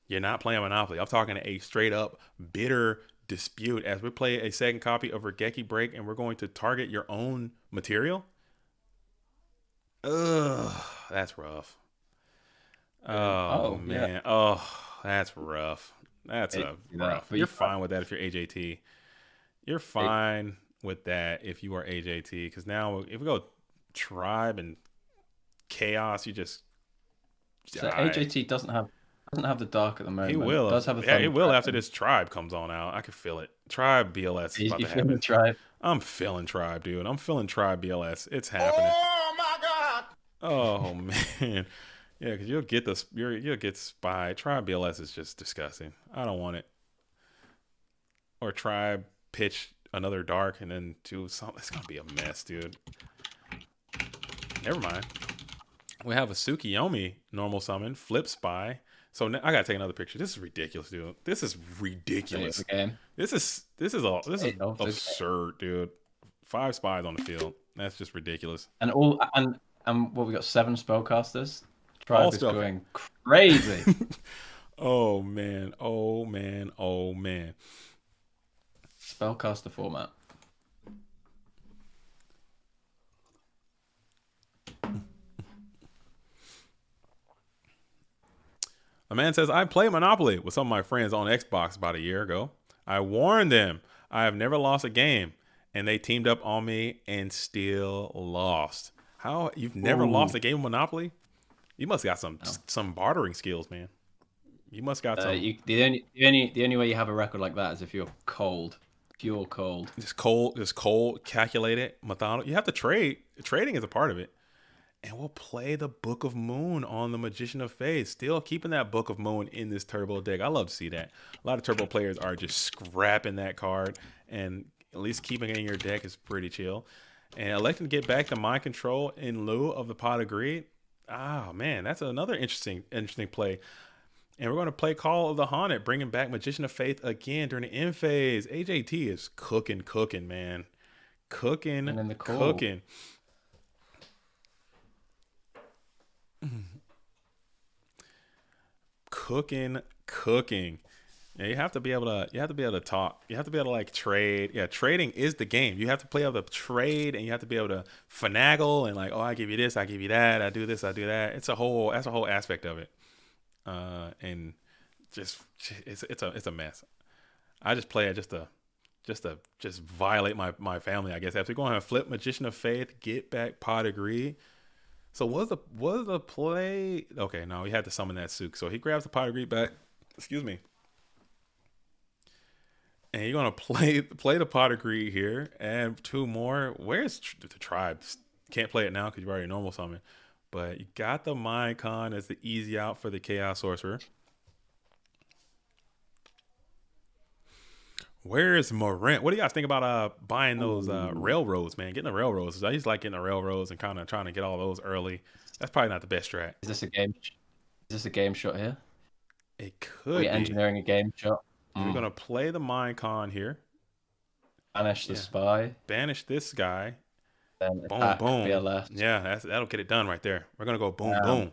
You're not playing Monopoly. I'm talking a straight up bitter dispute as we play a second copy of Regeki Break and we're going to target your own material. Ugh, that's rough. Oh man. Yeah. Oh, that's rough. That's rough. But you're fine with that if you're AJT. You're fine with that if you are AJT. Because now if we go tribe and chaos, you just so AJT doesn't have the dark at the moment. He will. Does have he will after this tribe comes on out. I can feel it. Tribe BLS is about to happen. Tribe? I'm feeling tribe, dude. I'm feeling tribe BLS. It's happening. Oh my god! Oh man. Yeah, because you'll get Spy. Tribe BLS is just disgusting. I don't want it. Or Tribe pitch another dark and then do something. It's gonna be a mess, dude. Never mind. We have a Tsukiyomi normal summon, flip Spy. So now I gotta take another picture. This is ridiculous, dude. This is ridiculous. This is absurd, dude. 5 spies on the field. That's just ridiculous. And what we got 7 spellcasters. Tribe is going crazy. Oh man. Spellcaster format. A man says, I play Monopoly with some of my friends on Xbox about a year ago. I warned them I have never lost a game, and they teamed up on me and still lost. How? You've never lost a game of Monopoly? You must got some bartering skills, man. You must got some. The only way you have a record like that is if you're cold. Pure cold. Just cold, calculated, methodical. You have to trade. Trading is a part of it. And we'll play the Book of Moon on the Magician of Faith. Still keeping that Book of Moon in this Turbo deck. I love to see that. A lot of Turbo players are just scrapping that card. And at least keeping it in your deck is pretty chill. And electing to get back to Mind Control in lieu of the Pot of Greed. Oh, man, that's another interesting play. And we're going to play Call of the Haunted, bringing back Magician of Faith again during the end phase. AJT is cooking, man. Cooking. Cooking. Yeah, you have to be able to talk. You have to be able to like trade. Yeah, trading is the game. You have to play able to trade, and you have to be able to finagle and like, oh, I give you this, I give you that, I do this, I do that. That's a whole aspect of it. And just it's a mess. I just play it just to violate my family, I guess. After going to flip Magician of Faith, get back Pot of Greed. So was the play? Okay, no, he had to summon that Sook. So he grabs the Pot of Greed back. Excuse me. And you're gonna play the Pot of Greed here, and 2 more. Where's the tribes? Can't play it now because you've already normal summon. But you got the Mind Con as the easy out for the Chaos Sorcerer. Where's Morant? What do you guys think about buying those railroads, man? Getting the railroads. I used to like getting the railroads and kind of trying to get all those early. That's probably not the best strat. Is this a game shot here? It could be engineering a game shot. We're gonna play the Mind Con here. Banish the spy. Banish this guy. Then boom. BLS. Yeah, that'll get it done right there. We're gonna go boom.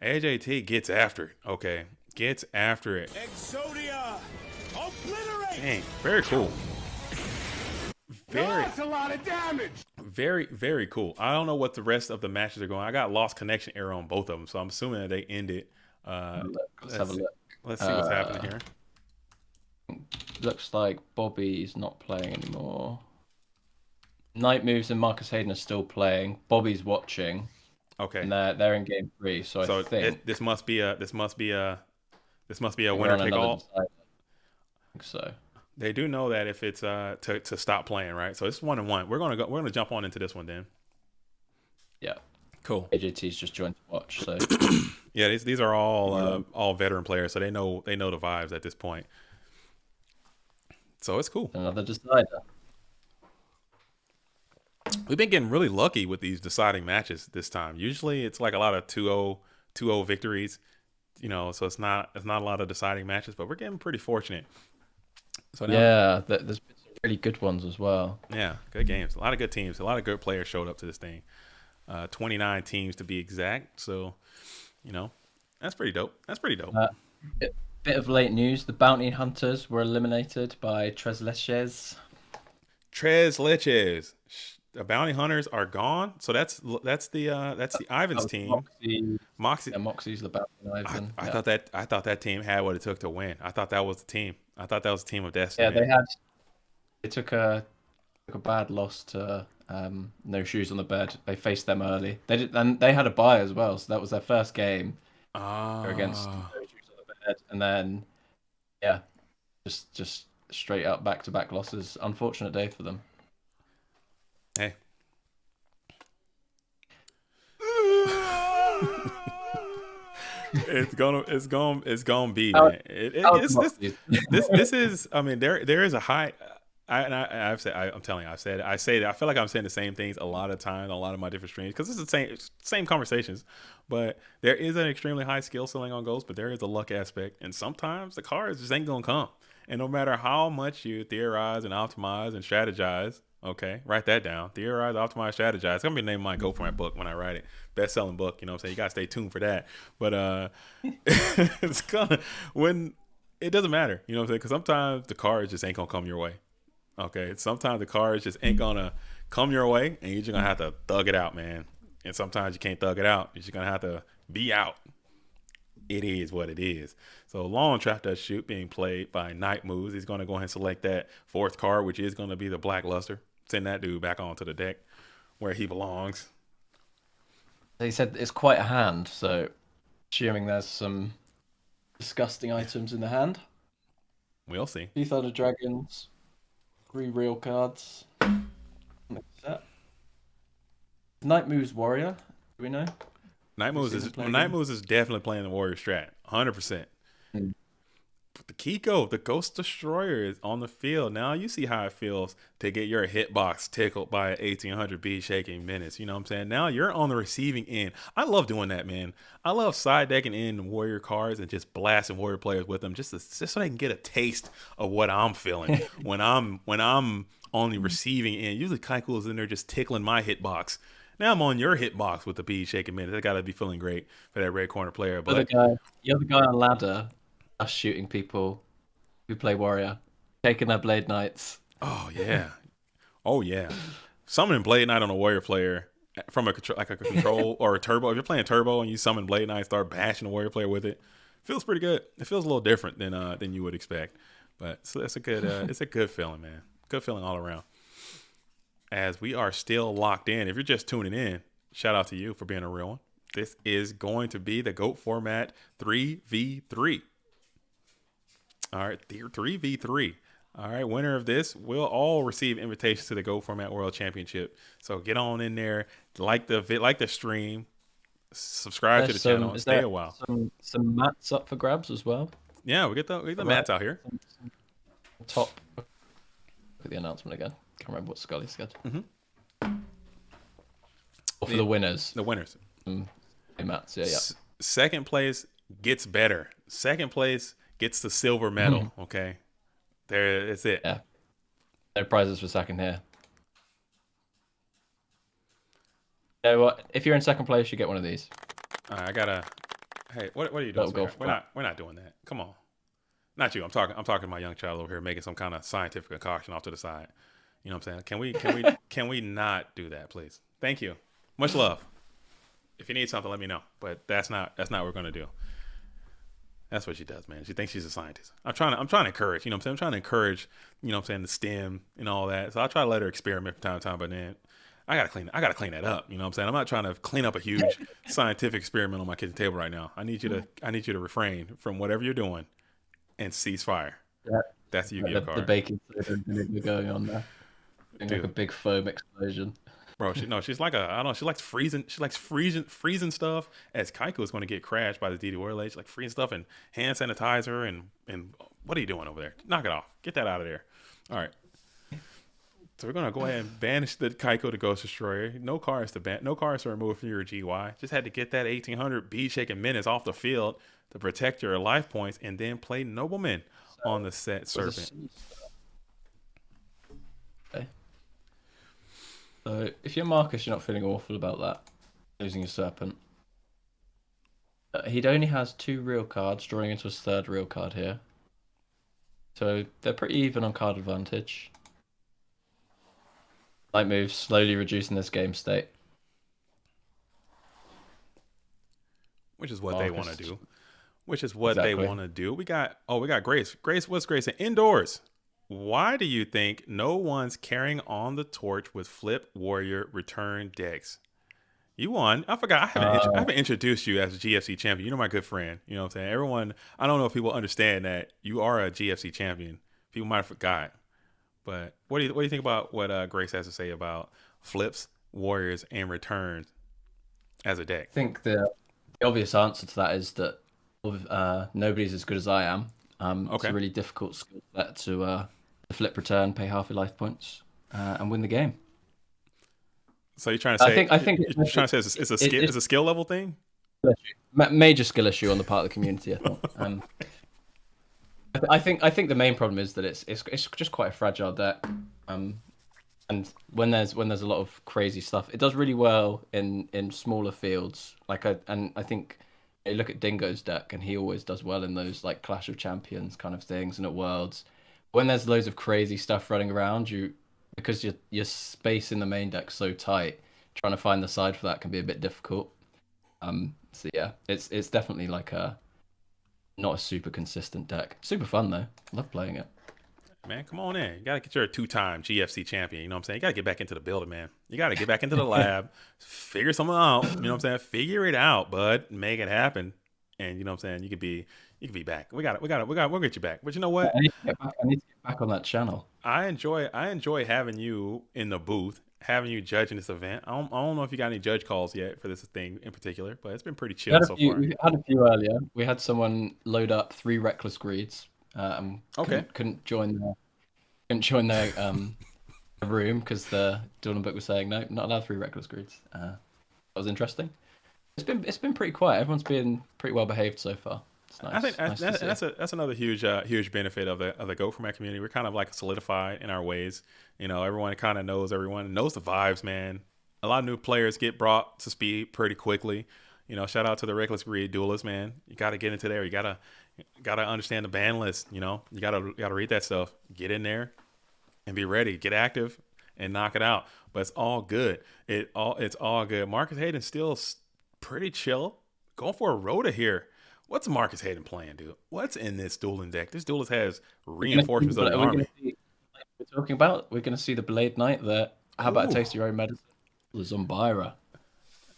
AJT gets after it. Okay, gets after it. Exodia, obliterate. Dang, very cool. That's a lot of damage. Very, very cool. I don't know what the rest of the matches are going. I got lost connection error on both of them, so I'm assuming that they ended. Let's have a look. Let's see what's happening here. Looks like Bobby's not playing anymore. Night Moves and Marcus Hayden are still playing. Bobby's watching. Okay. And they're in game 3. So I think this must be a winner take all. I think so. They do know that if it's to stop playing, right? So it's 1-1. We're gonna jump on into this one then. Yeah. Cool. AJT's just joined to watch. So yeah, these are all veteran players, so they know the vibes at this point. So it's cool. Another decider. We've been getting really lucky with these deciding matches this time. Usually it's like a lot of 2-0 victories, so it's not a lot of deciding matches, but we're getting pretty fortunate. So now, there's been some really good ones as well. Yeah, good games. A lot of good teams. A lot of good players showed up to this thing. 29 teams to be exact. So, that's pretty dope. Bit of late news. The Bounty Hunters were eliminated by Tres Leches. The Bounty Hunters are gone. So that's the Ivan's team. Moxie. Yeah, Moxie's the Bounty Ivan. I thought that team had what it took to win. I thought that was the team. I thought that was the team of destiny. Yeah, they took a bad loss to No Shoes on the Bed. They faced them early. They had a bye as well, so that was their first game against No Shoes on the Bed, and then just straight up back-to-back losses. Unfortunate day for them. Hey. It's gonna be, man. This is. I mean, there is a high. I say that. I feel like I'm saying the same things a lot of times on a lot of my different streams because it's the same conversations. But there is an extremely high skill ceiling on Ghost, but there is a luck aspect, and sometimes the cards just ain't gonna come. And no matter how much you theorize and optimize and strategize, okay, write that down. Theorize, optimize, strategize. It's gonna be the name of my Go For My book when I write it. Best-selling book, you know what I'm saying? You gotta stay tuned for that. But it's gonna when it doesn't matter, you know what I'm saying? Because sometimes the cards just ain't gonna come your way. Okay, sometimes the cards just ain't gonna come your way, and you're just gonna have to thug it out, man. And sometimes you can't thug it out. You're just gonna have to be out. It is what it is. So Long Trap Does Shoot being played by Night Moves. He's going to go ahead and select that 4th card, which is going to be the Black Luster. Send that dude back onto the deck where he belongs. They said it's quite a hand, so assuming there's some disgusting items in the hand. We'll see. 2 Thunder Dragons, 3 real cards. Night Moves Warrior, do we know? Night Moves is definitely playing the Warrior strat, 100%. The Kiko, the Ghost Destroyer, is on the field. Now you see how it feels to get your hitbox tickled by an 1800 beat shaking minutes. You know what I'm saying? Now you're on the receiving end. I love doing that, man. I love side decking in Warrior cards and just blasting Warrior players with them just so they can get a taste of what I'm feeling when I'm on the receiving end. Usually Kaiko is in there just tickling my hitbox. Now I'm on your hitbox with the beat shaking minutes. I got to be feeling great for that red corner player. But the other guy on ladder, us shooting people who play Warrior, taking their Blade Knights. Oh yeah, oh yeah. Summoning Blade Knight on a Warrior player from a control or a turbo. If you're playing turbo and you summon Blade Knight, start bashing a Warrior player with it, feels pretty good. It feels a little different than you would expect, but so it's a good it's a good feeling, man. Good feeling all around. As we are still locked in. If you're just tuning in, shout out to you for being a real one. This is going to be the GOAT format 3v3. All right, 3v3. All right, winner of this will all receive invitations to the GOAT Format World Championship. So get on in there, like the stream, subscribe to the channel, and stay a while. Some mats up for grabs as well. Yeah, we get the mats out here. Top. Look at the announcement again. Can't remember what Scully said. Or for the winners. The winners. Mats, yeah. Second place gets better. Second place gets the silver medal. Okay, there, it's it. Yeah, no prizes for second here. You know what? If you're in second place, you get one of these. I gotta. Hey, what are you doing? We're not doing that. Come on, not you. I'm talking to my young child over here making some kind of scientific concoction off to the side. You know what I'm saying? Can we not do that, please? Thank you. Much love. If you need something, let me know. But that's not what we're gonna do. That's what she does, man. She thinks she's a scientist. I'm trying to encourage, you know what I'm saying? I'm trying to encourage, you know what I'm saying, the STEM and all that. So I'll try to let her experiment from time to time, but then I gotta clean that up. You know what I'm saying? I'm not trying to clean up a huge scientific experiment on my kitchen table right now. I need you to refrain from whatever you're doing and cease fire. Yeah. That's the Yu-Gi-Oh card. The baking soda going on there. Like a big foam explosion. Bro, she's like she likes freezing stuff. As Kaiko is going to get crashed by the DD Warrior Lady, like freezing stuff and hand sanitizer and what are you doing over there? Knock it off. Get that out of there. All right. So we're gonna go ahead and banish the Kaiko to Ghost Destroyer. No cards to remove from your GY. Just had to get that 1800 bead shaking minutes off the field to protect your life points, and then play Nobleman on the set Serpent. Okay. So if you're Marcus, you're not feeling awful about that, losing your Serpent. He only has 2 real cards, drawing into his 3rd real card here. So they're pretty even on card advantage. Light moves, slowly reducing this game state. Which is what they want to do. They want to do. We got Grace. Grace, what's Grace? Indoors. Why do you think no one's carrying on the torch with Flip Warrior return decks? You won. I forgot. I haven't introduced you as a GFC champion. You're my good friend. You know what I'm saying? Everyone, I don't know if people understand that you are a GFC champion. People might have forgot. But what do you think about what Grace has to say about Flips, Warriors, and returns as a deck? I think the obvious answer to that is that nobody's as good as I am. It's a really difficult skill set to flip return, pay half your life points, and win the game. So you're trying to say? I think you're trying to say it's a skill level thing. Major skill issue on the part of the community, I think. I think the main problem is that it's just quite a fragile deck. And when there's a lot of crazy stuff, it does really well in smaller fields. I think. You look at Dingo's deck, and he always does well in those like Clash of Champions kind of things and at Worlds. When there's loads of crazy stuff running around, because your space in the main deck's so tight, trying to find the side for that can be a bit difficult. So yeah, it's definitely like not a super consistent deck. Super fun though. Love playing it. Man, come on in. You got to get your 2-time GFC champion. You know what I'm saying? You got to get back into the building, man. You got to get back into the lab, figure something out. You know what I'm saying? Figure it out, bud. Make it happen. And you know what I'm saying? You could be back. We'll get you back. But you know what? I need to get back on that channel. I enjoy having you in the booth, having you judging this event. I don't know if you got any judge calls yet for this thing in particular, but it's been pretty chill so far. We had a few earlier. We had someone load up 3 Reckless Greeds. Okay. Couldn't join their room because the Dawn book was saying no, not allowed 3 reckless grids. That was interesting. It's been pretty quiet. Everyone's been pretty well behaved so far. It's nice. I think nice that's another huge benefit of the Go format community. We're kind of like solidified in our ways. Everyone kind of knows everyone, knows the vibes, man. A lot of new players get brought to speed pretty quickly. Shout out to the reckless grid duelists, man. You got to get into there. You gotta understand the ban list. You gotta read that stuff. Get in there and be ready. Get active and knock it out. But it's all good. It's all good. Marcus Hayden's still pretty chill. Going for a Rhoda here. What's Marcus Hayden playing, dude? What's in this dueling deck? This duelist has reinforcements of the army. We're going to see the Blade Knight there. How about a taste of your own medicine? The Zombira.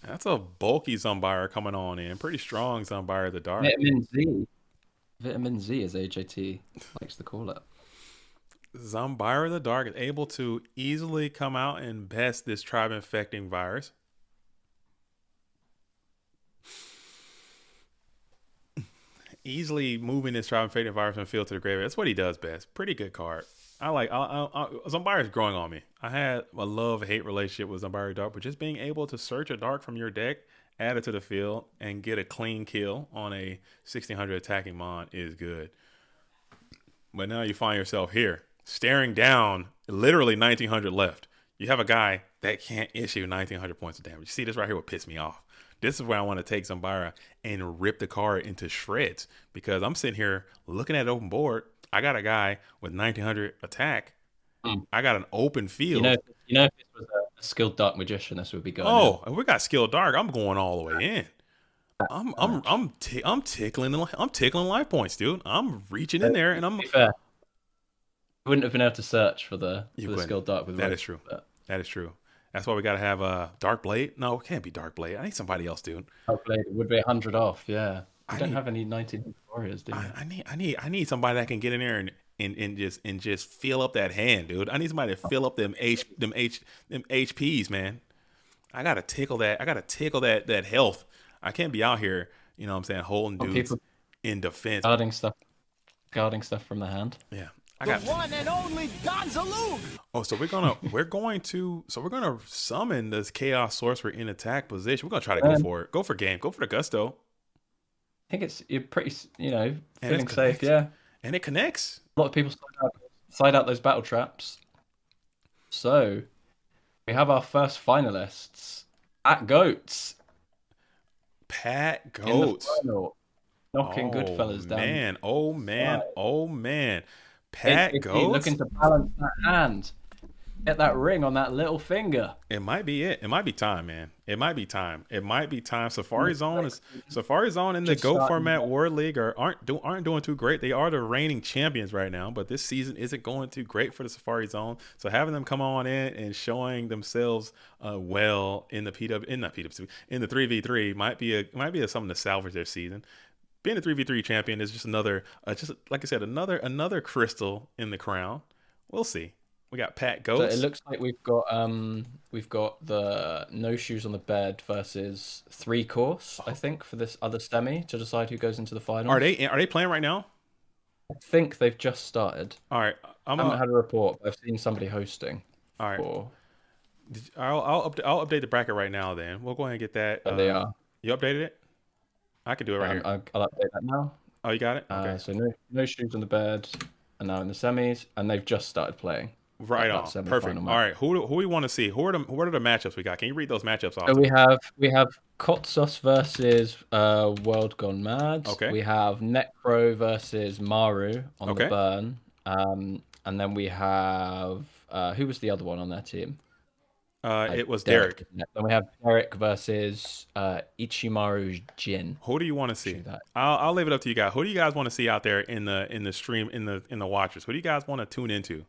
That's a bulky Zombira coming on in. Pretty strong Zombira the Dark. Vitamin Z, as AJT likes to call it. Zombira the Dark is able to easily come out and best this tribe infecting virus. Easily moving this tribe infecting virus from the field to the graveyard. That's what he does best. Pretty good card. Zombira is growing on me. I had a love-hate relationship with Zombira Dark, but just being able to search a Dark from your deck, add it to the field, and get a clean kill on a 1600 attacking mon is good. But now you find yourself here, staring down literally 1900 left. You have a guy that can't issue 1900 points of damage. You see, this right here would piss me off. This is where I want to take Zombira and rip the card into shreds, because I'm sitting here looking at open board. I got a guy with 1900 attack. I got an open field. If this was a skilled dark magician, this would be going. Oh, if we got skilled dark, I'm going all the way in. I'm tickling life points, dude. I'm reaching in there, and I'm. Fair. You wouldn't have been able to search for the skilled dark with that. Is true. That is true. That's why we gotta have a Dark Blade. No, it can't be Dark Blade. I need somebody else, dude. Dark Blade would be 100 off. Yeah, I don't have any 19 warriors, do you? I need somebody that can get in there and just fill up that hand, dude. I need somebody to fill up them HPs, man. I gotta tickle that health. I can't be out here, what I'm saying, holding dudes in defense, guarding stuff from the hand. Yeah. The one and only Gonzaloo. Oh, so we're going to summon this Chaos Sorcerer in attack position. We're gonna try to go for it. Go for game. Go for the gusto. I think you're pretty, feeling safe, yeah. And it connects. A lot of people slide out those battle traps. So we have our first finalists at Goats. Pat Goats. In the final, knocking Goodfellas down. Oh man. Pat Goats looking to balance that hand. Get that ring on that little finger. It might be it. It might be time, man. It might be time. Safari Zone in the Go format World League aren't doing too great. They are the reigning champions right now, but this season isn't going too great for the Safari Zone. So having them come on in and showing themselves well in the in the 3v3 might be something to salvage their season. Being a 3v3 champion is just another, just like I said, another crystal in the crown. We'll see. We got Pat Goats. So it looks like we've got the no shoes on the bed versus 3 course, I think, for this other semi to decide who goes into the final. Are they playing right now? I think they've just started. All right, I haven't had a report, but I've seen somebody hosting. All right, I'll update the bracket right now. Then we'll go ahead and get that. They are. You updated it? I can do it right here. I'll update that now. Oh, you got it? Okay. So no shoes on the bed, and now in the semis, and they've just started playing. Right on. Perfect. All right. Who we want to see? What are the matchups we got? Can you read those matchups off? So we have Kotsos versus World Gone Mad. Okay. We have Necro versus Maru on the burn. And then we have who was the other one on their team? It was Derek. Then we have Derek versus Ichimaru Jin. Who do you want to see? I'll leave it up to you guys. Who do you guys want to see out there in the stream in the watchers? Who do you guys want to tune into?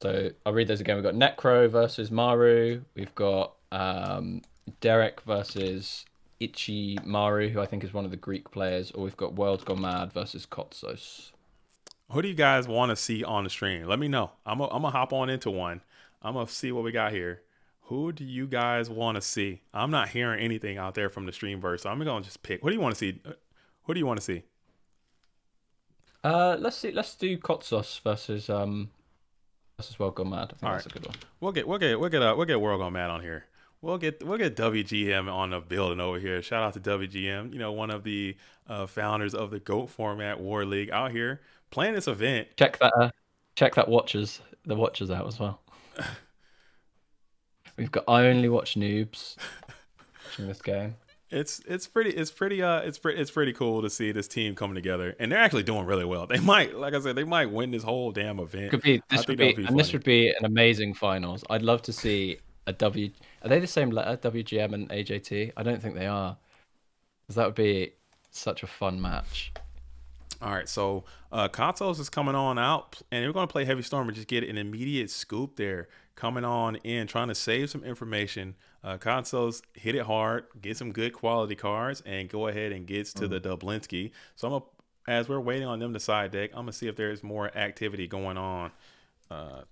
So I'll read those again. We've got Necro versus Maru. We've got Derek versus Ichimaru, who I think is one of the Greek players. Or we've got World Gone Mad versus Kotsos. Who do you guys want to see on the stream? Let me know. I'm gonna hop on into one. I'm gonna see what we got here. Who do you guys want to see? I'm not hearing anything out there from the streamverse, so I'm gonna just pick. What do you want to see? Who do you want to see? Let's do Kotsos versus World Gone Mad. I think All that's right. a good one. We'll get World Gone Mad on here. We'll get WGM on the building over here. Shout out to WGM. One of the founders of the GOAT format War League out here playing this event. Check that the watchers out as well. We've got I Only Watch Noobs watching this game. It's pretty cool to see this team coming together, and they're actually doing really well. They might, like I said, they might win this whole damn event. This would be an amazing finals. I'd love to see a W. Are they the same letter, WGM and AJT? I don't think they are, because that would be such a fun match. All right, so Consoles is coming on out, and we're going to play Heavy Storm and just get an immediate scoop there. Coming on in, trying to save some information. Consoles hit it hard, get some good quality cards, and go ahead and gets to the Dublinsky. So as we're waiting on them to side deck, I'm going to see if there's more activity going on. I'm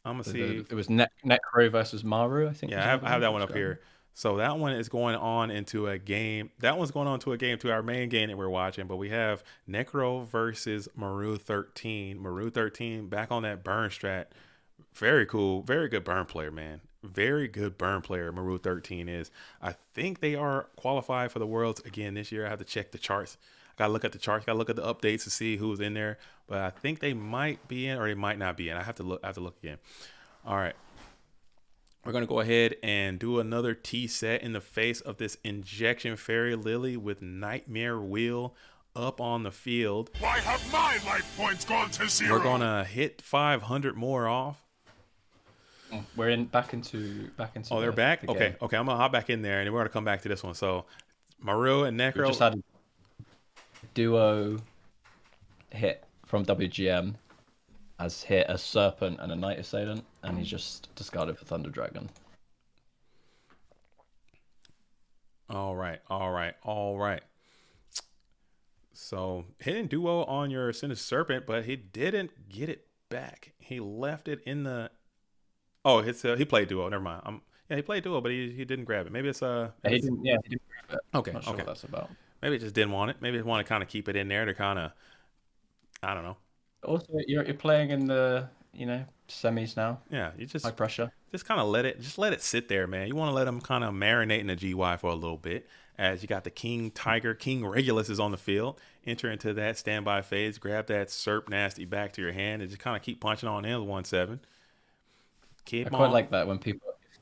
going to see. It was Necro versus Maru, I think. Yeah, I have that one up here. So that one is going on into a game. That one's going on to a game, to our main game that we're watching. But we have Necro versus Maru 13. Maru 13 back on that burn strat. Very cool. Very good burn player, man. Very good burn player, Maru 13 is. I think they are qualified for the Worlds again this year. I have to check the charts. I got to look at the charts. Got to look at the updates to see who's in there. But I think they might be in or they might not be in. I have to look again. All right. We're going to go ahead and do another T set in the face of this Injection Fairy Lily with Nightmare Wheel up on the field. Why have my life points gone to 0? We're going to hit 500 more off. We're back into. Oh, they're back? Okay, I'm going to hop back in there, and we're going to come back to this one. So, Maru and Necro. We just had a duo hit from WGM. Has hit a Serpent and a Night Assailant, and he's just discarded for Thunder Dragon. All right. So, hitting duo on your Sinister Serpent, but he didn't get it back. He left it in the... Oh, he played duo. Never mind. He played duo, but he didn't grab it. Maybe it's... He didn't grab it. Okay, Not sure what that's about. Maybe it just didn't want it. Maybe it want to kind of keep it in there to kind of... I don't know. Also, you're playing in the semis now. Yeah, you just high pressure. Just kind of let it sit there, man. You want to let them kind of marinate in the GY for a little bit. As you got the King Regulus is on the field. Enter into that standby phase. Grab that Serp Nasty back to your hand and just kind of keep punching on in 1/7. I quite like that when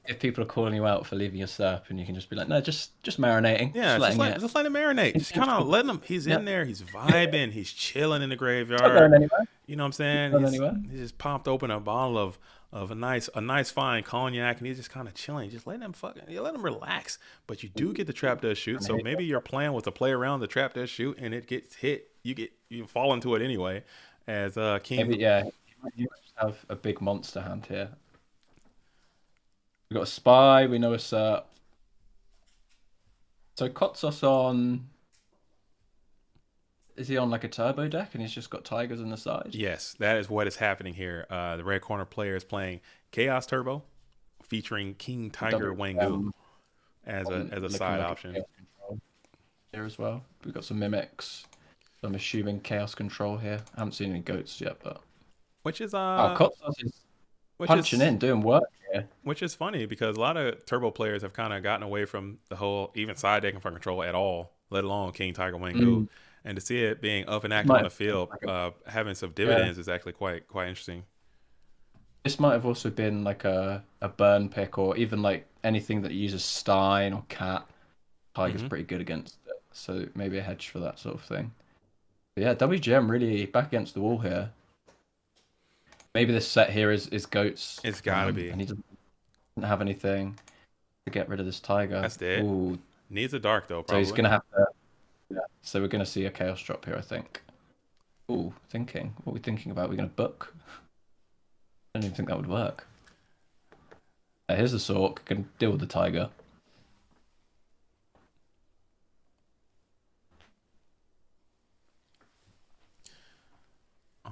if people are calling you out for leaving your Serp, and you can just be like, no, just marinating. Yeah, just let him marinate. Just kind of letting him. He's in there. He's vibing. He's chilling in the graveyard. You know what I'm saying? He just popped open a bottle of a nice fine cognac, and he's just kind of chilling. Just letting him let him relax. But you do get the trap does shoot. So maybe your plan was to play around the trap does shoot, and it gets hit. You fall into it anyway. As King. Maybe, yeah, you have a big monster hand here. We've got a Spy, we know a Serp. So Kotsos on... Is he on like a turbo deck and he's just got Tigers on the side? Yes, that is what is happening here. The red corner player is playing Chaos Turbo, featuring King Tiger Wangu as a side option. Here as well. We've got some Mimics. So I'm assuming Chaos Control here. I haven't seen any Goats yet, but... Which is... Kotsos is punching in, doing work here. Which is funny because a lot of Turbo players have kind of gotten away from the whole even side decking for control at all, let alone King Tiger Wangu. And to see it being up and active on the field, having some dividends is actually quite interesting. This might have also been like a burn pick, or even like anything that uses Stein or Cat. Tiger's pretty good against it, so maybe a hedge for that sort of thing. But yeah, WGM really back against the wall here. Maybe this set here is Goats. It's gotta be. And he doesn't have anything to get rid of this Tiger. That's it. Ooh. Needs a dark though, probably. So he's gonna have to. Yeah. So we're gonna see a Chaos drop here, I think. Ooh, thinking. What are we thinking about? We're gonna book. I don't even think that would work. Here's the Sork. Can deal with the Tiger.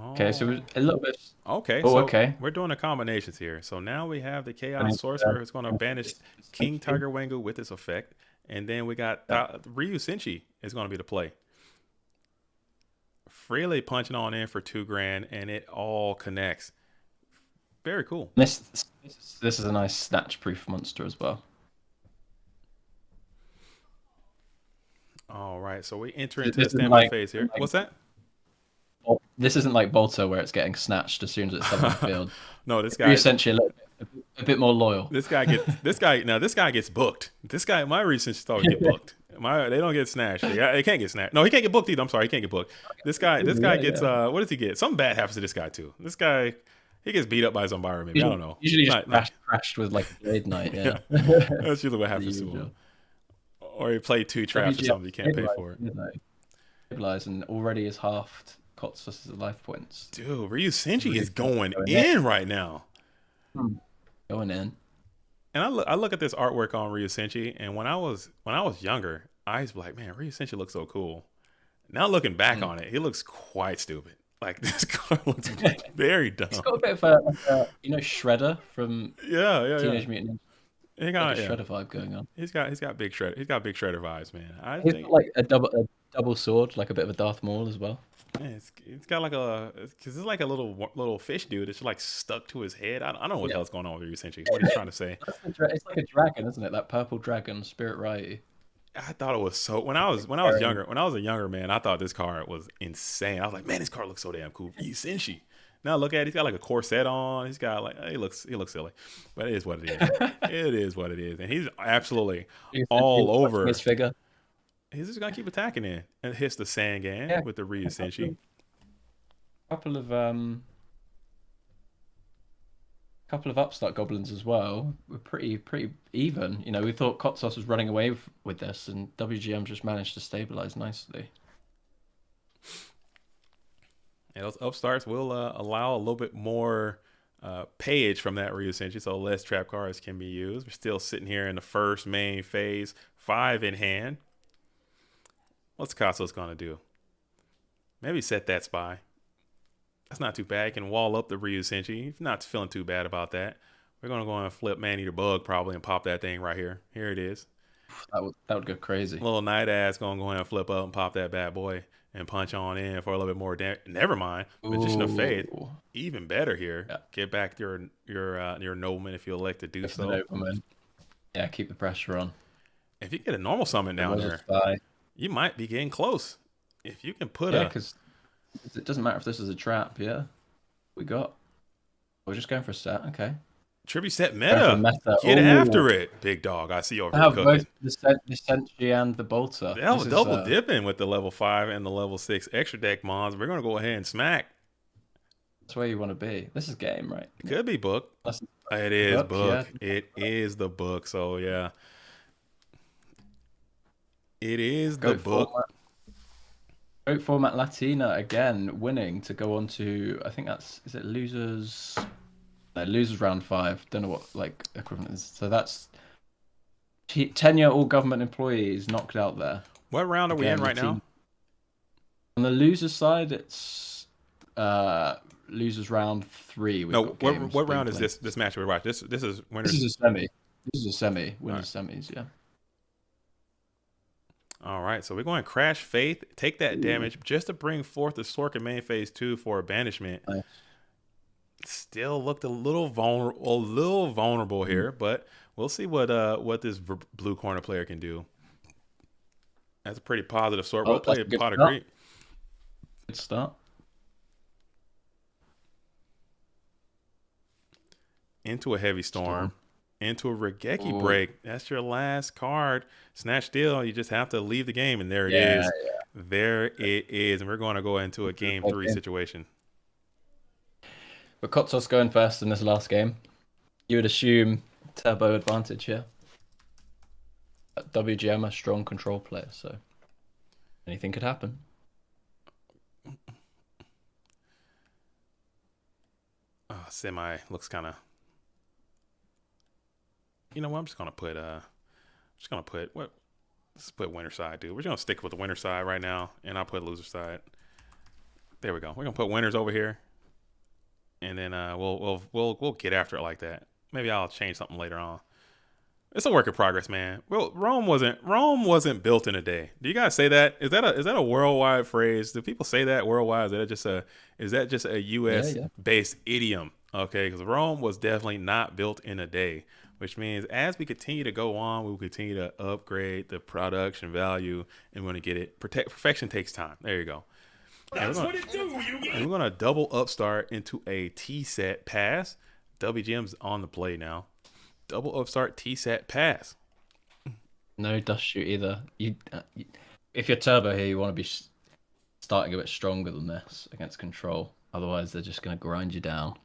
Okay, so a little bit. Okay, so okay. We're doing the combinations here. So now we have the Chaos Sorcerer who's going to banish King Tiger Wangu with this effect. And then we got Ryu Senshi is going to be the play. freely punching on in for $2,000, and it all connects. Very cool. This is a nice snatch-proof monster as well. All right, so we enter into the standby phase here. What's that? This isn't like Bolter where it's getting snatched as soon as it's on the field. No, this guy essentially a bit more loyal. This guy gets booked. My recent always get booked. They don't get snatched. They can't get snatched. No, he can't get booked either. I'm sorry, he can't get booked. This guy gets what does he get? Something bad happens to this guy too. This guy, he gets beat up by his environment. Maybe. I don't know. Usually just crashed with like a Blade Knight. Yeah. That's usually what happens to him. Or he played 2 traps or something. You can't pay for it. Stabilize and already is halved Kotsos' life points. Dude, Ryu Senji is going in right now. Going in. And I look at this artwork on Ryu Senji, and when I was younger, I was like, man, Ryu Senji looks so cool. Now looking back on it, he looks quite stupid. Like this car looks very dumb. He's got a bit of a Shredder from Teenage Mutant Ninja. He got a Shredder vibe going on. He's got big Shredder. He's got big Shredder vibes, man. He's got like a double sword, like a bit of a Darth Maul as well. Yeah, it's got like because it's like a little fish dude that's like stuck to his head. I don't know what the hell's going on with Ryu Senji. What he's trying to say? It's like a dragon, isn't it? That purple dragon, Spirit Ryu. I thought it was so. When I was a younger man, I thought this car was insane. I was like, man, this car looks so damn cool. Ryu Senji. Now look at it. He's got like a corset on. He's got like he looks silly, but it is what it is. It is what it is, and he's absolutely all over his figure. He's just gonna keep attacking it and hits the Sangan with the Ryu Senshi. Couple of upstart goblins as well. We're pretty even. You know, we thought Kotsos was running away with this, and WGM just managed to stabilize nicely. And those upstarts will allow a little bit more payage from that Ryu Senshi, so less trap cards can be used. We're still sitting here in the first main phase, 5 in hand. What's Kotsos gonna do? Maybe set that spy. That's not too bad. You can wall up the Ryu Senshi. If not feeling too bad about that, we're gonna go and flip Man-Eater Bug probably and pop that thing right here. Here it is. That would go crazy. Little Night Ass gonna go ahead and flip up and pop that bad boy and punch on in for a little bit more damage. Never mind. Magician of Faith, even better here. Yeah. Get back your nobleman if you elect to do so. Yeah, keep the pressure on. If you get a normal summon down there, you might be getting close. If you can put because it doesn't matter if this is a trap. Yeah, we're just going for a set. Okay. Tribute set meta. Get after it, big dog. I see you over here cooking. Both the Senshi and the Bolter. That was double dipping with the level 5 and the level 6 extra deck mons. We're gonna go ahead and smack. That's where you want to be. This is game, right? It could be book. It is book. Yeah. It is the book. So yeah, it is the book. Great format Latina again, winning to go on to, I think is it losers? No, losers round 5. Don't know what like equivalent is. So that's tenure all government employees knocked out there. What round are we in right now? On the losers side, it's losers round 3. No, what round is this match we're watching? This is winners. This is a semi. This is a semi. Winners semis, yeah. All right, so we're going Crash Faith, take that damage just to bring forth the Sorkin main phase 2 for a banishment. Nice. Still looked a little vulnerable here, but we'll see what this blue corner player can do. That's a pretty positive sort. We'll play a pot of great. Good start. Into a heavy storm. Into a Regeki break. That's your last card. Snatch Steal. You just have to leave the game, and there it is. Yeah. There it is. And we're going to go into a game 3 situation. But Kotsos going first in this last game. You would assume turbo advantage here. WGM a strong control player, so anything could happen. Semi looks kind of. You know what? I'm just gonna put let's put winner side, dude. We're gonna stick with the winner side right now, and I'll put loser side. There we go. We're gonna put winners over here, and then we'll get after it like that. Maybe I'll change something later on. It's a work in progress, man. Well, Rome wasn't built in a day. Do you guys say that? Is that a worldwide phrase? Do people say that worldwide? Is that just a U.S. based idiom? Okay, because Rome was definitely not built in a day, which means as we continue to go on, we will continue to upgrade the production value, and we're going to get it. Perfection takes time. There you go. And we're going to double upstart into a T-set pass. WGM's on the play now. Double upstart T-set pass. No dust shoot either. If you're turbo here, you want to be starting a bit stronger than this against control. Otherwise, they're just going to grind you down.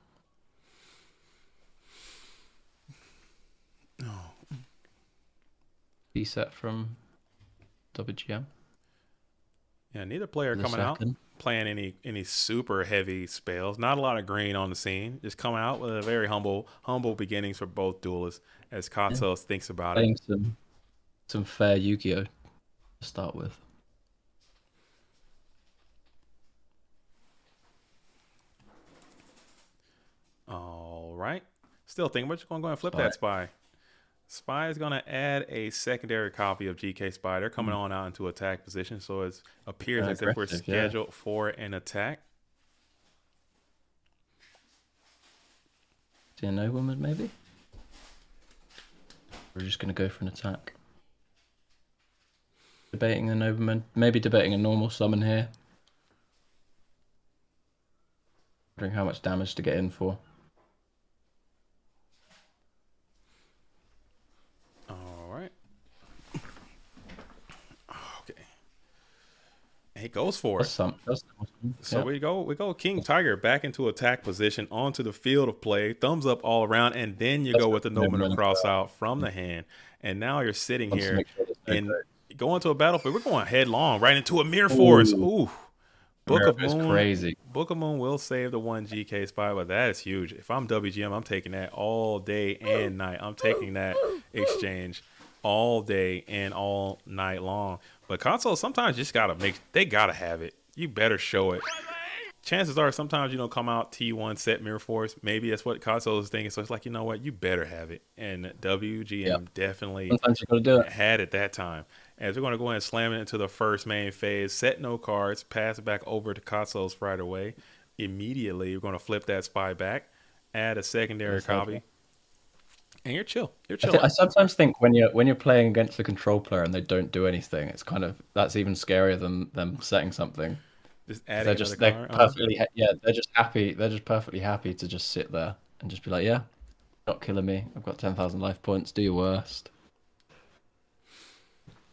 Oh. T-set from WGM. Yeah, neither player coming out playing any super heavy spells. Not a lot of green on the scene. Just coming out with a very humble beginnings for both duelists as Katsos thinks about it. Some fair Yu-Gi-Oh to start with. All right. Still thinking, we're just going to go and flip that Spy. Spy is going to add a secondary copy of GK Spy. They're coming on out into attack position, so it appears as if we're scheduled for an attack. See a nobleman, maybe? We're just going to go for an attack. Debating the nobleman, maybe debating a normal summon here. Wondering how much damage to get in for. He goes for it. So we go King Tiger back into attack position onto the field of play, thumbs up all around, and then you go with the nobleman cross out from the hand. And now you're sitting here and going to a battlefield. We're going headlong right into a Mirror Force. Ooh. Book of Moon. Crazy. Book of Moon will save the one GK spy, but that is huge. If I'm WGM, I'm taking that all day and night. I'm taking that exchange all day and all night long. But consoles sometimes just they gotta have it. You better show it. Chances are sometimes you don't come out T1 set Mirror Force. Maybe that's what consoles is thinking. So it's like, you know what, you better have it. And WGM definitely had it that time. As we're going to go ahead and slam it into the first main phase, set no cards, pass it back over to consoles right away. Immediately, we're going to flip that spy back, add a secondary copy. And you're chill. You're chilling. I sometimes think when you're playing against a control player and they don't do anything, it's that's even scarier than them setting something. Just adding they're perfectly they're just happy. They're just perfectly happy to just sit there and just be like, yeah, not killing me. I've got 10,000 life points. Do your worst.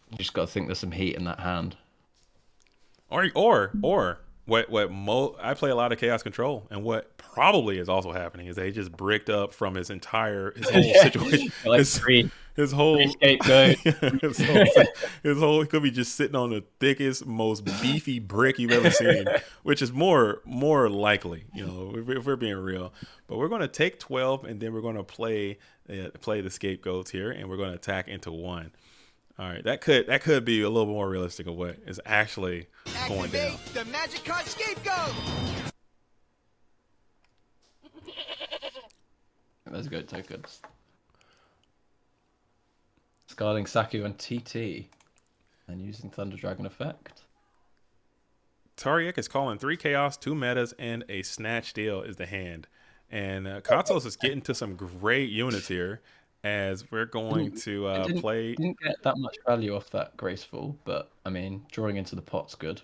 You just got to think there's some heat in that hand. Or I play a lot of Chaos Control, and what probably is also happening is they just bricked up from his whole situation. Like his whole scapegoat. his whole he could be just sitting on the thickest, most beefy brick you've ever seen, which is more likely, if we're being real. But we're going to take 12, and then we're going to play the scapegoats here, and we're going to attack into 1. All right, that could be a little more realistic of what is actually going down. The magic card scapegoat. Let's go tokens. Scarling Saku and TT, and using Thunder Dragon effect. Tariq is calling 3 Chaos, 2 Metas, and a Snatch Steal is the hand. And Katsos is getting to some great units here. As we're going to play. Didn't get that much value off that graceful, but I mean, drawing into the pot's good.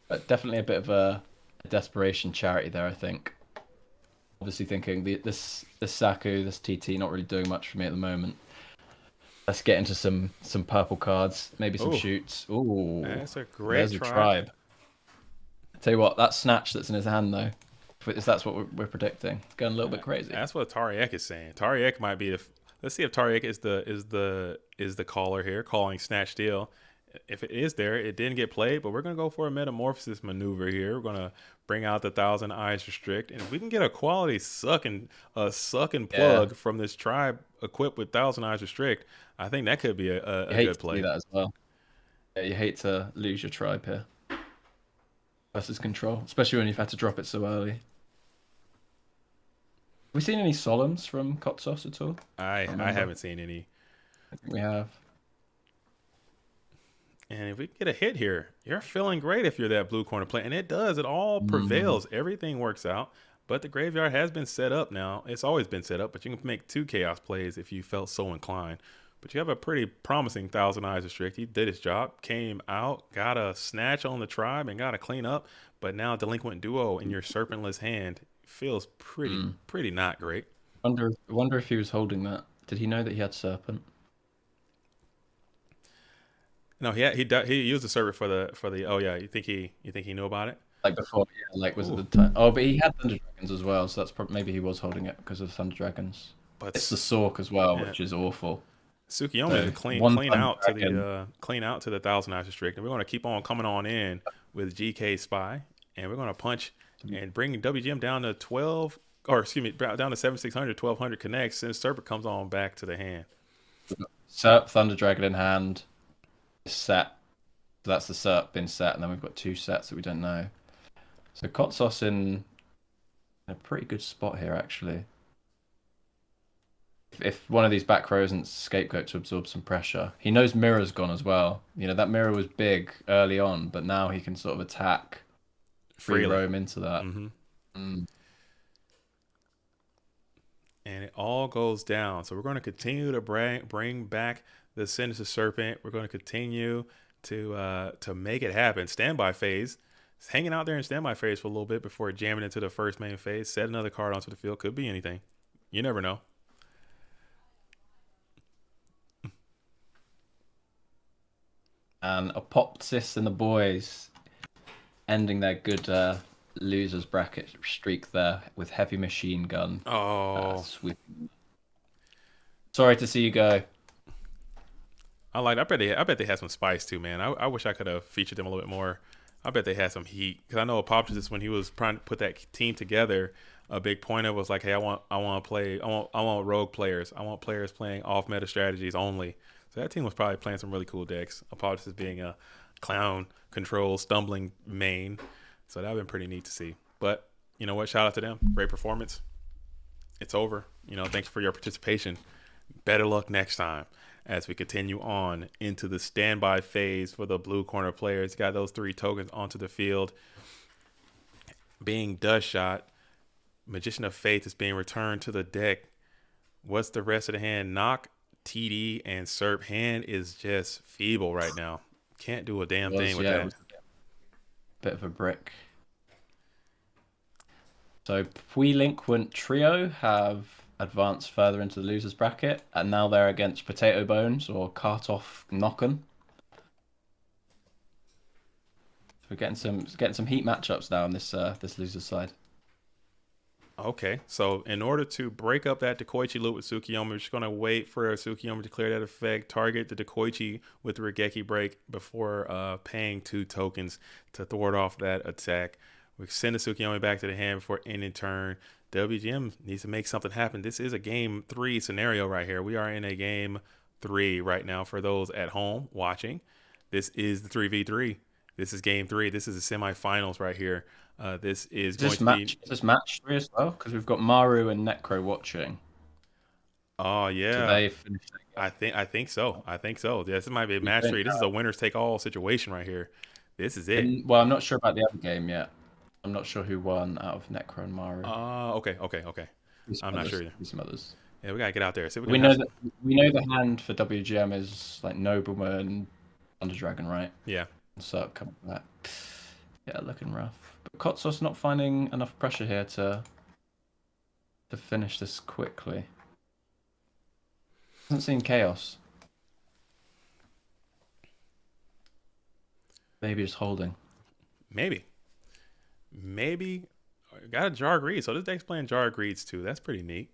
But definitely a bit of a desperation charity there, I think. Obviously thinking this Saku, this TT, not really doing much for me at the moment. Let's get into some purple cards, maybe some shoots. Ooh, that's a great tribe. Tell you what, that snatch that's in his hand though. If that's what we're predicting, going a little bit crazy. That's what Tariq is saying. Tariq might be let's see if Tariq is the caller here, calling Snatch Steal. If it is there, it didn't get played, but we're gonna go for a metamorphosis maneuver here. We're gonna bring out the 1,000 Eyes Restrict, and if we can get a quality sucking plug from this tribe equipped with 1,000 Eyes Restrict, I think that could be a good play. To see that as well. Yeah, you hate to lose your tribe here versus control, especially when you've had to drop it so early. we seen any solemns from Kotsos at all? I haven't seen any. I think we have. And if we get a hit here, you're feeling great if you're that blue corner player. And it does. It all prevails. Everything works out. But the graveyard has been set up now. It's always been set up, but you can make 2 chaos plays if you felt so inclined. But you have a pretty promising Thousand Eyes Restrict. He did his job, came out, got a snatch on the tribe, and got a clean up. But now Delinquent Duo in your Serpentless hand feels pretty not great. Wonder if he was holding that. Did he know that he had Serpent? No, he used the serpent for the. Oh yeah, you think he knew about it? Like before, yeah, like was it the time? Oh, but he had Thunder Dragons as well, so that's maybe he was holding it because of Thunder Dragons. But it's the Sork as well, which is awful. Tsukiyomi clean out to the Thousand Eyes Restrict, and we're going to keep on coming on in with GK Spy, and we're going to punch and bring WGM down to 12, or excuse me, down to 7600, 1200 connects, and Serpent comes on back to the hand. Serp, Thunder Dragon in hand, set. So that's the Serp been set, and then we've got 2 sets that we don't know. So Kotsos in a pretty good spot here, actually. If one of these back rows isn't Scapegoat to absorb some pressure. He knows Mirror's gone as well. You know, that Mirror was big early on, but now he can sort of attack, free roam into that. And it all goes down. So we're going to continue to bring back the Sinister Serpent. We're going to continue to make it happen. Standby phase. It's hanging out there in standby phase for a little bit before jamming into the first main phase. Set another card onto the field. Could be anything. You never know. And Apoptosis and the boys ending their good losers bracket streak there with Heavy Machine Gun. Oh, sweet. Sorry to see you go. I bet they had some spice too, man. I wish I could have featured them a little bit more. I bet they had some heat, because I know Apoptosis, when he was trying to put that team together, a big point of was like, hey, I want rogue players. I want players playing off meta strategies only. So that team was probably playing some really cool decks. Apoptosis being a clown control stumbling main. So that would have been pretty neat to see. But you know what? Shout out to them. Great performance. It's over. You know, thanks for your participation. Better luck next time as we continue on into the standby phase for the blue corner players. Got those 3 tokens onto the field. Being dust shot. Magician of Faith is being returned to the deck. What's the rest of the hand? Knock, TD, and Serp. Hand is just feeble right now. Can't do a damn thing with that. Bit of a brick. So Puilinquent Trio have advanced further into the losers bracket, and now they're against Potato Bones or Kartoff Nocken. So we're getting some heat matchups now on this losers side. Okay, so in order to break up that Dekoichi loop with Tsukiyomi, we're just going to wait for Tsukiyomi to clear that effect, target the Dekoichi with the Regeki break before paying 2 tokens to thwart off that attack. We send the Tsukiyomi back to the hand before ending turn. WGM needs to make something happen. This is a game 3 scenario right here. We are in a game 3 right now for those at home watching. This is the 3v3. This is game 3. This is the semifinals right here. This is going to be... Is this match 3 as well? Because we've got Maru and Necro watching. Oh, yeah. So they finished I think so. This might be a match 3. This is a winners take all situation right here. This is it. Well, I'm not sure about the other game yet. I'm not sure who won out of Necro and Maru. Okay. I'm not sure either. Some others. Yeah, we gotta get out there. We know the hand for WGM is like Nobleman, Thunder Dragon, right? Yeah. So coming back. Yeah, looking rough. But Kotsos not finding enough pressure here to finish this quickly. Hasn't seen chaos. Maybe just holding. Maybe. Got a Jar Greed. So this deck's playing Jar Greeds too. That's pretty neat.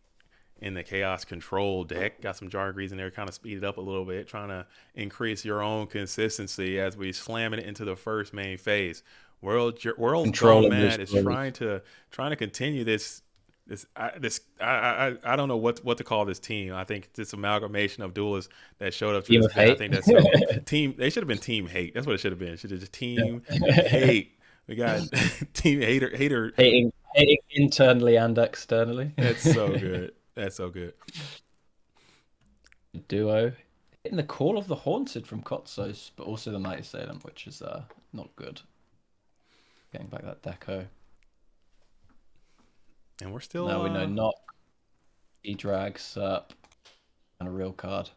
In the Chaos Control deck, got some Jar Greeds in there, kind of speed it up a little bit, trying to increase your own consistency as we slam it into the first main phase. World Control Mad is trying to continue this. I don't know what to call this team. I think this amalgamation of duelists that showed up to this event. I think that's team. They should have been Team Hate. That's what it should have been. Should have just Team Hate. We got Team Hater. Hating Hitting internally and externally. That's so good. That's so good. Duo. Hitting the Call of the Haunted from Kotsos, but also the Night Assailant, which is not good. Getting back that deco. And we're still... Now we know Knock, E-Drag, Serp, and a real card.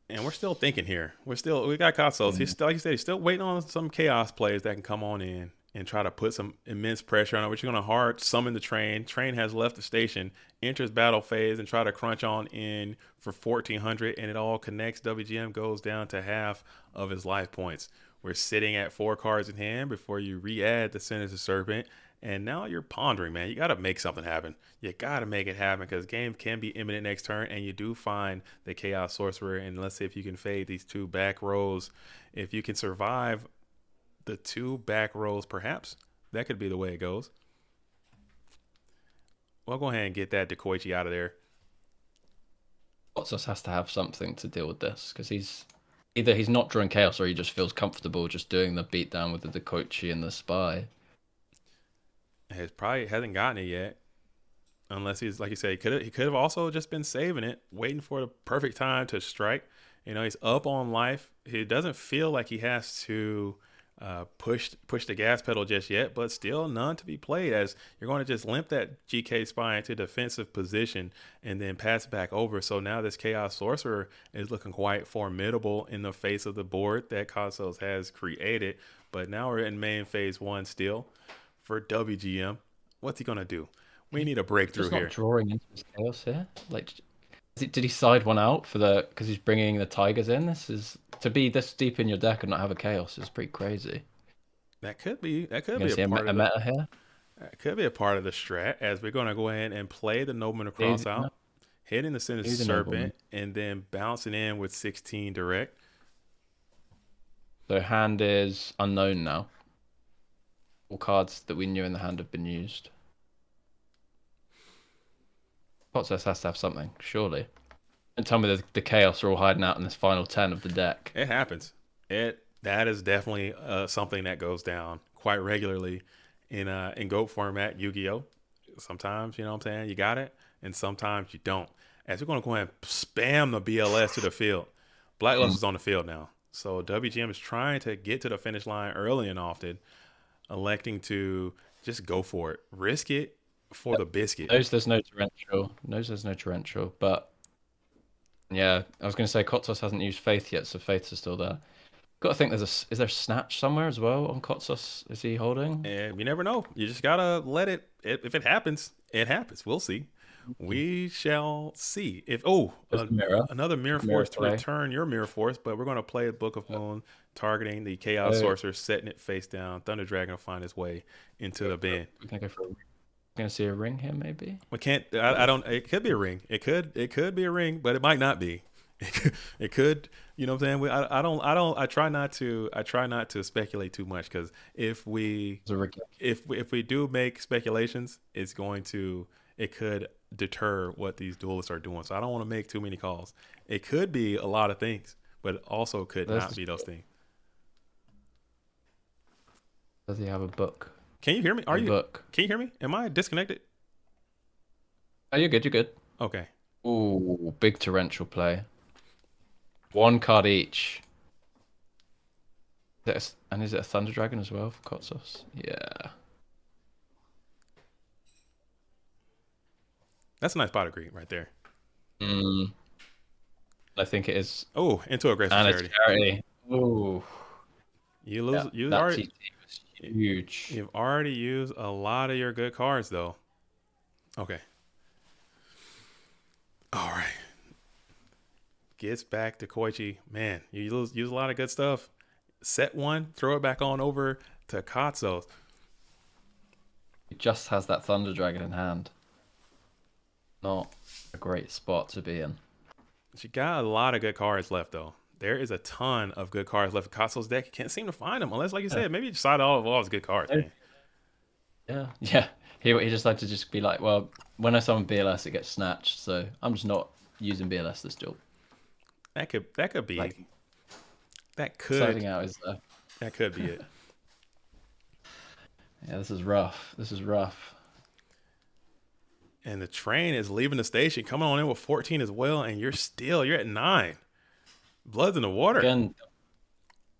And we're still thinking here. We got Kotsos. He's still, like you said, he's still waiting on some chaos players that can come on in and try to put some immense pressure on it. Which you're going to hard summon the train. Train has left the station, enters battle phase, and try to crunch on in for 1,400, and it all connects. WGM goes down to half of his life points. We're sitting at 4 cards in hand before you re-add the Sinister Serpent. And now you're pondering, man. You got to make something happen. You got to make it happen because game can be imminent next turn. And you do find the Chaos Sorcerer. And let's see if you can fade these 2 back rows. If you can survive the 2 back rows, perhaps that could be the way it goes. Well, go ahead and get that Dekoichi out of there. Kotsos has to have something to deal with this because either he's not drawing Chaos or he just feels comfortable just doing the beatdown with the Dekoichi and the Spy. He probably hasn't gotten it yet, unless he's, like you said, he could have also just been saving it, waiting for the perfect time to strike. You know, he's up on life. He doesn't feel like he has to push the gas pedal just yet, but still none to be played, as you're going to just limp that GK Spy into defensive position and then pass it back over. So now this Chaos Sorcerer is looking quite formidable in the face of the board that Kotsos has created. But now we're in main phase 1 still. For WGM, what's he gonna do? We need a breakthrough Just here. not drawing into his Chaos here. Like, did he side one out for the because he's bringing the Tigers in? This is to be this deep in your deck and not have a Chaos is pretty crazy. That could be a part of meta here. That could be a part of the strat, as we're gonna go ahead and play the Nobleman Across out, hitting the Sinister Serpent, and then bouncing in with 16 direct. So hand is unknown now. All cards that we knew in the hand have been used. Kotsos has to have something, surely. And tell me the Chaos are all hiding out in this final 10 of the deck. It happens. That is definitely something that goes down quite regularly in GOAT format, Yu-Gi-Oh! Sometimes, you know what I'm saying, you got it, and sometimes you don't. As we're going to go ahead and spam the BLS to the field. Blacklist is on the field now. So WGM is trying to get to the finish line early and often, electing to just go for it, risk it for the biscuit. Knows there's no torrential, but yeah, I was going to say Kotsos hasn't used Faith yet, so Faith is still there. Got to think is there Snatch somewhere as well on Kotsos? Is he holding? And you never know. You just gotta let it. If it happens, it happens. We'll see. We shall see. If another mirror force to return your mirror force, but we're gonna play Book of Moon, targeting the Chaos Sorcerer, setting it face down. Thunder Dragon will find his way into the bin. We're gonna go for. We're gonna see a ring here, maybe. We can't. I don't. It could be a ring. It could be a ring, but it might not be. It could. You know what I'm saying? I try not to speculate too much, because if we do make speculations, it could deter what these duelists are doing. So I don't want to make too many calls. It could be a lot of things, but it also could not be those things. Does he have a book? Can you hear me? Can you hear me? Am I disconnected? Oh, you're good. You're good. Okay. Ooh, big torrential play. 1 card each. Is it a Thunder Dragon as well for Kotsos? Yeah. That's a nice pot of green right there. I think it is. Oh, into aggressive charity. Ooh. You lose. Yeah, that TT was huge. You've already used a lot of your good cards, though. Okay. All right. Gets back to Koichi. Man, you use a lot of good stuff. Set 1, throw it back on over to Kotsos. He just has that Thunder Dragon in hand. Not a great spot to be in. She got a lot of good cards left, though. There is a ton of good cards left in Kotsos' deck. You can't seem to find them, unless, like you said, maybe you decide all his good cards, man. Yeah. He just like to just be like, well, when I summon BLS, it gets snatched, so I'm just not using BLS this duel. That could be. Like, that could. Siding out is That could be it. Yeah, this is rough. This is rough. And the train is leaving the station, coming on in with 14 as well, and you're at 9. Blood's in the water. Again,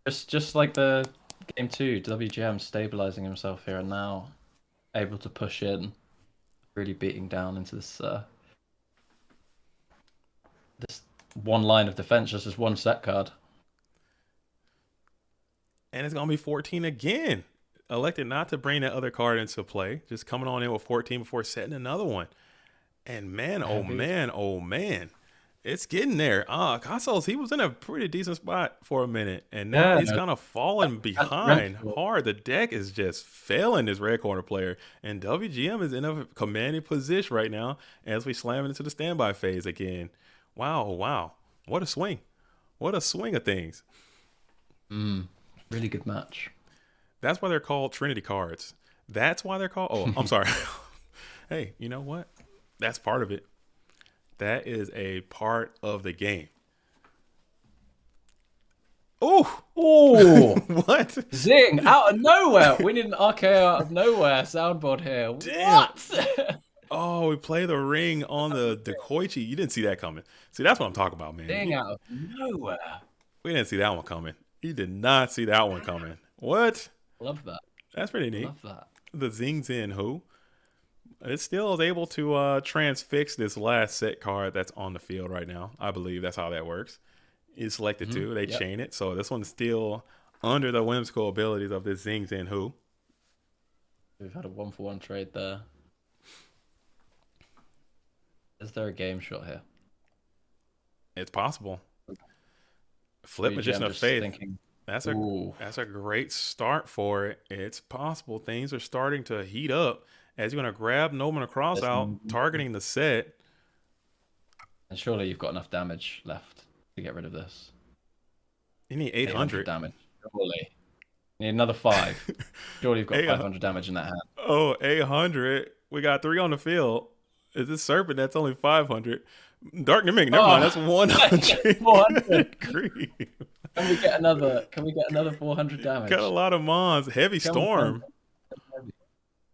just like the game 2, WGM stabilizing himself here and now able to push in, really beating down into this this one line of defense, just as one set card. And it's going to be 14 again. Elected not to bring that other card into play. Just coming on in with 14 before setting another one. And man, oh man. It's getting there. Casos, he was in a pretty decent spot for a minute. And now he's kind of falling behind hard. The deck is just failing this red corner player. And WGM is in a commanding position right now as we slam into the standby phase again. Wow. What a swing. What a swing of things. Really good match. That's why they're called Trinity cards. That's why they're called... Oh, I'm sorry. Hey, you know what? That's part of it. That is a part of the game. Oh! What? Zing! Out of nowhere! We need an RKO out of nowhere soundboard here. Damn. What? Oh, we play the ring on the Koichi. You didn't see that coming. See, that's what I'm talking about, man. Zing out of nowhere. We didn't see that one coming. You did not see that one coming. What? Love that. That's pretty neat. Love that. The Zing's in who? It still is able to transfix this last set card that's on the field right now. I believe that's how that works. You select it too. They chain it. So this one's still under the whimsical abilities of this Zing's in who. We've had a 1-for-1 trade there. Is there a game shot here? It's possible. Flip Magician of Faith. Thinking, that's a great start for it. It's possible things are starting to heat up as you're going to grab Noman Across out, targeting the set. And surely you've got enough damage left to get rid of this. You need 800 damage. Surely. You need another 5. Surely you've got 500 damage in that hand. Oh, 800. We got 3 on the field. Is this Serpent? That's only 500. Dark Mimic, never mind. That's 100. 400. Creep. Can we get another 400 damage? Got a lot of mons. Heavy Storm.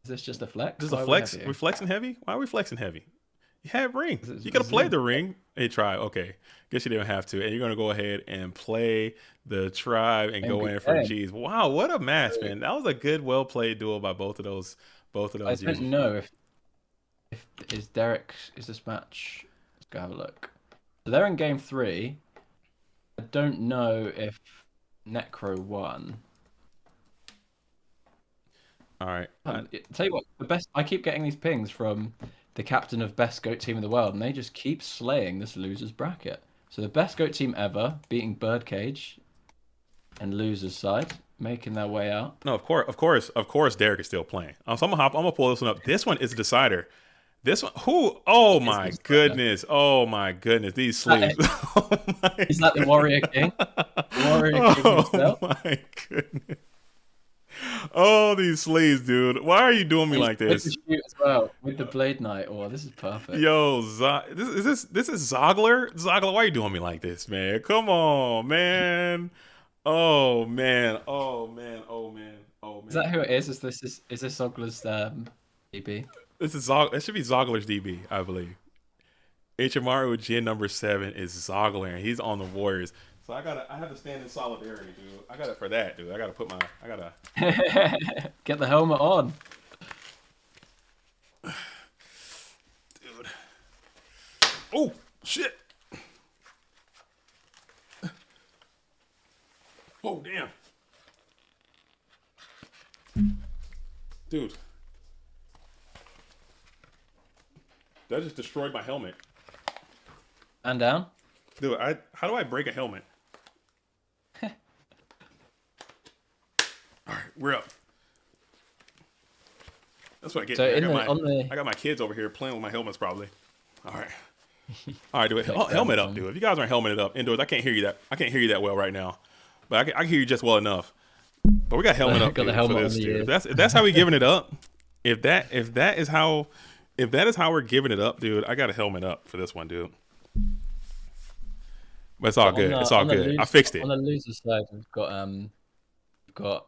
Is this just a flex? This is a flex. We're flexing heavy? Why are we flexing heavy? You had ring. You could have played the ring. Hey, try. Okay. Guess you didn't have to. And you're going to go ahead and play the tribe and go in for G's. Wow, what a match, man. That was a good, well-played duel by both of those. I don't know if is this match. Let's go have a look. So they're in game 3. I don't know if Necro won. All right. Tell you what, the best. I keep getting these pings from the captain of best goat team in the world, and they just keep slaying this losers bracket. So the best goat team ever beating Birdcage and losers side, making their way out. No, of course, Derek is still playing. So I'm gonna pull this one up. This one is a decider. This one, who? Oh my goodness! Oh my goodness! These sleeves. He's like the Warrior King. Warrior King himself. Oh my goodness! Oh, these sleeves, dude. Why are you doing me like this? With the shoot as well, with the Blade Knight. Oh, this is perfect. Yo, this is Zogler? Zogler, why are you doing me like this, man? Come on, man. Oh man. Is that who it is? Is this Zogler's DB? This is it should be Zogler's DB, I believe. HMRU Gen number 7 is Zogler, and he's on the Warriors. So I have to stand in solidarity, dude. I got it for that, dude. I gotta get the helmet on. Dude. Oh shit. Oh damn. Dude. That just destroyed my helmet. And down? Dude, how do I break a helmet? All right, we're up. That's what I get. So I got my kids over here playing with my helmets probably. All right, do it. Helmet up, dude. If you guys aren't helmeted up indoors, I can't hear you that well right now. But I can hear you just well enough. But we got helmet up, dude, for this, dude. If that's how we giving it up. If that is how we're giving it up, dude, I got a helmet up for this one, dude. But it's all good. It's all good. I fixed it. On the loser side, we've got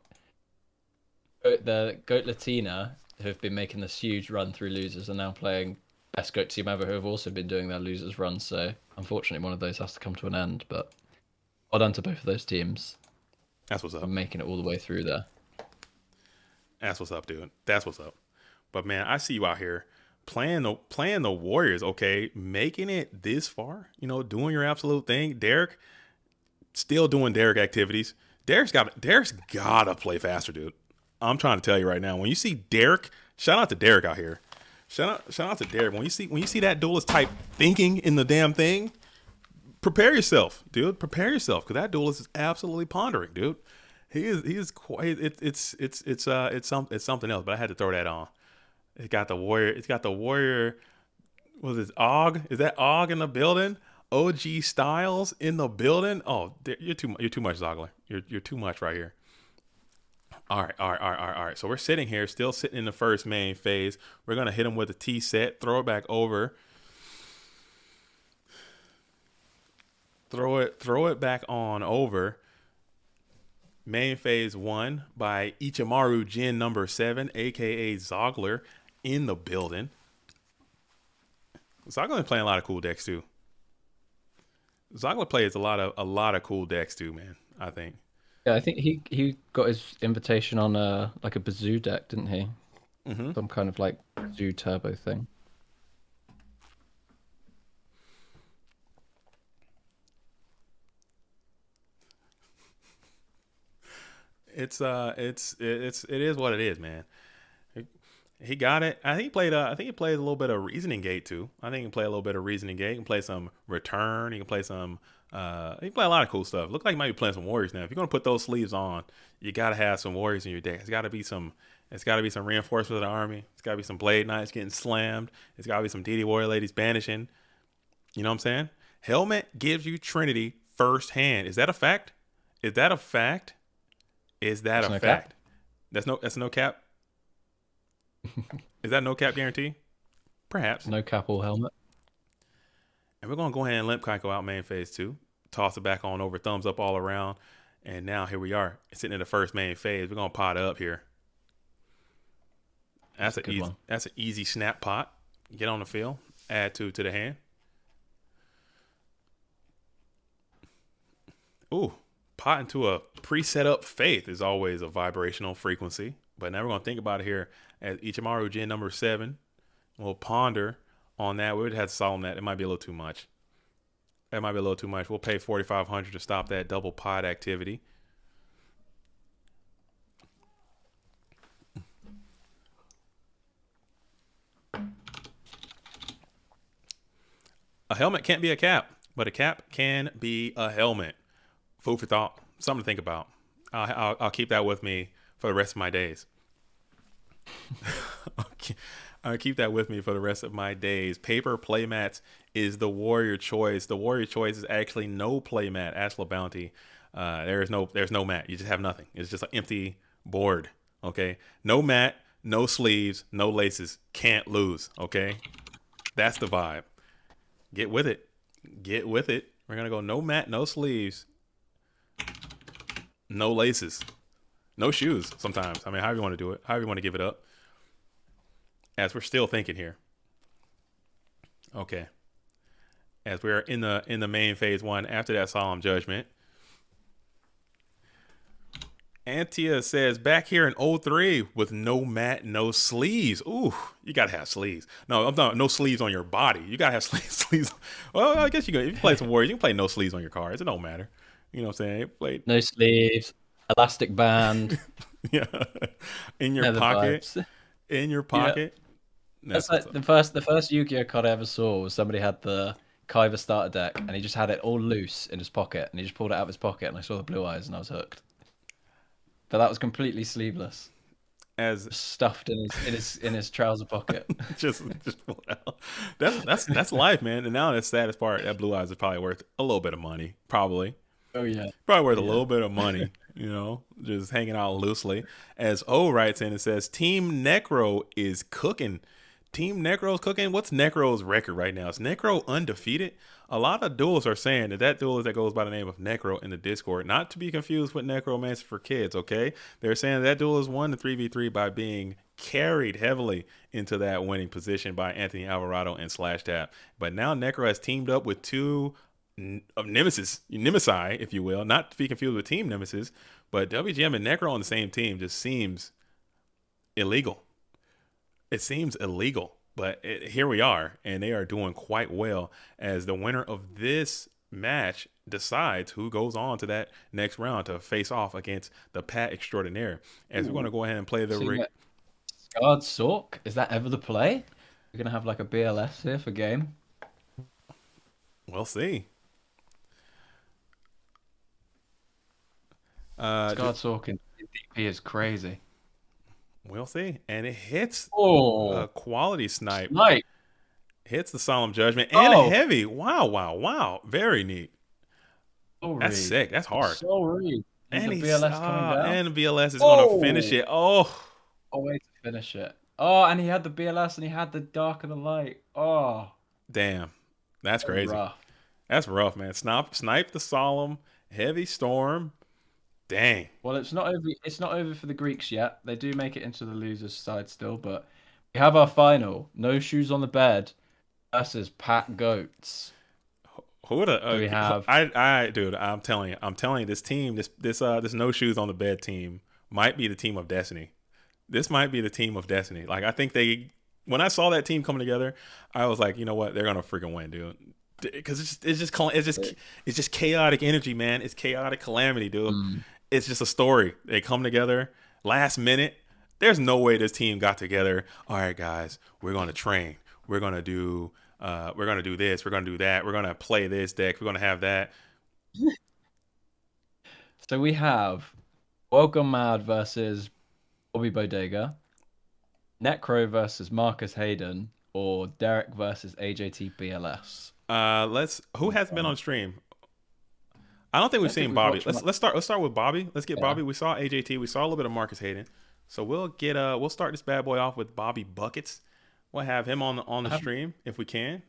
The Goat Latina, who have been making this huge run through losers, are now playing best Goat team ever, who have also been doing their losers run. So unfortunately, one of those has to come to an end. But well done to both of those teams. That's what's up. For making it all the way through there. That's what's up, dude. That's what's up. But man, I see you out here playing the Warriors. Okay, making it this far. You know, doing your absolute thing. Derek, still doing Derek activities. Derek's gotta play faster, dude. I'm trying to tell you right now. When you see Derek, shout out to Derek out here. Shout out to Derek. When you see that duelist type thinking in the damn thing, prepare yourself, dude. Prepare yourself, because that duelist is absolutely pondering, dude. He's quite. It's something else. But I had to throw that on. It's got the Warrior. Was it Og? Is that Og in the building? OG Styles in the building. Oh, you're too much, Zogler. You're too much right here. All right. So we're sitting here, still sitting in the first main phase. We're gonna hit him with a T set, throw it back over, throw it back on over. Main phase 1 by Ichimaru Jin number 7, aka Zogler, in the building. Zogler playing a lot of cool decks too. Zogler plays a lot of cool decks too, man. I think. Yeah, I think he got his invitation on like a Bazoo deck, didn't he? Mm-hmm. Some kind of like Bazoo turbo thing. It is what it is, man. He got it. I think he played a little bit of Reasoning Gate too. I think he can play a little bit of Reasoning Gate. He can play some Return. He can play some. He can play a lot of cool stuff. Look like he might be playing some Warriors now. If you're gonna put those sleeves on, you gotta have some Warriors in your deck. It's gotta be some reinforcements of the army. It's gotta be some Blade Knights getting slammed. It's gotta be some DD Warrior ladies banishing. You know what I'm saying? Helmet gives you Trinity firsthand. Is that a fact? Is that a fact? That's no cap. Is that no cap guarantee? Perhaps. No cap or helmet. And we're gonna go ahead and limp Kaiko out main phase 2. Toss it back on over, thumbs up all around. And now here we are, sitting in the first main phase. We're gonna pot up here. That's an easy snap pot. Get on the field, add 2 to the hand. Ooh, pot into a pre-set up Faith is always a vibrational frequency. But now we're going to think about it here as Ichimaru Jin number 7. We'll ponder on that. We would have to solve on that. It might be a little too much. We'll pay $4,500 to stop that double pot activity. A helmet can't be a cap, but a cap can be a helmet. Food for thought. Something to think about. I'll keep that with me for the rest of my days. I'll keep that with me for the rest of my days. Paper playmats is the Warrior choice. The Warrior choice is actually no playmat. Ashla Bounty. There's no mat. You just have nothing. It's just an empty board. Okay. No mat, no sleeves, no laces. Can't lose. Okay. That's the vibe. Get with it. We're gonna go no mat, no sleeves, no laces. No shoes sometimes. I mean, however you want to do it. However you want to give it up. As we're still thinking here. Okay. As we're in the main phase 1 after that Solemn Judgment. Antia says, back here in 03 with no mat, no sleeves. Ooh, you got to have sleeves. No, I'm not, no sleeves on your body. You got to have sleeves. Well, I guess if you play some Warriors, you can play no sleeves on your cards. It don't matter. You know what I'm saying? No sleeves. Elastic band. Yeah. In your pocket. Vibes. In your pocket. Yeah. That's like the first Yu-Gi-Oh card I ever saw was somebody had the Kaiba starter deck and he just had it all loose in his pocket and he just pulled it out of his pocket and I saw the blue eyes and I was hooked. But that was completely sleeveless. As stuffed in his trouser pocket. just pull it out. That's life, man. And now the saddest part, that blue eyes is probably worth a little bit of money. Probably. Oh yeah. Probably worth a little bit of money, you know, just hanging out loosely. As O writes in and says, Team Necro is cooking. Team Necro's cooking. What's Necro's record right now? Is Necro undefeated? A lot of duelists are saying that duelist that goes by the name of Necro in the Discord, not to be confused with Necromancer for Kids, okay? They're saying that duelist won the 3v3 by being carried heavily into that winning position by Anthony Alvarado and Slash Tap. But now Necro has teamed up with two of Nemesi, if you will, not to be confused with Team Nemesis, but WGM and Necro on the same team just seems illegal. It seems illegal, but here we are, and they are doing quite well as the winner of this match decides who goes on to that next round to face off against the Pat Extraordinaire. As we're going to go ahead and play the Scarred Sork, is that ever the play? We're going to have like a BLS here for game. We'll see. Scarred Sork in DP is crazy. We'll see. And it hits a quality snipe. Hits the Solemn Judgment and a heavy. Wow. Very neat. That's sick. That's hard. And the BLS coming down. And the BLS is going to finish it. Oh, wait to finish it. Oh, and he had the BLS and he had the Dark of the Light. Oh. Damn. That's crazy. Rough. That's rough, man. Snipe the Solemn. Heavy Storm. Dang. Well, it's not over. It's not over for the Greeks yet. They do make it into the losers' side still, but we have our final. No Shoes on the Bed versus Pat Goats. Who would we have? Dude, I'm telling you, this team, this No Shoes on the Bed team might be the team of destiny. This might be the team of destiny. Like, I think when I saw that team coming together, I was like, you know what, they're gonna freaking win, dude. Because it's just chaotic energy, man. It's chaotic calamity, dude. It's just a story. They come together last minute. There's no way this team got together. All right, guys, we're going to train. We're going to do this. We're going to do that. We're going to play this deck. We're going to have that. So we have Welcome Mad versus Bobby Bodega, Necro versus Marcus Hayden, or Derek versus AJT BLS. Who hasn't been on stream? I don't think we've seen Bobby. Let's start with Bobby. Let's get Bobby. We saw AJT. We saw a little bit of Marcus Hayden. So we'll start this bad boy off with Bobby Buckets. We'll have him on the stream if we can.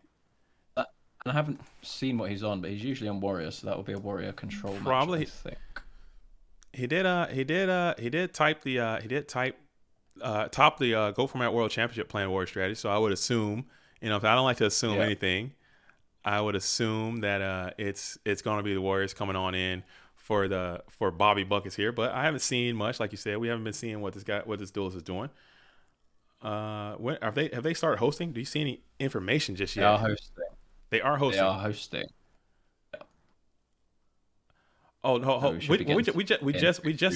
And I haven't seen what he's on, but he's usually on Warrior, so that will be a Warrior control probably. match, I think. He did top the Go Format World Championship playing Warrior strategy. So I would assume, I don't like to assume anything. I would assume that it's going to be the Warriors coming on in for Bobby Buckets here, but I haven't seen much. Like you said, we haven't been seeing what this duelist is doing. Have they started hosting? Do you see any information just yet? They are hosting. Oh no! We just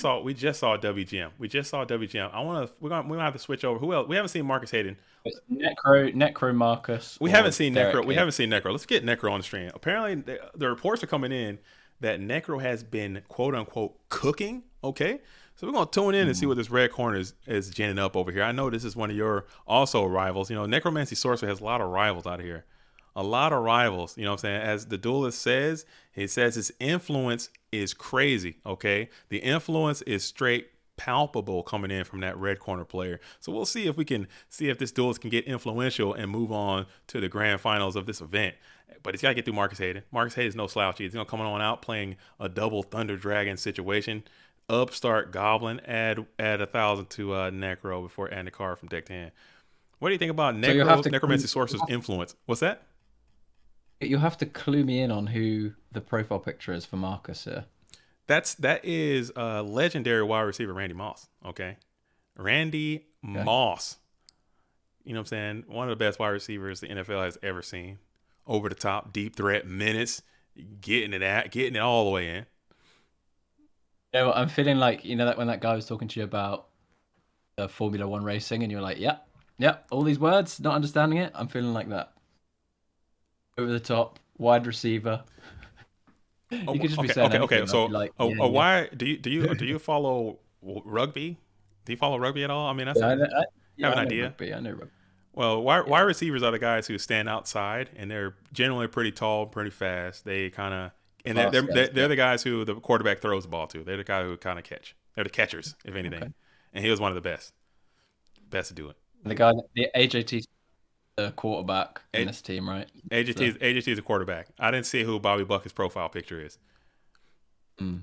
saw WGM. We just saw WGM. We're gonna have to switch over. Who else? We haven't seen Marcus Hayden. It's Necro Marcus. We haven't seen Necro. We haven't seen Necro. Let's get Necro on the stream. Apparently, the reports are coming in that Necro has been quote unquote cooking. Okay, so we're gonna tune in and see what this red corner is ginning up over here. I know this is one of your also rivals. Necromancy Sorcerer has a lot of rivals out here. A lot of rivals, you know what I'm saying? As the duelist says, he says his influence is crazy, okay? The influence is straight palpable coming in from that red corner player. So we'll see if this duelist can get influential and move on to the grand finals of this event. But he's got to get through Marcus Hayden. Marcus Hayden's no slouch. He's going to come on out playing a double Thunder Dragon situation. Upstart Goblin, add 1,000 to Necro before adding the card from deck to hand. What do you think about Necromancy Sorcerer's influence? What's that? You'll have to clue me in on who the profile picture is for Marcus here. That is legendary wide receiver Randy Moss. Okay, Randy Moss. You know what I'm saying? One of the best wide receivers the NFL has ever seen. Over the top, deep threat, minutes, getting it all the way in. Yeah, I'm feeling like that when that guy was talking to you about Formula One racing, and you're like, yeah, all these words, not understanding it. I'm feeling like that. Over the top, wide receiver. You could just be saying anything. So, why do you follow rugby? Do you follow rugby at all? I mean, I have an idea. I know rugby. Well, wide receivers are the guys who stand outside, and they're generally pretty tall, pretty fast. They kind of, and they're the guys who the quarterback throws the ball to. They're the guy who kind of catch. They're the catchers, if anything. Okay. And he was one of the best to do it. The guy, the AJT the quarterback in this team, right? AGT is a quarterback. I didn't see who Bobby Bucket's profile picture is.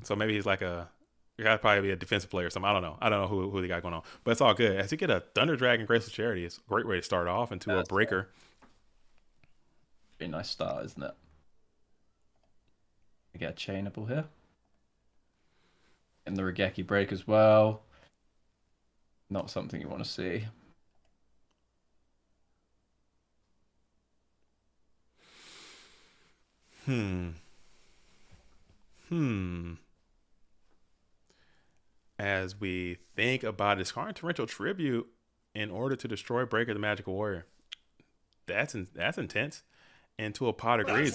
So maybe he's like a. You gotta probably be a defensive player or something. I don't know. I don't know who they got going on. But it's all good. As you get a Thunder Dragon Graceless Charity, it's a great way to start off into a breaker. Pretty nice start, isn't it? We get a chainable here. And the Regeki break as well. Not something you want to see. As we think about discarding Torrential Tribute in order to destroy Breaker the Magical Warrior. That's intense. Into a pot of greed.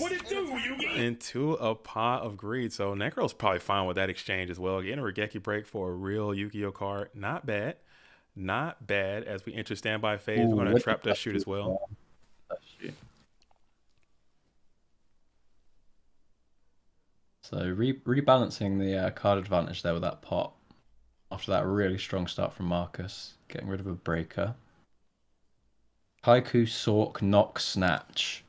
Into a pot of greed. So Necro's probably fine with that exchange as well. Getting a Regeki break for a real Yu-Gi-Oh card. Not bad. Not bad. As we enter standby phase, we're going to trap that shoot as well. So rebalancing the card advantage there with that pot. After that really strong start from Marcus. Getting rid of a breaker. Haiku, Sork, Knock, Snatch.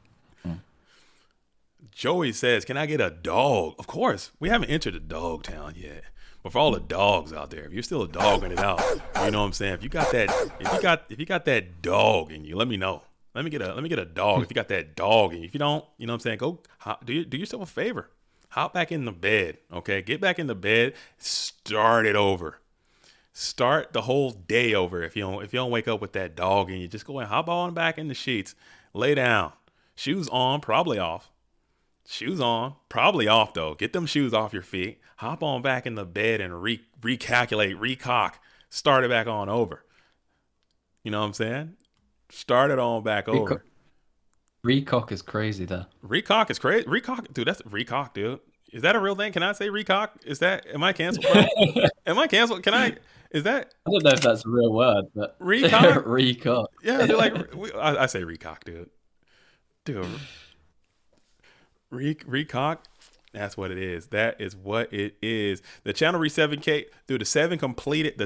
Joey says, can I get a dog? Of course. We haven't entered the Dogtown yet. But for all the dogs out there, if you're still dogging it out, you know what I'm saying? If you got that dog in you, let me know. Let me get a dog if you got that dog in you. If you don't, you know what I'm saying? Go do yourself a favor. Hop back in the bed, okay? Get back in the bed. Start it over. Start the whole day over. If you don't wake up with that dog in you, just go and hop on back in the sheets. Lay down. Shoes on, probably off. Shoes on, probably off though. Get them shoes off your feet. Hop on back in the bed and recalculate, recock. Start it back on over. You know what I'm saying? Start it on back over. Recock is crazy though. Recock is crazy. Recock, dude. That's recock, dude. Is that a real thing? Can I say recock? Am I canceled, bro? Am I canceled? Is that? I don't know if that's a real word, but recock. Recock. Yeah, they're like I say recock, dude. Dude. Recock. That's what it is. That is what it is. The channel re7K, dude. The seven completed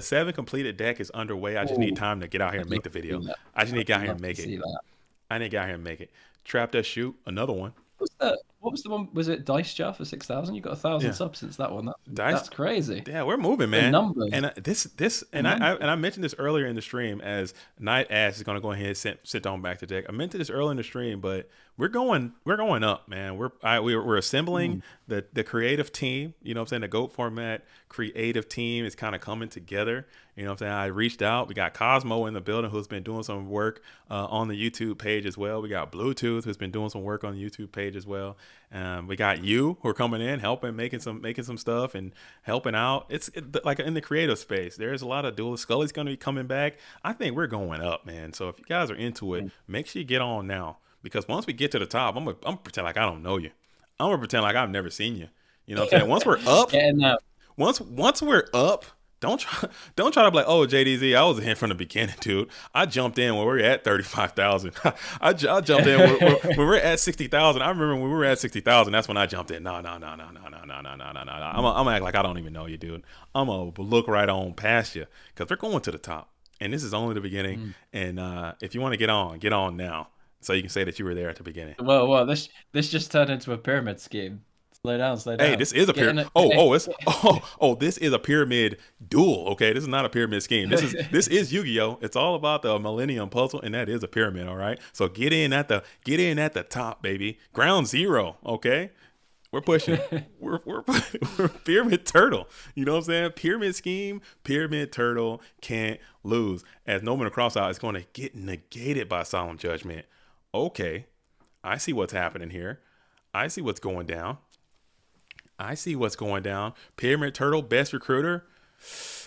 deck is underway. I just need time to get out here and make the video. I just need to get out here and make it. I need to get out here and make it. Trap that shoot. Another one. What was the one? Was it Dice Jar for 6,000? You got 1,000 subs since that one. That's crazy. Yeah, we're moving, man. The numbers. And I mentioned this earlier in the stream as Night Ash is going to go ahead and sit on back to deck. I mentioned this earlier in the stream, but we're going up, man. We're assembling the creative team. You know what I'm saying? The GOAT format creative team is kind of coming together. You know what I'm saying? I reached out. We got Cosmo in the building who's been doing some work on the YouTube page as well. We got Bluetooth who's been doing some work on the YouTube page as well. We got you who are coming in, helping, making some stuff and helping out. It's like in the creative space. There's a lot of dual. Scully's going to be coming back. I think we're going up, man. So if you guys are into it, make sure you get on now. Because once we get to the top, I'm gonna pretend like I don't know you. I'm gonna pretend like I've never seen you. You know what I'm saying? Once we're up, once we're up, don't try to be like, oh, JDZ, I was in from the beginning, dude. I jumped in when we were at 35,000. I jumped in when we were at 60,000. I remember when we were at 60,000. That's when I jumped in. No. I'm gonna act like I don't even know you, dude. I'm gonna look right on past you because we're going to the top, and this is only the beginning. And if you want to get on now. So you can say that you were there at the beginning. Well, this just turned into a pyramid scheme. Slow down. Hey, this is a pyramid. This is a pyramid duel. Okay, this is not a pyramid scheme. This is Yu-Gi-Oh. It's all about the Millennium Puzzle, and that is a pyramid. All right. So get in at the top, baby. Ground zero. Okay. We're pushing. we're pyramid turtle. You know what I'm saying? Pyramid scheme, pyramid turtle can't lose. As No Man Across Out is going to get negated by Solemn Judgment. Okay, I see what's happening here. I see what's going down. Pyramid Turtle, best recruiter.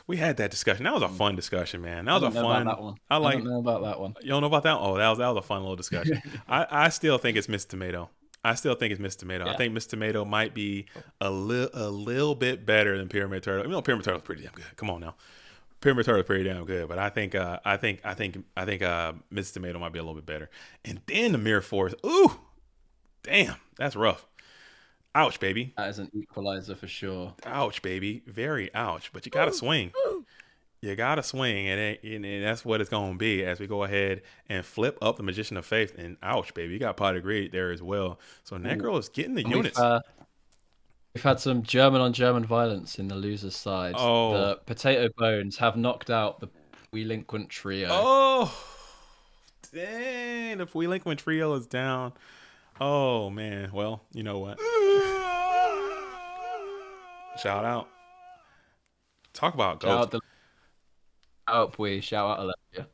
We had that discussion. That was a fun discussion, man. That was a fun. I don't know about that one. You don't know about that? Oh, that was a fun little discussion. I still think it's Miss Tomato. Yeah. I think Miss Tomato might be a little bit better than Pyramid Turtle. You know, Pyramid Turtle's pretty damn good. Come on now. Pyramid Turtle is pretty damn good, but I think Miss Tomato might be a little bit better. And then the Mirror Force. Ooh, damn, that's rough. Ouch, baby. That is an equalizer for sure. Ouch, baby. Very ouch. But you gotta swing. You gotta swing, and that's what it's gonna be as we go ahead and flip up the Magician of Faith. And ouch, baby, you got Pot of Greed there as well. So Necro is getting the And units. We've had some German on German violence in the losers' side. Oh. The Potato Bones have knocked out the Relinquent Trio. Oh, dang! The Relinquent Trio is down. Oh man. Well, you know what? Shout out. Talk about goats. Shout out Alexia.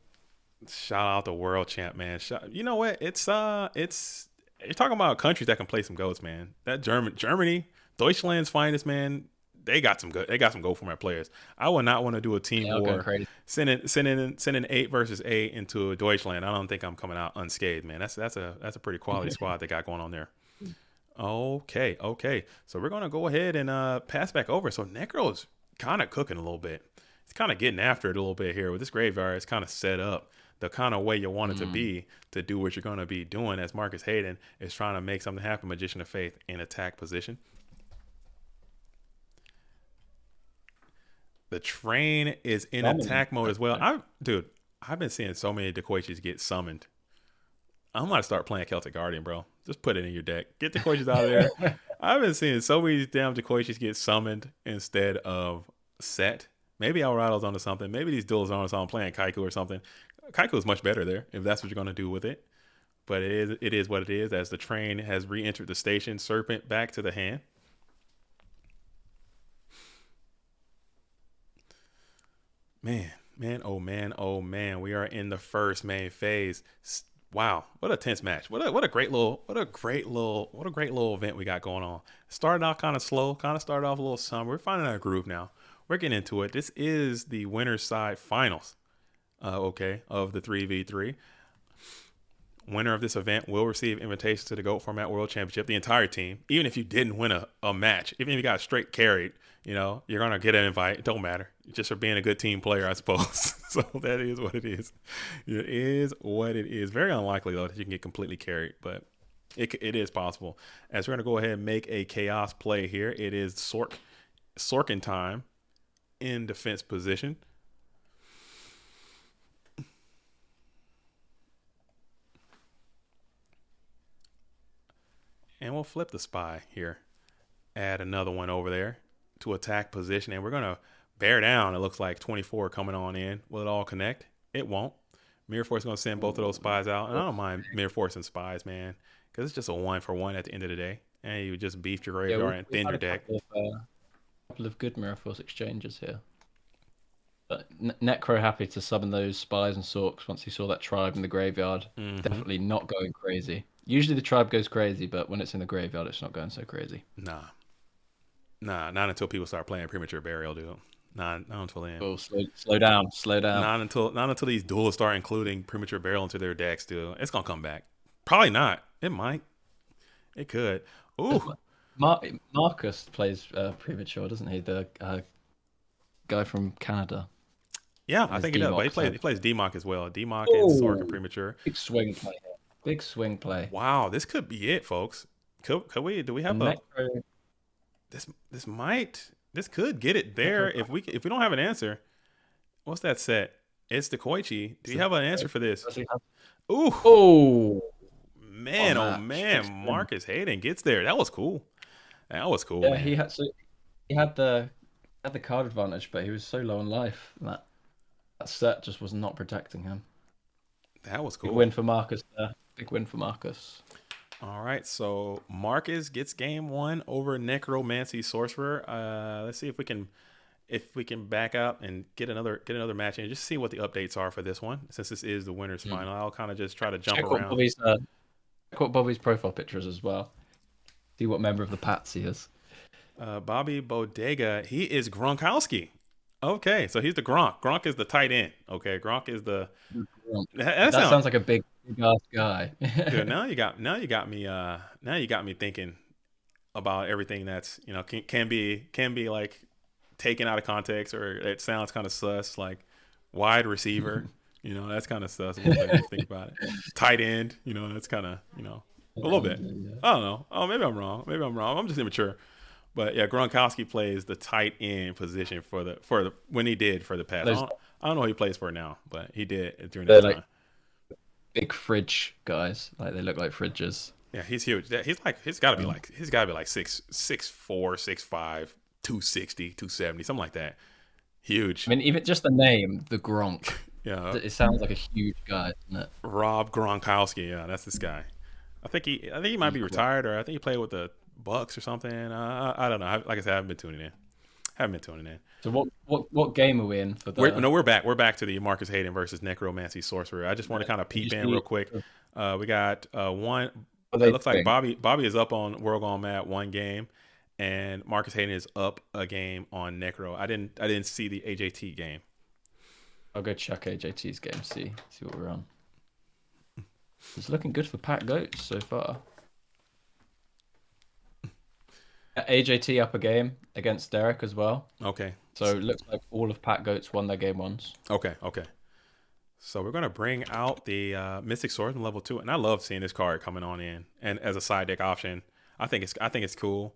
Shout out the world champ, man. You know what? It's you're talking about countries that can play some goats, man. That Germany, Deutschland's finest, man. They got some goal format players. I would not want to do a team war sending 8 versus 8 into a Deutschland. I don't think I'm coming out unscathed, man. That's a pretty quality squad they got going on there. Okay. So we're gonna go ahead and pass back over. So Necro's kind of cooking a little bit. He's kind of getting after it a little bit here with this graveyard. It's kind of set up the kind of way you want it to be to do what you're going to be doing, as Marcus Hayden is trying to make something happen. Magician of Faith in attack position. The train is in attack mode as well. I've been seeing so many Dekoichis get summoned. I'm going to start playing Celtic Guardian, bro. Just put it in your deck. Get Dekoichis out of there. I've been seeing so many damn Dekoichis get summoned instead of set. Maybe Alvarado's onto something. Maybe these duels are onto something. Playing Kaiku or something. Kaiku is much better there if that's what you're going to do with it. But it is what it is, as the train has re-entered the station. Serpent back to the hand. Oh man. We are in the first main phase. Wow, what a tense match. What a great little event we got going on. Started off kind of slow, started off a little summer. We're finding our groove now. We're getting into it. This is the winner's side finals. Of the 3v3. Winner of this event will receive invitation to the GOAT Format World Championship. The entire team, even if you didn't win a match, even if you got straight carried, you're gonna get an invite. It don't matter, just for being a good team player, I suppose. So that is what it is. It is what it is. Very unlikely though that you can get completely carried, but it is possible. As we're gonna go ahead and make a chaos play here. It is Sorkin time in defense position. And we'll flip the spy here. Add another one over there to attack position. And we're going to bear down. It looks like 24 coming on in. Will it all connect? It won't. Mirror Force is going to send both of those spies out. And I don't mind Mirror Force and spies, man, because it's just a 1-for-1 at the end of the day. And you just beefed your graveyard and thinned your deck. A couple of good Mirror Force exchanges here. But Necro happy to summon those spies and sorks once he saw that tribe in the graveyard. Definitely not going crazy. Usually the tribe goes crazy, but when it's in the graveyard, it's not going so crazy. Nah, not until people start playing Premature Burial, dude. Not until then. Oh, slow down. Not until these duels start including Premature Burial into their decks, dude. It's gonna come back. Probably not. It might. It could. Ooh. Marcus plays Premature, doesn't he? The guy from Canada. Yeah, I think he does. But he plays D-Mock as well. D-Mock and Sork and Premature. Big swing play. Big swing play. Wow, this could be it, folks. Could we? Do we have Necro. This could get it there if we don't have an answer. What's that set? It's the Koichi. Do you have an answer for this? Ooh. Oh man, Marcus Hayden gets there. That was cool. Yeah, man. he had the card advantage, but he was so low on life that set just was not protecting him. That was cool. Big win for Marcus there. Big win for Marcus. All right, so Marcus gets game 1 over Necromancy Sorcerer. Let's see if we can back up and get another match and just see what the updates are for this one. Since this is the winner's final, I'll kind of just try to jump around. Check what Bobby's profile picture is as well. See what member of the Pats he is. Bobby Bodega, he is Gronkowski. Okay, so he's the Gronk. Gronk is the tight end. Okay, Gronk is the. That sounds like a big ass guy. Dude, now you got me thinking about everything that's can be like taken out of context, or it sounds kind of sus, like wide receiver. That's kind of sus a little bit if you think about it. Tight end, that's kind of a little bit. I don't know. Oh, maybe I'm wrong. I'm just immature. But yeah, Gronkowski plays the tight end position for the when he did for the past. I don't know who he plays for now, but he did during They're that like time. big fridge guys. Like they look like fridges. Yeah, he's huge. He's got to be like 6'4", 6'5", 260, 270, something like that. Huge. I mean, even just the name, the Gronk. Yeah, It sounds like a huge guy, doesn't it? Rob Gronkowski. Yeah, that's this guy. I think he might be retired, or I think he played with the Bucks or something. I don't know. Like I said, I haven't been tuning in. So what game are we in for the? We're back. We're back to the Marcus Hayden versus Necromancy Sorcerer. I just want to kind of peep in real quick. We got one. It looks like Bobby is up on World Gone Mad 1 game, and Marcus Hayden is up a game on Necro. I didn't see the AJT game. I'll go check AJT's game. See what we're on. It's looking good for Pat Goats so far. AJT up a game against Derek as well. Okay. So it looks like all of Pat Goats won their game once. Okay. So we're gonna bring out the Mystic Swordsman level 2, and I love seeing this card coming on in and as a side deck option. I think it's cool.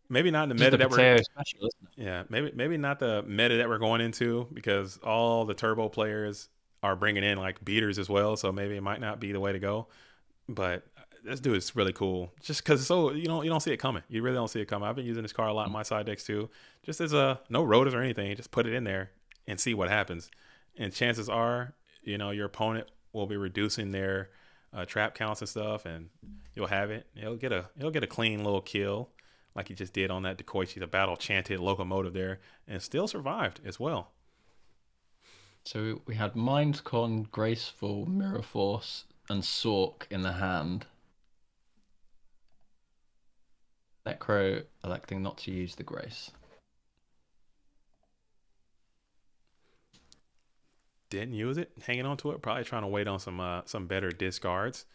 Maybe not in the meta that we're special, isn't it? Yeah, maybe not the meta that we're going into, because all the turbo players are bringing in like beaters as well. So maybe it might not be the way to go. But this dude is really cool, just because so you don't see it coming. You really don't see it coming. I've been using this card a lot in my side decks too, just as no rotors or anything. Just put it in there and see what happens. And chances are, your opponent will be reducing their trap counts and stuff, and you'll have it. He'll get a clean little kill, like he just did on that Dekoichi, the battle chanted locomotive there, and still survived as well. So we had Mindcon, Graceful, Mirror Force, and Sork in the hand. Necro electing not to use the Grace. Didn't use it, hanging on to it, probably trying to wait on some better discards,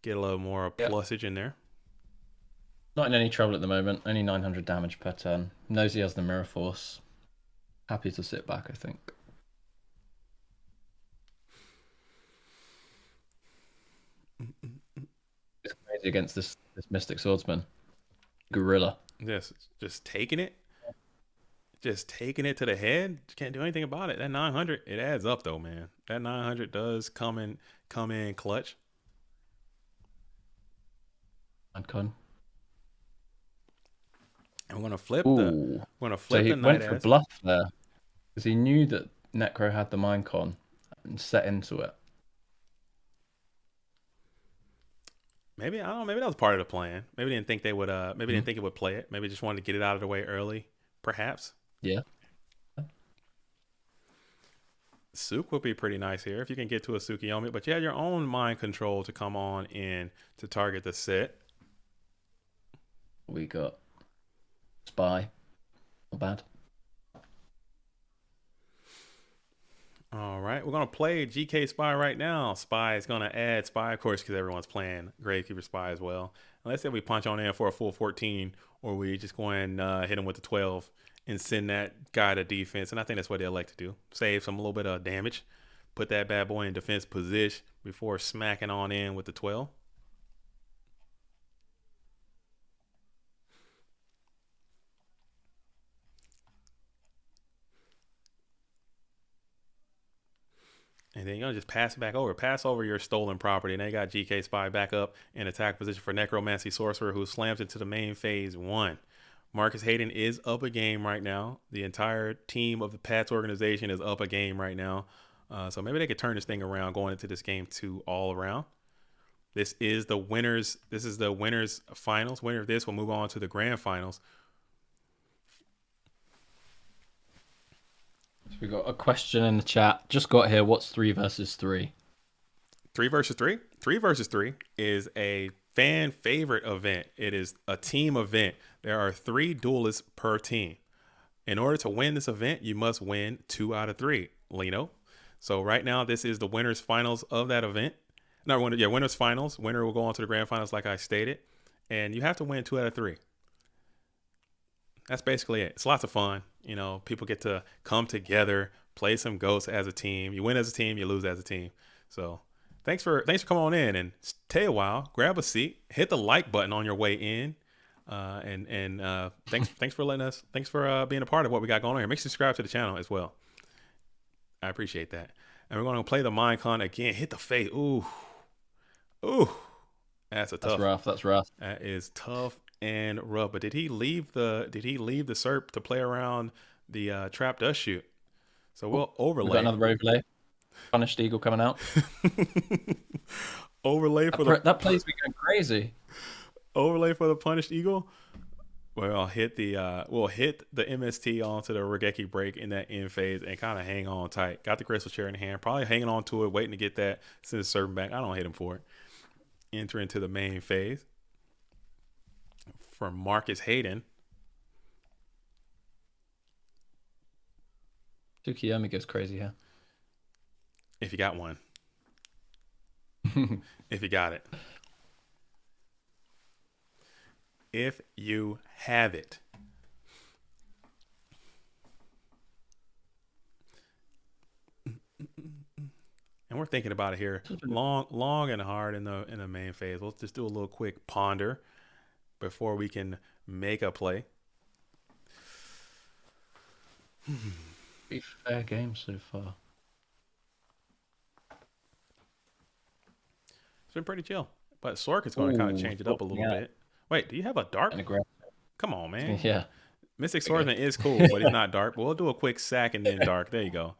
get a little more plusage in there. Not in any trouble at the moment. Only 900 damage per turn. Knows he has the Mirror Force. Happy to sit back, I think. It's crazy against this Mystic Swordsman. Gorilla. Yes, just taking it to the head. Can't do anything about it. That 900, it adds up though, man. That 900 does come in clutch. Mindcon. I'm gonna flip So he the went Night for Ass. bluff there because he knew that Necro had the Mindcon and set into it. Maybe I don't know. Maybe that was part of the plan. Maybe they didn't think they would. Maybe didn't think it would play it. Maybe just wanted to get it out of the way early. Perhaps. Yeah. Suk would be pretty nice here if you can get to a Tsukiyomi, but you have your own mind control to come on in to target the set. We got Spy. Not bad. All right, we're going to play GK Spy right now. Spy is going to add Spy, of course, because everyone's playing Gravekeeper Spy as well. And let's say we punch on in for a full 14, or we just go and hit him with the 12 and send that guy to defense. And I think that's what they like to do. Save a little bit of damage. Put that bad boy in defense position before smacking on in with the 12. And then you're going to just pass it back over. Pass over your stolen property. And they got GK Spy back up in attack position for Necromancy Sorcerer, who slams into the main phase 1. Marcus Hayden is up a game right now. The entire team of the Pats organization is up a game right now. So maybe they could turn this thing around going into this game 2 all around. This is the winners. This is the winners finals. Winner of this will move on to the grand finals. So we got a question in the chat. Just got here. What's 3 versus 3? 3 versus 3? 3 versus 3 is a fan favorite event. It is a team event. There are 3 duelists per team. In order to win this event, you must win 2 out of 3, Lino. So right now, this is the winners finals of that event. Winners finals. Winner will go on to the grand finals, like I stated. And you have to win 2 out of 3. That's basically it. It's lots of fun. People get to come together, play some Ghosts as a team. You win as a team, you lose as a team. So thanks for coming on in, and stay a while. Grab a seat, hit the like button on your way in, and thanks for letting us. Thanks for being a part of what we got going on here. Make sure you subscribe to the channel as well. I appreciate that. And we're going to play the Mind Con again. Hit the face. Ooh. Ooh. That's rough. That's rough. That is tough and rough. But did he leave the SERP to play around the trap dust shoot? So we'll overlay. We've got another overlay. Punished Eagle coming out. Overlay for that play's been going crazy. Overlay for the Punished Eagle. We'll hit the MST onto the Regeki break in that end phase and kind of hang on tight. Got the crystal chair in hand, probably hanging on to it, waiting to get that send the serpent back. I don't hit him for it. Enter into the main phase from Marcus Hayden. Tsukiyomi goes crazy here. If you got one. If you got it. If you have it. And we're thinking about it here long and hard in the main phase. We'll just do a little quick ponder before we can make a play. Pretty fair game so far. It's been pretty chill. But Sork is going to kind of change it up a little bit. Wait, do you have a dark? Come on, man. Yeah. Mystic Swordsman is cool, but he's not dark. But we'll do a quick sack and then dark. There you go.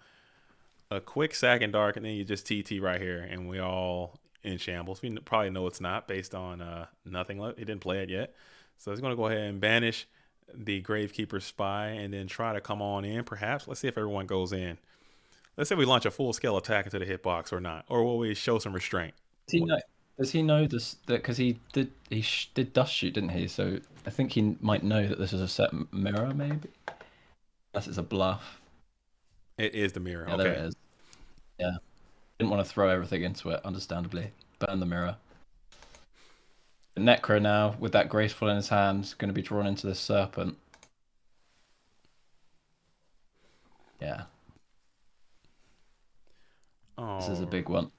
A quick sack and dark, and then you just TT right here, and we all in shambles. We probably know it's not based on nothing. He didn't play it yet. So he's going to go ahead and banish the Gravekeeper Spy and then try to come on in, perhaps. Let's see if everyone goes in. Let's say we launch a full-scale attack into the hitbox or not. Or will we show some restraint? Does he know this? Because he did dust shoot, didn't he? So I think he might know that this is a set mirror, maybe. Unless it's a bluff. It is the mirror. Yeah, okay. There it is. Yeah. Didn't want to throw everything into it, understandably. Burn the mirror. The Necro now, with that graceful in his hand, is going to be drawn into this serpent. Yeah. Oh. This is a big one.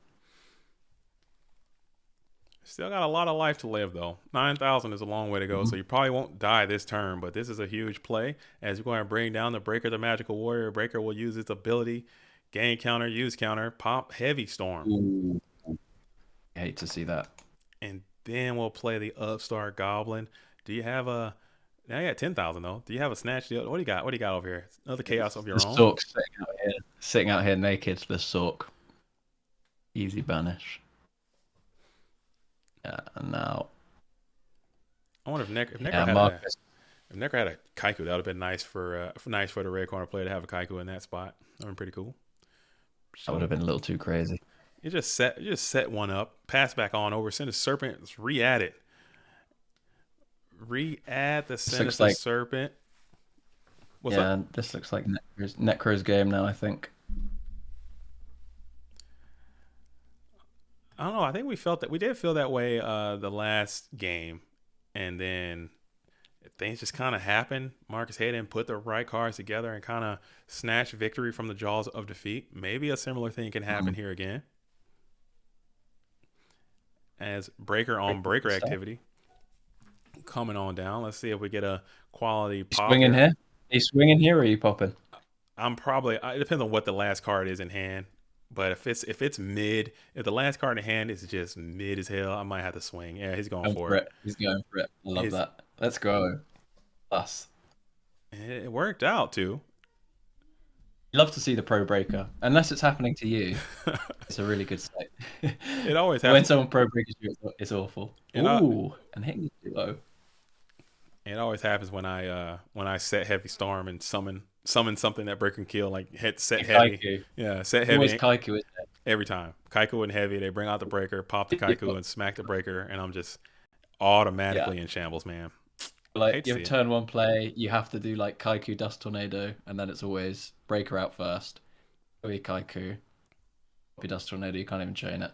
Still got a lot of life to live, though. 9,000 is a long way to go, so you probably won't die this turn, but this is a huge play. As you're going to bring down the Breaker, the Magical Warrior. Breaker will use its ability, gain counter, use counter, pop Heavy Storm. Ooh. I hate to see that. And then we'll play the Upstart Goblin. Do you have a... Now you got 10,000, though. Do you have a snatch deal? What do you got? What do you got over here? Another Chaos of your own? Sork sitting out here naked. The Sork. Easy banish. Yeah, and now. I wonder if Necro had a Kaiku, that would have been nice for the red corner player to have a Kaiku in that spot. That would have been pretty cool. That would have been a little too crazy. You just set one up, pass back on over, send a serpent, let's re-add it. Re-add the Sinister Serpent. What's up? This looks like Necro's game now, I think. I don't know. I think we did feel that way the last game, and then things just kind of happened. Marcus Hayden put the right cards together and kind of snatched victory from the jaws of defeat. Maybe a similar thing can happen here again. As breaker on breaker activity coming on down. Let's see if we get a quality pop. Swinging here? Are you swinging here or are you popping? It depends on what the last card is in hand. But if it's mid, if the last card in hand is just mid as hell, I might have to swing. Yeah, he's going for it. He's going for it. I love that. Let's go. Us. It worked out too. Love to see the pro breaker, unless it's happening to you. It's a really good sight. It always happens when someone pro breaks you. It's awful. And hitting the duo. It always happens when I set Heavy Storm and summon something that breaker can kill, like set heavy. Kaiku. Yeah, set heavy. Always Kaiku, isn't it? Every time. Kaiku and heavy, they bring out the breaker, pop the Kaiku and smack the breaker, and I'm just automatically in shambles, man. Like you have turn one play, you have to do like Kaiku Dust Tornado, and then it's always breaker out first. Go Kaiku. Copy Dust Tornado, you can't even chain it.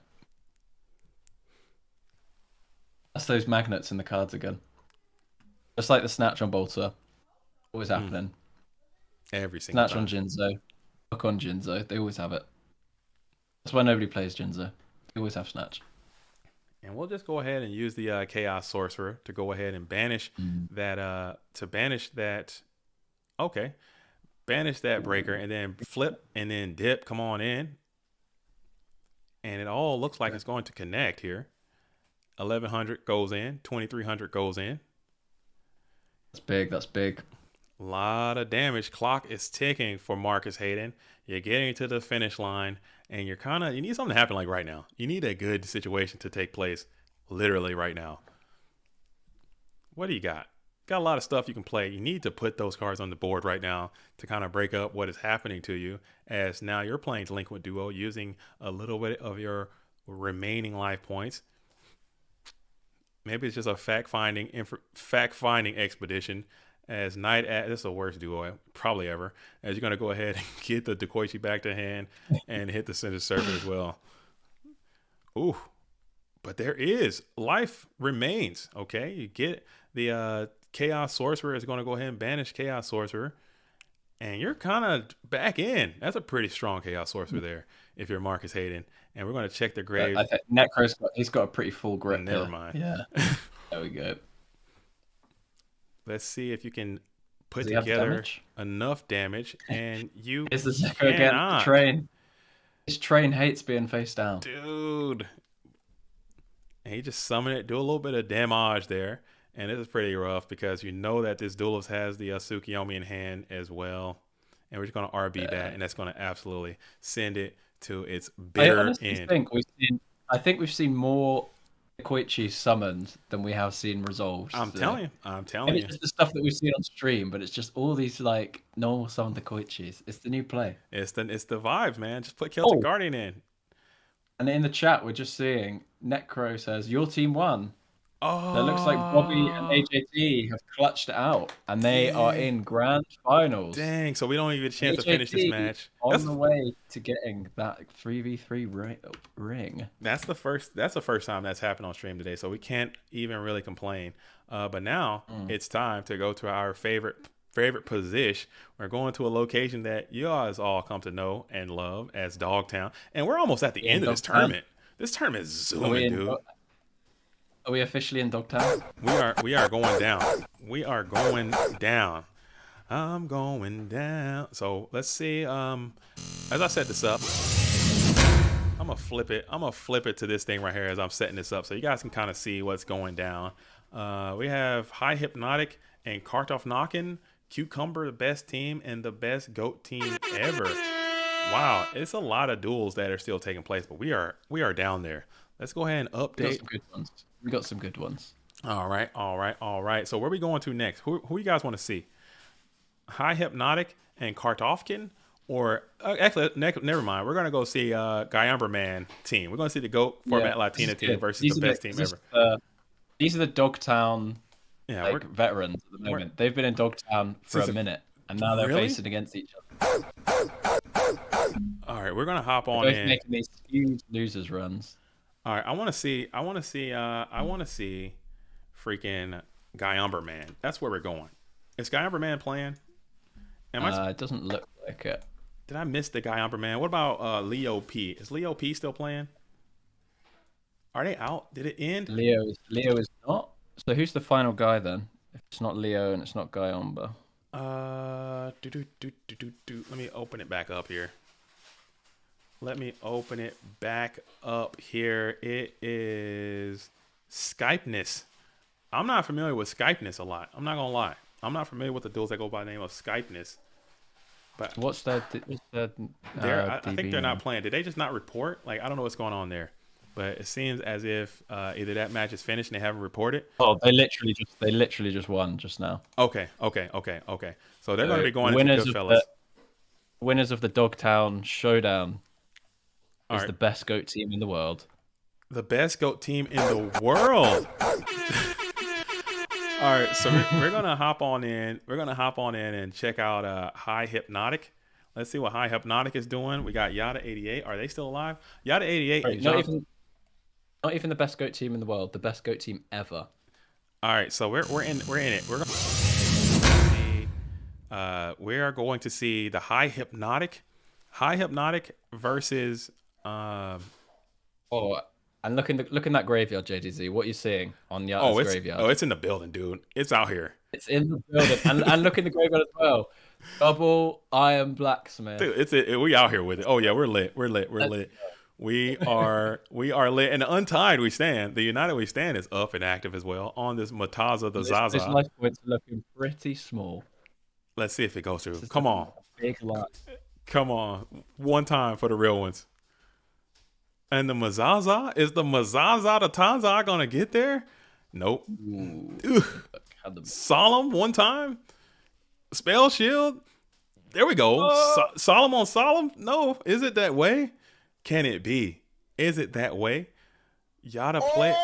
That's those magnets in the cards again. Just like the snatch on Bolter. Always happening. Every single snatch time. On Jinzo. Hook on Jinzo. They always have it. That's why nobody plays Jinzo. They always have snatch. And we'll just go ahead and use the Chaos Sorcerer to go ahead and banish that. Okay. banish that breaker, and then flip and then dip. Come on in. And it all looks like it's going to connect here. 1100 goes in. 2300 goes in. That's big. That's big. A lot of damage. Clock is ticking for Marcus Hayden. You're getting to the finish line, and you need something to happen like right now. You need a good situation to take place literally right now. What do you got? Got a lot of stuff you can play. You need to put those cards on the board right now to kind of break up what is happening to you, as now you're playing Delinquent Duo using a little bit of your remaining life points. Maybe it's just a fact-finding expedition. As this is the worst duo probably ever. As you're going to go ahead and get the Dekoichi back to hand and hit the center circuit as well. Ooh. But there is. Life remains. Okay. You get the Chaos Sorcerer is going to go ahead and banish Chaos Sorcerer. And you're kind of back in. That's a pretty strong Chaos Sorcerer there if you're Marcus Hayden. And we're going to check the grave. I think Necro's he's got a pretty full grip. Never mind. Yeah. There we go. Let's see if you can put together enough damage, and you Is the Zeko again? Train. This train hates being face down. Dude. And he just summoned it, do a little bit of damage there. And this is pretty rough because you know that this duelist has the Tsukiyomi in hand as well. And we're just going to RB that, and that's going to absolutely send it to its bitter end. I think we've seen more Koichi summoned than we have seen resolved. I'm telling you. It's just the stuff that we've seen on stream, but it's just all these like normal summoned Koichis. It's the new play. It's the vibes, man. Just put Celtic Guardian in. And in the chat, we're just seeing Necro says your team won. Oh, it looks like Bobby and AJT have clutched it out, and they are in grand finals. Dang! So we don't even get a chance to finish this match. On the way to getting that 3v3 ring. That's the first time that's happened on stream today, so we can't even really complain. But now it's time to go to our favorite position. We're going to a location that you guys all come to know and love as Dogtown, and we're almost at the end of this tournament. This tournament is zooming, dude. Are we officially in Dogtown? We are going down. We are going down. I'm going down. So let's see. As I set this up, I'm gonna flip it. I'm gonna flip it to this thing right here as I'm setting this up, so you guys can kind of see what's going down. We have High Hypnotic and Kartoff Knockin', Cucumber, the best team, and the best goat team ever. Wow, it's a lot of duels that are still taking place, but we are down there. Let's go ahead and update. We got some good ones. All right. So where are we going to next? Who you guys want to see? High Hypnotic and Kartoffkin? Or actually, never mind. We're going to go see Guyamber Man team. We're going to see the GOAT Format Latina team versus the best team ever. These are the Dogtown veterans at the moment. They've been in Dogtown for a minute, and now they're facing against each other. All right, we're going to hop on in. Making these huge losers runs. All right, I want to see freaking Guyamber Man. That's where we're going. Is Guyamber Man playing? It doesn't look like it. Did I miss the Guyamber Man? What about Leo P? Is Leo P still playing? Are they out? Did it end? Leo is not. So who's the final guy then? If it's not Leo and it's not Guyamber. Let me open it back up here. It is Skypeness. I'm not familiar with Skypeness a lot. I'm not gonna lie. I'm not familiar with the duels that go by the name of Skypeness. But what's that? I think they're not playing. Did they just not report? Like, I don't know what's going on there. But it seems as if either that match is finished and they haven't reported. Oh, they literally just won just now. Okay. So they're going to be going into Goodfellas. Winners of the Dogtown Showdown is the best GOAT team in the world. The best GOAT team in the world. All right, so we're gonna hop on in. We're gonna hop on in and check out High Hypnotic. Let's see what High Hypnotic is doing. We got Yada88. Are they still alive? Yada88. Right, not even the best GOAT team in the world. The best GOAT team ever. All right, so we're in it. We are going to see the High Hypnotic versus. And look in that graveyard, JDZ. What are you seeing on Yada's graveyard? Oh, it's in the building, dude. It's out here. It's in the building, and look in the graveyard as well. Double Iron Blacksmith. Dude, we out here with it. Oh yeah, we're lit. We're lit. We're lit. We are lit. And the untied we stand. The united we stand is up and active as well on this Mataza the Zaza. This life points are looking pretty small. Let's see if it goes through. Come on. Big lot. Come on. One time for the real ones. And the Mazaza? Is the Mazaza the Tanza gonna get there? Nope. Solemn one time. Spell shield. There we go. Solemn on Solemn. No, is it that way? Can it be? Is it that way? Yada play.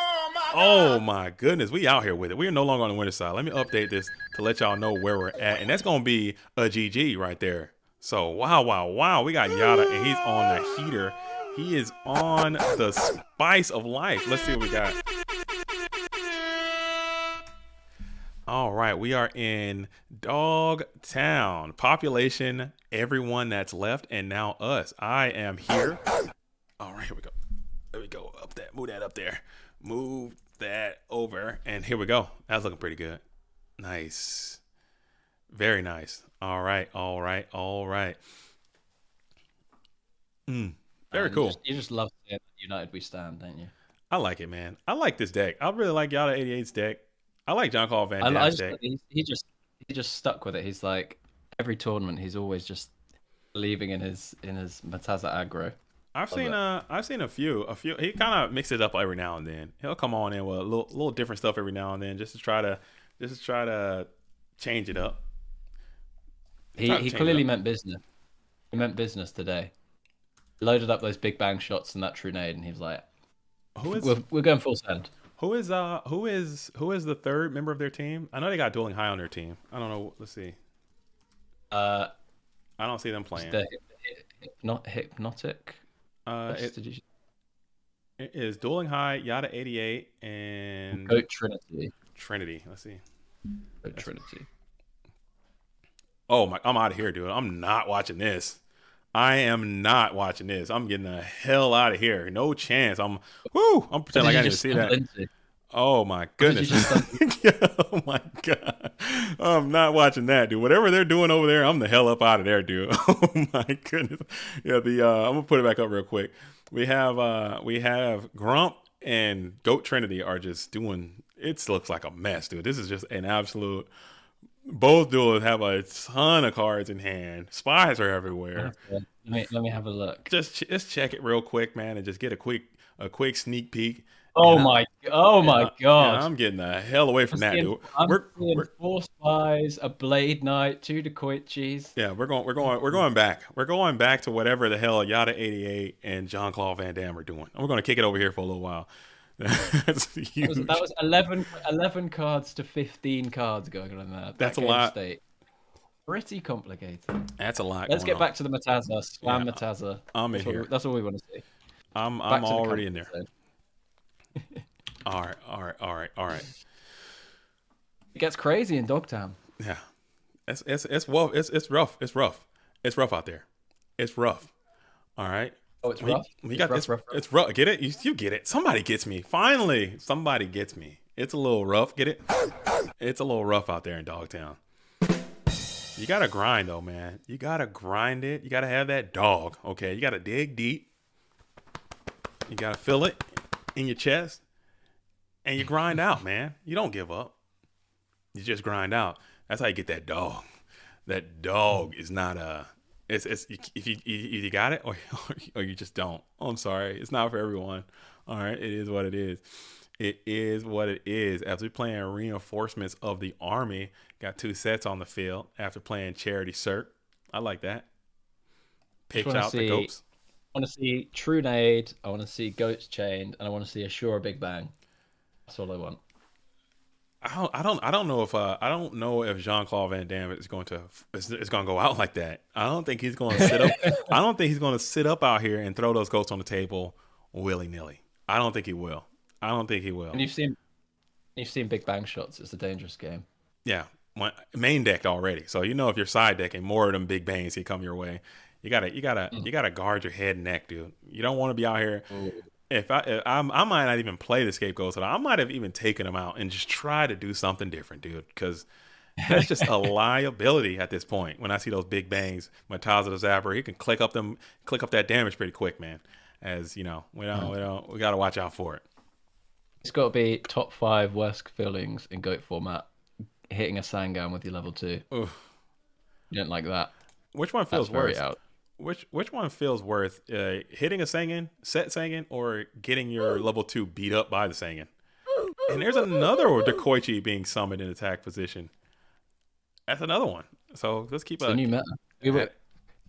Oh my goodness, we out here with it. We are no longer on the winner side. Let me update this to let y'all know where we're at, and that's gonna be a GG right there. So wow. We got Yada, and he's on the heater. He is on the spice of life. Let's see what we got. All right, we are in Dogtown. Population, everyone that's left, and now us. I am here. All right, here we go. There we go. Up that. Move that up there. Move that over. And here we go. That's looking pretty good. Nice. Very nice. All right. Very cool. You just love seeing United We Stand, don't you? I like it, man. I like this deck. I really like Yada 88's deck. I like John Claude Van Damme's deck. He just stuck with it. He's like every tournament, he's always just believing in his Mataza aggro. I've seen a few. He kind of mixes it up every now and then. He'll come on in with a little different stuff every now and then, just to try to change it up. He clearly meant business. He meant business today. Loaded up those big bang shots and that Trunade, and he was like, "We're going full send." Who is the third member of their team? I know they got Dueling High on their team. I don't know. Let's see. I don't see them playing. Hypnotic. It is Dueling High, Yada 88, and Goat Trinity. Trinity. Let's see. Goat Trinity. Oh my! I'm out of here, dude. I'm not watching this. I am not watching this. I'm getting the hell out of here. No chance. I'm pretending like I didn't even see that. Oh my goodness. Oh my god. I'm not watching that, dude. Whatever they're doing over there, I'm the hell up out of there, dude. Oh my goodness. Yeah, I'm gonna put it back up real quick. We have Grump and Goat Trinity are just doing, it looks like a mess, dude. This is just an absolute. Both duels have a ton of cards in hand. Spies are everywhere. Let me have a look. Just check it real quick, man, and just get a quick sneak peek. Oh my god! I'm getting the hell away from that, dude. We're 4 spies, a Blade Knight, 2 Decoiches. Yeah, we're going back. We're going back to whatever the hell Yada 88 and John Claude Van Damme are doing. And we're gonna kick it over here for a little while. That's huge. That was 11 cards to 15 cards going on there. That's a lot. State. Pretty complicated. That's a lot. Let's get back to the Mataza. Spam Mataza. I'm in here. That's all we want to see. I'm already in there. All right. It gets crazy in Dogtown. Yeah, it's rough. It's rough out there. It's rough. All right. Oh, it's rough. It's rough. Get it? You get it. Somebody gets me. Finally, somebody gets me. It's a little rough. Get it? It's a little rough out there in Dogtown. You gotta grind though, man. You gotta grind it. You gotta have that dog. Okay. You gotta dig deep. You gotta feel it in your chest, and you grind out, man. You don't give up. You just grind out. That's how you get that dog. That dog is not a. It's if you got it or you just don't. Oh, I'm sorry. It's not for everyone. All right. It is what it is. It is what it is. After playing reinforcements of the army, got 2 sets on the field after playing Charity Cirque. I like that. Pitch out the goats. I want to see Trunade. I want to see Goats Chained, and I want to see a Sure Big Bang. That's all I want. I don't know if Jean-Claude Van Damme is going to go out like that. I don't think he's going to sit up. I don't think he's going to sit up out here and throw those goats on the table willy-nilly. I don't think he will. And you've seen Big Bang shots. It's a dangerous game. Yeah, main decked already. So you know if you're side decking, more of them big bangs can come your way. You gotta guard your head and neck, dude. You don't want to be out here. Ooh. If I might not even play the scapegoat, so I might have even taken him out and just try to do something different, dude. Because That's just a liability at this point. When I see those big bangs, Mataza the Zapper, he can click up that damage pretty quick, man. As you know, we got to watch out for it. It's got to be top 5 worst feelings in GOAT format. Hitting a Sangan with your level 2. Oof. You don't like that. Which one feels worse? Out. Which one feels worse? Hitting a Sangan, set Sangan, or getting your level 2 beat up by the Sangan? And there's another Dekoichi being summoned in attack position. That's another one. So let's keep a new meta.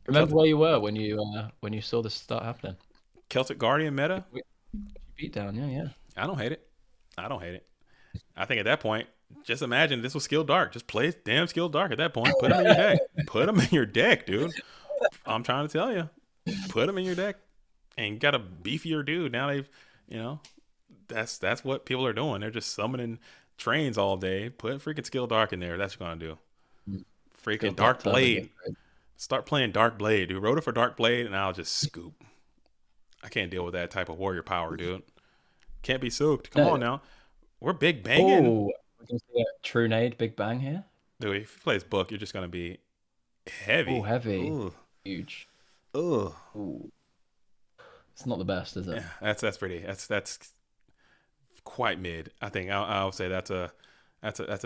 Remember where you were when you saw this start happening? Celtic Guardian meta? Beat down, yeah. I don't hate it. I think at that point, just imagine this was Skill Dark. Just play damn Skill Dark at that point. Put them in your deck. Put them in your deck, dude. I'm trying to tell you. Put them in your deck. And you got a beefier dude. Now they've, that's what people are doing. They're just summoning trains all day. Put freaking Skill Dark in there. That's what you're going to do. Freaking Dark Blade. Start playing Dark Blade, dude. Wrote it for Dark Blade, and I'll just scoop. I can't deal with that type of warrior power, dude. Can't be soaked. Come on now. We're big banging. Oh, we're going to see a True Nade Big Bang here. Dude, if you play this book, you're just going to be heavy. Oh, heavy. Ooh. Huge. Ugh. Ooh. It's not the best, is it? Yeah, that's pretty. That's quite mid. I think I'll say that's a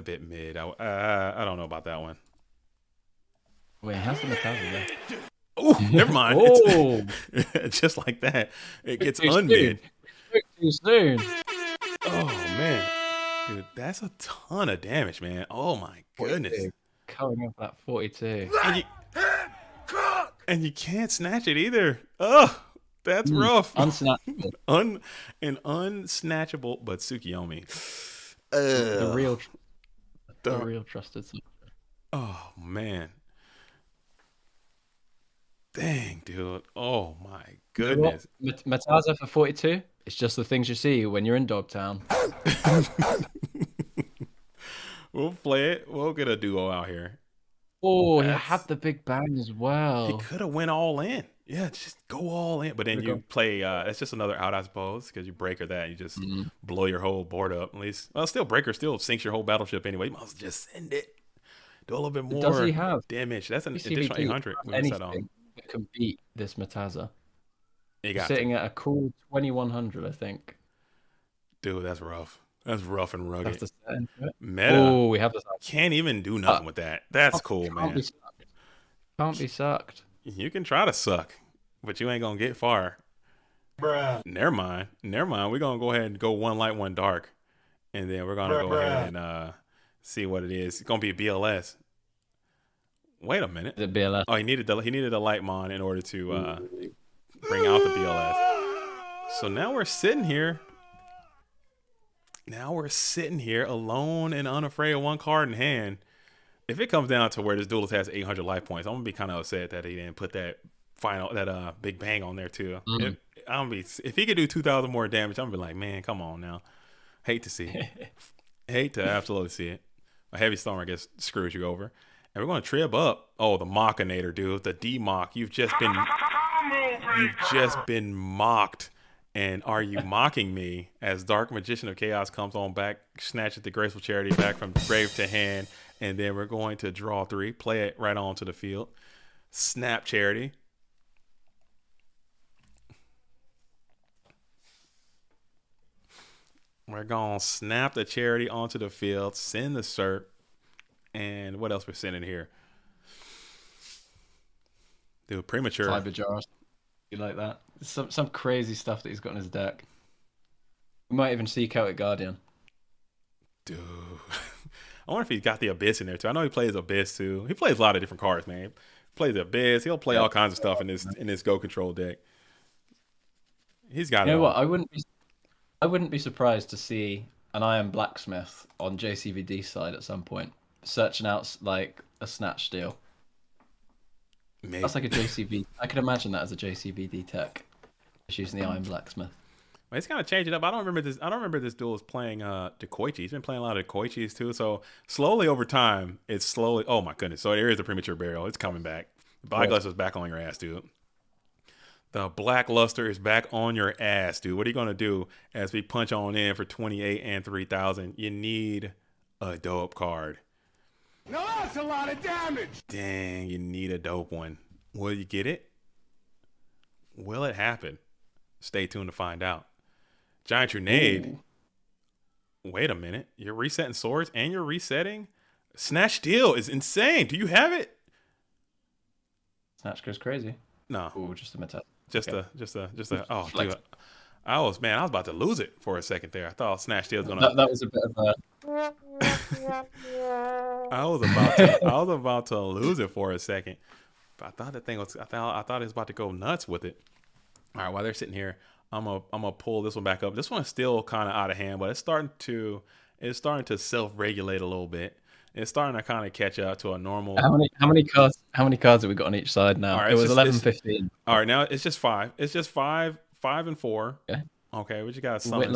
bit mid. I don't know about that one. Wait, how's the Mataza there? Oh, never mind. Oh, just like that, it gets unmid. Too soon. Oh man, dude, that's a ton of damage, man. Oh my goodness. 42. Coming up at 42. And you can't snatch it either. Oh, that's rough. Unsnatchable. An unsnatchable, but Tsukiyomi. The real trusted. Oh man. Dang, dude. Oh my goodness. Mataza for 42. It's just the things you see when you're in Dogtown. We'll play it. We'll get a duo out here. Oh, he had the big bang as well. He could have went all in. Yeah, just go all in. But then you play, it's just another out, I suppose, because you breaker that. You just blow your whole board up. At least, well, still breaker still sinks your whole battleship anyway. You might as well just send it. Do a little bit more Does he have damage. That's an additional 800. Anything that can beat this Mataza. He's sitting at a cool 2100, I think. Dude, that's rough. That's rough and rugged. That's the meta. Oh, we have this. Can't even do nothing with that. That's cool, man. Can't be sucked. You can try to suck, but you ain't gonna get far. Bruh. Never mind. We're gonna go ahead and go one light, one dark, and then we're gonna go ahead and see what it is. It's gonna be a BLS. Wait a minute. The BLS. Oh, he needed a light mon in order to bring out the BLS. So now we're sitting here. Alone and unafraid of one card in hand. If it comes down to where this duelist has 800 life points, I'm gonna be kind of upset that he didn't put that big bang on there too. If he could do 2,000 more damage, I'm gonna be like, man, come on now. Hate to see it. Hate to absolutely see it. A heavy storm, I guess, screws you over. And we're gonna trib up. Oh, the Machinator, dude, the D-Mock. You've just been mocked. And are you mocking me as Dark Magician of Chaos comes on back, snatches the Graceful Charity back from grave to hand, and then we're going to draw 3, play it right onto the field. Snap Charity. We're going to snap the Charity onto the field, send the Cert, and what else we're sending here? Dude, premature. Fiber jars. You like that? Some crazy stuff that he's got in his deck. We might even see Celtic Guardian. Dude. I wonder if he's got the Abyss in there too. I know he plays Abyss too. He plays a lot of different cards, man. He plays Abyss. He'll play all kinds of stuff in this Go Control deck. He's got it. You know what? I wouldn't be surprised to see an Iron Blacksmith on JCVD side at some point, searching out like a Snatch Steal. Maybe. That's like a JCV. I can imagine that as a JCVD tech. Just using the Iron Blacksmith. Well, he's kind of changing up. I don't remember this duel is playing Dekoichi. He's been playing a lot of Dekoichis too. So slowly over time, it's slowly. Oh my goodness! So there is a premature burial. It's coming back. The Blackluster is back on your ass, dude. The Blackluster is back on your ass, dude. What are you gonna do as we punch on in for 28 and 3,000? You need a dope card. Now that's a lot of damage. Dang, you need a dope one. Will you get it? Will it happen? Stay tuned to find out. Giant Grenade. Ooh. Wait a minute. You're resetting swords and you're resetting? Snatch Steal is insane. Do you have it? Snatch goes crazy. No. Ooh, just a metal. Just a. Oh, dude. I was about to lose it for a second there. I thought Snatch Steal was gonna. That was a bit of a. I was about to lose it for a second, but I thought that thing was. I thought it was about to go nuts with it. All right, while they're sitting here, I'm gonna pull this one back up. This one's still kind of out of hand, but it's starting to self-regulate a little bit. It's starting to kind of catch up to a normal. How many cards have we got on each side now? Right, it was 11-15. All right, now it's just 5. It's just 5 and 4. Okay, we just got summon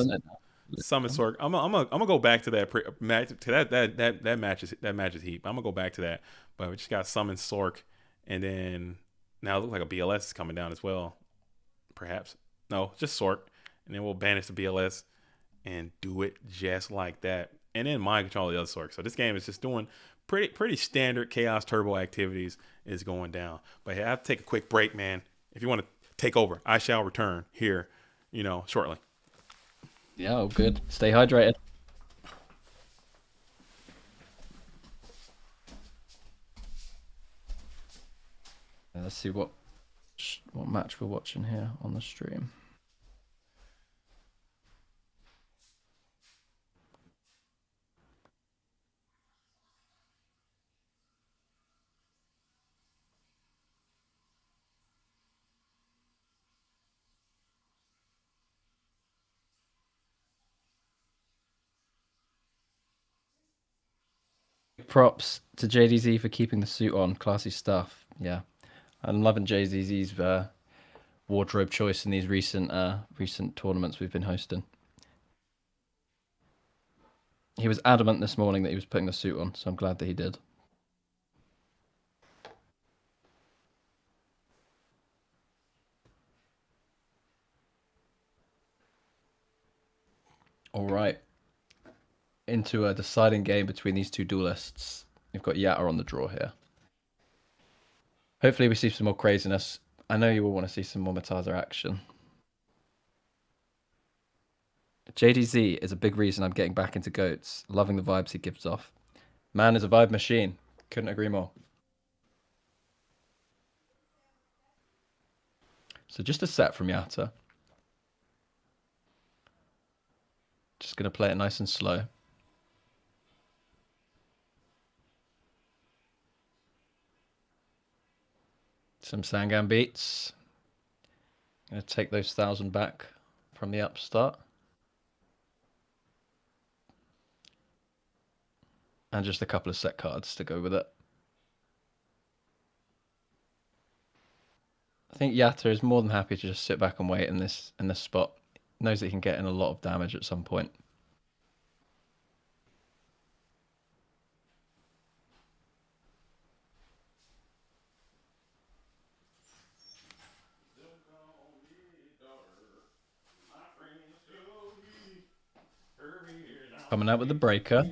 sword. I'm gonna go back to that that matches heap. I'm gonna go back to that, but we just got summon Sork, and then now it looks like a BLS is coming down as well. Perhaps no, just Sork, and then we'll banish the BLS and do it just like that, and then mind control the other Sork. So this game is just doing pretty standard Chaos Turbo activities is going down. But hey, I have to take a quick break, man. If you want to take over, I shall return here, shortly. Yeah, all good. Stay hydrated. Let's see what match we're watching here on the stream. Props to JDZ for keeping the suit on. Classy stuff. Yeah. I'm loving JDZ's wardrobe choice in these recent tournaments we've been hosting. He was adamant this morning that he was putting the suit on, so I'm glad that he did. All right. Into a deciding game between these two duelists. You've got Yatta on the draw here. Hopefully we see some more craziness. I know you will want to see some more Mataza action. JDZ is a big reason I'm getting back into GOATs. Loving the vibes he gives off. Man is a vibe machine. Couldn't agree more. So just a set from Yatta. Just going to play it nice and slow. Some Sangan beats. Gonna take those 1,000 back from the upstart. And just a couple of set cards to go with it. I think Yatta is more than happy to just sit back and wait in this spot. Knows that he can get in a lot of damage at some point. Coming out with the breaker.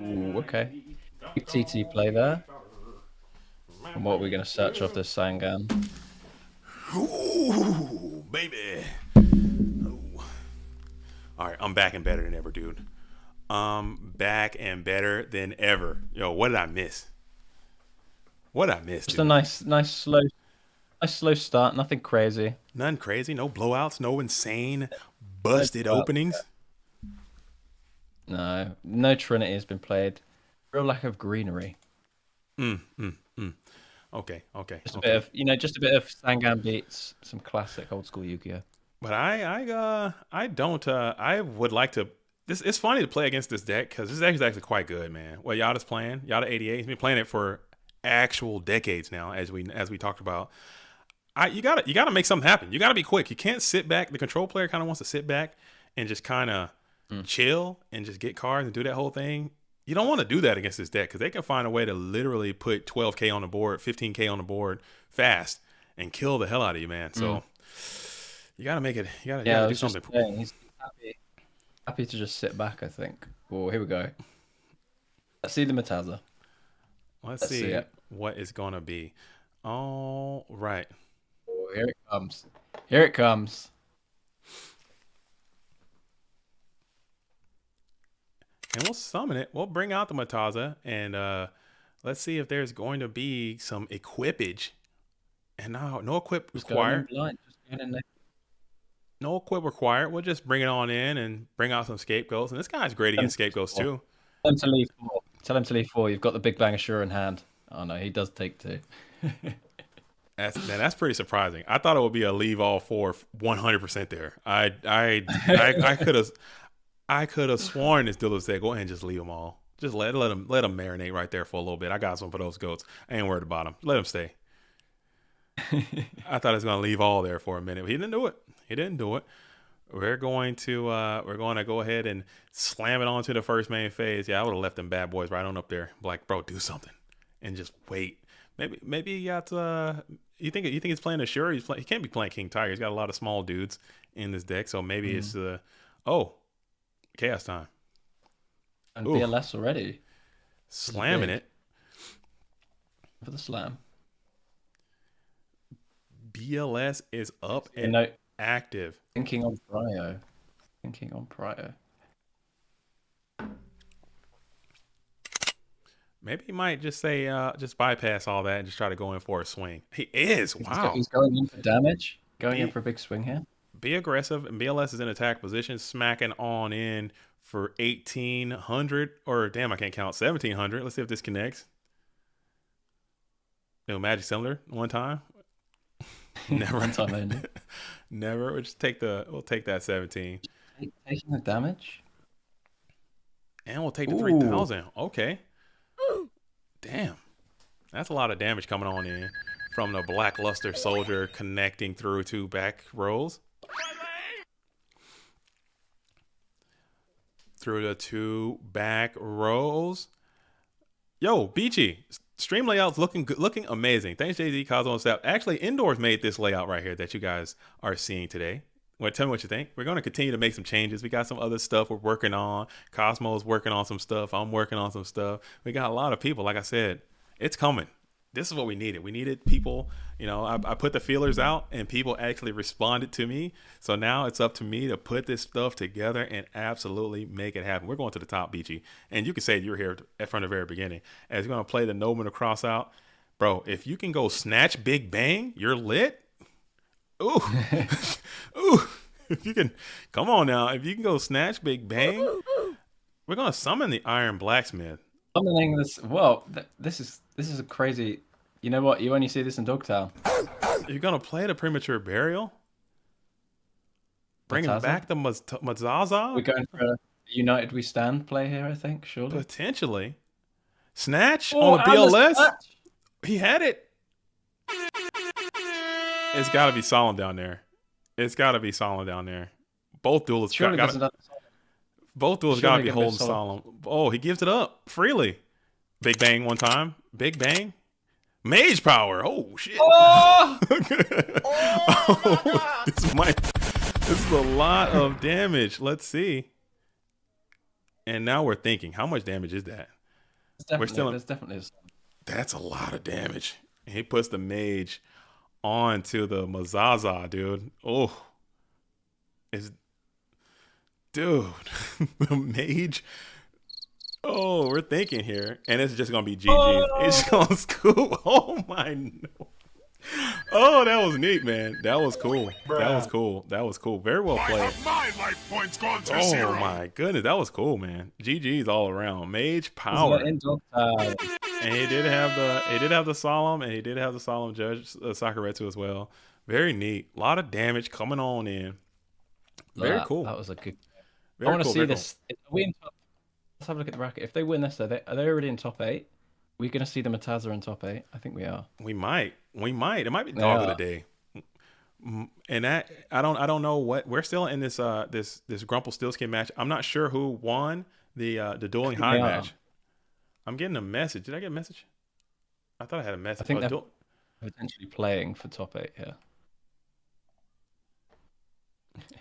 Ooh, okay. TT play there. And what are we going to search off this Sangan? Ooh, baby. Ooh. All right, I'm back and better than ever, dude. Back and better than ever. Yo, what did I miss? What did I miss? Just dude? a nice slow start. Nothing crazy. Nothing crazy. No blowouts. No insane busted openings. No Trinity has been played. Real lack of greenery. Okay. Just a bit of, just a bit of Sangan beats, some classic old school Yu-Gi-Oh. But I don't. I would like to. It's funny to play against this deck because this deck is actually quite good, man. What Yatta's playing, Yatta 88, he's been playing it for actual decades now, as we talked about. You gotta make something happen. You gotta be quick. You can't sit back. The control player kind of wants to sit back and just kind of chill and just get cards and do that whole thing. You don't want to do that against this deck because they can find a way to literally put 12K on the board, 15K on the board fast and kill the hell out of you, man. So you gotta make it. You gotta do something. He's happy to just sit back, I think. Oh, here we go. Let's see the Mataza. Let's see what it's gonna be. All right. Oh, here it comes. Here it comes. And we'll summon it. We'll bring out the Mataza, and let's see if there's going to be some equipage. And no equip required. No equip required. We'll just bring it on in and bring out some scapegoats. And this guy's great against scapegoats too. Tell him to leave 4. Tell him to leave 4. You've got the Big Bang Assure in hand. Oh no, he does take 2. That's pretty surprising. I thought it would be a leave all 4 100% there. I could have sworn this dude said, go ahead and just leave them all. Just let them marinate right there for a little bit. I got some for those goats. I ain't worried about them. Let them stay. I thought I was gonna leave all there for a minute, but he didn't do it. He didn't do it. We're going to go ahead and slam it onto the first main phase. Yeah, I would have left them bad boys right on up there. Like, bro, do something and just wait. Maybe he got you think he's playing Assure? He can't be playing King Tiger. He's got a lot of small dudes in this deck, so maybe it's Chaos Time. And BLS already. Slamming it. For the slam. BLS is up and active. Thinking on Prio. Maybe he might just say, just bypass all that and just try to go in for a swing. He is. Wow. He's going in for damage. Going in for a big swing here. Be aggressive, and BLS is in attack position, smacking on in for 1,800, or damn, I can't count, 1,700. Let's see if this connects. Magic Cylinder one time. Never. One time only. Never. We'll take that 17. Taking the damage. And we'll take the 3,000. Okay. Damn. That's a lot of damage coming on in from the Blackluster Soldier connecting through 2 back rows. Through the 2 back rows. Yo, Beachy, stream layout's looking good, looking amazing. Thanks, Jay-Z, Cosmo, and Sap. Actually, Indoors made this layout right here that you guys are seeing today. Well, tell me what you think. We're going to continue to make some changes. We got some other stuff we're working on. Cosmo's working on some stuff. I'm working on some stuff. We got a lot of people. Like I said, it's coming. This is what we needed. We needed people. You know, I put the feelers out and people actually responded to me. So now it's up to me to put this stuff together and absolutely make it happen. We're going to the top, Beachy. And you can say you're here from the very beginning. As you're going to play the Nobleman Cross out. Bro, if you can go snatch Big Bang, you're lit. Ooh. Ooh. If you can, come on now. If you can go snatch Big Bang, we're going to summon the Iron Blacksmith. Summoning this. Well, this is a crazy. You know what? You only see this in Dogtown. You're gonna play the Premature Burial, bringing back the Mazaza. We're going for a United We Stand play here. I think surely potentially snatch on the BLS. He had it. It's got to be Solemn down there. Both duelists both duels got to be holding Solemn. Oh, he gives it up freely. Big Bang one time. Big Bang. Mage power. Oh, shit. Oh! This is a lot of damage. Let's see. And now we're thinking, how much damage is that? That's a lot of damage. He puts the mage onto the Mazaza, dude. Oh. Dude, the mage. Oh, we're thinking here. And it's just going to be GG. Oh. It's going to scoop. Oh, my. No. Oh, that was neat, man. That was cool. Bruh. That was cool. Very well played. My life points gone to 0. Oh, my goodness. That was cool, man. GG's all around. Mage power. And he did have the Solemn, and he did have the Solemn Judge Sakuretsu as well. Very neat. A lot of damage coming on in. Very cool. That was a good. I want to see this. Let's have a look at the bracket. If they win this, are they already in top 8? We're going to see the Mataza in top 8. I think we are. We might. It might be dog of the day. And that I don't know what we're still in this this Grumple Steelskin match. I'm not sure who won the Dueling High match. I'm getting a message. Did I get a message? I thought I had a message. I think they're potentially playing for top 8 here.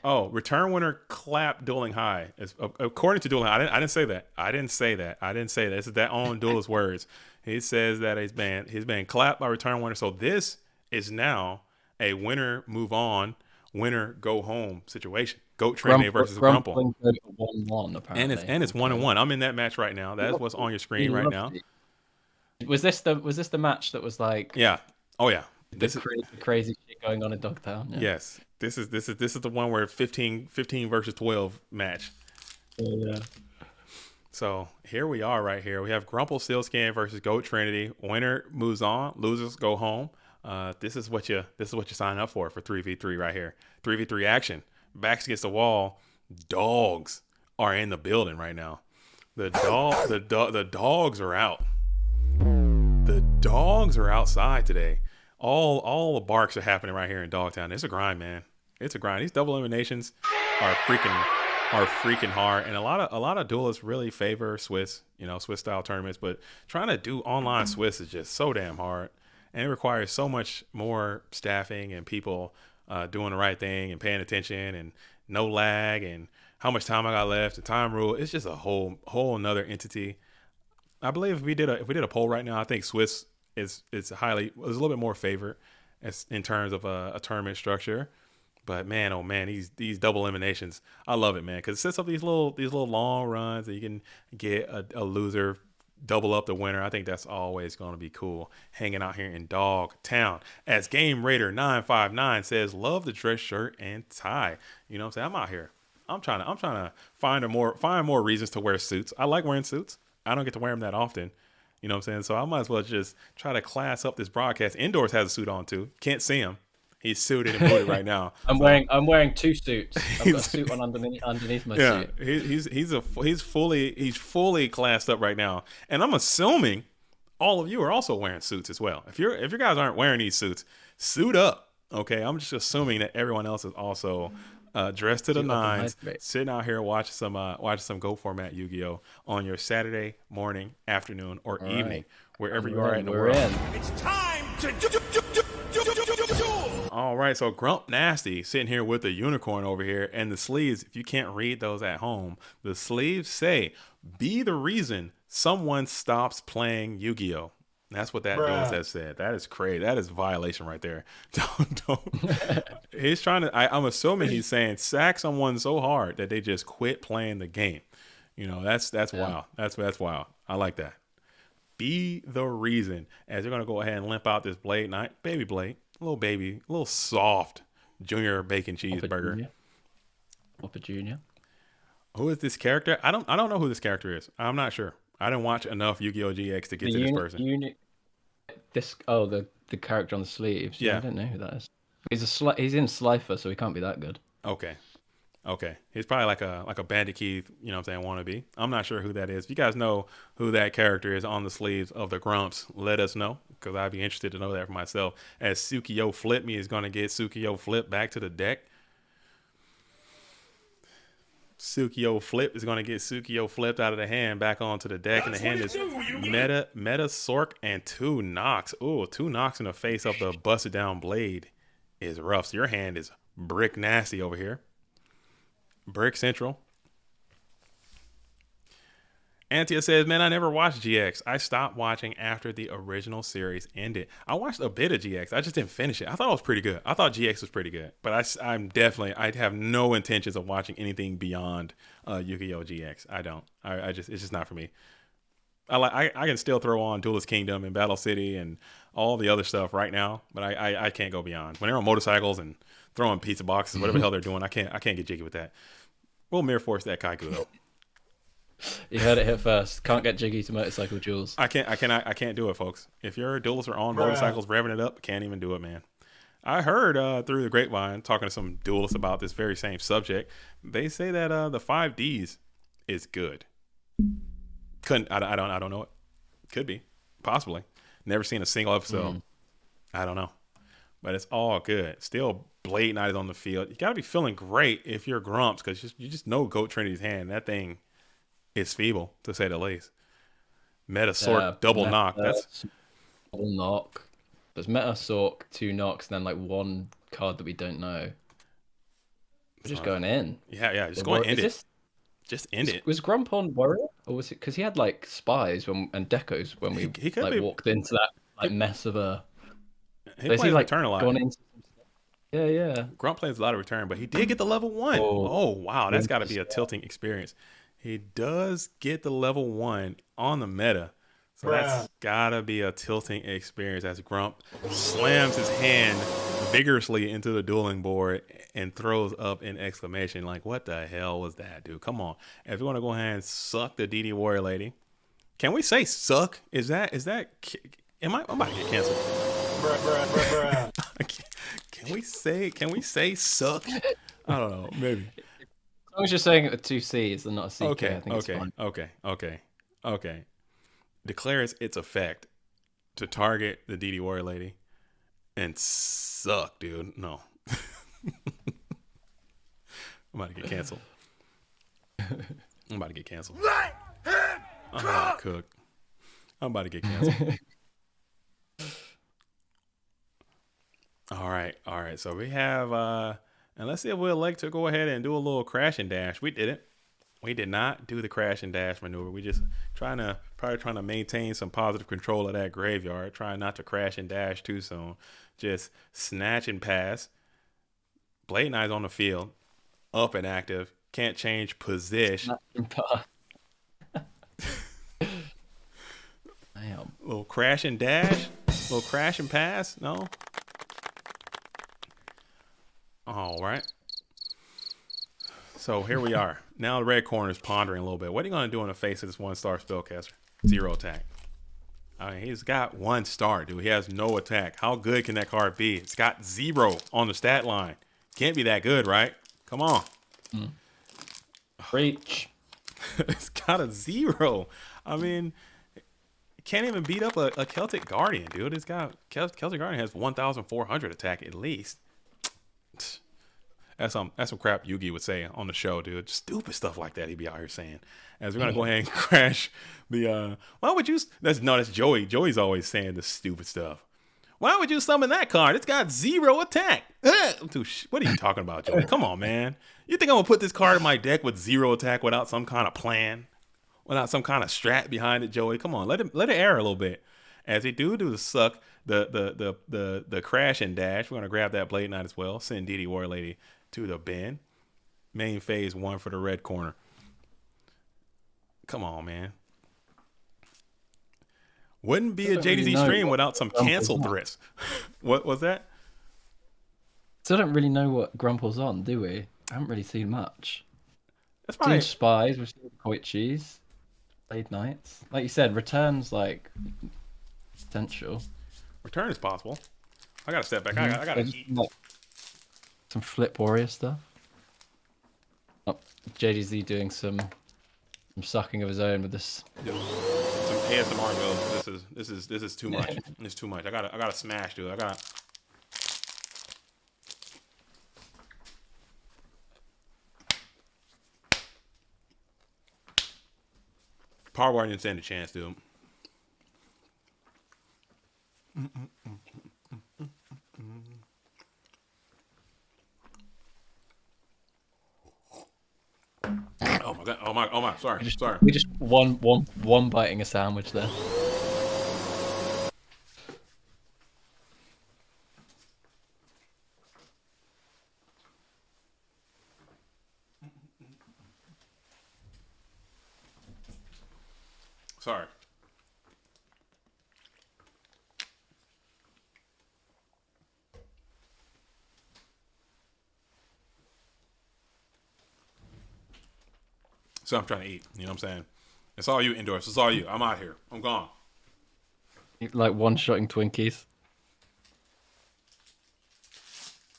Oh, return winner clap dueling high. According to dueling high, I didn't say that. I didn't say that. This is that own duelist words. He says that he's been clapped by return winner. So this is now a winner move on, winner go home situation. Goat Trinity versus Grumple. 1-1 apparently. And it's 1-1. I'm in that match right now. That's what's on your screen right now. Was this the match that was like? Yeah. Oh yeah. This is crazy shit going on in Dogtown. Yeah. Yes. This is the one where 15 versus 12 match. Yeah. So here we are right here. We have Grumple Sealskin versus Goat Trinity. Winner moves on, losers go home. This is what you sign up for 3v3 right here. 3v3 action. Backs against the wall. Dogs are in the building right now. The dogs are out. The dogs are outside today. All the barks are happening right here in Dogtown. It's a grind, man. It's a grind. These double eliminations are freaking hard, and a lot of duelists really favor Swiss style tournaments. But trying to do online Swiss is just so damn hard, and it requires so much more staffing and people doing the right thing and paying attention and no lag and how much time I got left. The time rule. It's just a whole another entity. I believe if we did a poll right now, I think Swiss is a little bit more favored as in terms of a tournament structure. But man, oh man, these double eliminations, I love it, man, because it sets up these little long runs that you can get a loser double up the winner. I think that's always going to be cool. Hanging out here in Dogtown, as Game Raider 959 says, love the dress shirt and tie. You know what I'm saying? I'm out here. I'm trying to find more reasons to wear suits. I like wearing suits. I don't get to wear them that often. You know what I'm saying? So I might as well just try to class up this broadcast. Indoors has a suit on too. Can't see him. He's suited and booted right now. I'm wearing two suits. I've got a suit on underneath my suit. He's fully classed up right now. And I'm assuming all of you are also wearing suits as well. If you guys aren't wearing these suits, suit up. Okay, I'm just assuming that everyone else is also dressed to the nines, sitting out here watching some Go format Yu-Gi-Oh on your Saturday morning, afternoon, or evening, wherever you are in the world. It's time to do. All right, so Grump Nasty sitting here with the unicorn over here, and the sleeves, if you can't read those at home, the sleeves say, be the reason someone stops playing Yu-Gi-Oh. That's what that duelist has said. That is crazy. That is violation right there. Don't. He's trying to, I'm assuming he's saying sack someone so hard that they just quit playing the game. You know, that's wild. That's wild. I like that. Be the reason, as they're going to go ahead and limp out this Blade Knight, baby Blade. Little soft junior bacon cheeseburger. Whopper Junior. Who is this character? I don't know who this character is. I'm not sure. I didn't watch enough Yu-Gi-Oh! GX to get to this person. The character on the sleeves. Yeah. I don't know who that is. He's in Slifer, so he can't be that good. Okay. He's probably like a Bandit Keith, you know what I'm saying, wannabe. I'm not sure who that is. If you guys know who that character is on the sleeves of the Grumps, let us know, because I'd be interested to know that for myself. As Sukiyo Flip Me is going to get Sukiyo Flip back to the deck. Sukiyo Flip is going to get Sukiyo flipped out of the hand back onto the deck. And the hand is Meta Sork and 2 knocks. Ooh, 2 knocks in the face of the busted down blade is rough. So your hand is brick nasty over here. Brick Central. Antia says, man, I never watched GX. I stopped watching after the original series ended. I watched a bit of GX. I just didn't finish it. I thought it was pretty good. I thought GX was pretty good. But I have no intentions of watching anything beyond Yu-Gi-Oh! GX. I don't. It's just not for me. I can still throw on Duelist Kingdom and Battle City and all the other stuff right now, but I can't go beyond. When they're on motorcycles and throwing pizza boxes, whatever the hell they're doing, I can't get jiggy with that. We'll mirror force that Kaiku though. You heard it here first. Can't get jiggy to motorcycle duels. I can't do it, folks. If your duelists are on motorcycles revving it up, can't even do it, man. I heard through the grapevine, talking to some duelists about this very same subject, they say that the 5Ds is good. I don't know it. Could be, possibly. Never seen a single episode. I don't know, but it's all good. Still, Blade Knight is on the field. You gotta be feeling great if you're Grumps, because you just know Goat Trinity's hand. That thing is feeble, to say the least. Meta Sork double knock. That's double knock. There's Meta Sork, 2 knocks, and then like 1 card that we don't know. We're just going in. Yeah. Just go and end it. Just end it. Was Grump on Warrior, or was it because he had like spies and decos when we walked into that mess of a? He plays return a lot. Yeah. Grump plays a lot of return, but he did get the level 1. Oh wow, that's got to be a tilting experience. He does get the level 1 on the meta, so that's gotta be a tilting experience as Grump slams his hand vigorously into the dueling board and throws up an exclamation like, "What the hell was that, dude? Come on!" If you want to go ahead and suck the DD Warrior Lady, can we say suck? Is that? I'm about to get canceled. Bruh. Can we say suck? I don't know. Maybe. As long as you're saying it with 2 C's and not a CK, Okay. I think it's fine. Okay. Declares its effect to target the DD Warrior Lady and suck, dude. No. I'm about to get canceled. I'm about to get canceled. I'm about to cook. I'm about to get canceled. All right. So we have, and let's see if we'll like to go ahead and do a little crash and dash. We didn't. We did not do the crash and dash maneuver. We just trying to maintain some positive control of that graveyard. Trying not to crash and dash too soon. Just snatch and pass. Blade Knight's on the field, up and active. Can't change position. Damn. Little crash and dash. Little crash and pass. No. All right. So here we are. Now the red corner is pondering a little bit. What are you going to do in the face of this 1-star spellcaster? 0 attack. I mean, he's got 1 star, dude. He has no attack. How good can that card be? It's got 0 on the stat line. Can't be that good, right? Come on. Reach. It's got a 0. I mean, it can't even beat up a Celtic Guardian, dude. It's got Celtic Guardian has 1,400 attack at least. That's some crap Yugi would say on the show, dude. Stupid stuff like that he'd be out here saying. As we're gonna go ahead and crash the why would you that's Joey. Joey's always saying this stupid stuff. Why would you summon that card? It's got 0 attack. What are you talking about, Joey? Come on, man. You think I'm gonna put this card in my deck with 0 attack without some kind of plan? Without some kind of strat behind it, Joey? Come on, let it air a little bit. As we do the suck, the crash and dash, we're gonna grab that Blade Knight as well. Send DD Warrior Lady to the bin. Main phase 1 for the red corner. Come on, man. Wouldn't be a JDZ stream without some cancel threats. What was that? Still don't really know what Grumple's on, do we? I haven't really seen much. That's probably seen spies, we've seen Koichis, Blade Knights. Like you said, returns like potential. Return is possible. I gotta step back. I gotta eat. Some Flip Warrior stuff. Oh, JDZ doing some sucking of his own with this. Some ASMR though. This is too much. It's too much. I gotta smash, dude. Power Bar didn't stand a chance, dude. Oh my god! Oh my! Sorry. We just one biting a sandwich there. Sorry. So I'm trying to eat. You know what I'm saying? It's all you, Indoors. It's all you. I'm out here. I'm gone. Like one-shotting Twinkies.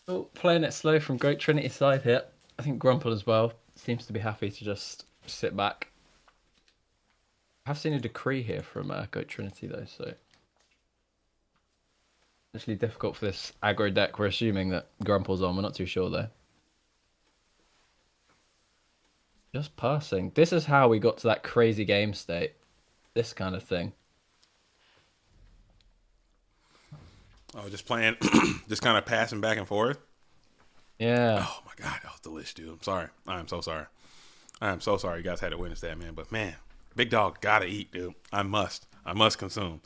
Oh, playing it slow from Great Trinity side here. I think Grumple as well seems to be happy to just sit back. I've seen a decree here from Great Trinity though, so actually difficult for this aggro deck. We're assuming that Grumple's on. We're not too sure though. Just passing. This is how we got to that crazy game state. This kind of thing. Oh, just playing, just kind of passing back and forth. Yeah. Oh my god, that was off the list, dude. I'm sorry. I am so sorry. I am so sorry you guys had to witness that, man. But man, big dog gotta eat, dude. I must consume.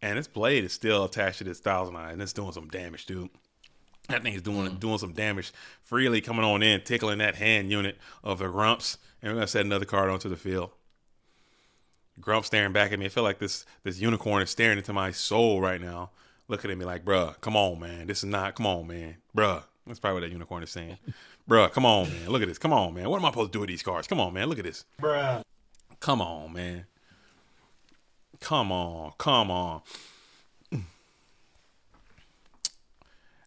And this blade is still attached to this Thousand Eye, and it's doing some damage, dude. That thing is doing some damage freely, coming on in, tickling that hand unit of the Grumps. And we're gonna set another card onto the field. Grump staring back at me. I feel like this unicorn is staring into my soul right now, looking at me like, bruh, come on, man. This is not, come on, man. Bruh. That's probably what that unicorn is saying. Bruh, come on, man. Look at this. Come on, man. What am I supposed to do with these cards? Come on, man. Look at this. Bruh. Come on, man. Come on.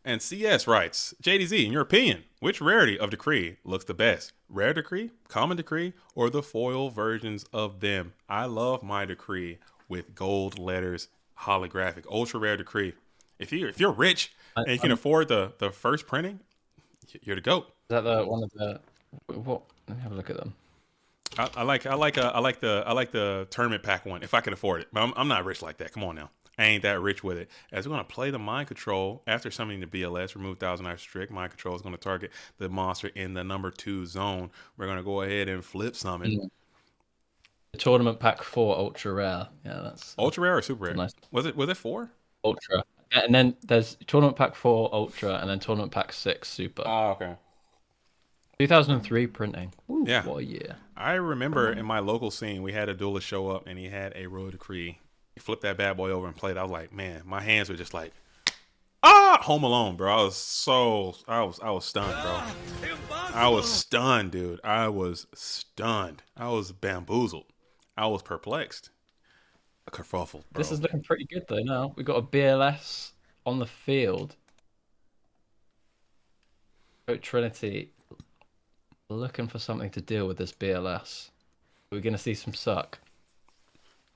And CS writes, JDZ, in your opinion, which rarity of Decree looks the best? Rare Decree, Common Decree, or the foil versions of them? I love my Decree with gold letters, holographic, ultra rare Decree. If you're rich and you can afford the first printing, you're the GOAT. Is that the one of the what? Let me have a look at them. I like the tournament pack one if I can afford it, but I'm not rich like that. Come on now, I ain't that rich with it. As we're gonna play the Mind Control after summoning the BLS, remove Thousand Eye Strict. Mind Control is gonna target the monster in the number 2 zone. We're gonna go ahead and flip summon. Mm. The tournament pack 4 ultra rare. Yeah, that's ultra rare or super rare. Nice. Was it 4? Ultra. And then there's tournament pack 4 ultra, and then tournament pack 6 super. Oh, okay. 2003 printing. Ooh, yeah. What a year. I remember in my local scene, we had a duelist show up, and he had a Royal Decree. He flipped that bad boy over and played. I was like, man, my hands were just like, Home Alone, bro. I was stunned, bro. I was stunned, dude. I was stunned. I was bamboozled. I was perplexed. A kerfuffle, bro. This is looking pretty good though. Now we got a BLS on the field. Trinity looking for something to deal with this BLS. We're gonna see some suck.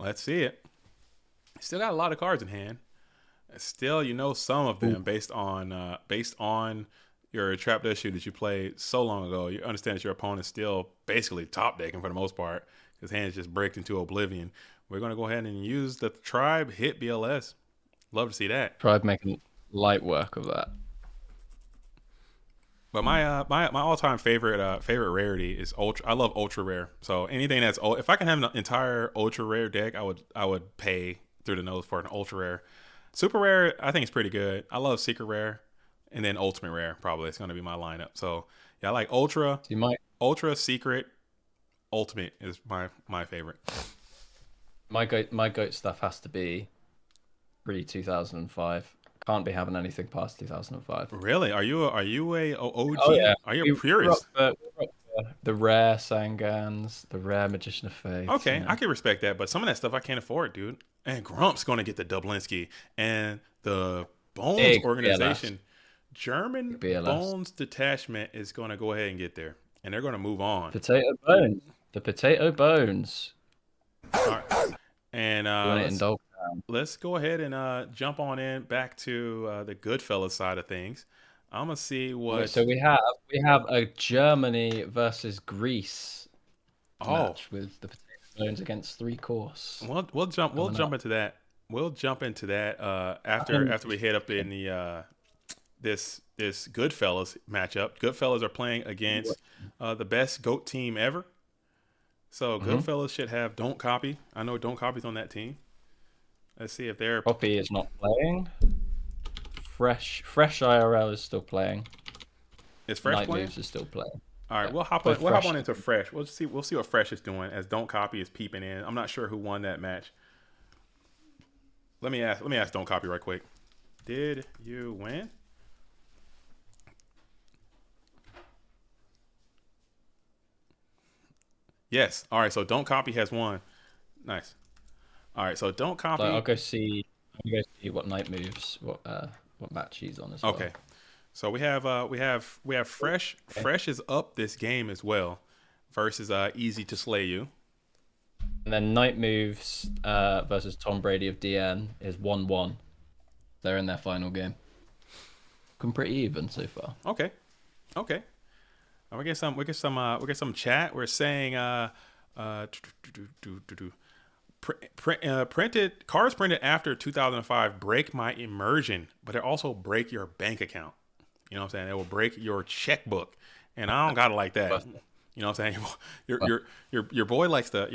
Let's see it. Still got a lot of cards in hand. Still, some of them based on your trap deck shoot that you played so long ago. You understand that your opponent's still basically top decking for the most part. His hands just break into oblivion. We're gonna go ahead and use the Tribe hit BLS. Love to see that. Tribe making light work of that. But my all-time favorite rarity is ultra. I love ultra rare. So anything that's if I can have an entire ultra rare deck, I would pay through the nose for an ultra rare. Super rare, I think it's pretty good. I love secret rare, and then ultimate rare. Probably it's going to be my lineup. So yeah, I like ultra. Ultra, secret, ultimate is my favorite. My goat stuff has to be pre 2005. Can't be having anything past 2005. Really? Are you a OG? Oh, yeah. Are you a purist? The rare Sangans, the rare Magician of Faith. Okay, I can respect that, but some of that stuff I can't afford, dude. And Grump's going to get the Dublinsky and the Bones organization. BLS. German BLS. Bones Detachment is going to go ahead and get there, and they're going to move on. Potato Bones. The Potato Bones. All right. And let's go ahead and jump on in back to the Goodfellas side of things. I'm gonna see what. So we have a Germany versus Greece match with the Potato Bones against 3 course. We'll jump into that. We'll jump into that after we head up in the this Goodfellas matchup. Goodfellas are playing against the best GOAT team ever. So Goodfellas should have Don't Copy. I know Don't Copy's on that team. Let's see if they're Copy is not playing. Fresh IRL is still playing. Is Fresh Night playing? Moves is still playing. All right, we'll hop on into Fresh. We'll see what Fresh is doing as Don't Copy is peeping in. I'm not sure who won that match. Let me ask Don't Copy right quick. Did you win? Yes. All right, so Don't Copy has won. Nice. All right, so Don't Copy. I'll go see what Night Moves, what match he's on as well. Okay. So we have Fresh. Okay. Fresh is up this game as well versus Easy to Slay You. And then Night Moves versus Tom Brady of DN is 1-1. They're in their final game. Looking pretty even so far. Okay. We get some chat. We're saying printed cards printed after 2005 break my immersion, but it also break your bank account. You know what I'm saying? It will break your checkbook. and I don't got it like that. You know what I'm saying? Your boy likes the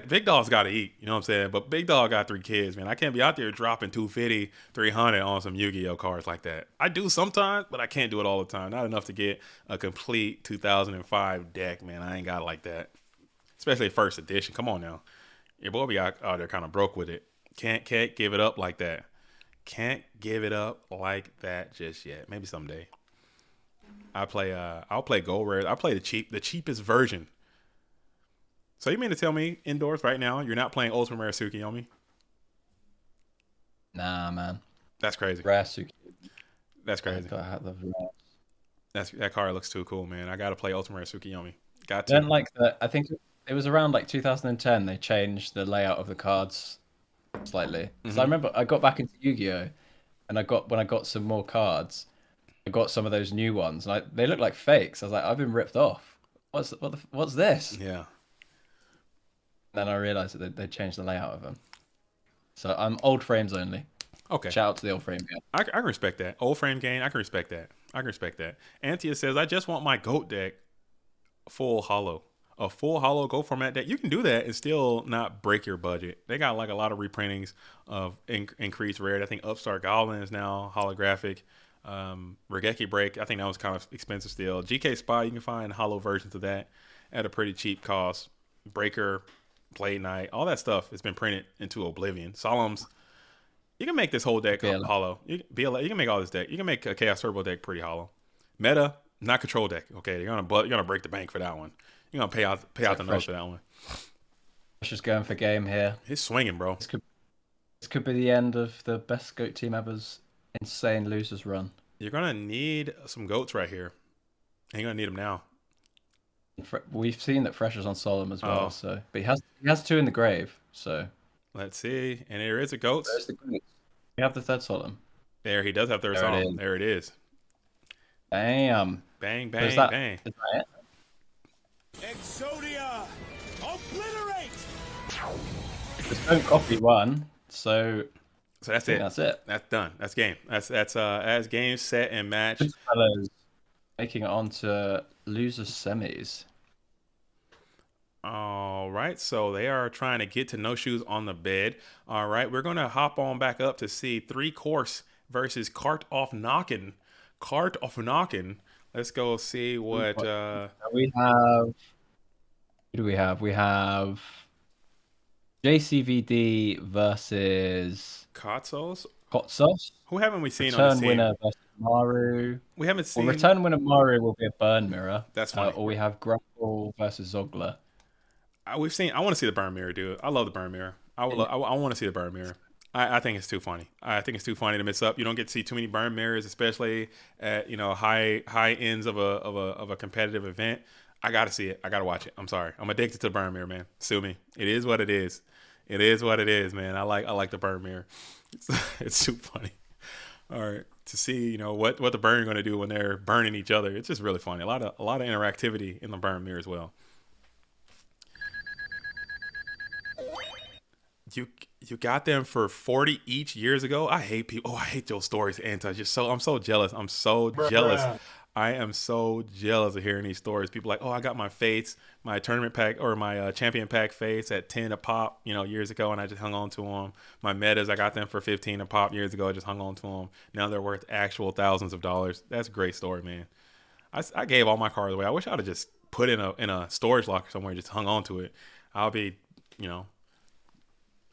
big dog's got to eat. You know what I'm saying? But big dog got 3 kids, man. I can't be out there dropping 250, 300 on some Yu-Gi-Oh cards like that. I do sometimes, but I can't do it all the time. Not enough to get a complete 2005 deck, man. I ain't got it like that. Especially first edition. Come on now. Your boy be out there kind of broke with it. Can't give it up like that. Can't give it up like that just yet. Maybe someday. I'll play gold rare. I'll play the cheapest version. So you mean to tell me indoors right now you're not playing Ultimate Rare Tsukiyomi? Nah, man. That's crazy. Rare Tsukiyomi. That's crazy. That card looks too cool, man. I gotta play Ultimate Rare Tsukiyomi. Got to. Then like that, I think it was around like 2010 they changed the layout of the cards slightly. Because I remember I got back into Yu-Gi-Oh, and when I got some more cards, I got some of those new ones, and they look like fakes. I was like, I've been ripped off. What's this? Yeah. Then I realized that they changed the layout of them. So I'm old frames only. Okay. Shout out to the old frame game. I can respect that. Old frame game, I can respect that. Antia says, I just want my GOAT deck full hollow. A full hollow GOAT format deck. You can do that and still not break your budget. They got like a lot of reprintings of increased rarity. I think Upstart Goblin is now holographic. Regeki Break, I think that was kind of expensive still. GK Spy, you can find hollow versions of that at a pretty cheap cost. Breaker, Blade Knight, all that stuff has been printed into oblivion. Solemns, you can make this whole deck hollow. You can make all this deck. You can make a Chaos Turbo deck pretty hollow. Meta, not control deck. Okay, you're gonna break the bank for that one. You're gonna pay out the nose for that one. Just going for game here. He's swinging, bro. This could be the end of the best GOAT team ever's insane losers run. You're gonna need some goats right here. And you're gonna need them now. We've seen that Fresh is on Solemn as well, but he has 2 in the grave. So let's see, and there is a goat. There's the goat. We have the third Solemn. There, he does have third Solemn. There it is. Bam! Bang! Is Bang! that Bang! Exodia, obliterate. Just don't copy one. So that's it. That's it. That's done. That's game. That's game, set, and match. Fellas making it onto losers semis. All right, so they are trying to get to no shoes on the bed. All right, we're gonna hop on back up to see 3 course versus Cart Off Knockin'. Cart Off Knockin'. Let's go see what we have. Who do we have? We have JCVD versus Kotsos. Who haven't we seen return on the team? Winner versus Maru. We haven't seen. Well, return winner Maru will be a burn mirror. That's fine. Or we have Grapple versus Zogler. We've seen. I want to see the burn mirror, dude. I love the burn mirror. I want to see the burn mirror. I think it's too funny. I think it's too funny to mix up. You don't get to see too many burn mirrors, especially at high ends of a competitive event. I gotta see it. I gotta watch it. I'm sorry. I'm addicted to the burn mirror, man. Sue me. It is what it is. It is what it is, man. I like the burn mirror. It's too funny. All right, to see what the burn are gonna do when they're burning each other. It's just really funny. A lot of interactivity in the burn mirror as well. You got them for 40 each years ago. I hate people. Oh, I hate those stories, Anti. I'm so jealous. I'm so jealous. I am so jealous of hearing these stories. People like, oh, I got my fates, my tournament pack or my champion pack fates at 10 a pop, years ago, and I just hung on to them. My metas, I got them for 15 a pop years ago. I just hung on to them. Now they're worth actual thousands of dollars. That's a great story, man. I gave all my cards away. I wish I'd have just put in a storage locker somewhere, and just hung on to it. I'll be,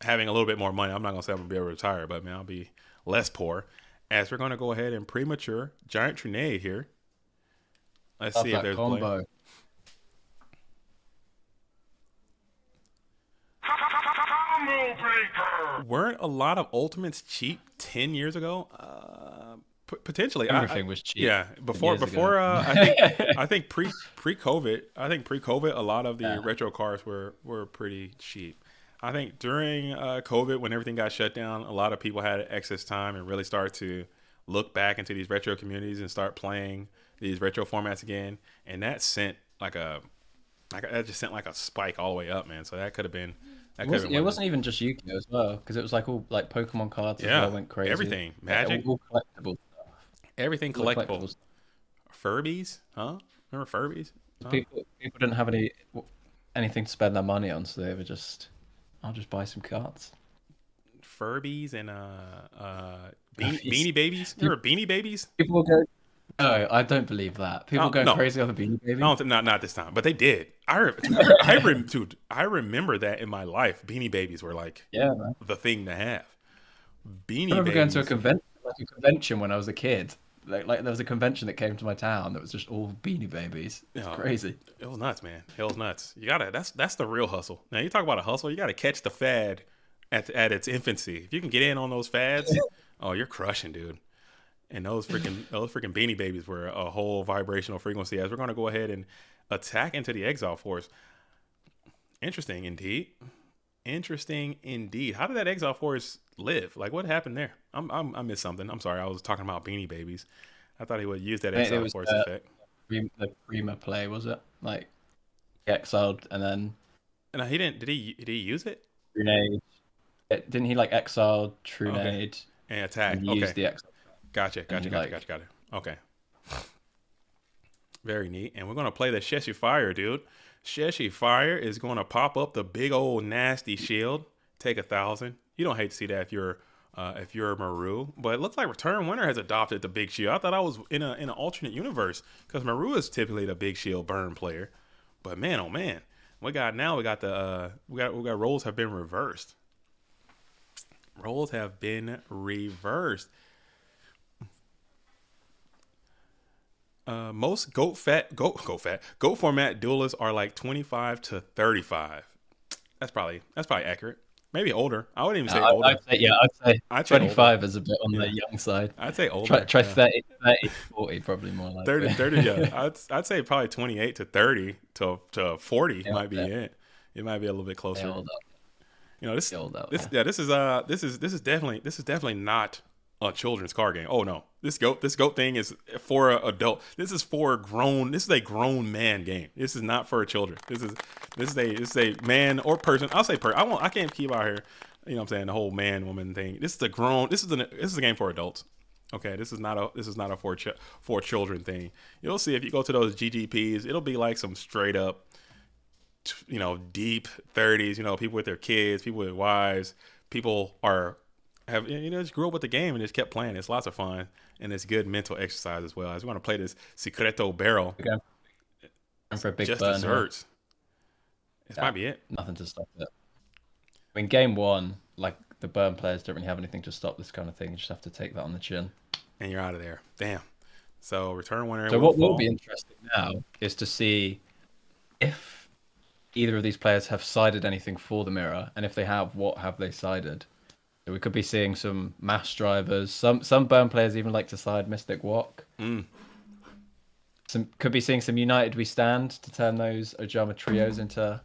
having a little bit more money. I'm not gonna say I'm gonna be able to retire, but man, I'll be less poor. As we're gonna go ahead and premature Giant Trinade here. Let's see if there's combo. Weren't a lot of ultimates cheap 10 years ago? Potentially, everything was cheap. Yeah, before I think pre-COVID, a lot of the retro cards were pretty cheap. I think during COVID, when everything got shut down, a lot of people had excess time and really started to look back into these retro communities and start playing these retro formats again. And that sent that just sent like a spike all the way up, man. So that could have been. It wasn't even just Yu-Gi-Oh as well, because it was like all like Pokemon cards as well went crazy. Everything, Magic, all collectible stuff. Everything collectible. Furbies, huh? Remember Furbies? Huh? People didn't have anything to spend their money on, so they were just, I'll just buy some cards. Furbies and Beanie Babies. Remember Beanie Babies? People will go. No, I don't believe that. People going crazy on the Beanie Baby. Not this time, but they did. Dude, I remember that in my life. Beanie Babies were like the thing to have. Beanie I remember Babies. going to a convention when I was a kid. Like there was a convention that came to my town that was just all Beanie Babies. It's crazy. It was nuts, man. It was nuts. You gotta. That's the real hustle. Now you talk about a hustle. You gotta catch the fad at its infancy. If you can get in on those fads, oh, you're crushing, dude. And those freaking Beanie Babies were a whole vibrational frequency. As we're gonna go ahead and attack into the Exile Force. Interesting indeed. How did that Exile Force live? Like, what happened there? I missed something. I'm sorry. I was talking about Beanie Babies. I thought he would use that Exile Force effect. The Prima play, was it? Like, he exiled and then. No, he didn't. Did he use it? Trunade. Didn't he like exile Trunade and attack? And use the exile. Gotcha. Okay. Very neat. And we're gonna play the Sheshi Fire, dude. Sheshi Fire is gonna pop up the big old nasty shield. Take 1,000. You don't hate to see that if you're Maru, but it looks like Return Winner has adopted the big shield. I thought I was in an alternate universe because Maru is typically the big shield burn player. But man, oh man, we got roles have been reversed. Roles have been reversed. Most goat format duelists are like 25 to 35. That's probably accurate. Maybe older. I wouldn't even say older. I'd say 25 is a bit on the young side. I'd say older. Try 30 to 40, probably more like 30, yeah. I'd say probably 28 to 30 to 40 might be it. It might be a little bit closer. You know, this is definitely not a children's card game. Oh no, this goat thing is for an adult. This is a grown man game. This is not for children. This is a man or person. I'll say I can't keep out here. You know what I'm saying, the whole man woman thing. This is a game for adults. Okay, this is not a for children thing. You'll see if you go to those GGPs, it'll be like some straight up, you know, deep 30s. You know, people with their kids, people with wives, people just grew up with the game and just kept playing. It's lots of fun and it's good mental exercise as well. I just want to play this Secreto Barrel. Okay. And for a big just burn, desserts. This might be it. Nothing to stop it. I mean, game one, like the burn players don't really have anything to stop this kind of thing. You just have to take that on the chin. And you're out of there. Damn. So Return Winner. So what will be interesting now is to see if either of these players have sided anything for the mirror, and if they have, what have they sided? So we could be seeing some mass drivers. Some burn players even like to side Mystic Walk. Could be seeing some United We Stand to turn those Ojama trios into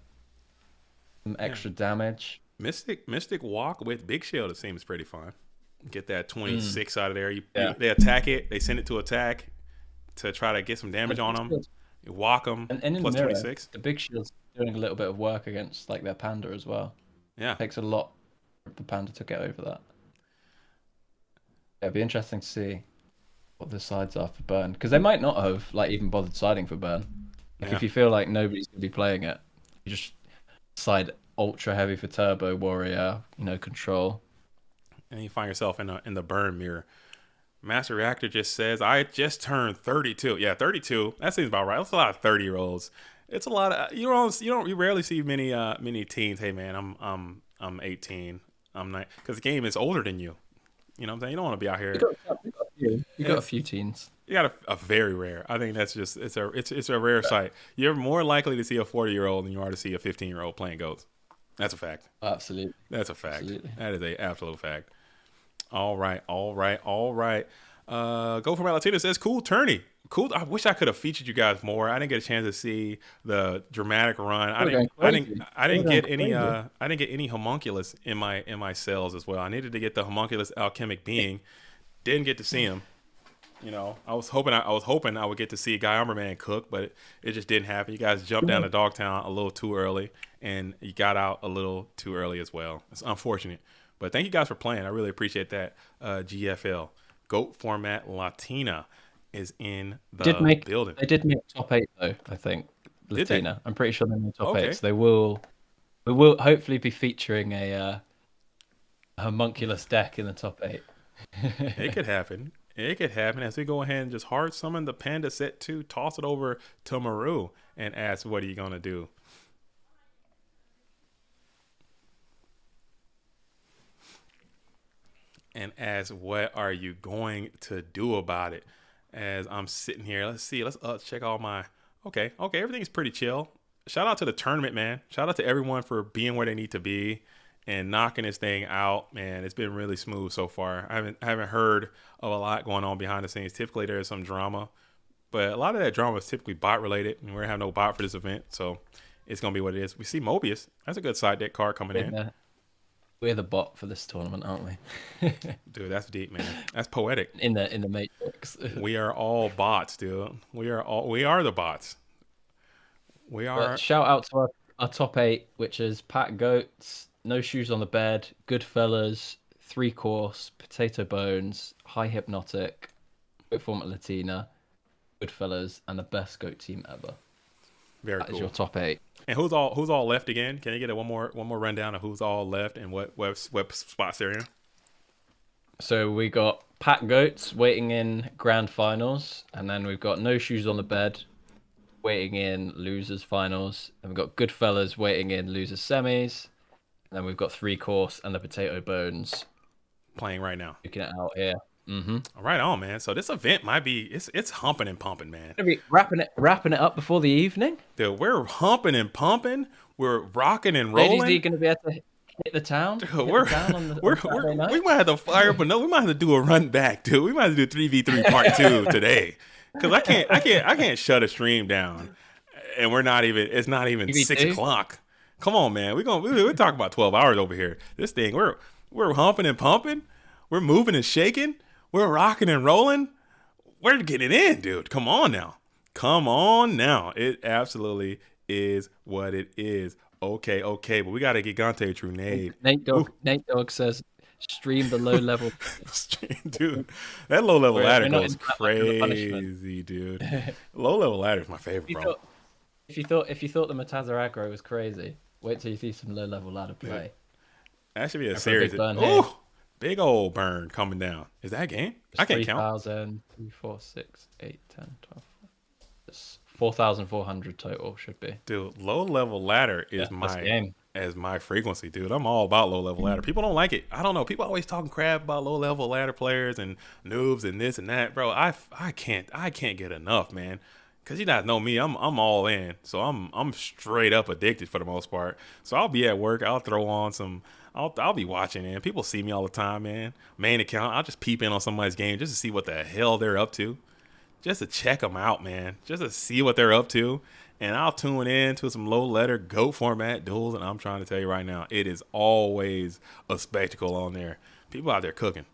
some extra damage. Mystic Walk with Big Shield, it seems pretty fun. Get that 26 out of there. They attack it. They send it to attack to try to get some damage on them. You walk them and plus mirror, 26. The Big Shield's doing a little bit of work against like their Panda as well. Yeah, it takes a lot for the Panda to get over that. It'd be interesting to see what the sides are for burn, because they might not have like even bothered siding for burn. Like if you feel like nobody's gonna be playing it, you just side ultra heavy for turbo warrior, control, and you find yourself in the burn mirror. Master Reactor just says, I just turned 32. Yeah, 32. That seems about right. That's a lot of 30-year-olds. It's a lot of you rarely see many teens. Hey man, I'm 18. I'm not, because the game is older than you. You know what I'm saying? You don't want to be out here. You got a few teens. You got a very rare. I think that's just it's a rare sight. You're more likely to see a 40-year-old than you are to see a 15-year-old playing goats. That's a fact. Absolutely. That's a fact. Absolutely. That is a absolute fact. All right. Go for my Latino says, cool tourney. Cool. I wish I could have featured you guys more. I didn't get a chance to see the dramatic run. I didn't get any homunculus in my cells as well. I needed to get the homunculus alchemic being. Didn't get to see him. I was hoping I would get to see Guy Armorman cook, but it just didn't happen. You guys jumped down to Dogtown a little too early, and you got out a little too early as well. It's unfortunate. But thank you guys for playing. I really appreciate that. GFL, GOAT Format Latina. is in Did the make building. they did make top 8 though, I think. Did they? Latina. I'm pretty sure they made top Okay. 8. So we will hopefully be featuring a homunculus deck in the top 8. It could happen. It could happen as we go ahead and just hard summon the Panda set 2, toss it over to Maru, and ask, what are you going to do? And ask, what are you going to do about it? As I'm sitting here, let's see. Let's check all my... Okay, everything's pretty chill. Shout out to the tournament, man. Shout out to everyone for being where they need to be and knocking this thing out, man. It's been really smooth so far. I haven't heard of a lot going on behind the scenes. Typically, there's some drama, but a lot of that drama is typically bot related, and we're gonna have no bot for this event, so it's gonna be what it is. We see Mobius. That's a good side deck card coming in. We're the bot for this tournament, aren't we? Dude, that's deep, man. That's poetic. In the Matrix. We are all bots, dude. We are the bots. We are. But shout out to our top 8, which is Pat Goats, No Shoes on the Bed, Goodfellas, 3-Course, Potato Bones, High Hypnotic, Goat Format Latina, Goodfellas, and the best goat team ever. Very That cool. is your top 8. And who's all left again? Can you get one more rundown of who's all left and what spots they're in? So we got Pat Goats waiting in grand finals, and then we've got No Shoes on the Bed waiting in losers finals, and we've got Goodfellas waiting in losers semis, and then we've got 3-Course and the Potato Bones Playing right now. looking it out here. Mm-hmm. Right on, man. So this event might be it's humping and pumping, man. Gonna be wrapping it up before the evening. Dude, we're humping and pumping. We're rocking and rolling. Ladies, are you gonna be able to hit the town? Dude, Hit we're the town on Saturday night? we might have to fire, but no, we might have to do a run back, dude. We might have to do 3v3 part 2 today, because I can't shut a stream down, and it's not even 3v2? 6 o'clock. Come on, man. We're talking about 12 hours over here. This thing, we're humping and pumping. We're moving and shaking. We're rocking and rolling. We're getting it in, dude. Come on now. It absolutely is what it is. Okay. But we got a Gigante Trunade. Nate Dogg says, stream the low level. Dude, that low level ladder not goes into that much of a punishment. crazy, dude. Low level ladder is my favorite, bro. If you thought the Matazza aggro was crazy, wait till you see some low level ladder play. That should be a For a series. big burn here. Ooh, big old burn coming down. Is that a game? I can't count. 3,000, 2, 4, 6, 8, 10, 12. It's 4,400 total should be. Dude, low level ladder is my frequency, dude. I'm all about low level ladder. People don't like it. I don't know. People always talking crap about low level ladder players and noobs and this and that, bro. I can't get enough, man. Cause you guys know me, I'm all in. So I'm straight up addicted for the most part. So I'll be at work. I'll throw on some. I'll be watching, and people see me all the time, man. Main account. I'll just peep in on somebody's game just to see what the hell they're up to, just to check them out, man. Just to see what they're up to, and I'll tune in to some low letter GOAT format duels. And I'm trying to tell you right now, it is always a spectacle on there. People out there cooking.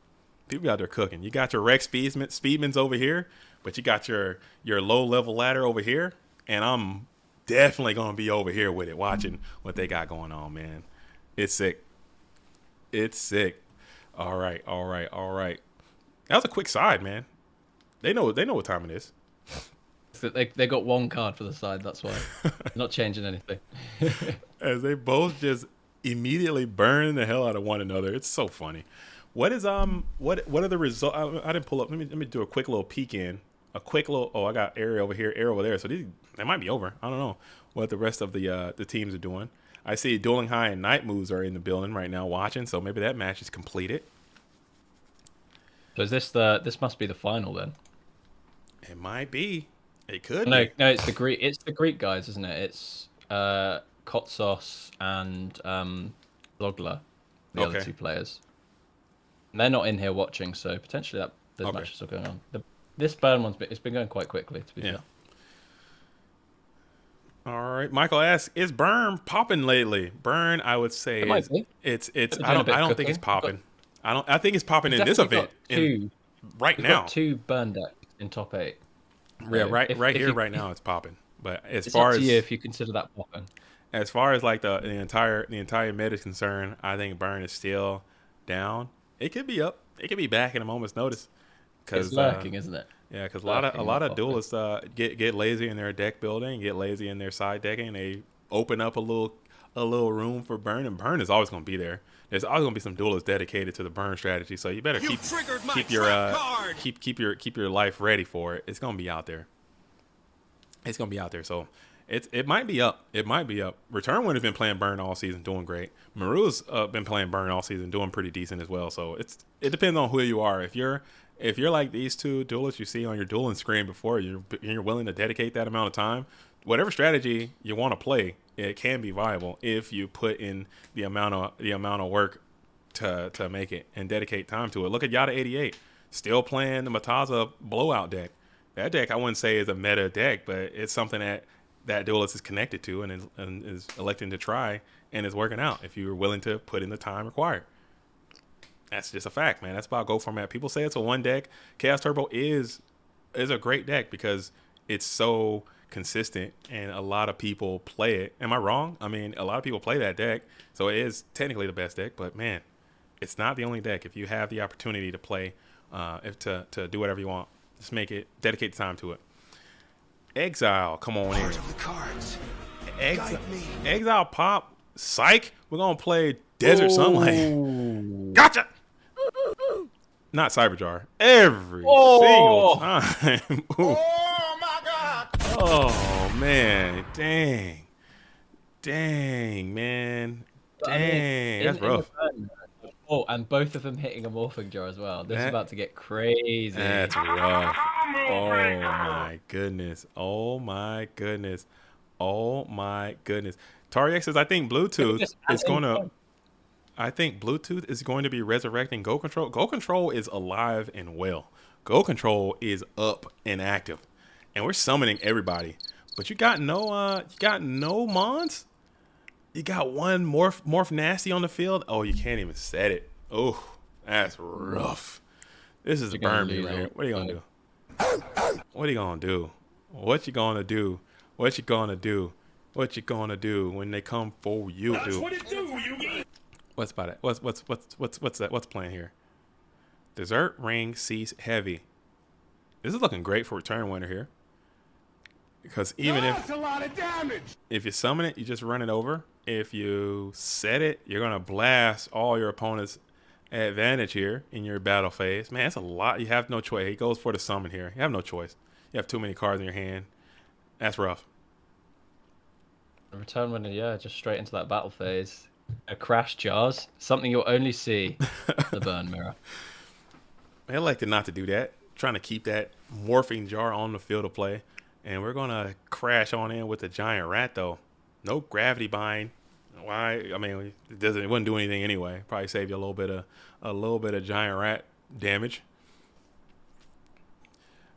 You got your Rex Speedmans over here, but you got your low level ladder over here, and I'm definitely gonna be over here with it, watching what they got going on, man. It's sick. All right. That was a quick side, man. They know what time it is. So they got one card for the side, that's why. Not changing anything. As they both just immediately burn the hell out of one another. It's so funny. What is what are the results? I didn't pull up. Let me do a quick little peek in. I got area over here, area over there. So they might be over. I don't know what the rest of the teams are doing. I see Dueling High and Night Moves are in the building right now watching, so maybe that match is completed. So is this must be the final then? It might be. It could No, be. it's the Greek guys, isn't it? It's Kotsos and Logla, the other two players. And they're not in here watching, so potentially those matches are going on. This burn it's been going quite quickly, to be fair. All right, Michael asks, "Is Burn popping lately?" Burn, I would say, It might be. It's. I don't think it's popping. I think it's popping in this event. Right now, got 2 burn decks in top 8. Yeah, right now it's popping. But it's up to you if you consider that popping. As far as like the entire meta is concerned, I think Burn is still down. It could be up. It could be back in a moment's notice. It's lurking, isn't it? Yeah, because a Lurking lot up of off it. duelists get lazy in their deck building, get lazy in their side decking. They open up a little room for burn, and burn is always going to be there. There's always going to be some duelists dedicated to the burn strategy, so you better keep your keep your life ready for it. It's going to be out there. It's going to be out there. So it might be up. It might be up. Return Winner's been playing burn all season, doing great. Maru's been playing burn all season, doing pretty decent as well. So it depends on who you are. If you're like these two duelists you see on your dueling screen before, you're willing to dedicate that amount of time, whatever strategy you want to play, it can be viable if you put in the amount of work to make it and dedicate time to it. Look at Yada88, still playing the Mataza blowout deck. That deck I wouldn't say is a meta deck, but it's something that duelist is connected to and is electing to try and is working out if you're willing to put in the time required. That's just a fact, man. That's about Go format. People say it's a one deck. Chaos Turbo is a great deck because it's so consistent and a lot of people play it. Am I wrong? I mean, a lot of people play that deck, so it is technically the best deck, but man, it's not the only deck. If you have the opportunity to play, to do whatever you want, just dedicate the time to it. Exile, come on in. Exile pop, psych. We're gonna play Desert Sunlight. Gotcha. Not Cyberjar. Every single time. Oh my God! Oh man, dang, man, dang, that's rough. Oh, and both of them hitting a morphing jar as well. This is about to get crazy. That's rough. Oh my goodness. Oh my goodness. Oh my goodness. Tariex says, I think Bluetooth is going to be resurrecting Go Control. Go Control is alive and well. Go Control is up and active. And we're summoning everybody. But you got no Mons? You got one morph nasty on the field? Oh, you can't even set it. Oh, that's rough. This is a burn me right here. What are you gonna do? What are you gonna do? What you gonna do? What you gonna do? What you gonna do when they come for you, dude? That's what it do, you. What's about it? What's that? What's playing here? Desert Ring Cease Heavy. This is looking great for Return Winner here. Because even That's a lot of damage. if you summon it, you just run it over. If you set it, you're gonna blast all your opponent's advantage here in your battle phase. Man, that's a lot. You have no choice. He goes for the summon here. You have no choice. You have too many cards in your hand. That's rough. Return Winner, yeah, just straight into that battle phase. A crash jars, something you'll only see the burn mirror. I elected not to do that. Trying to keep that morphing jar on the field of play. And we're gonna crash on in with the giant rat though. No gravity bind. Why? I mean, it wouldn't do anything anyway. Probably save you a little bit of giant rat damage.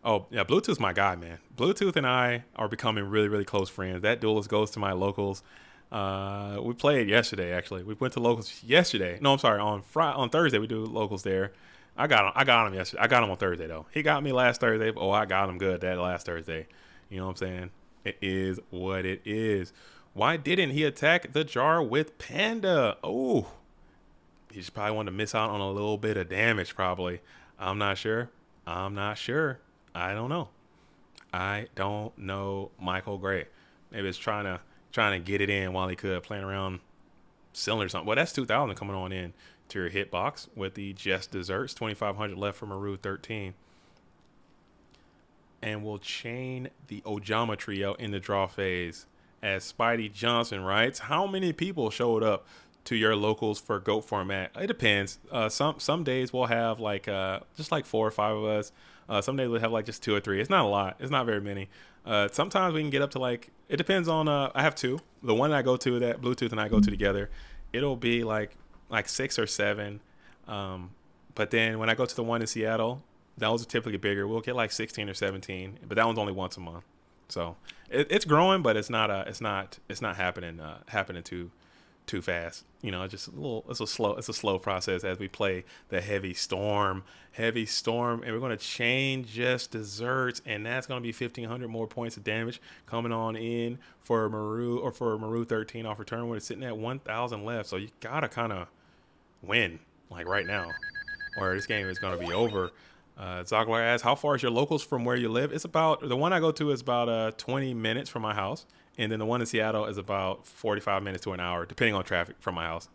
Oh yeah, Bluetooth's my guy, man. Bluetooth and I are becoming really, really close friends. That duelist goes to my locals. We played yesterday, actually. We went to locals yesterday. No, I'm sorry. On Thursday we do locals there. I got him yesterday. I got him on Thursday though. He got me last Thursday. Oh, I got him good that last Thursday. You know what I'm saying? It is what it is. Why didn't he attack the jar with Panda? Oh, he just probably wanted to miss out on a little bit of damage. Probably. I'm not sure. I don't know. Michael Gray. Maybe it's trying to get it in while he could, playing around cylinder or something. Well, that's 2,000 coming on in to your hitbox with the Just Desserts. 2,500 left for Maru 13. And we'll chain the Ojama trio in the draw phase. As Spidey Johnson writes, how many people showed up to your locals for GOAT format? It depends. Some days we'll have just like 4 or 5 of us. Some days we'll have like just 2 or 3. It's not a lot. It's not very many. Sometimes we can get up to it depends on, I have 2. The one I go to that Bluetooth and I go to together, it'll be like 6 or 7. But then when I go to the one in Seattle, those are typically bigger. We'll get like 16 or 17, but that one's only once a month. So it's growing, but it's not happening too fast. You know, just it's a slow process as we play the heavy storm, and we're going to chain Just Desserts, and that's going to be 1,500 more points of damage coming on in for Maru 13 off return when it's sitting at 1,000 left. So you gotta kind of win like right now, or this game is going to be over. Zogler asks, how far is your locals from where you live? It's about, the one I go to is about 20 minutes from my house. And then the one in Seattle is about 45 minutes to an hour, depending on traffic from my house.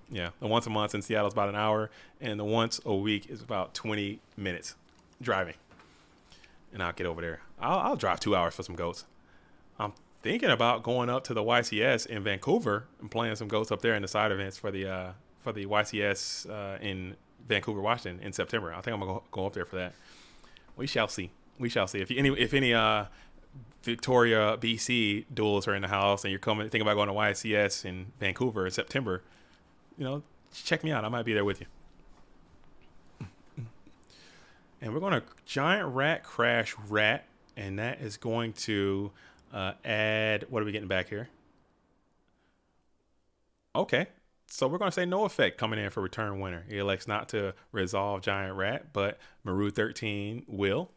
Yeah, the once a month in Seattle is about an hour. And the once a week is about 20 minutes driving. And I'll get over there. I'll drive 2 hours for some goats. I'm thinking about going up to the YCS in Vancouver and playing some goats up there in the side events for the YCS in Vancouver, Washington in September. I think I'm gonna go up there for that. We shall see. We shall see. If any Victoria, BC duels are in the house and you're thinking about going to YCS in Vancouver in September, check me out. I might be there with you. And we're going to giant rat crash rat, and that is going to add. What are we getting back here? Okay. So we're going to say no effect coming in for return winner. He elects not to resolve giant rat, but Maru 13 will.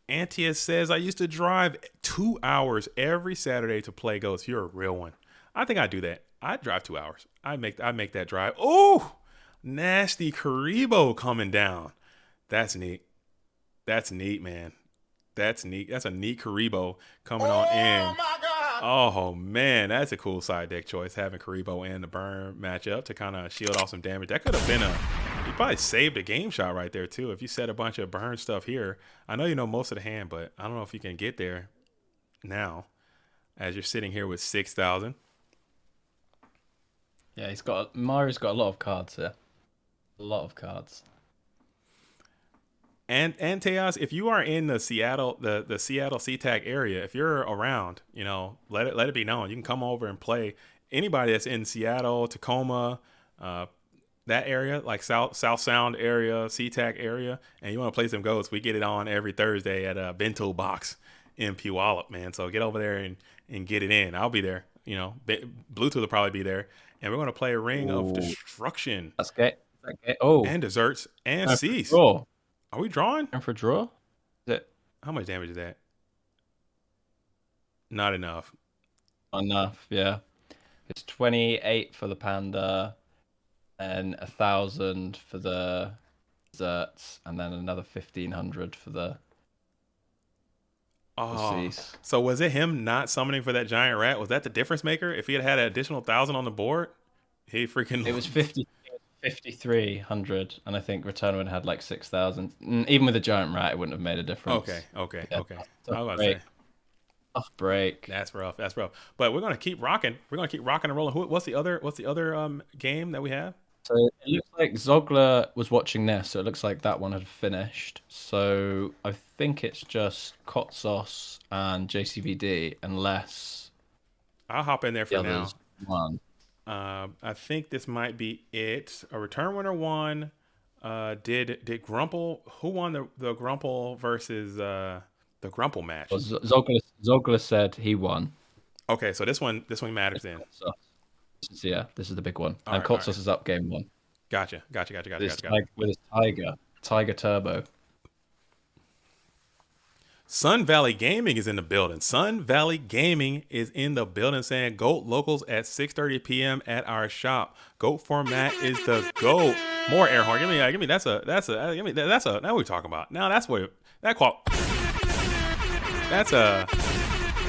Antius says, I used to drive 2 hours every Saturday to play Ghosts. You're a real one. I think I'd do that. I'd drive 2 hours. I'd make that drive. Oh, nasty Karibo coming down. That's neat. That's neat, man. That's neat. That's a neat Karibo coming on in. Oh my God! Oh man, that's a cool side deck choice, having Karibo and the burn match up to kind of shield off some damage. That could have been you probably saved a game shot right there too. If you set a bunch of burn stuff here, I know you know most of the hand, but I don't know if you can get there now as you're sitting here with 6,000. Yeah, Mario's got a lot of cards here. A lot of cards. And Teos, if you are in the Seattle SeaTac area, if you're around, let it be known. You can come over and play. Anybody that's in Seattle, Tacoma, that area, like South Sound area, SeaTac area, and you want to play some Ghosts, we get it on every Thursday at Bento Box in Puyallup, man. So get over there and get it in. I'll be there. Bluetooth will probably be there, and we're going to play a Ring of Destruction. That's okay. Oh, and Desserts and Cease. Are we drawing? And for draw? Is it? How much damage is that? Not enough. Enough, yeah. It's 28 for the Panda, and 1,000 for the Desserts, and then another 1,500 for the Cease. So was it him not summoning for that giant rat? Was that the difference maker? If he had an additional 1,000 on the board, he freaking... It was 5,300, and I think Return Wind had like 6,000. Even with a giant rat, it wouldn't have made a difference. Okay. Yeah, I was about to say. Tough break. That's rough. But we're gonna keep rocking. We're gonna keep rocking and rolling. What's the other game that we have? So it looks like Zogler was watching this, so it looks like that one had finished. So I think it's just Kotsos and JCVD, unless I'll hop in there for now. Won. I think this might be it. A return winner won. Did Grumple? Who won the Grumple versus the Grumple match? Well, Zogler said he won. Okay, so this one matters then. This is the big one. And Kotsos is up game 1. Gotcha. With his Tiger Turbo. Sun Valley Gaming is in the building. Sun Valley Gaming is in the building saying GOAT locals at 6:30 p.m. at our shop. GOAT format is the GOAT. More air horn. Give me that's a now what we're talking about. Now that's what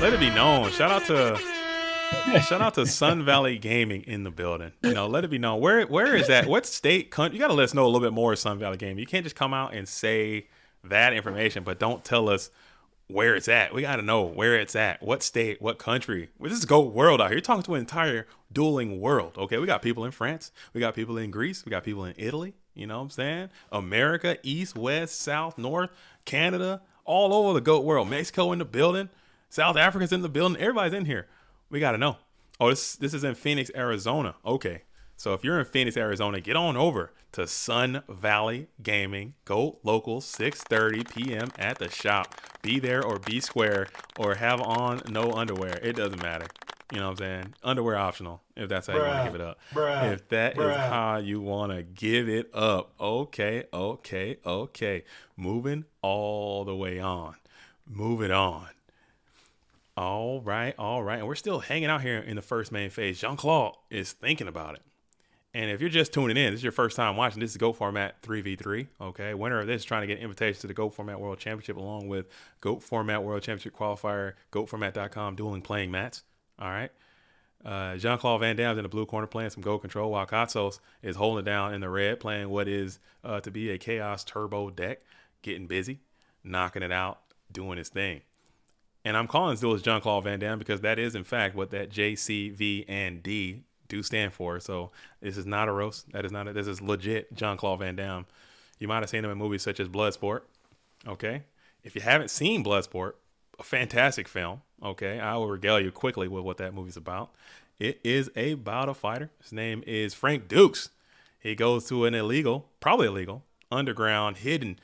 let it be known. Shout out to Sun Valley Gaming in the building. Let it be known. Where is that? What state, country? You got to let us know a little bit more of Sun Valley Gaming. You can't just come out and say that information, but don't tell us where it's at. We got to know where it's at. What state, what country. This is GOAT world out here. You're talking to an entire dueling world. Okay, we got people in France. We got people in Greece. We got people in Italy. You know what I'm saying? America, East, West, South, North, Canada, all over the GOAT world. Mexico in the building. South Africa's in the building. Everybody's in here. We got to know. Oh, this is in Phoenix, Arizona. Okay. So if you're in Phoenix, Arizona, get on over to Sun Valley Gaming. GOAT local, 6:30 p.m. at the shop. Be there or be square or have on no underwear. It doesn't matter. You know what I'm saying? Underwear optional if that's how you want to give it up. If that is how you want to give it up. Okay. Moving all the way on. Move it on. All right. And we're still hanging out here in the first main phase. Jean-Claude is thinking about it. And if you're just tuning in, this is your first time watching, this is GOAT Format 3v3. Okay. Winner of this is trying to get an invitation to the GOAT Format World Championship along with GOAT Format World Championship qualifier, GOATformat.com dueling playing mats. All right. Jean-Claude Van Damme's in the blue corner playing some Goat Control while Katsos is holding it down in the red, playing what is to be a Chaos Turbo deck, getting busy, knocking it out, doing his thing. And I'm calling this duel as Jean-Claude Van Damme because that is, in fact, what that J, C, V, and D do stand for. So this is not a roast. This is legit Jean-Claude Van Damme. You might have seen him in movies such as Bloodsport. Okay. If you haven't seen Bloodsport, a fantastic film. Okay. I will regale you quickly with what that movie's about. It is about a fighter. His name is Frank Dukes. He goes to an probably illegal, underground, hidden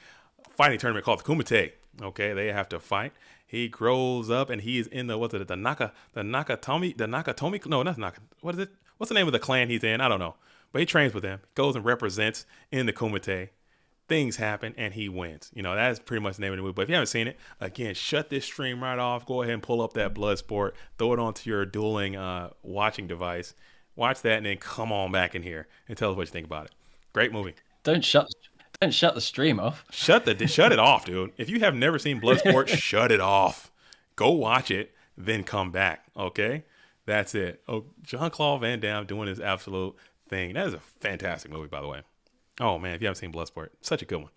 fighting tournament called the Kumite. Okay. They have to fight. He grows up and he is in the Nakatomi. No, not Naka. What is it? What's the name of the clan he's in? I don't know. But he trains with them, goes and represents in the Kumite. Things happen and he wins. That is pretty much the name of the movie. But if you haven't seen it, again, shut this stream right off. Go ahead and pull up that Bloodsport. Throw it onto your dueling watching device. Watch that and then come on back in here and tell us what you think about it. Great movie. Don't shut the stream off. Shut it off, dude. If you have never seen Bloodsport, shut it off. Go watch it, then come back. Okay? That's it. Oh, Jean-Claude Van Damme doing his absolute thing. That is a fantastic movie, by the way. Oh, man, if you haven't seen Bloodsport, such a good one.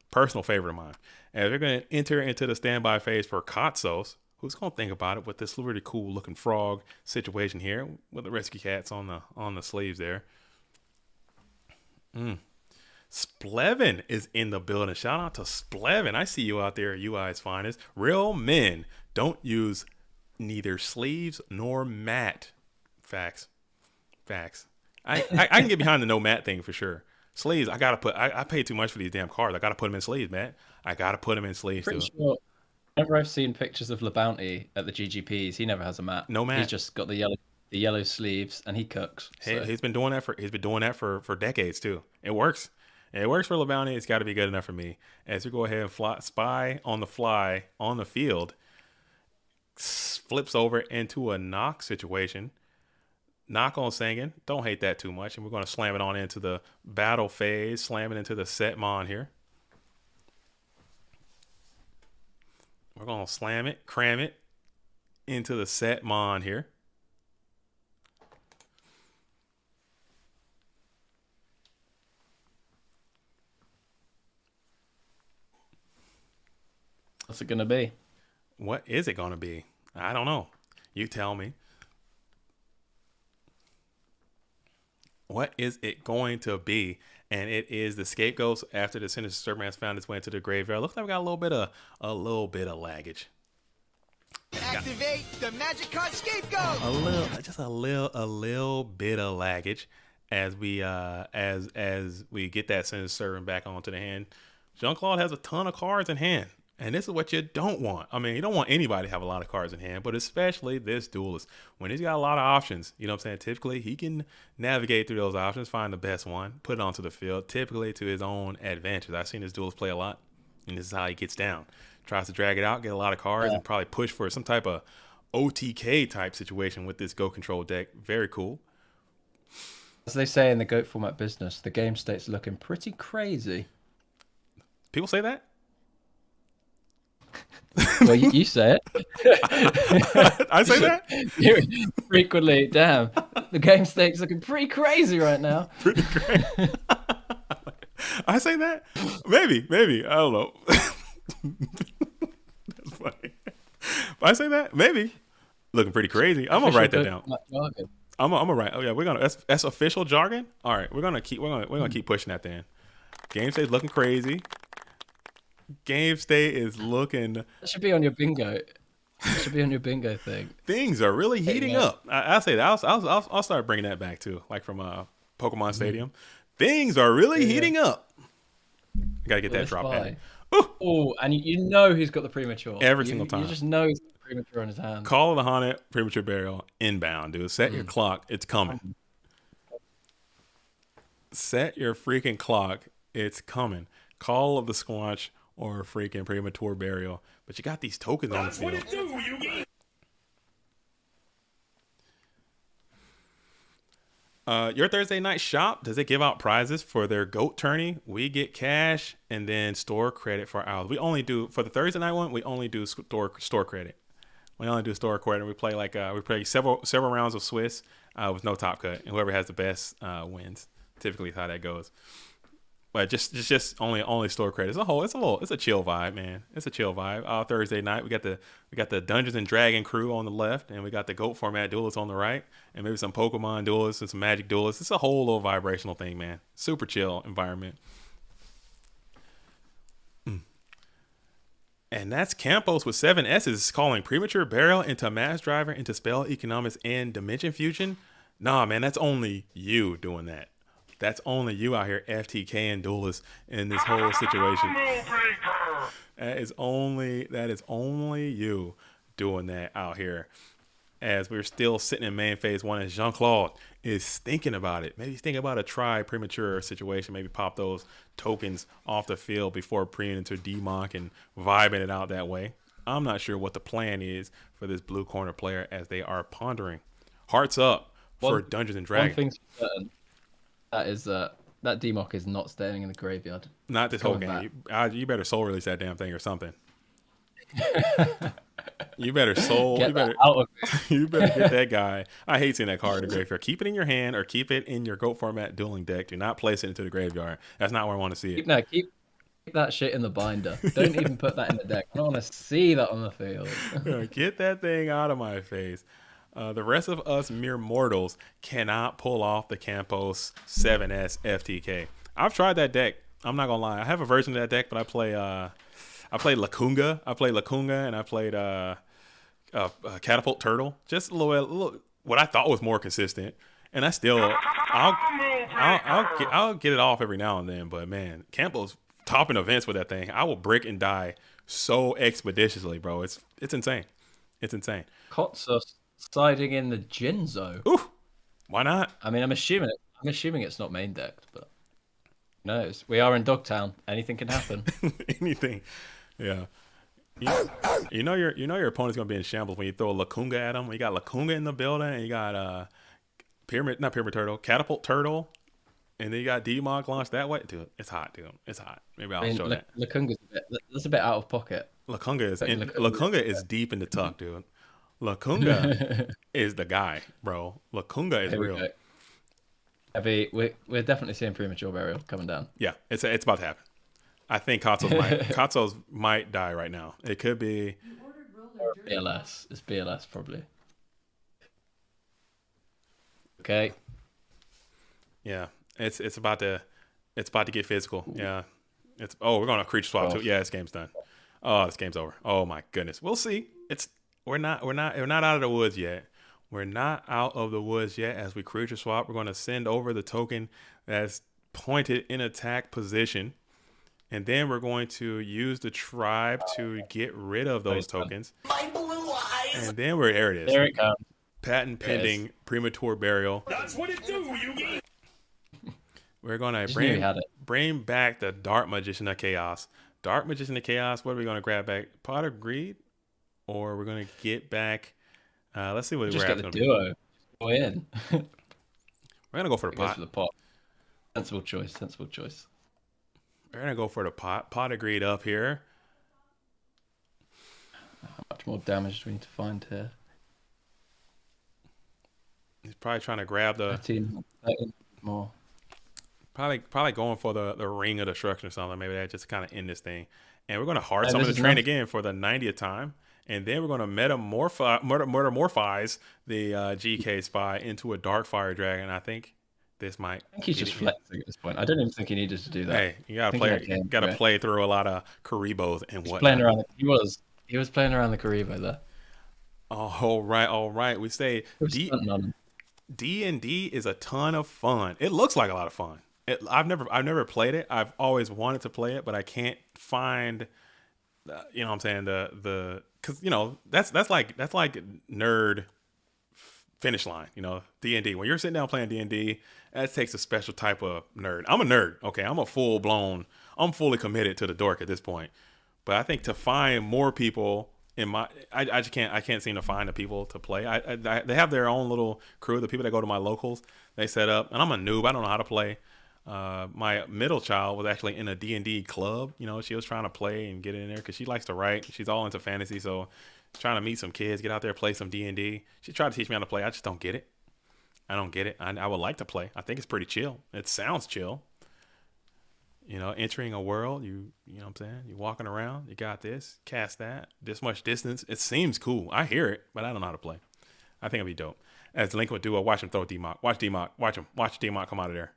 Personal favorite of mine. And they're going to enter into the standby phase for Katsos, who's going to think about it with this really cool looking frog situation here with the rescue cats on the sleeves there. Splevin is in the building. Shout out to Splevin. I see you out there, UI's finest. Real men don't use neither sleeves nor mat. Facts. I can get behind the no mat thing for sure. Sleeves, I pay too much for these damn cards. I gotta put them in sleeves, man. I gotta put them in sleeves. Pretty sure. Whenever I've seen pictures of LeBounty at the GGPs, he never has a mat. No mat. He's just got the yellow sleeves and he cooks. So. He's been doing that for decades too. It works. It works for LeBounty. It's got to be good enough for me. As we go ahead and spy on the fly on the field, flips over into a knock situation. Knock on singing. Don't hate that too much. And we're going to slam it on into the battle phase. Slam it into the set mon here. We're going to slam it, cram it into the set mon here. What's it going to be? What is it going to be? I don't know. You tell me. What is it going to be? And it is the scapegoats after the sinister serpent has found its way into the graveyard. Looks like we got a little bit of laggage. Activate the magic card scapegoat. A little bit of laggage as we as we get that sinister serpent back onto the hand. Jean-Claude has a ton of cards in hand. And this is what you don't want. I mean, you don't want anybody to have a lot of cards in hand, but especially this duelist. When he's got a lot of options, you know what I'm saying? Typically, he can navigate through those options, find the best one, put it onto the field, typically to his own advantage. I've seen this duelist play a lot, and this is how he gets down. Tries to drag it out, get a lot of cards, and probably push for some type of OTK type situation with this Goat Control deck. Very cool. As they say in the GOAT format business, the game state's looking pretty crazy. People say that? Well, you say it. I say that? Frequently, damn. The game state's looking pretty crazy right now. Pretty crazy. I say that? Maybe. I don't know. That's funny. I say that? Maybe. Looking pretty crazy. I'm gonna write that down. I'm gonna write. Oh yeah, we're gonna. That's official jargon. All right, we're gonna keep pushing that then. Game state's looking crazy. Game state is looking. That should be on your bingo. That should be on your bingo thing. Things are really heating up. I'll say that. I'll start bringing that back too, like from Pokemon Stadium. Things are really heating up. I gotta get that drop in. Oh, and you know he's got the premature every single time. You just know he's got the premature in his hand. Call of the Haunted, premature burial, inbound, dude. Set your clock. It's coming. Set your freaking clock. It's coming. Call of the Squanch. Or freaking premature burial. But you got these tokens on the field. Your Thursday night shop, does it give out prizes for their GOAT tourney? We get cash and then store credit for ours. We only do, for the Thursday night one, we only do store credit. We only do store credit. We play several rounds of Swiss with no top cut, and whoever has the best wins. Typically is how that goes. But just only store credit. It's a chill vibe, man. It's a chill vibe. Thursday night, we got the Dungeons and Dragon crew on the left, and we got the GOAT format duelists on the right, and maybe some Pokemon duelists and some Magic duelists. It's a whole little vibrational thing, man. Super chill environment. And that's Campos with 7 S's calling Premature Burial into Mass Driver into Spell Economics and Dimension Fusion. Nah, man, that's only you doing that. That's only you out here FTK and duelists in this whole situation. That is only you doing that out here. As we're still sitting in main phase 1, as Jean-Claude is thinking about it. Maybe he's thinking about a premature situation. Maybe pop those tokens off the field before preying into DMOC and vibing it out that way. I'm not sure what the plan is for this blue corner player as they are pondering. Hearts up for Dungeons and Dragons. One thing's for certain. That is that DMOC is not staying in the graveyard. Not this whole game. You better soul release that damn thing or something. You better out of it. You better get that guy. I hate seeing that card in the graveyard. Keep it in your hand or keep it in your GOAT format dueling deck. Do not place it into the graveyard. That's not where I want to see it. Keep that shit in the binder. Don't even put that in the deck. I don't want to see that on the field. Get that thing out of my face. The rest of us mere mortals cannot pull off the Campos 7S FTK. I've tried that deck. I'm not gonna lie. I have a version of that deck, but I played Lacunga. And I played Catapult Turtle. Just a little what I thought was more consistent. And I still I'll get it off every now and then. But man, Campos topping events with that thing. I will brick and die so expeditiously, bro. It's insane. It's insane. Kotsos siding in the Jinzo. Ooh, why not? I mean, I'm assuming it's not main decked, but who knows? We are in Dogtown. Anything can happen. Anything. Yeah. You know your opponent's gonna be in shambles when you throw a Lacunga at him. You got Lacunga in the building, and you got not pyramid turtle, catapult turtle, and then you got DMOC launched that way. Dude, it's hot, dude. It's hot. Maybe I'll show that. Lacunga's a bit out of pocket. Lacunga is deep in the tuck, dude. Lacunga is the guy, bro. Lacunga is real. We're definitely seeing Premature Burial coming down. Yeah, it's about to happen. I think Kotsos might die right now. It could be BLS. It's BLS probably. Okay. Yeah, it's about to get physical. Yeah, we're going to creature swap too. Yeah, this game's done. Oh, this game's over. Oh my goodness. We'll see. We're not out of the woods yet. We're not out of the woods yet. As we creature swap, we're going to send over the token that's pointed in attack position. And then we're going to use the tribe to get rid of those tokens. My blue eyes. And then there it is. There it comes. Patent pending Premature Burial. That's what it do, Yugi. We're going to bring back the Dark Magician of Chaos. Dark Magician of Chaos, what are we going to grab back? Pot of Greed? Or we're going to get back... let's see what we're going to do. Go in. We're going to go for the pot. For the pot. Sensible choice. We're going to go for the pot. Pot of Greed up here. How much more damage do we need to find here? He's probably trying to grab the... 13 more. Probably going for the Ring of Destruction or something. Maybe that just kind of end this thing. And we're going to hard summon the train again for the 90th time. And then we're going to metamorphize the GK Spy into a Darkfire Dragon. I think this might... I think he's just flexing at this point. I don't even think he needed to do that. Hey, you got to play through a lot of Karibos and whatnot. He was playing around the Karibo there. Oh, all right. We say D&D is a ton of fun. It looks like a lot of fun. I've never played it. I've always wanted to play it, but I can't find, you know what I'm saying, because, you know, that's like nerd finish line, you know, D&D. When you're sitting down playing D&D, that takes a special type of nerd. I'm a nerd, okay? I'm fully committed to the dork at this point. But I think to find more people I just can't seem to find the people to play. They have their own little crew. The people that go to my locals, they set up, and I'm a noob. I don't know how to play. My middle child was actually in a D&D club. You know, she was trying to play and get in there because she likes to write. She's all into fantasy, so trying to meet some kids, get out there, play some D&D. She tried to teach me how to play. I just don't get it. I don't get it. I would like to play. I think it's pretty chill. It sounds chill. You know, entering a world, you know what I'm saying? You're walking around, you got cast this much distance. It seems cool. I hear it, but I don't know how to play. I think it'd be dope. As Delinquent Duo, watch him throw D-Mock. Watch D-Mock. Watch him. Watch D-Mock come out of there.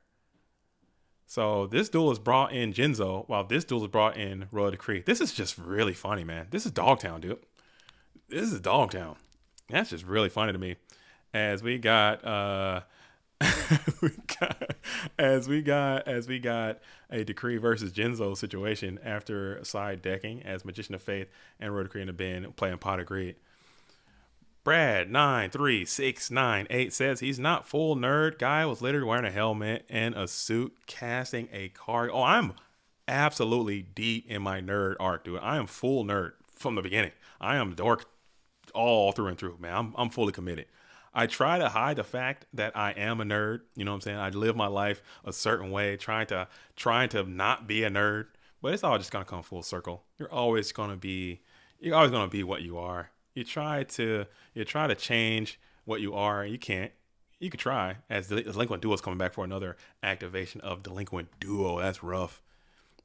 So this duel has brought in Jinzo, while this duel has brought in Royal Decree. This is just really funny, man. This is Dogtown, dude. This is Dogtown. That's just really funny to me. As we got as we got a Decree versus Jinzo situation after side decking as Magician of Faith and Royal Decree in the bin playing Pot of Greed. Brad 93698 says he's not full nerd. Guy was literally wearing a helmet and a suit casting a card. Oh, I'm absolutely deep in my nerd arc, dude. I am full nerd from the beginning. I am dork all through and through, man. I'm fully committed. I try to hide the fact that I am a nerd. You know what I'm saying? I live my life a certain way, trying to not be a nerd. But it's all just gonna come full circle. You're always gonna be what you are. You try to change what you are, and you can't. You could try. As Delinquent Duo is coming back for another activation of Delinquent Duo. That's rough.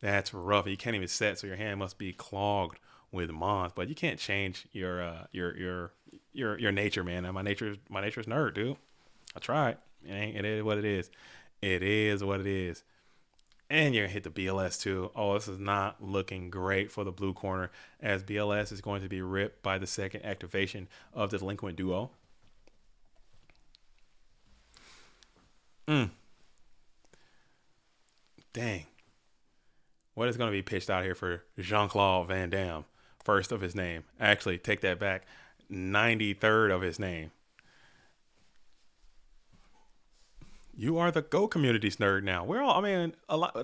That's rough. You can't even set, so your hand must be clogged with mons. But you can't change your nature, man. And my nature is nerd, dude. I tried. It is what it is. It is what it is. And you're gonna hit the BLS too. Oh, this is not looking great for the blue corner, as BLS is going to be ripped by the second activation of the Delinquent Duo. Dang. What is going to be pitched out here for Jean-Claude Van Damme? First of his name. Actually, take that back. 93rd of his name. You are the Go community's nerd now. We're all, I mean, a lot.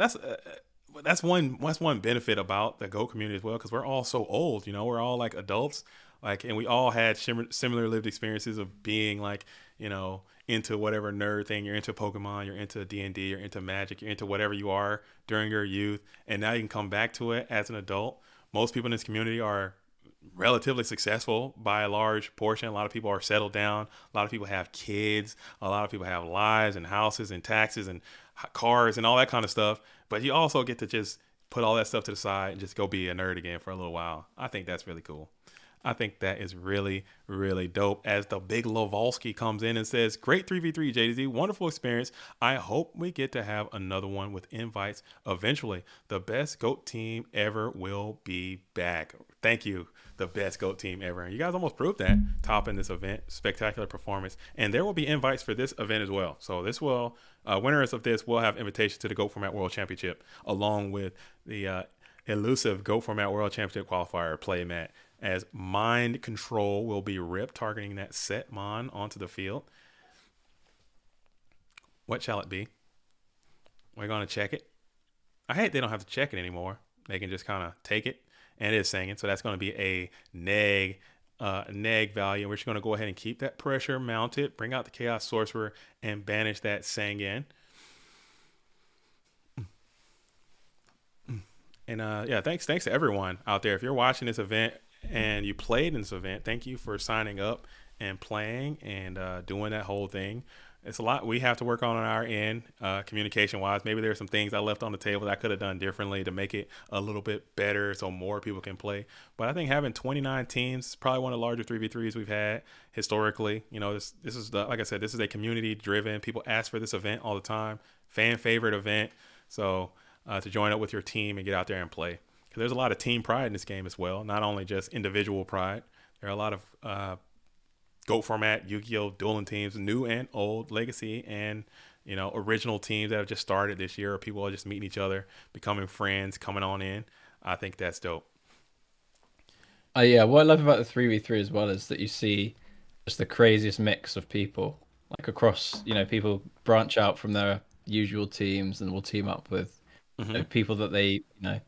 That's one benefit about the Go community as well, because we're all so old. You know, we're all like adults, like, and we all had similar lived experiences of being like, you know, into whatever nerd thing. You're into Pokemon, you're into D&D, you're into Magic, you're into whatever you are during your youth, and now you can come back to it as an adult. Most people in this community are relatively successful by a large portion. A lot of people are settled down. A lot of people have kids. A lot of people have lives and houses and taxes and cars and all that kind of stuff. But you also get to just put all that stuff to the side and just go be a nerd again for a little while. I think that's really cool. I think that is really, really dope. As the big Lovalsky comes in and says, great 3v3, JDZ, wonderful experience. I hope we get to have another one with invites eventually. The best GOAT team ever will be back. Thank you, the best GOAT team ever. And you guys almost proved that, top in this event. Spectacular performance. And there will be invites for this event as well. So this will, winners of this will have invitations to the GOAT Format World Championship, along with the elusive GOAT Format World Championship qualifier play mat, as Mind Control will be ripped, targeting that set Mon onto the field. What shall it be? We're going to check it. I hate they don't have to check it anymore. They can just kind of take it, and it is singing. So that's going to be a neg value. We're just going to go ahead and keep that pressure mounted, bring out the Chaos Sorcerer, and banish that Sangan. And yeah, thanks to everyone out there. If you're watching this event and you played in this event, thank you for signing up and playing and doing that whole thing. It's a lot we have to work on our end, communication wise. Maybe there's some things I left on the table that I could have done differently to make it a little bit better so more people can play. But I think having 29 teams is probably one of the larger 3v3s we've had historically. You know, this is like I said, this is a community driven. People ask for this event all the time, fan favorite event. So to join up with your team and get out there and play. Because there's a lot of team pride in this game as well, not only just individual pride. There are a lot of GOAT format, Yu-Gi-Oh! Dueling teams, new and old, legacy and, you know, original teams that have just started this year, or people are just meeting each other, becoming friends, coming on in. I think that's dope. Yeah, what I love about the 3v3 as well is that you see just the craziest mix of people, like across, you know, people branch out from their usual teams and will team up with you know, people that they, you know,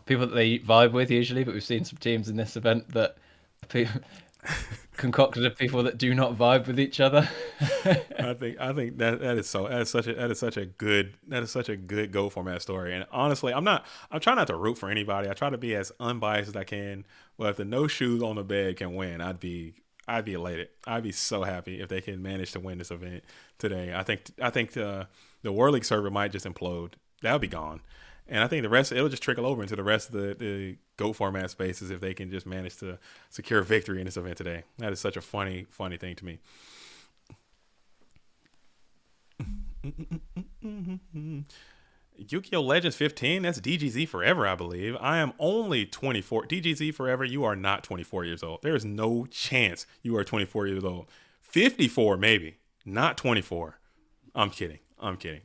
people that they vibe with usually. But we've seen some teams in this event that concocted of people that do not vibe with each other. I think that is such a good Go format story. And honestly, I'm trying not to root for anybody. I try to be as unbiased as I can. But if the no shoes on the bed can win, I'd be elated. I'd be so happy if they can manage to win this event today. I think the World League server might just implode. That'll be gone. And I think the rest, it'll just trickle over into the rest of the GOAT format spaces if they can just manage to secure victory in this event today. That is such a funny thing to me. Yu-Gi-Oh! Legends 15, that's DGZ Forever, I believe. I am only 24. DGZ Forever, you are not 24 years old. There is no chance you are 24 years old. 54, maybe. Not 24. I'm kidding.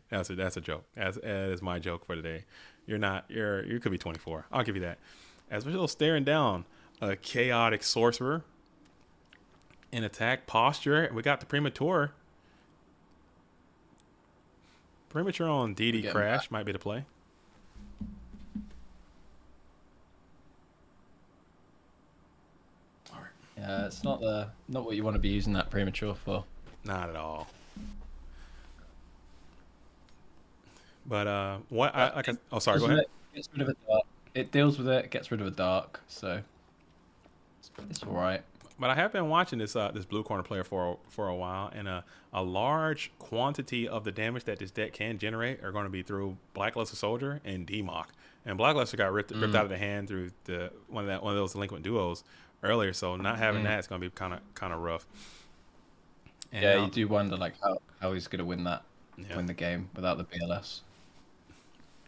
That's a joke. That is my joke for today. You could be 24. I'll give you that. As we're still staring down a chaotic sorcerer in attack posture, we got the premature. Premature on DD Crash might be the play. All right. Yeah, it's not what you want to be using that premature for. Not at all. But go ahead. Gets rid of a dark. It deals with it. Gets rid of a dark. So it's all right. But I have been watching this blue corner player for a while, and a large quantity of the damage that this deck can generate are going to be through Blackluster Soldier and D-Mock. And Blackluster got ripped out of the hand through one of those delinquent duos earlier, so not having that is going to be kind of rough. And, yeah, you do wonder like how he's going to win the game without the BLS.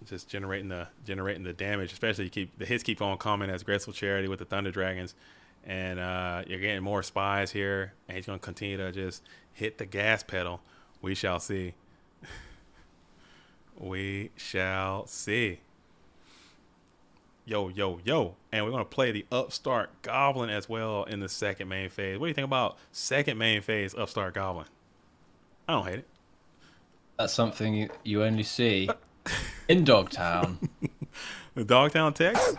Just generating the damage, especially the hits keep on coming as Graceful Charity with the Thunder Dragons. And you're getting more spies here, and he's going to continue to just hit the gas pedal. We shall see. We shall see. Yo. And we're going to play the Upstart Goblin as well in the second main phase. What do you think about second main phase Upstart Goblin? I don't hate it. That's something you only see in Dogtown. The Dogtown text?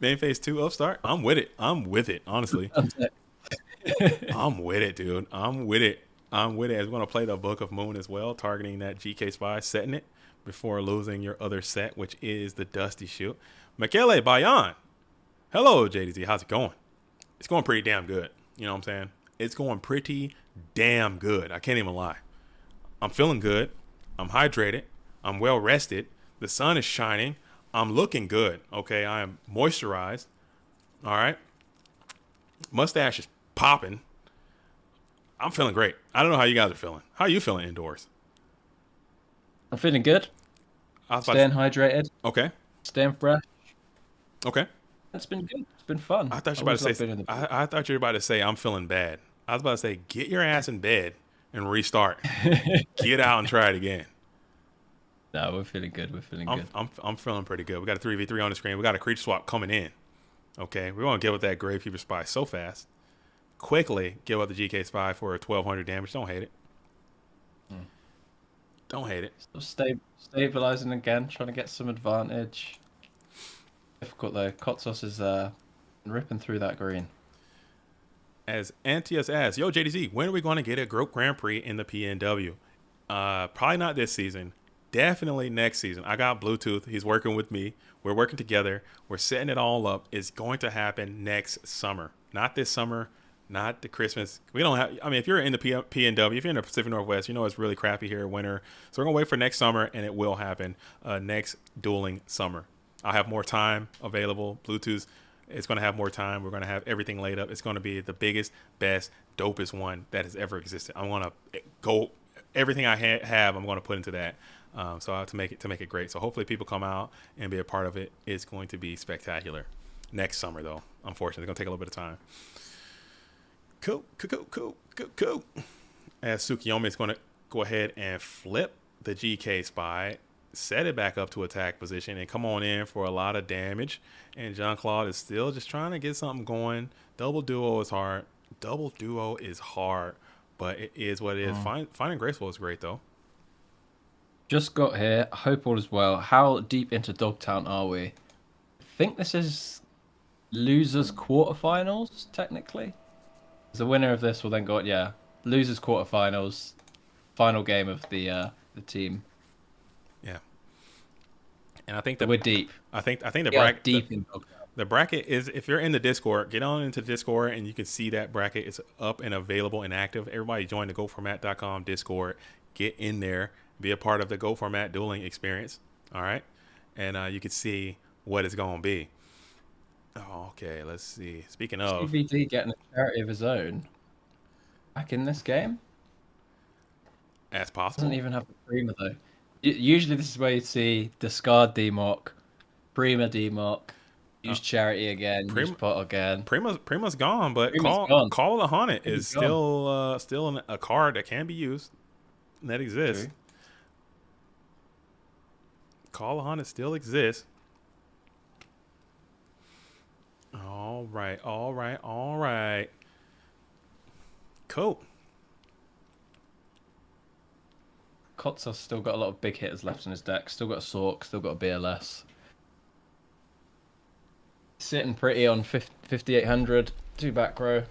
Main phase 2 Upstart? I'm with it, honestly. I'm with it, dude. I'm with it. As we're going to play the Book of Moon as well, targeting that GK Spy, setting it before losing your other set, which is the Dusty Shield. Michele Bayan. Hello, JDZ. How's it going? It's going pretty damn good. You know what I'm saying? It's going pretty damn good. I can't even lie. I'm feeling good. I'm hydrated. I'm well rested. The sun is shining. I'm looking good, okay? I am moisturized, all right? Mustache is popping. I'm feeling great. I don't know how you guys are feeling. How are you feeling indoors? I'm feeling good. Staying hydrated. Okay. Staying fresh. Okay. It's been good. It's been fun. I thought you were about to say I'm feeling bad. I was about to say get your ass in bed and restart. Get out and try it again. No, we're feeling good. I'm feeling pretty good. We got a 3v3 on the screen. We got a creature swap coming in. Okay, we're going to give up that Gravekeeper Spy so fast. Quickly give up the GK Spy for a 1200 damage. Don't hate it. Don't hate it. Still stabilizing again, trying to get some advantage. Difficult though. Kotsos is ripping through that green. As Antius asks, yo JDZ, when are we going to get a Grand Prix in the PNW? Probably not this season. Definitely next season. I got Bluetooth. He's working with me. We're working together. We're setting it all up. It's going to happen next summer. Not this summer. Not the Christmas. We don't have. I mean, if you're in the PNW, if you're in the Pacific Northwest, you know it's really crappy here winter. So we're gonna wait for next summer, and it will happen next dueling summer. I'll have more time available. Bluetooth. It's gonna have more time. We're gonna have everything laid up. It's gonna be the biggest, best, dopest one that has ever existed. I want to go. Everything I have, I'm gonna put into that. So I have to make it great. So hopefully people come out and be a part of it. It's going to be spectacular. Next summer though, unfortunately, it's gonna take a little bit of time. Cool. As Tsukiyomi is going to go ahead and flip the GK Spy, set it back up to attack position, and come on in for a lot of damage. And Jean-Claude is still just trying to get something going. Double duo is hard, but it is what it is. Finding Graceful is great, though. Just got here. I hope all is well. How deep into Dogtown are we? I think this is losers quarterfinals, technically. The winner of this will then go, yeah, losers quarterfinals, final game of the team. Yeah. And I think we're deep. I think the bracket deep in Dogtown. The bracket is, if you're in the Discord, get on into the Discord and you can see that bracket is up and available and active. Everybody join the GoFormat.com Discord. Get in there, be a part of the GoFormat dueling experience. All right, and you can see what it's gonna be. Oh, okay, let's see. Speaking of, CVD getting a charity of his own back in this game. As possible. Doesn't even have the Prima though. Usually this is where you see discard DMOC, Prima DMOC, use charity again, use pot again. Prima's gone, but Call of the Haunted is still a card that can be used, that exists. True. Call of the Haunted still exists. All right. Cool. Kotsa's still got a lot of big hitters left in his deck. Still got a Sork, still got a BLS. Sitting pretty on 5,800, 2 back row.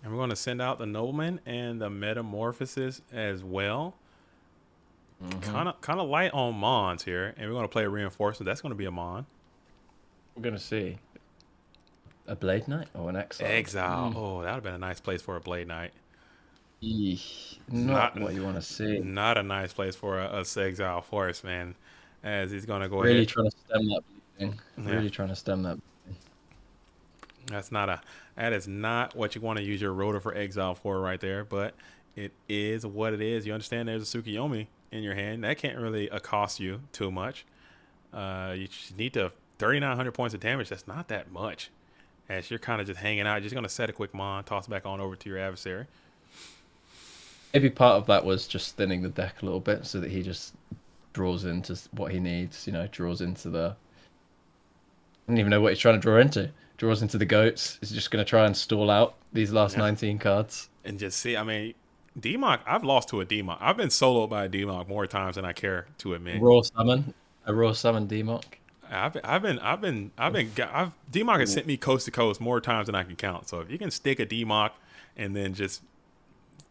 And we're going to send out the Nobleman and the Metamorphosis as well. Kind of light on Mons here. And we're going to play a Reinforcement. That's going to be a Mon. We're going to see a Blade Knight or an Exile. Exile. Oh, that would have been a nice place for a Blade Knight. Not what you want to see. Not a nice place for a Exile Forest, man. As he's going to go really ahead. Trying to stem that bleeding. Really trying to stem that bleeding. That is not what you want to use your Rotor for Exile for right there, but it is what it is. You understand there's a Tsukuyomi in your hand. That can't really accost you too much. You need to 3,900 points of damage. That's not that much. As you're kind of just hanging out, you're just going to set a quick Mon, toss back on over to your adversary. Maybe part of that was just thinning the deck a little bit so that he just draws into what he needs, draws into the... I don't even know what he's trying to draw into. Draws into the goats. He's just going to try and stall out these last 19 cards. And just see, DMOC, I've lost to a DMOC. I've been soloed by a DMOC more times than I care to admit. A raw summon DMOC. DMOC has sent me coast to coast more times than I can count. So if you can stick a DMOC and then just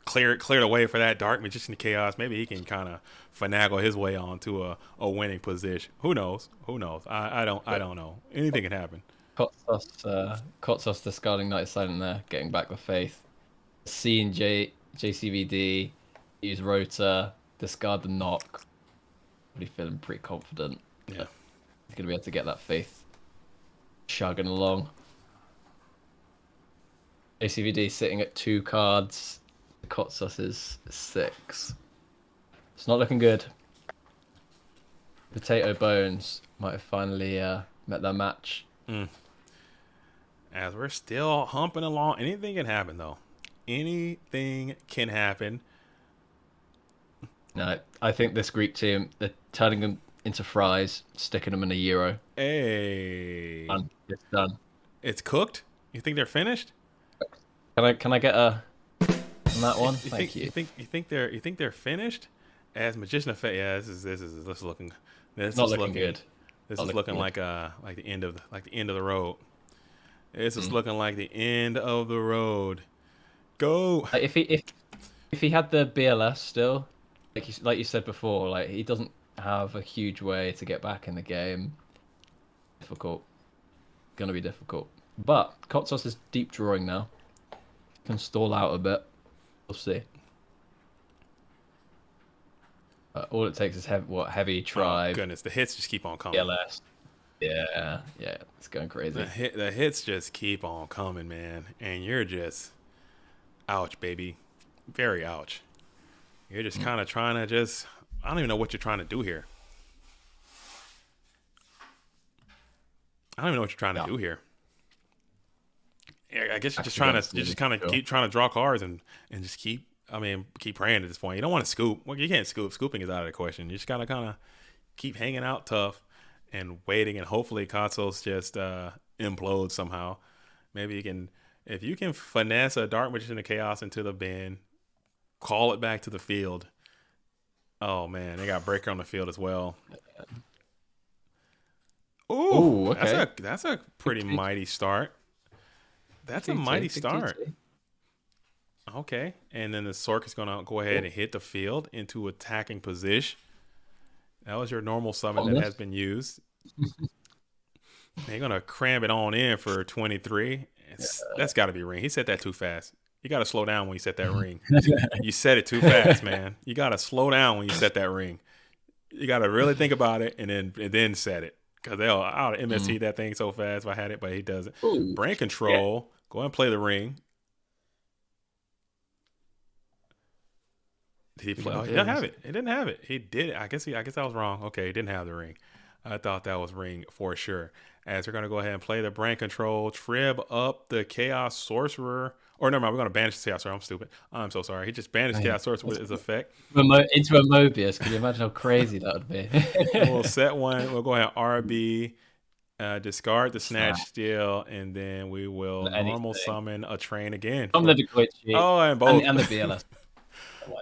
clear the way for that Dark Magician Chaos, maybe he can kind of finagle his way onto a winning position. Who knows? I don't know. Anything can happen. Kotsos discarding Knight Silent there, getting back the faith. C and JCVD, use Rota, discard the knock. Really feeling pretty confident. Yeah. He's gonna be able to get that faith chugging along. JCVD sitting at 2 cards. Kotsos is 6. It's not looking good. Potato Bones might have finally met their match. As we're still humping along, anything can happen though. Anything can happen. No, I think this Greek team, they're turning them into fries, sticking them in a Euro. Hey, It's done. It's cooked. You think they're finished? Can I get a on that one? Thank you. You think they're finished? As Magician of Fate, yeah, this is looking. This not is looking good. This is looking like the end of the road. This is looking like the end of the road. Go. If he had the BLS still, like you said before, like he doesn't have a huge way to get back in the game. Difficult. Gonna be difficult. But Kotsos is deep drawing now. Can stall out a bit. We'll see. All it takes is heavy tribe. Oh, goodness, the hits just keep on coming. BLS. Yeah, it's going crazy. The hits just keep on coming, man, and you're just, ouch, baby, very ouch. You're just kind of trying to I don't even know what you're trying to do here. I don't even know what you're trying to do here. I guess you're just kind of keep trying to draw cards and just keep praying at this point. You don't want to scoop. Well, you can't scoop. Scooping is out of the question. You just gotta kind of keep hanging out tough and waiting, and hopefully Kotsos just implodes somehow. Maybe if you can finesse a Dark Magician of Chaos into the bin, call it back to the field. Oh man, they got Breaker on the field as well. Ooh, okay. that's a pretty mighty start. That's a mighty start. Okay, and then the Sork is gonna go ahead and hit the field into attacking position. That was your normal summon that has been used. They're gonna cram it on in for 23. That's got to be ring. He set that too fast. You got to slow down when you set that ring. You set it too fast, man. You got to slow down when you set that ring. You got to really think about it and then set it. Because I'll MST that thing so fast if I had it, but he doesn't. Ooh, Brain control. Yeah. Go ahead and play the ring. Did he play? Oh, he didn't have it. He didn't have it. He did it. I guess I was wrong. Okay, he didn't have the ring. I thought that was ring for sure. As we're going to go ahead and play the brain control, trib up the Chaos Sorcerer. Or never mind, we're going to banish the Chaos Sorcerer. I'm stupid. I'm so sorry. He just banished Chaos Sorcerer with his effect. Into a Mobius. Can you imagine how crazy that would be? We'll set one. We'll go ahead and RB, discard the Snatch Steel, and then we will normal summon a train again. I'm the Dequitchi. Oh, and both. And the BLS.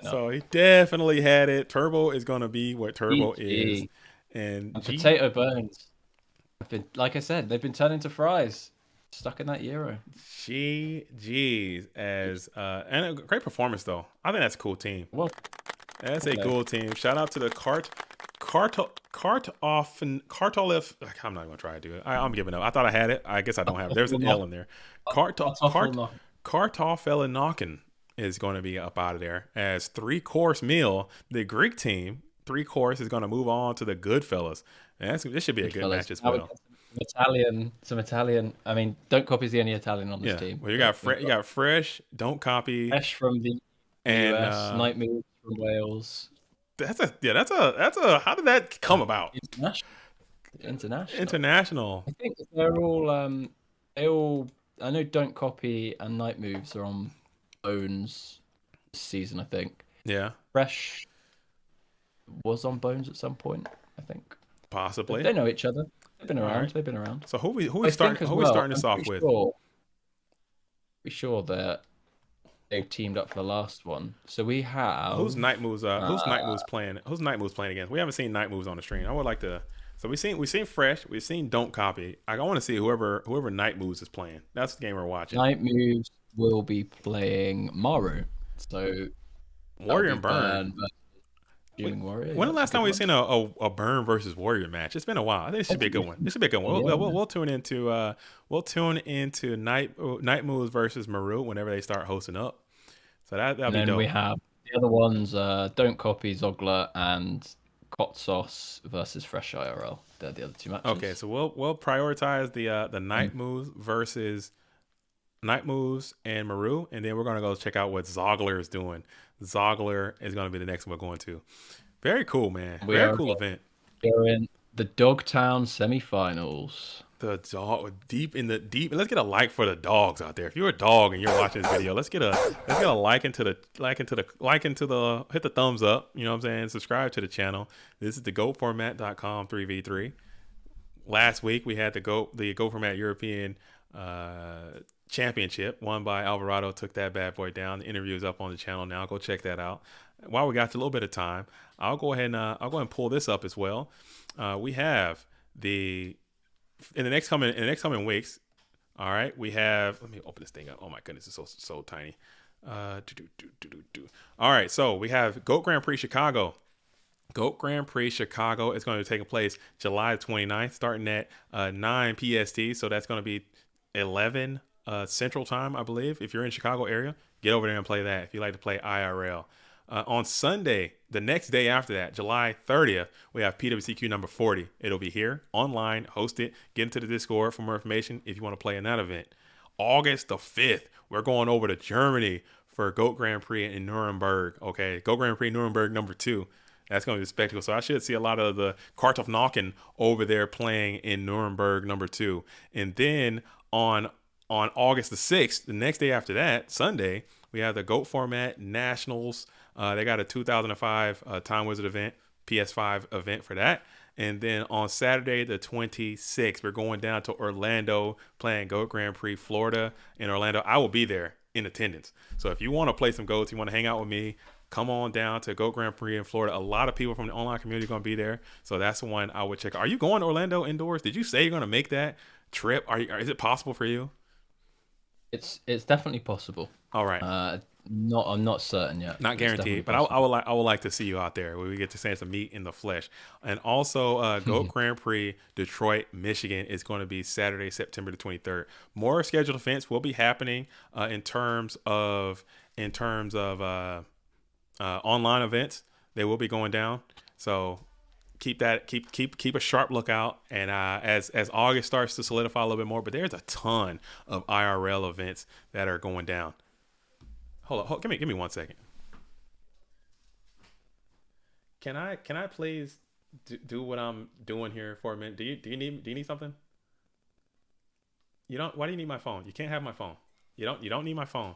So he definitely had it. Turbo is going to be what Turbo is. And Potato Bones. Like I said, they've been turned into fries. Stuck in that Euro. GG's and a great performance though. I think that's a cool team. Well, that's a cool team. Shout out to the Kartolef. I'm not gonna try to do it. I'm giving up. I thought I had it. I guess I don't have it. There's an L in there. Kartoffelnokken is going to be up out of there as 3-course meal. The Greek team 3-course is going to move on to the Goodfellas. And this should be a good match as well. Some Italian. I mean, Don't Copy's the only Italian on this team. Well, you got Fresh, Don't Copy, Fresh from the US, Night Moves from Wales. That's a. How did that come about? International. I think they're all. I know Don't Copy and Night Moves are on Bones this season. I think. Yeah. Fresh was on Bones at some point. I think. Possibly. But they know each other. They've been around. Right. They've been around. So who we starting this off with? Be sure that they've teamed up for the last one. So we have who's Night Moves playing? Who's Night Moves playing against? We haven't seen Night Moves on the stream. I would like to. So we've seen Fresh. We've seen Don't Copy. I want to see whoever Night Moves is playing. That's the game we're watching. Night Moves will be playing Maru. So Warrior and Burn. Warrior. When the last time we've seen a Burn versus Warrior match? It's been a while. I think this should be a good one. We'll tune into Night Moves versus Maru whenever they start hosting up. So that'll be dope. We have the other ones: Don't Copy, Zogler, and Kotsos versus Fresh IRL. They're the other two matches. Okay, so we'll prioritize the Night Moves versus Night Moves and Maru, and then we're gonna go check out what Zogler is doing. Zogler is gonna be the next one we're going to. Very cool, man. Very cool event. We're in the Dogtown semifinals. The dog deep. Let's get a like for the dogs out there. If you're a dog and you're watching this video, let's get a like into the hit the thumbs up. You know what I'm saying? Subscribe to the channel. This is the GoFormat.com 3v3. Last week we had the GoFormat European Championship won by Alvarado. Took that bad boy down. The interview is up on the channel now. Go check that out. While we got a little bit of time, I'll go ahead and pull this up as well. We have in the next coming weeks. All right, we have. Let me open this thing up. Oh my goodness, it's so tiny. All right, so we have GOAT Grand Prix Chicago. GOAT Grand Prix Chicago is going to be taking place July 29th, starting at 9 PST. So that's going to be 11 Central Time, I believe. If you're in Chicago area, get over there and play that. If you like to play IRL. On Sunday, the next day after that, July 30th, we have PWCQ number 40. It'll be here, online, hosted. Get into the Discord for more information if you want to play in that event. August the 5th, we're going over to Germany for GOAT Grand Prix in Nuremberg. Okay, GOAT Grand Prix Nuremberg number 2. That's going to be a spectacle. So I should see a lot of the Kartoffelnokken over there playing in Nuremberg number 2. And then on August the 6th, the next day after that, Sunday, we have the GOAT Format Nationals. They got a 2005 Time Wizard event, PS5 event for that. And then on Saturday, the 26th, we're going down to Orlando playing GOAT Grand Prix Florida in Orlando. I will be there. in attendance. So if you want to play some goats, you want to hang out with me, come on down to Goat Grand Prix in Florida. A lot of people from the online community are going to be there. So that's the one I would check. Are you going to Orlando indoors? Did you say you're going to make that trip? Is it possible for you? It's definitely possible. All right. I'm not certain yet. Not guaranteed, but I would like to see you out there where we get the chance to meet in the flesh. And also, Goat Grand Prix Detroit, Michigan is going to be Saturday, September the 23rd. More scheduled events will be happening in terms of online events. They will be going down. So keep a sharp lookout. And as August starts to solidify a little bit more, but there's a ton of IRL events that are going down. Hold on, give me 1 second. Can I please do what I'm doing here for a minute? Do you need something? You don't. Why do you need my phone? You can't have my phone. You don't need my phone.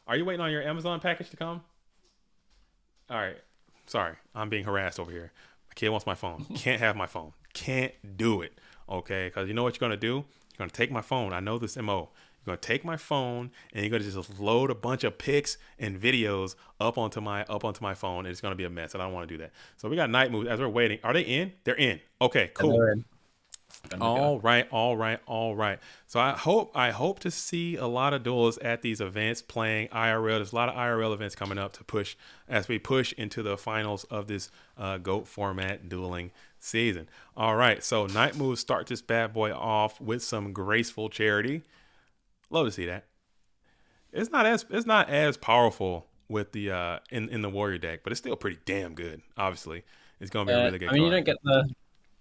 Are you waiting on your Amazon package to come? All right. Sorry, I'm being harassed over here. My kid wants my phone. Can't have my phone. Can't do it. Okay, because you know what you're gonna do? You're gonna take my phone. I know this MO. You're going to take my phone and you're going to just load a bunch of pics and videos up onto my phone, and it's going to be a mess, and I don't want to do that. So we got night moves as we're waiting. Are they in? They're in. Okay, cool. All right. So I hope to see a lot of duels at these events playing IRL. There's a lot of IRL events coming up to push as we push into the finals of this GOAT format dueling season. All right, so night moves start this bad boy off with some graceful charity. Love to see that. It's not as powerful with the in the warrior deck, but it's still pretty damn good. Obviously, it's gonna be a really good card. You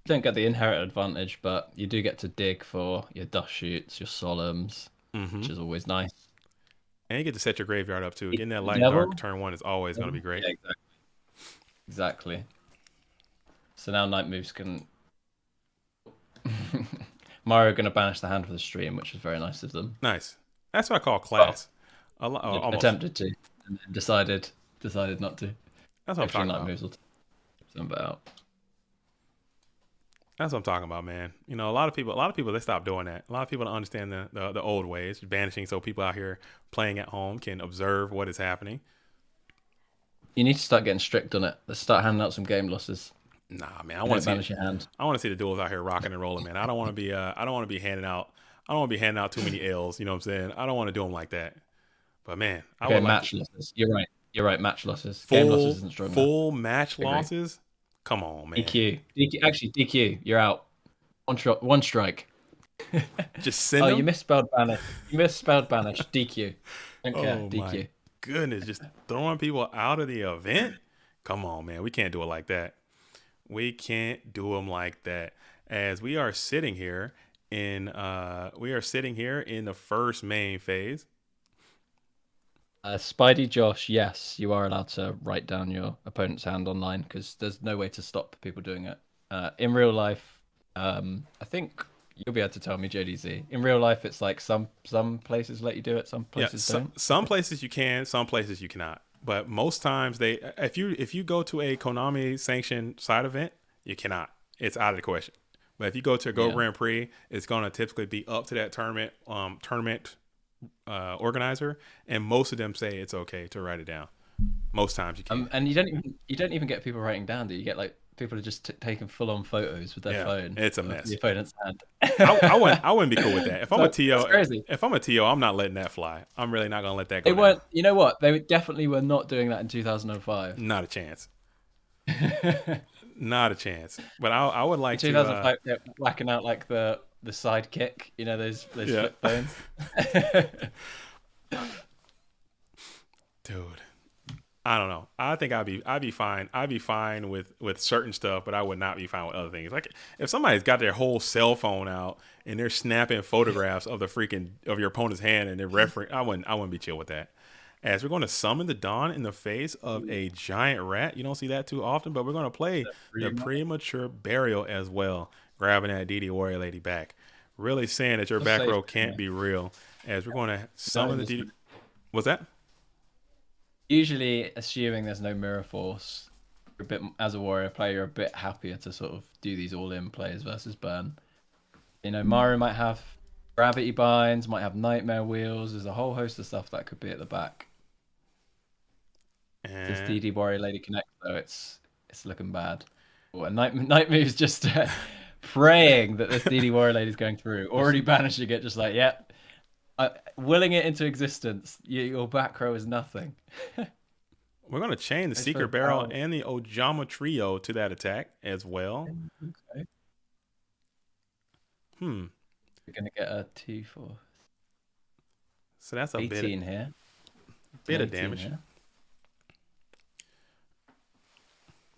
don't get the inherent advantage, but you do get to dig for your dust shoots, your solemns, which is always nice. And you get to set your graveyard up too. Getting that light dark turn 1 is always gonna be great. Yeah, exactly. So now night moves can. Mario going to banish the hand for the stream, which is very nice of them. Nice. That's what I call class. Attempted to, and then decided not to. That's what I'm talking about. Moves will something out. That's what I'm talking about, man. You know, a lot of people they stop doing that. A lot of people don't understand the old ways, banishing, so people out here playing at home can observe what is happening. You need to start getting strict on it. Let's start handing out some game losses. Nah, man. I want to see your hand. I want to see the duels out here rocking and rolling, man. I don't want to be handing out too many L's. You know what I'm saying? I don't want to do them like that. But man, match losses. You're right. Match losses. Game losses isn't strong enough. Full match losses. Come on, man. DQ. Actually, DQ. You're out. One strike. Just send them? You misspelled banish. DQ. Don't care. DQ. My goodness, just throwing people out of the event. Come on, man. We can't do it like that. We can't do them like that. As we are sitting here in the first main phase. Spidey Josh, yes, you are allowed to write down your opponent's hand online because there's no way to stop people doing it. In real life, I think you'll be able to tell me, JDZ. In real life, it's like some places let you do it, some places don't. Some places you can, some places you cannot. But most times if you go to a Konami sanctioned side event, you cannot. It's out of the question. But if you go to a Go Grand Prix, it's going to typically be up to that tournament organizer, and most of them say it's okay to write it down. Most times you can. And you don't even get people writing down. Do you get like people are just taking full on photos with their phone? It's a mess. The opponent's hand. I wouldn't be cool with that. If I'm a TO, crazy. If I'm a TO, I'm not letting that fly. I'm really not gonna let that go. They weren't. You know what? They definitely were not doing that in 2005. Not a chance. Not a chance. But I would like 2005, to. 2005, whacking out like the sidekick. You know those flip phones. Dude, I don't know. I think I'd be fine. I'd be fine with certain stuff, but I would not be fine with other things. Like if somebody's got their whole cell phone out and they're snapping photographs of of your opponent's hand and they're referencing, I wouldn't be chill with that. As we're going to summon the Dawn in the face of a giant rat. You don't see that too often, but we're going to play the premature burial as well, grabbing that DD Warrior Lady back. Really saying that your back row can't be real. As we're going to summon the DD. What's that? Usually, assuming there's no mirror force, you're a bit, as a warrior player, you're a bit happier to sort of do these all-in plays versus burn. You know, Mario might have Gravity binds, might have nightmare wheels. There's a whole host of stuff that could be at the back. This And DD Warrior Lady Connect, though, it's looking bad. Oh, and Night Move's just praying that this DD Warrior Lady's going through. Already banishing it, just like, yep. Willing it into existence. Your back row is nothing. we're going to chain the Secret Barrel and the Ojama Trio to that attack as well. Okay. We're going to get a 2-4. So that's a 18 here. Bit of damage. Here.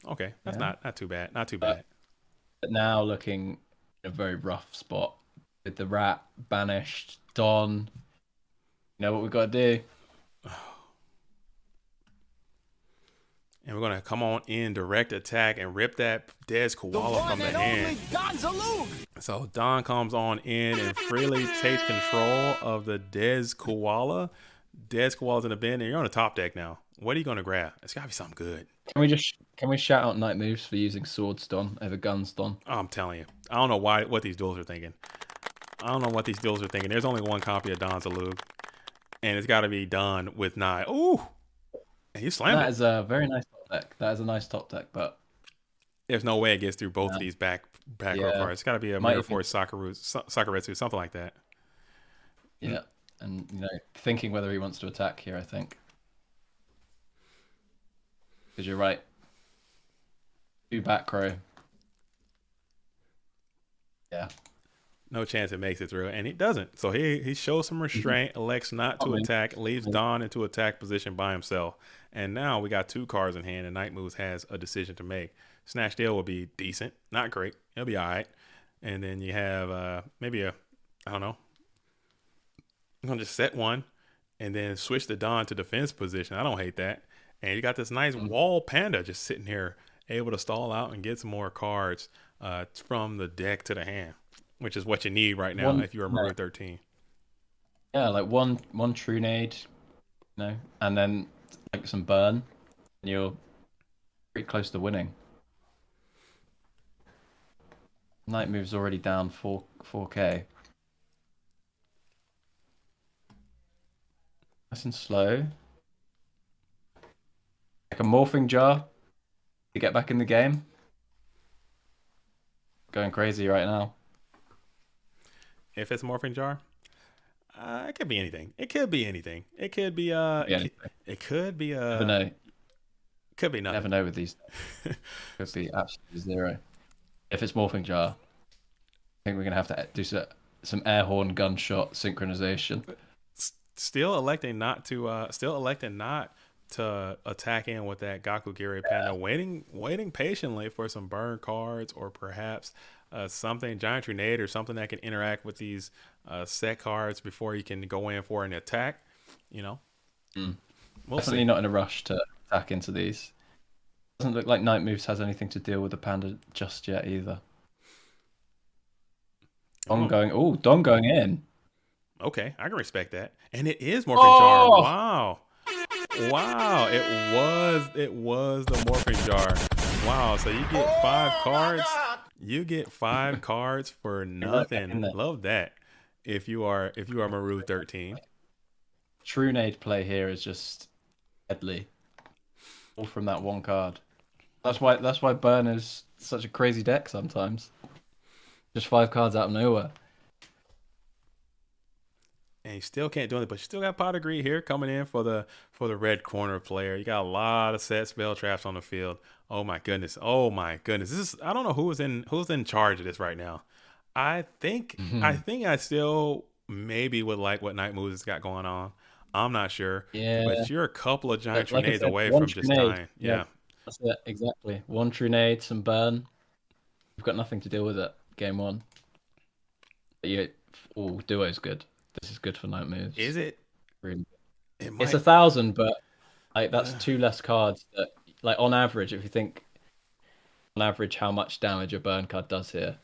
Okay, that's not too bad. Not too bad. But now looking in a very rough spot with the Rat banished. Don, you know what we've got to do. And we're going to come on in direct attack and rip that Des Koala from the hand. So Don comes on in and freely takes control of the Des Koala. Des Koala's in the bin, and you're on the top deck now. What are you going to grab? It's got to be something good. Can we shout out Night Moves for using swords, Don, over guns, Don? Oh, I'm telling you. I don't know what these duels are thinking. There's only one copy of Don Zalug, and it's got to be done with Nye. Ooh! And he slammed it. That is a very nice top deck. That is a nice top deck, but there's no way it gets through both of these back row cards. It's got to be a Mirror Force Sakuretsu, something like that. Yeah, and thinking whether he wants to attack here, I think. Because you're right. 2 back row. Yeah. No chance it makes it through, and he doesn't. So he shows some restraint, elects not to attack, leaves Don into attack position by himself. And now we got 2 cards in hand, and Night Moves has a decision to make. Snatch Deal will be decent, not great. It'll be all right. And then you have maybe I don't know. I'm going to just set one and then switch the Don to defense position. I don't hate that. And you got this nice wall panda just sitting here, able to stall out and get some more cards from the deck to the hand, which is what you need right now if you're a Maroon 13. Yeah, like one True Nade, and then like some burn, and you're pretty close to winning. Night Move's already down 4K. Nice and slow. Like a morphing jar to get back in the game. Going crazy right now. If it's a morphing jar, it could be anything. It could be anything. It could be it could be Never know. Could be nothing. Never know with these. Could be absolutely zero. If it's morphing jar, I think we're gonna have to do some air horn gunshot synchronization. Still electing not to attack in with that Gakugiri Panda, waiting patiently for some burn cards or perhaps something, Giant Grenade or something that can interact with these set cards before you can go in for an attack. We'll Definitely see. not in a rush to attack into these. Doesn't look like Night Moves has anything to deal with the Panda just yet either. Don going in. Okay, I can respect that. And it is Morphing Jar. Wow. It was the Morphing Jar. Wow, so you get 5 cards. You get 5 cards for nothing. Love that. If you are Maru 13. True Nade play here is just deadly. All from that one card. That's why Burn is such a crazy deck sometimes. Just 5 cards out of nowhere. And you still can't do it, but you still got Pot of Greed here coming in for the red corner player. You got a lot of set spell traps on the field. Oh my goodness. This is, I don't know who's in charge of this right now. I think I still maybe would like what Night Moves has got going on. I'm not sure. Yeah. But you're a couple of giant grenades away from just dying. Yeah. That's it, exactly. 1 True Nade, some burn. You've got nothing to deal with it. Game 1. Duo's good. This is good for Night Moves. Is it? Really? It's 1,000, but like that's 2 less cards. That, like on average, if you think on average how much damage a burn card does here,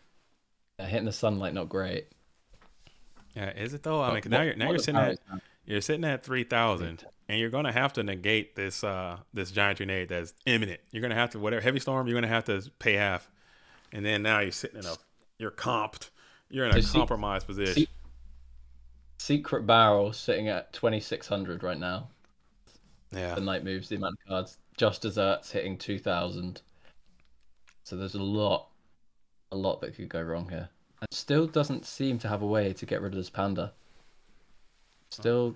hitting the sunlight not great. Yeah, is it though? I mean, now you're sitting at 3,000, and you're gonna have to negate this giant grenade that's imminent. You're gonna have to whatever heavy storm. You're gonna have to pay half, and then now you're sitting in you're comped. You're in a compromised position. Secret Barrel sitting at 2,600 right now. Yeah. The night moves, the amount of cards. Just Desserts hitting 2,000. So there's a lot that could go wrong here. And still doesn't seem to have a way to get rid of this panda. Still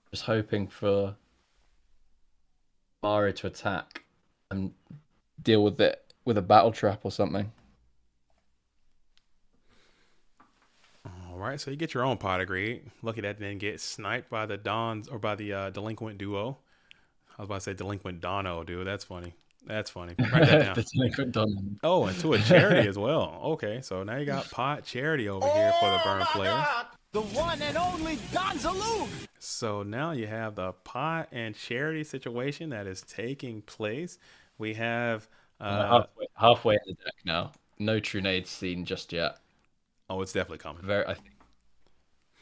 just hoping for Mario to attack and deal with it with a battle trap or something. All right, so you get your own pot agreed. Lucky that didn't get sniped by the Dons or by the delinquent duo. I was about to say delinquent Dono, dude. That's funny. That's funny. Write that down. The delinquent Don. Oh, and to a charity as well. Okay, so now you got pot charity over here for the burn player. God, the one and only Gonzalo. So now you have the pot and charity situation that is taking place. We have halfway in the deck now. No True Nades seen just yet. oh, it's definitely coming. I think.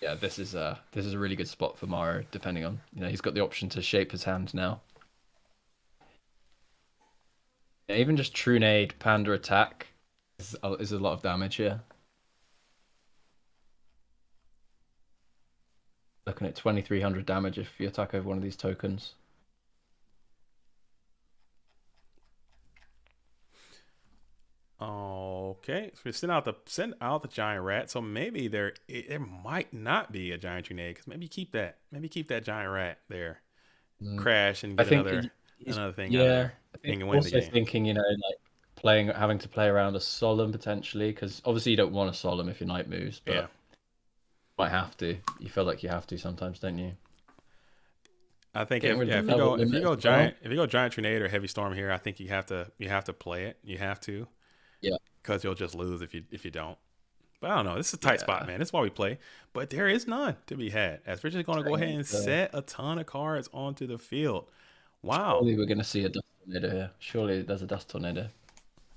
Yeah, this is a really good spot for Mario. Depending on he's got the option to shape his hand now. Yeah, even just True Nade Panda attack is a lot of damage here. Looking at 2,300 damage if you attack over one of these tokens. Okay, so we send out the giant rat. So maybe there might not be a giant grenade because maybe keep that giant rat there, crash and get another thing. Yeah, out there, and win the also game. thinking like having to play around a solemn potentially, because obviously you don't want a solemn if your knight moves, but Yeah. you might have to. You feel like you have to sometimes, don't you? I think Getting rid of if the you level go limit as well. giant tornado or heavy storm here, I think you have to play it. You have to. Yeah. Because you'll just lose if you don't. But I don't know. This is a tight spot, man. That's why we play. But there is none to be had. As we're just going to go ahead and set a ton of cards onto the field. Wow. Surely we're going to see a dust tornado here. Surely there's a dust tornado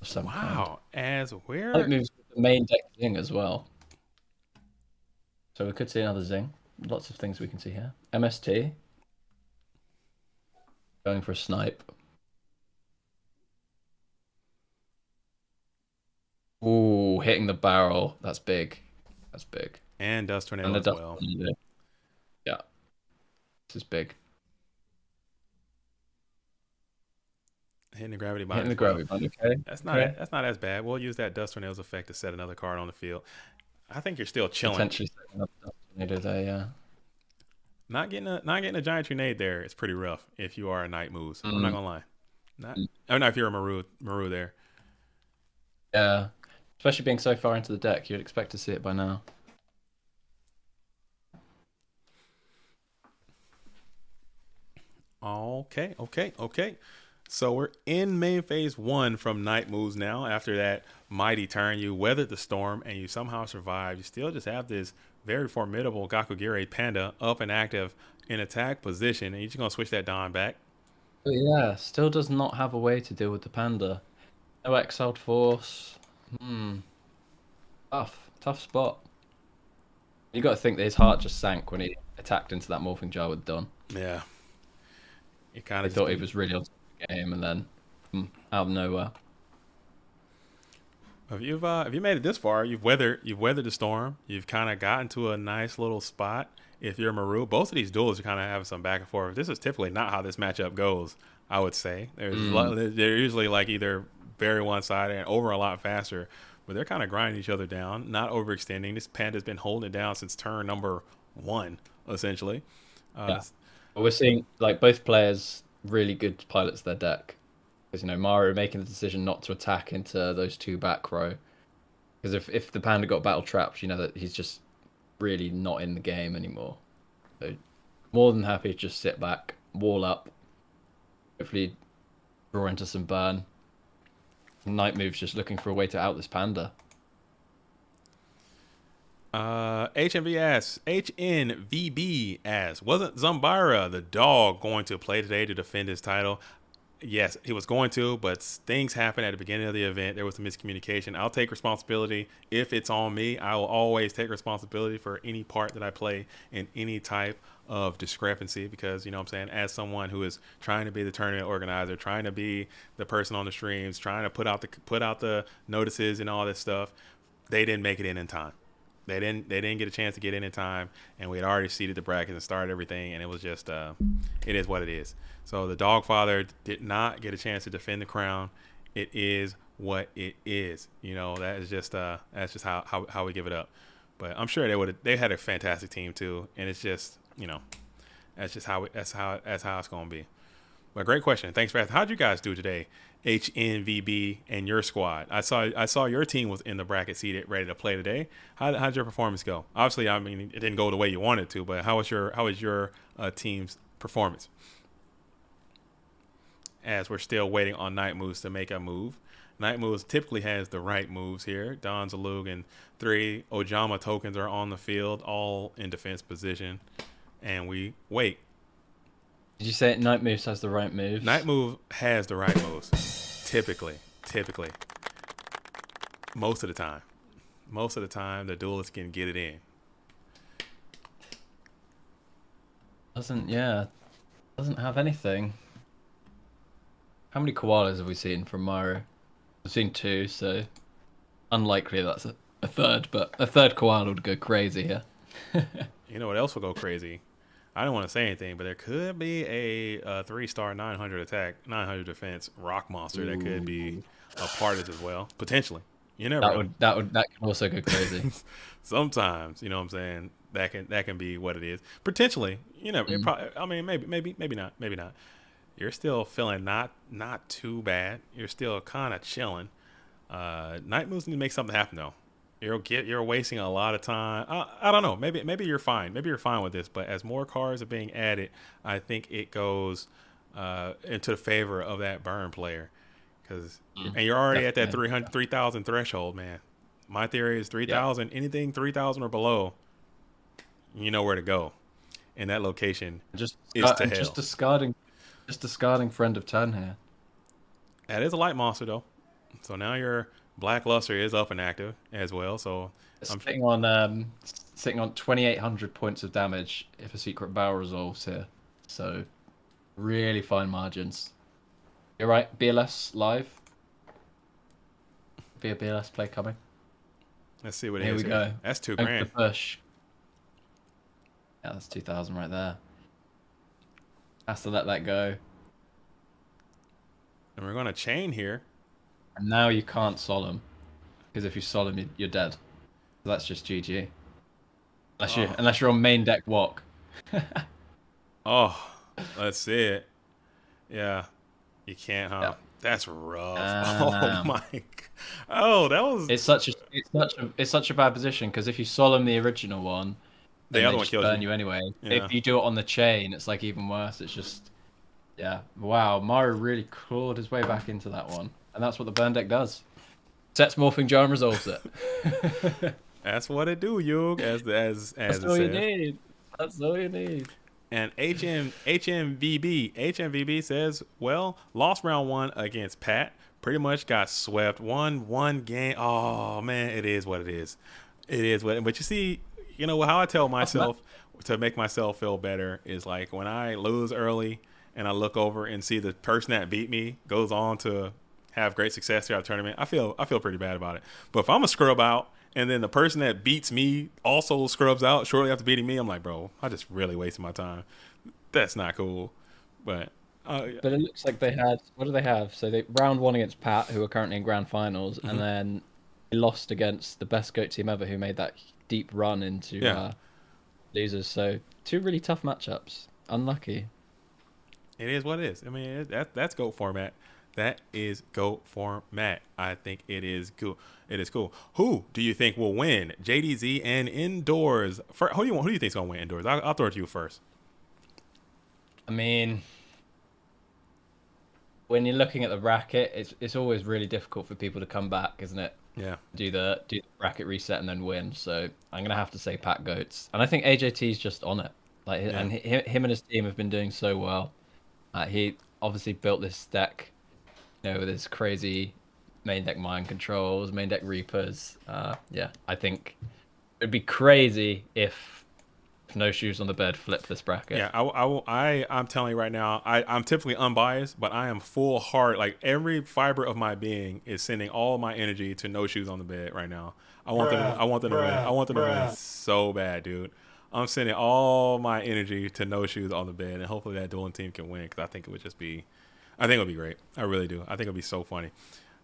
of some kind. Wow. As we're It moves with the main deck Zing as well. So we could see another Zing. Lots of things we can see here. MST. Going for a snipe. Ooh, hitting the barrel. That's big. That's big. and dust tornado And a as dust well. tornado. Yeah. This is big. Hitting the gravity bind. Hitting the as well. gravity bind, okay. That's not as bad. We'll use that dust tornado's effect to set another card on the field. I think you're still chilling. Potentially setting up a dust tornado there, yeah. Not getting a giant grenade there is pretty rough if you are a knight moves. I'm not gonna lie. Not if you're a maru there. Yeah. Especially being so far into the deck, you'd expect to see it by now. Okay. So we're in main phase 1 from night moves now. After that mighty turn, you weathered the storm and you somehow survived. You still just have this very formidable Gakugire Panda up and active in attack position, and you're just gonna switch that Don back. But yeah, still does not have a way to deal with the Panda. No exiled force. Tough spot. You got to think that his heart just sank when he attacked into that morphing jar with Don. Yeah. You kind He of thought he was really on top of the game, and then out of nowhere. If you made it this far, you've weathered the storm. You've kind of gotten to a nice little spot. If you're Maru, both of these duels are kind of having some back and forth. This is typically not how this matchup goes. I would say they're usually like either very one-sided and over a lot faster, but they're kind of grinding each other down, not overextending. This Panda's been holding it down since turn number 1, essentially. Yeah. But we're seeing like both players really good pilots their deck. Because Mario making the decision not to attack into those 2 back row. Because if the Panda got battle trapped, that he's just really not in the game anymore. So more than happy to just sit back, wall up, hopefully draw into some burn. Night move's just looking for a way to out this Panda. HNVB asks, wasn't Zambara the dog going to play today to defend his title? Yes, he was going to, but things happened at the beginning of the event. There was some miscommunication. I'll take responsibility. If it's on me, I will always take responsibility for any part that I play in any type of discrepancy, because, what I'm saying, as someone who is trying to be the tournament organizer, trying to be the person on the streams, trying to put out the notices and all this stuff, they didn't make it in time. They didn't get a chance to get in time, and we had already seeded the brackets and started everything, and it was just it is what it is. So the Dogfather did not get a chance to defend the crown. It is what it is. You know, that's just how we give it up. But I'm sure they had a fantastic team too, and it's just, you know, that's how it's gonna be. But great question. Thanks for asking. How'd you guys do today? HNVB and your squad. I saw your team was in the bracket seated, ready to play today. How'd your performance go? Obviously, I mean, it didn't go the way you wanted to, but how was your team's performance? As we're still waiting on Night Moves to make a move. Night Moves typically has the right moves here. Don Zalug and 3 Ojama tokens are on the field, all in defense position, and we wait. Did you say Night Moves has the right moves? Night Move has the right moves. Typically. Most of the time, the duelist can get it in. Doesn't have anything. How many koalas have we seen from Mario? We've seen 2, so unlikely that's a third, but a third koala would go crazy here. You know what else will go crazy? I don't want to say anything, but there could be a 3-star 900 attack, 900 defense rock monster that could be a part of this as well, potentially. You never know. That can also go crazy. Sometimes, you know what I'm saying, that can be what it is. Potentially, you know, it probably, I mean, maybe not. You're still feeling not too bad. You're still kind of chilling. Night Moves need to make something happen though. You're wasting a lot of time. I don't know. Maybe you're fine. Maybe you're fine with this. But as more cards are being added, I think it goes into the favor of that burn player. And you're already at that 3,000 threshold, man. My theory is 3,000. Yeah. Anything 3,000 or below, you know where to go. And that location is to hell. Just discarding Friend of 10 here. That is a light monster though. So now your Black Luster is up and active as well. So I'm sitting on 2,800 points of damage if a secret barrel resolves here. So really fine margins. You're right, BLS live. Be a BLS play coming. Let's see what it is. Here we go. That's $2,000. Push. Yeah, that's 2,000 right there. Has to let that go. And we're gonna chain here. And now you can't solemn, because if you solemn, you're dead. So that's just GG. Unless you're on main deck walk. Oh, let's see it. Yeah, you can't, huh? Yeah. That's rough. Oh my. Oh, that was. It's such a bad position because if you solemn the original one, the other one kills burn you anyway. Yeah. If you do it on the chain, it's like even worse. It's just, yeah. Wow, Mario really clawed his way back into that one. And that's what the burn deck does. Sets Morphing Jar and resolves it. That's what it do, Yug. That's all you need. That's all you need. And HMVB says, well, lost round 1 against Pat. Pretty much got swept. One game. Oh man, it is what it is. It is what. But you see, you know how I tell myself to make myself feel better is like when I lose early and I look over and see the person that beat me goes on to have great success throughout the tournament, I feel pretty bad about it. But if I'm a scrub out and then the person that beats me also scrubs out shortly after beating me, I'm like, bro, I just really wasted my time. That's not cool. But it looks like they had, what do they have? So they round 1 against Pat, who are currently in grand finals, and then they lost against the best GOAT team ever, who made that deep run into losers. So 2 really tough matchups. Unlucky. It is what it is. I mean, that's GOAT format. That is GOAT format. I think it is cool. It is cool. Who do you think will win JDZ and indoors? Who do you think is gonna win indoors? I'll throw it to you first. I mean, when you're looking at the bracket, it's always really difficult for people to come back, isn't it? Yeah. Do the bracket reset and then win. So I'm gonna have to say Pat Goats, and I think AJT's just on it. And him and his team have been doing so well. He obviously built this deck, with his crazy main deck mind controls, main deck reapers. I think it'd be crazy if no shoes on the bed, flip this bracket. Yeah, I'm telling you right now, I'm typically unbiased, but I am full heart. Like every fiber of my being is sending all my energy to no shoes on the bed right now. I want them to win. I want them to win so bad, dude. I'm sending all my energy to no shoes on the bed, and hopefully that dueling team can win because I think it would be great. I really do. I think it'll be so funny.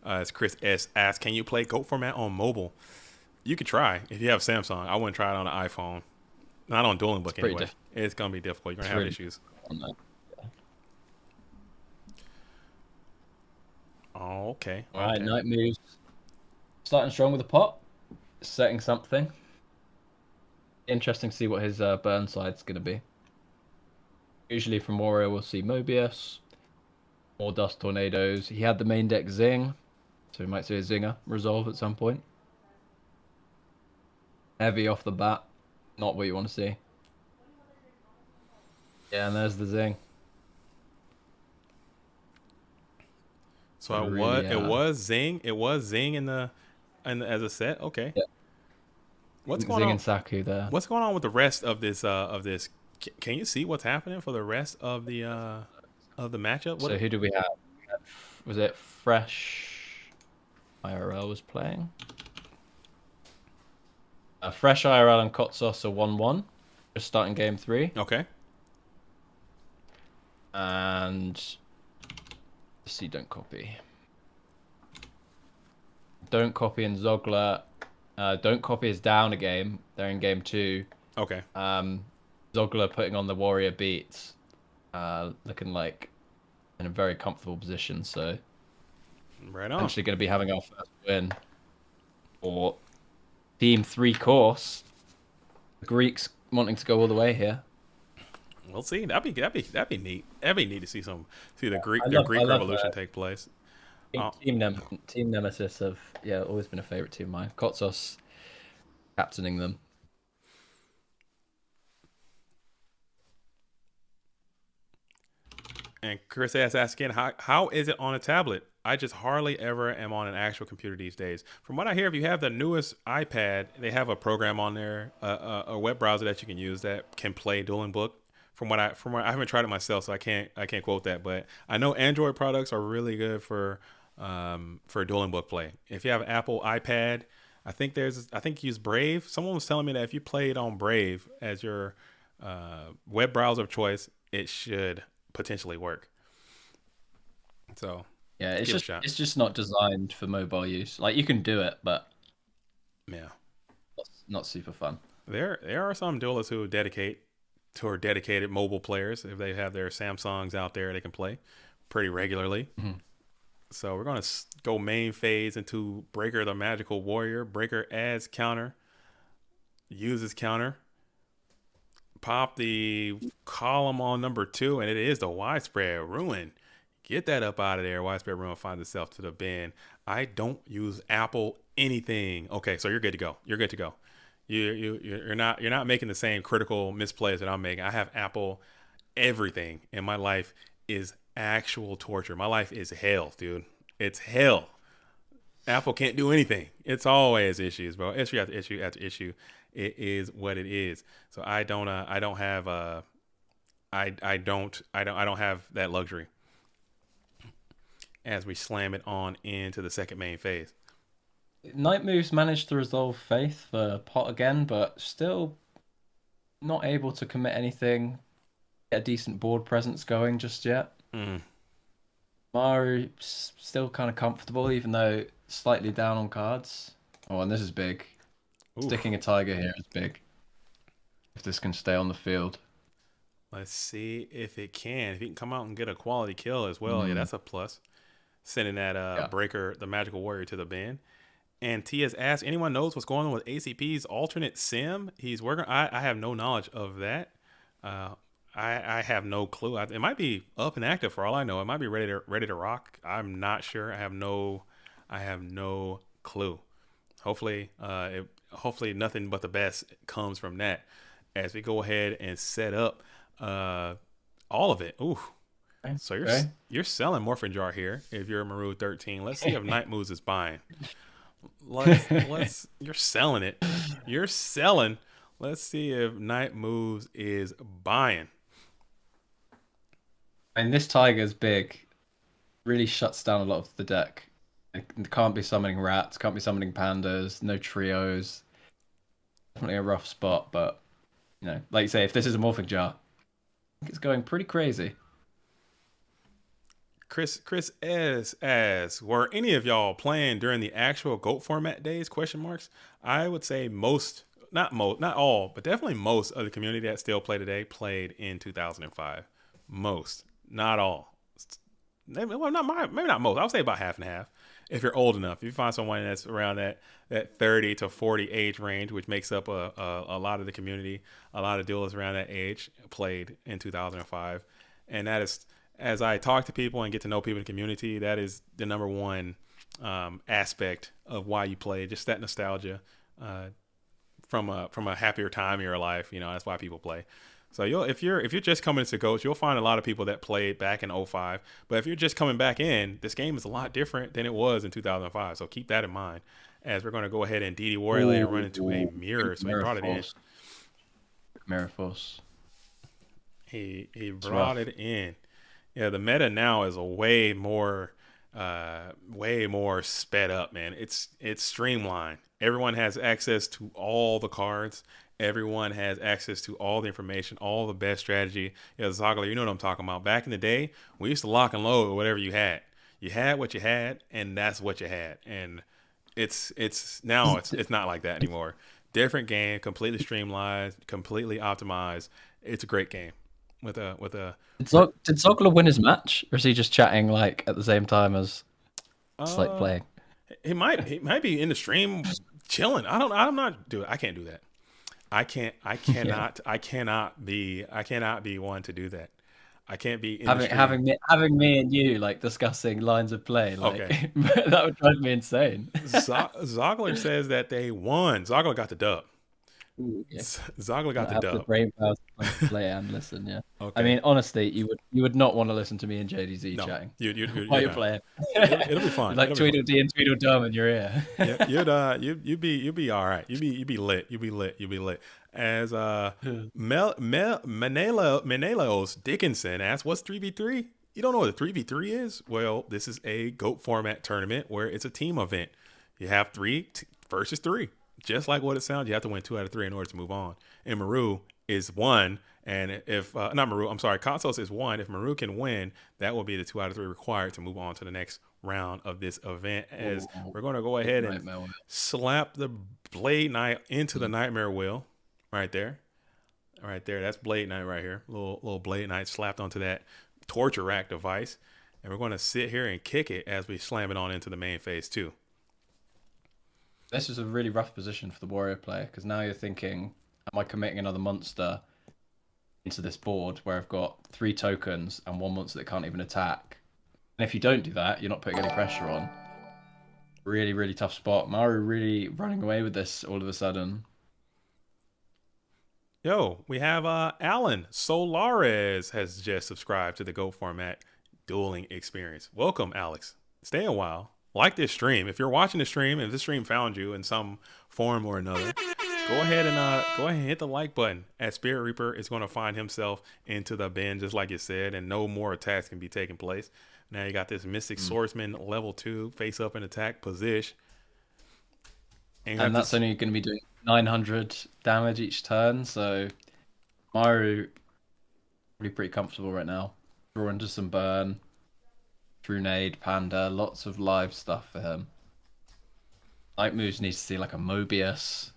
As Chris S asked, can you play GOAT format on mobile? You could try if you have Samsung. I wouldn't try it on an iPhone. Not on Dueling Book anyway. It's gonna be difficult. You're gonna have issues. Oh, okay. All right, Night moves. Starting strong with a pot, setting something. Interesting to see what his burn side's gonna be. Usually from Warrior we'll see Mobius, more Dust Tornadoes. He had the main deck Zing, so we might see a Zinger resolve at some point. Heavy off the bat. Not what you want to see. Yeah, and there's the Zing. So it was Zing. It was Zing in the as a set. Okay. Yeah. What's going Zing on? and Saku there. What's going on with the rest of this? Can you see what's happening for the rest of the matchup? So who do we have? Was it Fresh IRL was playing? Fresh IRL and Kotsos are 1-1. Just starting game 3. Okay. And let's see, don't copy. Don't copy and Zogler. Don't copy is down a game. They're in game 2. Okay. Zogler putting on the Warrior beats. Looking like in a very comfortable position. So right on. Actually going to be having our first win. Or Team 3 course. The Greeks wanting to go all the way here. We'll see. That'd be neat. That'd be neat to see the Greek revolution take place. Team Nemesis have always been a favorite team of mine. Kotsos captaining them. And Chris asks again, how is it on a tablet? I just hardly ever am on an actual computer these days. From what I hear, if you have the newest iPad, they have a program on there, a web browser that you can use that can play Dueling Book. From what I haven't tried it myself, so I can't quote that, but I know Android products are really good for Dueling Book play. If you have an Apple iPad, I think you use Brave. Someone was telling me that if you play it on Brave as your web browser of choice, it should potentially work. So yeah, it's just not designed for mobile use. Like you can do it, but yeah, not super fun. There are some duelists who are dedicated mobile players. If they have their Samsungs out there, they can play pretty regularly. Mm-hmm. So we're gonna go main phase into Breaker the Magical Warrior. Breaker adds counter, uses counter. Pop the column on number 2, and it is the widespread ruin. Get that up out of there. Widespread ruin finds itself to the bin. I don't use Apple anything. Okay, so you're good to go. You're good to go. You're not making the same critical misplays that I'm making. I have Apple everything, and my life is actual torture. My life is hell, dude. It's hell. Apple can't do anything. It's always issues, bro. Issue after issue after issue. It is what it is. So I don't have that luxury. As we slam it on into the second main phase. Night moves managed to resolve Faith for pot again, but still not able to commit anything. Get a decent board presence going just yet. Maru still kind of comfortable, even though slightly down on cards. Oh, and this is big. Oof. Sticking a tiger here is big. If this can stay on the field. Let's see if it can. If he can come out and get a quality kill as well, yeah, that's a plus. Sending that Breaker, the Magical Warrior, to the bin. And T has asked, anyone knows what's going on with ACP's alternate sim? He's working. I have no knowledge of that. I have no clue. It might be up and active for all I know. It might be ready to rock. I'm not sure. I have no clue. Hopefully nothing but the best comes from that. As we go ahead and set up all of it. Ooh. So you're selling Morphin Jar here if you're Maru 13. Let's see if Night Moves is buying. You're selling it. You're selling Let's see if Night Moves is buying. And this Tiger's big. Really shuts down a lot of the deck. It can't be summoning rats, can't be summoning pandas, no trios. Definitely a rough spot, but like you say, if this is a morphing jar, I think it's going pretty crazy. Chris S asks, were any of y'all playing during the actual GOAT format days? ? I would say not all, but definitely most of the community that still play today played in 2005. Most, not all. Maybe not most. I would say about half and half. If you're old enough, if you find someone that's around that 30 to 40 age range, which makes up a lot of the community, a lot of duelists around that age played in 2005, and that is, as I talk to people and get to know people in the community, that is the number one aspect of why you play. Just that nostalgia from a happier time in your life. That's why people play. So if you're just coming into GOATs, you'll find a lot of people that played back in 05. But if you're just coming back in, this game is a lot different than it was in 2005. So keep that in mind. As we're going to go ahead and DD Warrior later run into a mirror. So he brought it in. Mirror Force. He brought it in. Yeah, the meta now is a way more sped up, man. It's streamlined. Everyone has access to all the cards. Everyone has access to all the information, all the best strategy. Zogler, you know what I'm talking about. Back in the day, we used to lock and load whatever you had. You had what you had, and that's what you had. And it's now it's not like that anymore. Different game, completely streamlined, completely optimized. It's a great game. With a Did Zogler win his match, or is he just chatting like at the same time as playing? He might be in the stream chilling. I'm not doing. I can't do that. I cannot be one to do that. I can't be having me and you like discussing lines of play. Like, okay. That would drive me insane. Zogler says that they won. Zogler got the dub. Ooh, yeah. Zogler got the dub. The brain power to play and listen. Yeah. Okay. I mean, honestly, you would not want to listen to me and JDZ chatting while you're playing. It'll be fun. Like Tweedledee and Tweedledum in your ear. You'd be all right. You'd be lit. As Menelos Dickinson asks, what's 3v3? You don't know what a 3v3 is? Well, this is a GOAT format tournament where it's a team event. You have 3 versus 3. Just like what it sounds, you have to win 2 out of 3 in order to move on. And Maru is 1. And if, not Maru, I'm sorry, Consos is 1. If Maru can win, that will be the 2 out of 3 required to move on to the next round of this event. As we're going to go ahead and slap the Blade Knight into the Nightmare Wheel right there. Right there. That's Blade Knight right here. Little Blade Knight slapped onto that torture rack device. And we're going to sit here and kick it as we slam it on into the main phase 2. This is a really rough position for the warrior player, because now you're thinking, am I committing another monster into this board where I've got 3 tokens and 1 monster that can't even attack? And if you don't do that, you're not putting any pressure on. Really, really tough spot. Maru really running away with this all of a sudden. Yo, we have Alan Solares has just subscribed to the GOAT format dueling experience. Welcome, Alex. Stay a while. Like this stream. If you're watching the stream, if this stream found you in some form or another, go ahead and hit the like button. As Spirit Reaper is going to find himself into the bin, just like it said, and no more attacks can be taking place. Now you got this Mystic Swordsman level 2 face up and attack position. And that's only going to be doing 900 damage each turn, so Maru really pretty comfortable right now. Draw into some burn. Trunade, Panda, lots of live stuff for him. Night Moves needs to see like a Mobius,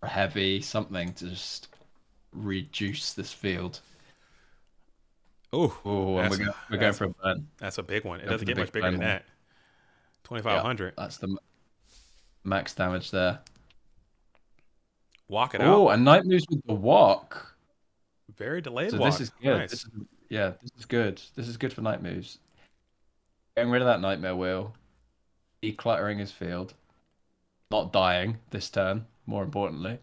or a Heavy, something to just reduce this field. Oh, and we're going for a burn. That's a big one. It doesn't get much bigger than that. 2,500. Yeah, that's the max damage there. Walk it out. Oh, and Night Moves with the walk. Very delayed so walk. This is good. Nice. This is good. This is good for Night Moves. Getting rid of that Nightmare Wheel. Decluttering his field. Not dying this turn, more importantly.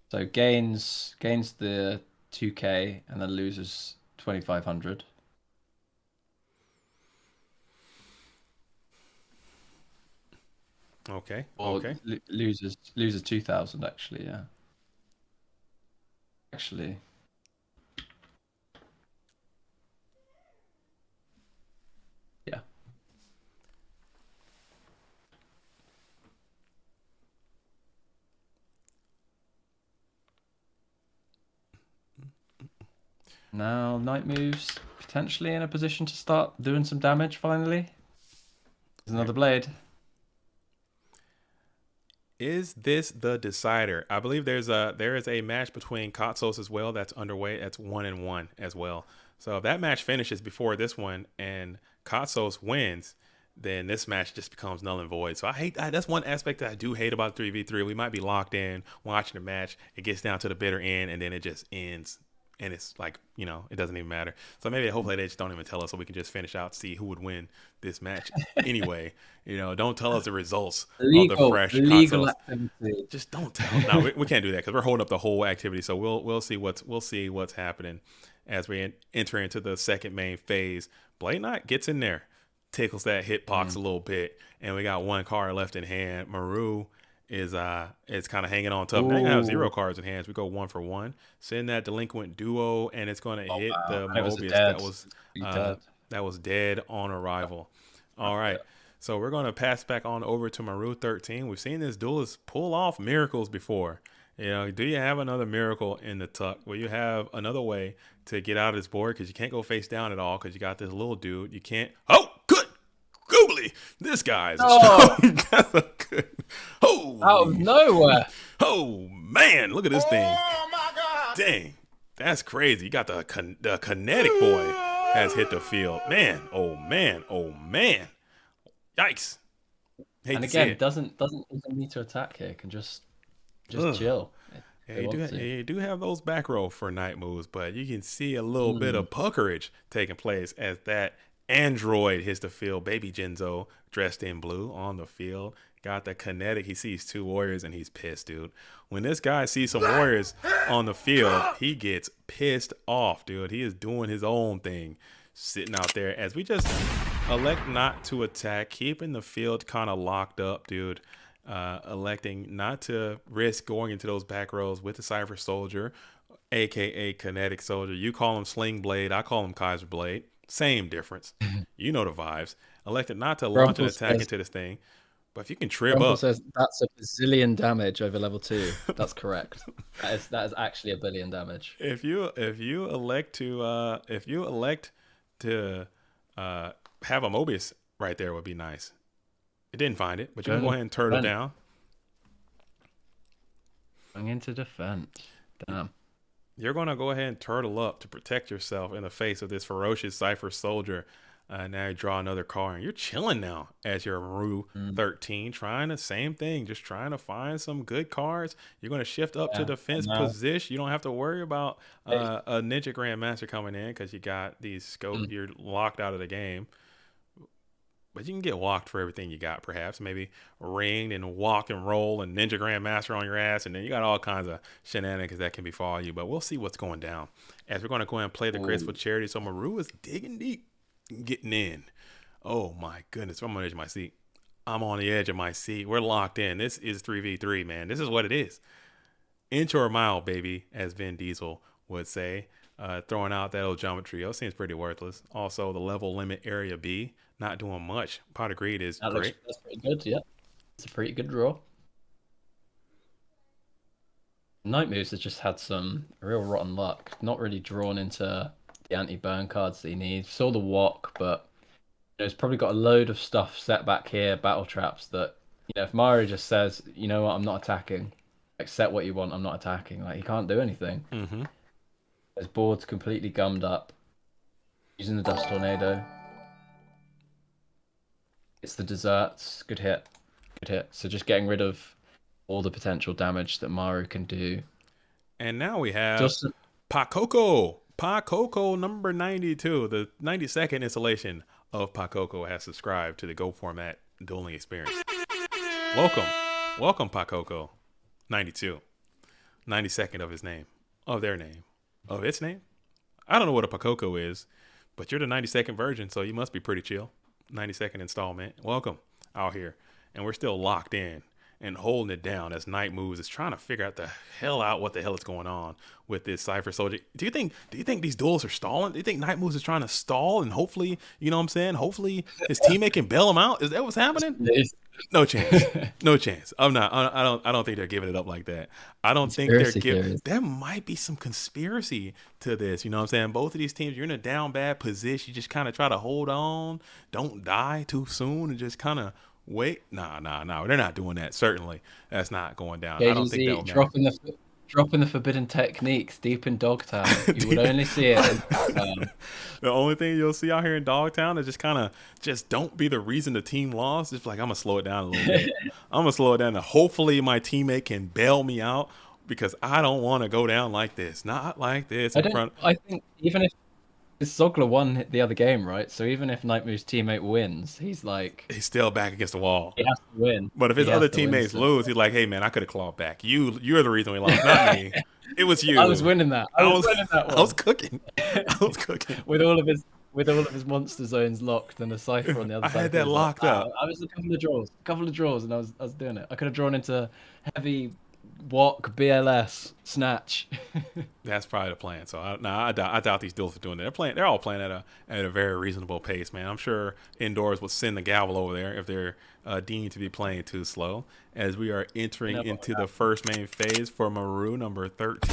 So gains the 2k and then loses 2,500. Okay. Or Okay. losers 2000 actually. Yeah. Actually. Yeah. Now Knight moves potentially in a position to start doing some damage finally. There's another blade. Is this the decider? I believe there is a match between Katsos as well that's underway. That's 1-1 as well. So if that match finishes before this one and Katsos wins, then this match just becomes null and void. So that's one aspect that I do hate about 3v3. We might be locked in watching the match. It gets down to the bitter end and then it just ends. And it's like, it doesn't even matter. So maybe hopefully they just don't even tell us so we can just finish out, see who would win this match anyway. Don't tell us the results of the fresh legal consoles. activity. Just don't tell. No, we can't do that because we're holding up the whole activity. So we'll see what's happening as we enter into the second main phase. Blade Knight gets in there, tickles that hitbox a little bit, and we got one card left in hand. Maru is kind of hanging on tough. Now you have 0 cards in hands. We go 1 for 1. Send that delinquent duo, and it's going to hit the Mobius that was dead on arrival. All right, so we're going to pass back on over to Maru 13. We've seen this duelist pull off miracles before. Do you have another miracle in the tuck? Will you have another way to get out of this board? Because you can't go face down at all because you got this little dude. You can't. Oh, good. Googly. This guy's good. Oh, out of nowhere. Oh, man. Look at this thing. Oh my God! Dang. That's crazy. You got the kinetic boy has hit the field. Man. Oh, man. Oh, man. Yikes. Hate And to again, see it. doesn't even need to attack here. Can just chill. Yeah, you do have those back row for night moves, but you can see a little bit of puckerage taking place as that android hits the field. Baby Genzo dressed in blue on the field. Got the kinetic. He sees 2 warriors and he's pissed, dude. When this guy sees some warriors on the field, he gets pissed off, dude. He is doing his own thing, sitting out there as we just elect not to attack, keeping the field kind of locked up, dude. Electing not to risk going into those back rows with the Cypher Soldier, aka Kinetic Soldier. You call him Sling Blade, I call him Kaiser Blade. Same difference. You know the vibes. Elected not to launch an attack into this thing. But if you can trip Rumble up, says that's a bazillion damage over level 2. That's correct. that is actually a billion damage. if you elect to have a Mobius right there would be nice. It didn't find it, but you can go ahead and turtle down. Going into defense. Damn. You're going to go ahead and turtle up to protect yourself in the face of this ferocious Cypher Soldier. Now you draw another card, and you're chilling now as your Maru 13, trying the same thing, just trying to find some good cards. You're going to shift up to defense position. You don't have to worry about a Ninja Grandmaster coming in because you got these scope. You're locked out of the game. But you can get walked for everything you got, perhaps. Maybe ringed and walk and roll and Ninja Grandmaster on your ass. And then you got all kinds of shenanigans that can befall you. But we'll see what's going down as we're going to go ahead and play the Graceful Charity. So Maru is digging deep, getting in. Oh, my goodness. I'm on the edge of my seat. I'm on the edge of my seat. We're locked in. This is 3v3, man. This is what it is. Inch or a mile, baby, as Vin Diesel would say. Throwing out that old geometry. That seems pretty worthless. Also, the level limit area B. Not doing much. Pot of Greed is great. That's pretty good, yeah. It's a pretty good draw. Night Moves has just had some real rotten luck. Not really drawn into the anti-burn cards that he needs. Saw the walk, but it's probably got a load of stuff set back here, battle traps that, if Mario just says, you know what, I'm not attacking. Set what you want, I'm not attacking. He can't do anything. Mm-hmm. His board's completely gummed up. Using the Dust Tornado. It's the desserts. Good hit. Good hit. So just getting rid of all the potential damage that Maru can do. And now we have Pakoko. Pakoko number 92. The 92nd installation of Pakoko has subscribed to the Go Format dueling experience. Welcome. Welcome, Pakoko. 92. 92nd of his name. Of their name. Of its name? I don't know what a Pakoko is, but you're the 92nd version, so you must be pretty chill. 92nd installment. Welcome out here and we're still locked in and holding it down as night moves. Is trying to figure out what the hell is going on with this Cypher Soldier. Do you think these duels are stalling? Do you think Night Moves is trying to stall and hopefully, you know what I'm saying? Hopefully his teammate can bail him out? Is that what's happening? No chance. No chance. I don't think they're giving it up like that. I don't think they're giving. There might be some conspiracy to this. You know what I'm saying? Both of these teams, you're in a down bad position. You just kind of try to hold on. Don't die too soon and just kind of wait. Nah. They're not doing that. Certainly, that's not going down. I don't think they'll dropping the forbidden techniques deep in Dogtown. You would only see it. The only thing you'll see out here in Dogtown is just don't be the reason the team lost. Just like, I'm gonna slow it down a little bit. I'm gonna slow it down. And hopefully my teammate can bail me out because I don't want to go down like this. Not like this in front. I think even if Zogler won the other game, right? So even if Nightmove's teammate wins, he's still back against the wall. He has to win. But if his other teammates lose, he's like, hey man, I could have clawed back. You're the reason we lost, not me. It was you. I was winning that. I was winning that one. I was cooking. with all of his monster zones locked and a Cypher on the other side. I had that locked up. I was a couple of draws, and I was doing it. I could have drawn into heavy walk, BLS, snatch. That's probably the plan. So I doubt these duels are doing that. They're all playing at a very reasonable pace, man. I'm sure Indoors will send the gavel over there if they're deemed to be playing too slow. As we are entering into the first main phase for Maru number 13.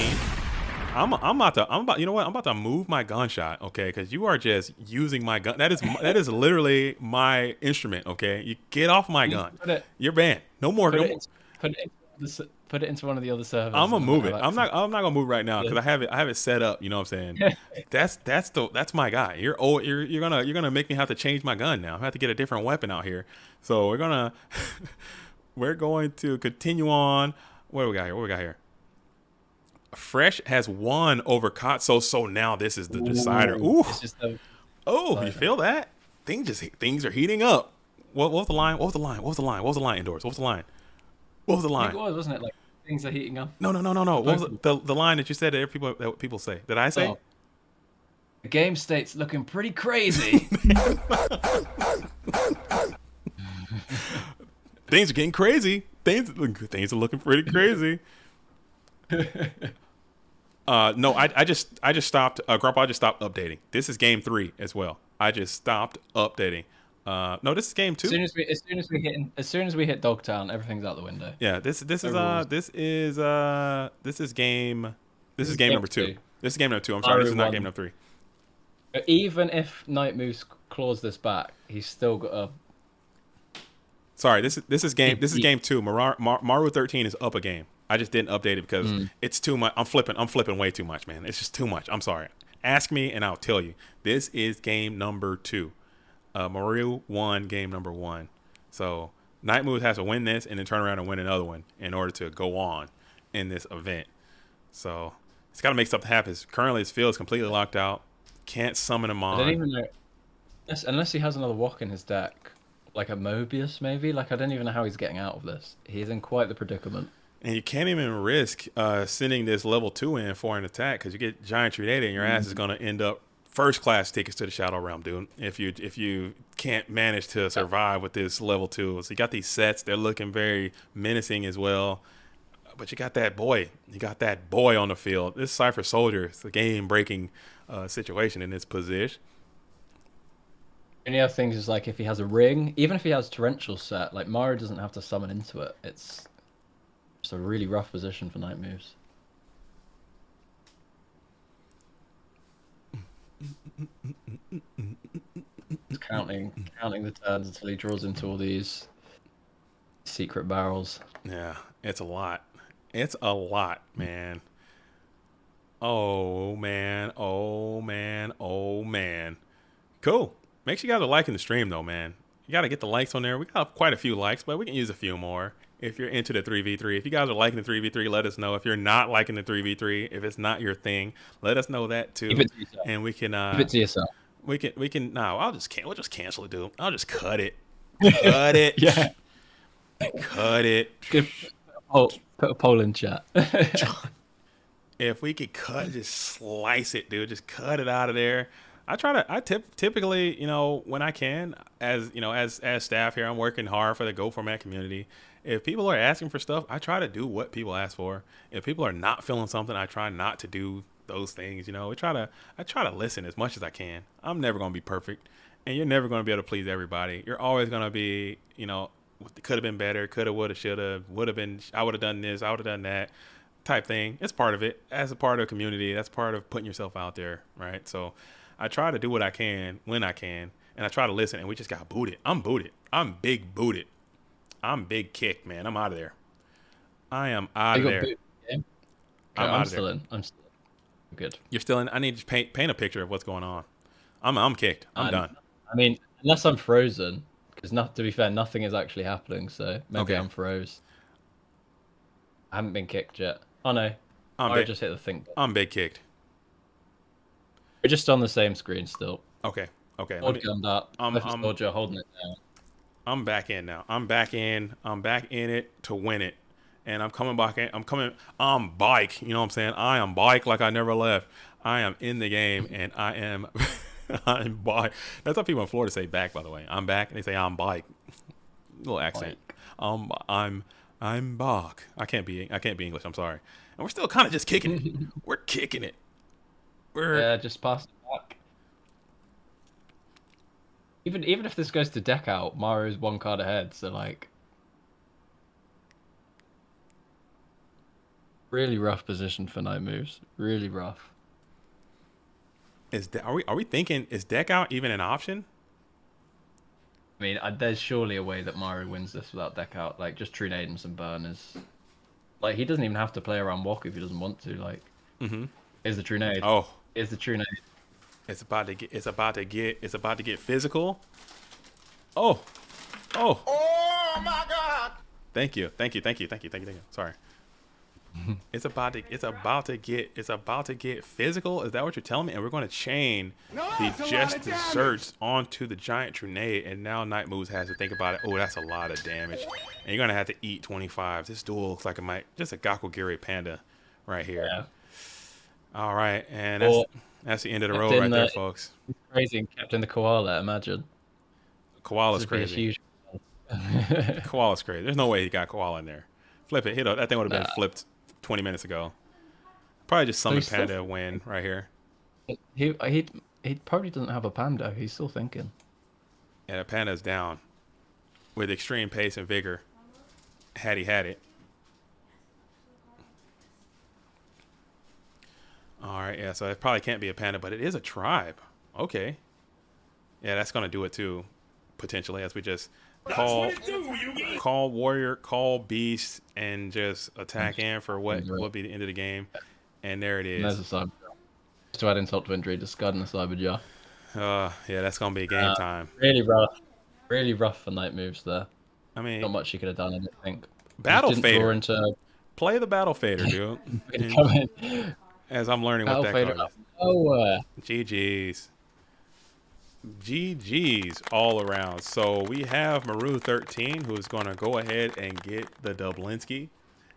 I'm about to move my gunshot, okay? Because you are just using my gun. That is literally my instrument, okay? You get off my gun. You're banned. No more. Put it into one of the other servers. I'm gonna move it. I'm not gonna move right now because I have it set up. You know what I'm saying? That's my guy. You're gonna make me have to change my gun now. I have to get a different weapon out here. So we're going to continue on. What do we got here? Fresh has won over Kotso, so now this is the decider. Ooh. You feel that? Things are heating up. What was the line? Indoors? What was the line? What was the line? It was, wasn't it? Like, things are heating up. No. What was the line that you said that people say? Did I say? Oh. The game state's looking pretty crazy. Things are getting crazy. Things are looking pretty crazy. No, I just stopped. Grandpa just stopped updating. This is game 3 as well. I just stopped updating. No, this is game 2. As soon as we hit Dogtown, everything's out the window. Yeah, this is game number 2. This is game number 2. I'm sorry, this is not game number 3. But even if Night Moves claws this back, he's still got a. Sorry, this is game 2. Maru 13 is up a game. I just didn't update it because it's too much. I'm flipping way too much, man. It's just too much. I'm sorry. Ask me and I'll tell you. This is game number 2. Maru won game number 1. So Night Moves has to win this and then turn around and win another one in order to go on in this event. So it's got to make something happen. Currently, his field is completely locked out. Can't summon him on. I don't even know. Unless he has another walk in his deck, like a Mobius maybe. Like I don't even know how he's getting out of this. He's in quite the predicament. And you can't even risk sending this level 2 in for an attack because you get Giant Treat and your ass is going to end up first class tickets to the Shadow Realm, dude. If you can't manage to survive with this level 2. So you got these sets. They're looking very menacing as well. But you got that boy. You got that boy on the field. This Cypher Soldier, it's a game-breaking situation in this position. Any other things is like if he has a ring, even if he has Torrential set, like Mario doesn't have to summon into it. It's a really rough position for Night Moves. counting the turns until he draws into all these secret barrels. Yeah, it's a lot. It's a lot, man. Oh man. Cool. Make sure you guys are liking the stream though, man. You got to get the likes on there. We got quite a few likes, but we can use a few more. If you're into the 3v3, if you guys are liking the 3v3, let us know. If you're not liking the 3v3, if it's not your thing, let us know that too. And we can give it to yourself. We can. No, we'll just cancel it, dude. I'll just cut it. Cut it. Yeah. Cut it. Put a poll in chat. If we could just slice it, dude. Just cut it out of there. typically, when I can, as staff here, I'm working hard for the Go Format community. If people are asking for stuff, I try to do what people ask for. If people are not feeling something, I try not to do those things. I try to listen as much as I can. I'm never going to be perfect, and you're never going to be able to please everybody. You're always going to be, could have been better, could have, would have, should have, would have been, I would have done this, I would have done that type thing. It's part of it. As a part of the community, that's part of putting yourself out there, right? So I try to do what I can when I can, and I try to listen, and we just got booted. I'm booted. I'm big booted. I'm big kicked, man. I'm out of there. I am out of there. I'm still in. I'm still good. You're still in? I need to paint a picture of what's going on. I'm kicked. I'm done. I mean, unless I'm frozen, because to be fair, nothing is actually happening, so maybe I'm froze. I haven't been kicked yet. Oh no. I just hit the think button. I'm big kicked. We're just on the same screen still. Okay. Hold gunned up. I'm holding it down. I'm back in now. I'm back in it to win it. And I'm coming back in. I'm bike. You know what I'm saying? I am bike like I never left. I am in the game, and I am I'm bike. That's how people in Florida say back, by the way. I'm back, and they say I'm bike. Little accent. I'm bach. I can't be English. I'm sorry. And we're still kind of just kicking it. We're kicking it. Just pass it back. Even if this goes to deck out, Mario's one card ahead. So like, really rough position for night moves. Really rough. Are we thinking, is deck out even an option? I mean, there's surely a way that Mario wins this without deck out. Like, just True Nade and some burners. Like, he doesn't even have to play around Walk if he doesn't want to. Like, is the True Nade? Oh, is the True Nade? It's about to get physical. Oh. Oh my God! Thank you. Sorry. It's about to get physical. Is that what you're telling me? And we're going to chain the Just Desserts onto the giant Trunade, and now Night Moves has to think about it. Oh, that's a lot of damage, and you're gonna have to eat 25. This duel looks like it might just a Gakugiri Panda right here. Yeah. All right, and that's the end of the road right there, folks. Crazy and kept in the koala. Imagine. Koala's crazy. Huge... Koala's crazy. There's no way he got koala in there. Flip it. That thing would have been flipped 20 minutes ago. Probably just summon Panda win right here. He probably doesn't have a Panda. He's still thinking. Yeah, the Panda's down with extreme pace and vigor. Had he had it. All right, yeah, so it probably can't be a Panda, but it is a tribe. Okay. Yeah, that's going to do it too, potentially, as we just call warrior, call beast, and just attack in for what will be the end of the game. And there it is. And there's a cyber jar. Just to add insult to injury, discarding the cyber jar. Yeah, that's gonna be game time. Really rough for night moves there. I mean, not much you could have done, I don't think. Battle fader. Play the battle fader, dude. As I'm learning what that card is. GG's all around. So we have Maru 13, who's going to go ahead and get the Dublinsky,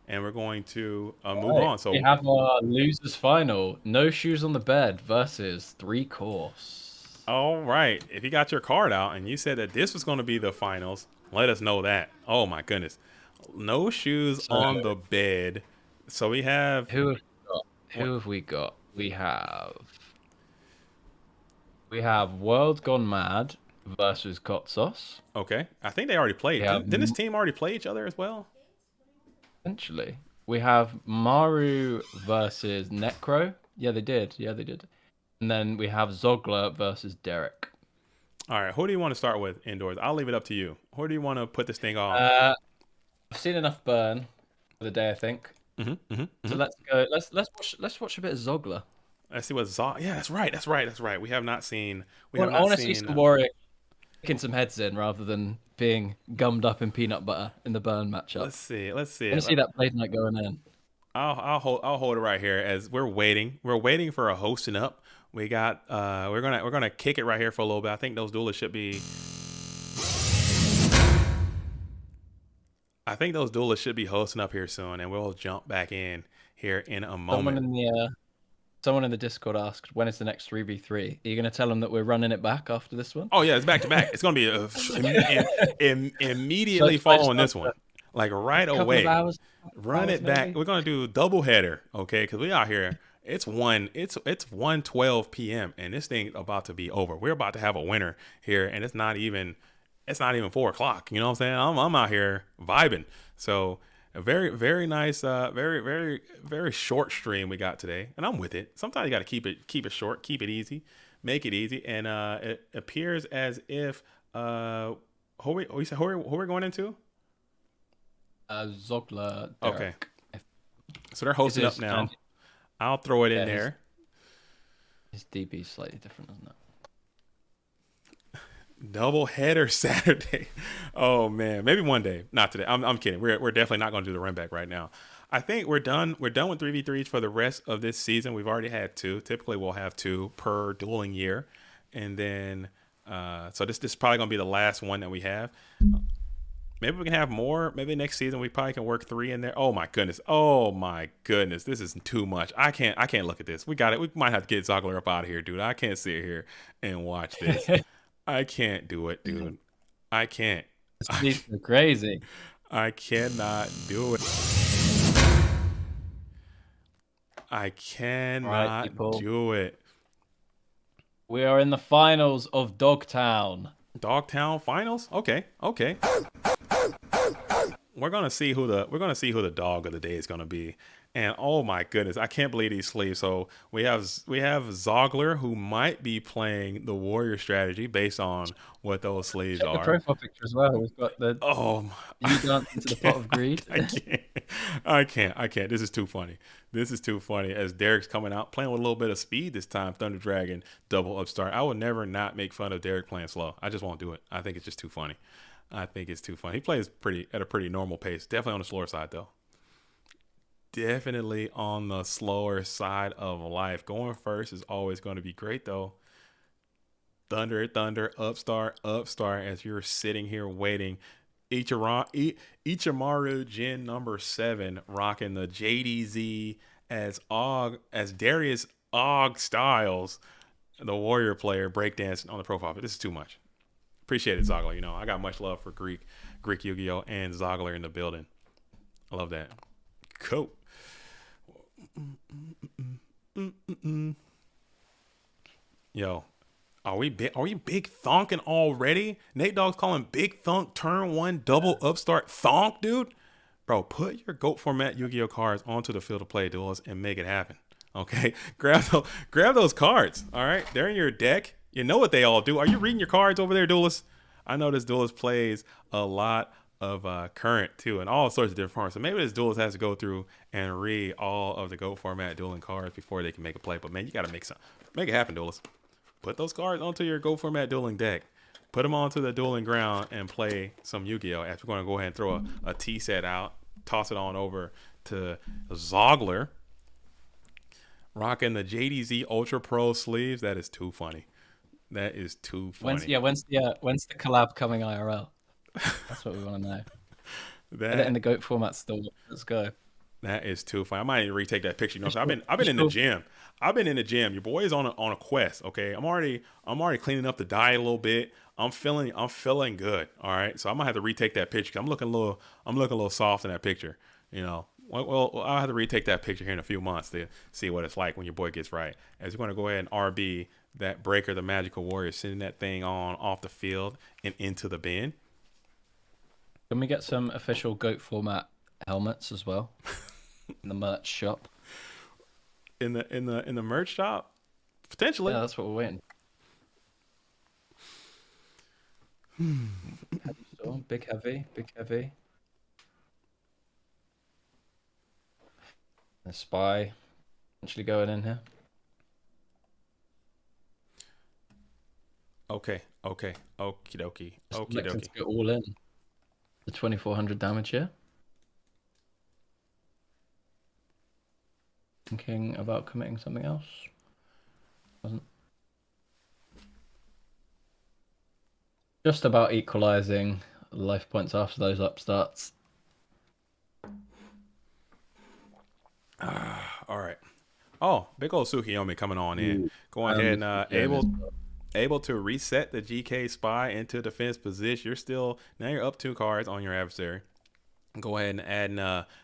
and we're going to move on. So we have our losers final: No Shoes on the Bed versus 3 Course. All right. If you got your card out and you said that this was going to be the finals, let us know that. Oh my goodness, No Shoes on the Bed. So we have who have we got? We have World Gone Mad versus Kotsos. Okay. I think they already played. Didn't this team already play each other as well? Essentially. We have Maru versus Necro. Yeah, they did. And then we have Zogler versus Derek. All right. Who do you want to start with indoors? I'll leave it up to you. Who do you want to put this thing on? I've seen enough burn for the day, I think. So let's go. Let's watch a bit of Zogler. Let's see what Yeah, that's right. We have not seen. I want to see some Warwick kicking some heads in rather than being gummed up in peanut butter in the burn matchup. Let's see. I want to see that Blade Knight going in. I'll hold it right here as we're waiting. We're waiting for a hosting up. We got. We're gonna kick it right here for a little bit. I think those duelists should be. hosting up here soon, and we'll jump back in here in a moment. Someone in the Someone in the Discord asked, when is the next 3v3? Are you going to tell them that we're running it back after this one? Oh yeah, it's back to back. It's gonna be immediately following this one, like right away. Run it back. Maybe? We're gonna do double header, okay? Because we out here. It's 1:12 p.m. and this thing about to be over. We're about to have a winner here, and it's not even 4 o'clock. You know what I'm saying? I'm out here vibing. So a very, very nice, very, very, very short stream we got today, and I'm with it. Sometimes you got to keep it short, keep it easy, make it easy, and it appears as if who we going into? Zogler. Okay, so they're hosting up now. I'll throw it in there. His DB is slightly different, isn't it? Double header Saturday. Oh man, maybe one day. Not today. I'm kidding. We're definitely not going to do the run back right now. I think we're done. We're done with 3v3s for the rest of this season. We've already had 2. Typically, we'll have 2 per dueling year, and then so this is probably going to be the last one that we have. Maybe we can have more. Maybe next season we probably can work 3 in there. Oh my goodness. This is too much. I can't look at this. We got it. We might have to get Zogler up out of here, dude. I can't sit here and watch this. I can't do it, dude. I can't. These are crazy. I cannot do it. I cannot do it. We are in the finals of Dogtown. Dogtown finals? Okay. We're gonna see who the dog of the day is gonna be. And oh my goodness, I can't believe these sleeves. So we have Zogler, who might be playing the warrior strategy based on what those sleeves Check are. the profile picture as well. We've got the you dance into the pot of greed. I can't. This is too funny. As Derek's coming out playing with a little bit of speed this time. Thunder Dragon double upstart. I would never not make fun of Derek playing slow. I just won't do it. I think it's just too funny. He plays at a pretty normal pace. Definitely on the slower side though. Definitely on the slower side of life. Going first is always going to be great though. Thunder, upstart as you're sitting here waiting. Ichimaru Jin number 7 rocking the JDZ as Darius Og Styles, the warrior player, breakdancing on the profile. But this is too much. Appreciate it, Zogler. You know, I got much love for Greek Yu-Gi-Oh! And Zogler in the building. I love that. Cool. Yo, are we big thonking already? Nate Dogg's calling big thunk turn 1 double upstart thonk, dude. Bro, put your GOAT format Yu-Gi-Oh cards onto the field of play, duelists, and make it happen. Okay, grab those cards. All right, they're in your deck. You know what they all do. Are you reading your cards over there, duelists? I know this duelist plays a lot of current too, and all sorts of different forms. So maybe this duelist has to go through and read all of the GOAT format dueling cards before they can make a play. But man, you got to make it happen, duelist. Put those cards onto your GOAT format dueling deck. Put them onto the dueling ground and play some Yu-Gi-Oh! After we're going to go ahead and throw a T set out, toss it on over to Zogler, rocking the JDZ Ultra Pro sleeves. That is too funny. When's the collab coming IRL? That's what we want to know. Get it in the GOAT format still. Let's go. That is too funny. I might need to retake that picture. You know, I've been in the gym. Your boy is on a quest. Okay, I'm already cleaning up the diet a little bit. I'm feeling good. All right, so I'm gonna have to retake that picture. I'm looking a little soft in that picture. You know, well, I'll have to retake that picture here in a few months to see what it's like when your boy gets right. As we're gonna go ahead and RB that breaker, the Magical Warrior, sending that thing off the field and into the bin. Can we get some official GOAT format helmets as well in the merch shop? In the merch shop, potentially. Yeah, that's what we're waiting. Big heavy. A spy actually going in here. Okay. Okie dokie. Let's go all in. The 2400 damage here. Thinking about committing something else. Wasn't. Just about equalizing life points after those upstarts. All right. Oh, big old Tsukiyomi coming on in. Go ahead and able to reset the GK spy into defense position. You're up 2 cards on your adversary. Go ahead and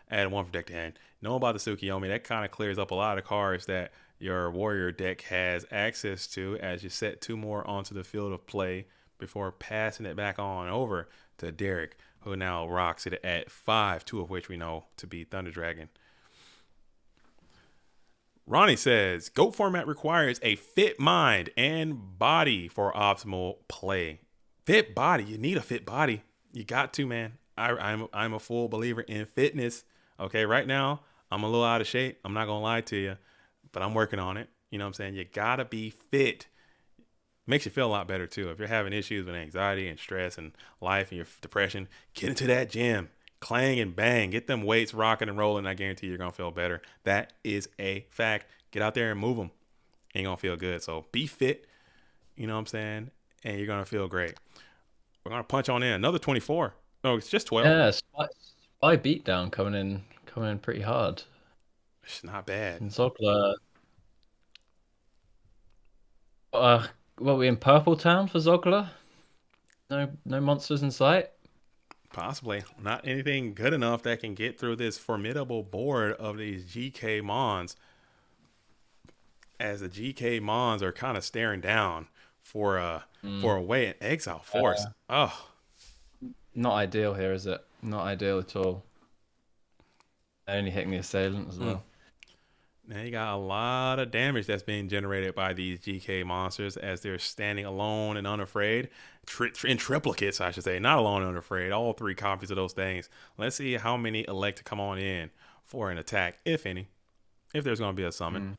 add 1 protected hand. Know about the Tsukiyomi. That kind of clears up a lot of cards that your warrior deck has access to as you set 2 more onto the field of play before passing it back on over to Derek, who now rocks it at 5, 2 of which we know to be Thunder Dragon. Ronnie says, GOAT format requires a fit mind and body for optimal play. Fit body. You need a fit body. You got to, man. I'm a full believer in fitness. Okay, right now, I'm a little out of shape. I'm not going to lie to you, but I'm working on it. You know what I'm saying? You got to be fit. Makes you feel a lot better, too. If you're having issues with anxiety and stress and life and your depression, get into that gym. Clang and bang. Get them weights rocking and rolling. I guarantee you're going to feel better. That is a fact. Get out there and move them. Ain't going to feel good. So be fit. You know what I'm saying? And you're going to feel great. We're going to punch on in. Another 24. No, it's just 12. Yeah, spy beatdown coming in pretty hard. It's not bad. And Zogler. What, we in Purple Town for Zogler? No monsters in sight? Possibly. Not anything good enough that can get through this formidable board of these GK Mons. As the GK Mons are kind of staring down for a way in Exile Force. Not ideal here, is it? Not ideal at all. Only hitting the assailant as well. Now you got a lot of damage that's being generated by these GK monsters as they're standing alone and unafraid. In triplicates, I should say. Not alone and unafraid. All 3 copies of those things. Let's see how many elect to come on in for an attack, if any. If there's going to be a summon.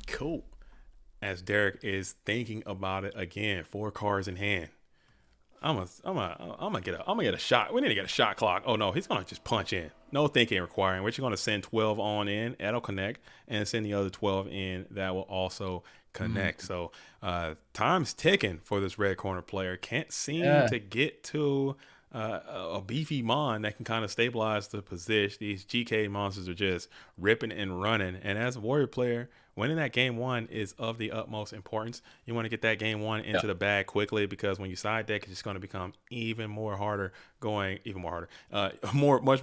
Cool. As Derek is thinking about it again, 4 cards in hand. I'm gonna get a shot. We need to get a shot clock. Oh no, he's gonna just punch in. No thinking requiring. We're just gonna send 12 on in. That'll connect, and send the other 12 in. That will also connect. So time's ticking for this red corner player. Can't seem to get to a beefy mon that can kind of stabilize the position. These GK monsters are just ripping and running. And as a warrior player, winning that game 1 is of the utmost importance. You want to get that game 1 into the bag quickly, because when you side deck, it's just going to become much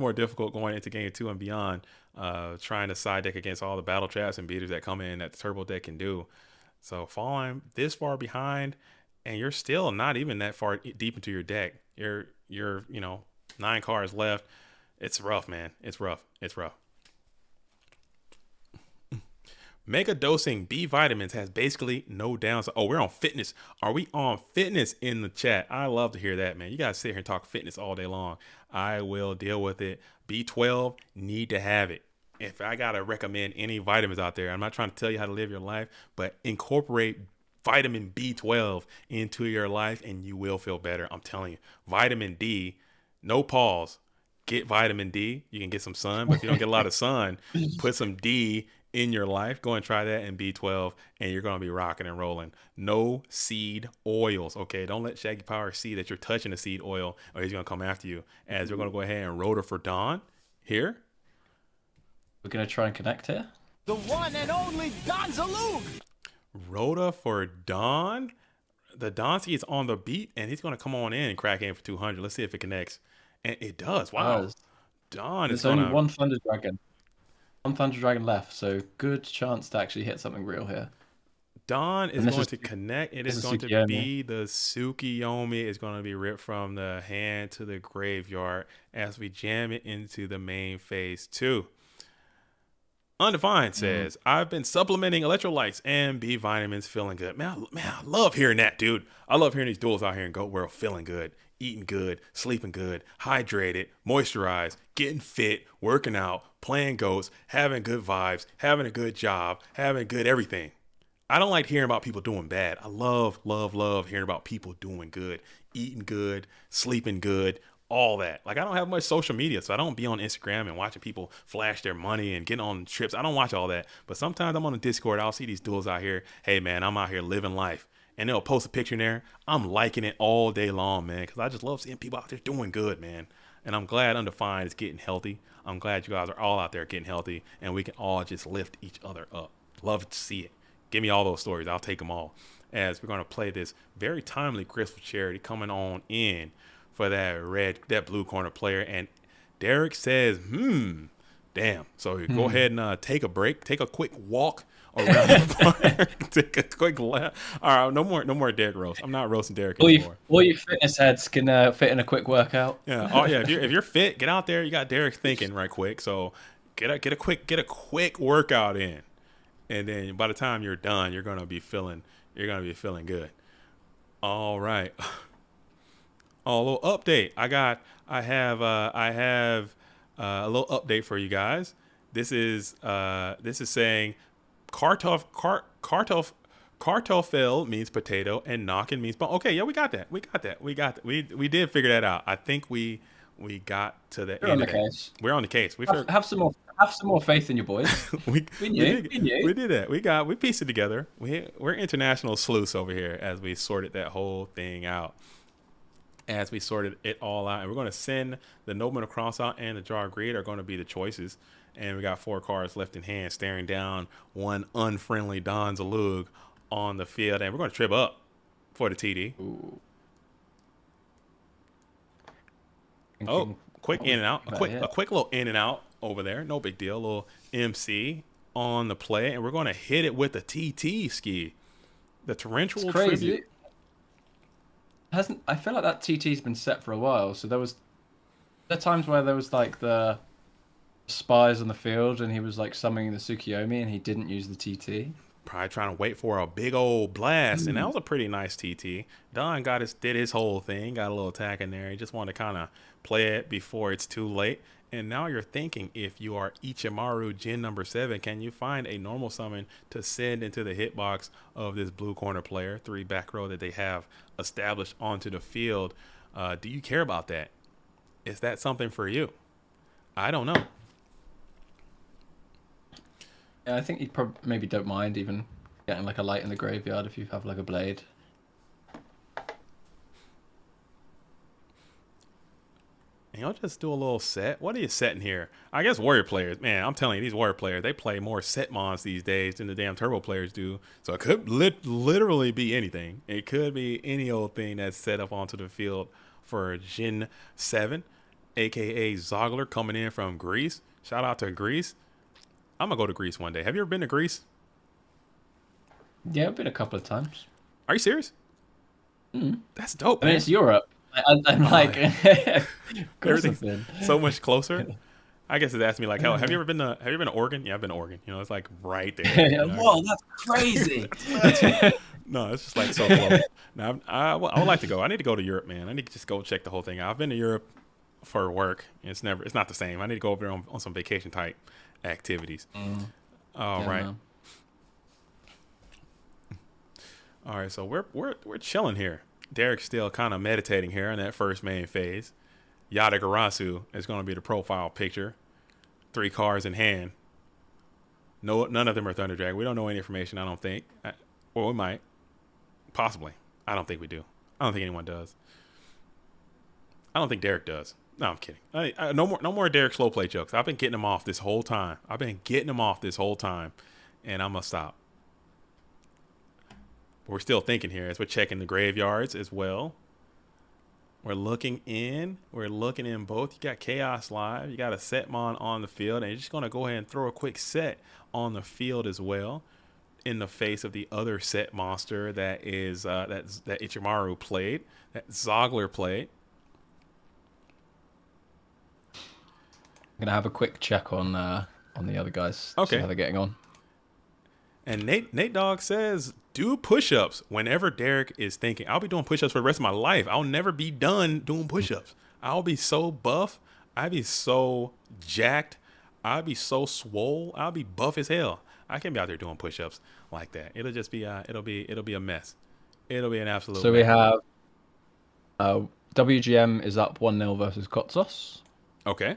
more difficult going into game 2 and beyond, trying to side deck against all the battle traps and beaters that come in that the turbo deck can do. So falling this far behind, and you're still not even that far deep into your deck. You're 9 cards left. It's rough, man. It's rough. Mega dosing B vitamins has basically no downside. Oh, we're on fitness. Are we on fitness in the chat? I love to hear that, man. You guys sit here and talk fitness all day long. I will deal with it. B12, need to have it. If I got to recommend any vitamins out there, I'm not trying to tell you how to live your life, but incorporate vitamin B12 into your life and you will feel better. I'm telling you. Vitamin D, no pause. Get vitamin D. You can get some sun, but if you don't get a lot of sun, put some D in your life. Go and try that in B12 and you're going to be rocking and rolling. No seed oils. Okay. Don't let Shaggy Power see that you're touching the seed oil or he's going to come after you. As we're going to go ahead and rotor for Dawn here. We're going to try and connect here. The one and only Don Zaloog. Rhoda for Dawn. The Donsky is on the beat and he's going to come on in and crack in for 200. Let's see if it connects. And it does. Wow. Dawn is only one Thunder Dragon. One Thunder Dragon left, so good chance to actually hit something real here. Dawn is going to connect. It is going to be the Tsukiyomi. It's going to be ripped from the hand to the graveyard as we jam it into the main phase 2. Undefined says, I've been supplementing electrolytes and B vitamins, feeling good. Man, I love hearing that, dude. I love hearing these duels out here in Goat World feeling good, eating good, sleeping good, hydrated, moisturized, getting fit, working out, playing goats, having good vibes, having a good job, having good everything. I don't like hearing about people doing bad. I love hearing about people doing good, eating good, sleeping good, all that. Like, I don't have much social media, so I don't be on Instagram and watching people flash their money and getting on trips. I don't watch all that. But sometimes I'm on the Discord. I'll see these duels out here. Hey, man, I'm out here living life. and they'll post a picture in there. I'm liking it all day long, man, because I just love seeing people out there doing good, man. And I'm glad Undefined is getting healthy. I'm glad you guys are all out there getting healthy, and we can all just lift each other up. Love to see it. Give me all those stories. I'll take them all. As we're going to play this very timely Crystal Charity coming on in for that blue corner player. And Derek says, damn. So go ahead and take a break. Take a quick walk around the park. Take a quick lap. All right, no more Derek roast. I'm not roasting Derek anymore. All you fitness heads can fit in a quick workout. Yeah. Oh yeah. If you're fit, get out there. You got Derek thinking right quick. So get a quick workout in, and then by the time you're done, you're gonna be feeling good. All right. Oh, a little update. I have a little update for you guys. This is saying Kartoffel means potato and Nocken means bone. Okay, yeah, we got that. We did figure that out. I think we got to the end of that. We're on the case. Have some more faith in your boys. we did that. We pieced it together. We're international sleuths over here as we sorted that whole thing out. As we sorted it all out, and we're going to send the Nobleman Across out and the Jar Grid are going to be the choices. And we got 4 cards left in hand, staring down one unfriendly Don Zalug on the field, and we're going to trip up for the TD. Ooh. Oh, quick in and out, a quick little in and out over there. No big deal. A little MC on the play, and we're going to hit it with the TT ski, the torrential tribute. I feel like that TT's been set for a while. So there are times where there was like the spies on the field and he was like summoning the Tsukiyomi and he didn't use the TT. Probably trying to wait for a big old blast, and that was a pretty nice TT. Don did his whole thing, got a little attack in there. He just wanted to kind of play it before it's too late. And now you're thinking, if you are Ichimaru Jin number 7, can you find a normal summon to send into the hitbox of this blue corner player, 3 back row that they have established onto the field? Do you care about that? Is that something for you? I don't know. Yeah, I think you maybe don't mind even getting like a light in the graveyard if you have like a blade. And you'll just do a little set. What are you setting here? I guess Warrior players, man, I'm telling you, these Warrior players, they play more set mons these days than the damn Turbo players do. So it could literally be anything. It could be any old thing that's set up onto the field for Jin 7, a.k.a. Zogler, coming in from Greece. Shout out to Greece. I'm going to go to Greece one day. Have you ever been to Greece? Yeah, I've been a couple of times. Are you serious? That's dope, man. I mean, it's Europe. I'm like, everything's so much closer. I guess it asked me like, hell, have you ever been to Oregon? Yeah, I've been to Oregon. You know, it's like right there. You know? Whoa, that's crazy. No, it's just like so close. Now, I would like to go. I need to go to Europe, man. I need to just go check the whole thing out. I've been to Europe for work. It's not the same. I need to go over there on some vacation type activities. All right. Man. All right, so we're chilling here. Derek's still kind of meditating here in that first main phase. Yadagarasu is going to be the profile picture. 3 cards in hand. No, none of them are Thunder Dragon. We don't know any information, I don't think. Well, we might. Possibly. I don't think we do. I don't think anyone does. I don't think Derek does. No, I'm kidding. No more Derek slow play jokes. I've been getting them off this whole time. And I'm going to stop. We're still thinking here as we're checking the graveyards as well. We're looking in both. You got Chaos Live. You got a Setmon on the field. And you're just going to go ahead and throw a quick set on the field as well, in the face of the other set monster that is that Ichimaru played, that Zogler played. I'm going to have a quick check on the other guys. Okay. See how they're getting on. And Nate Dogg says, do push-ups whenever Derek is thinking. I'll be doing push-ups for the rest of my life. I'll never be done doing push-ups. I'll be so buff. I'll be so jacked. I'll be so swole. I'll be buff as hell. I can't be out there doing push-ups like that. It'll just be it'll be a mess. It'll be an absolute So mess. we have WGM is up 1-0 versus Kotsos. Okay.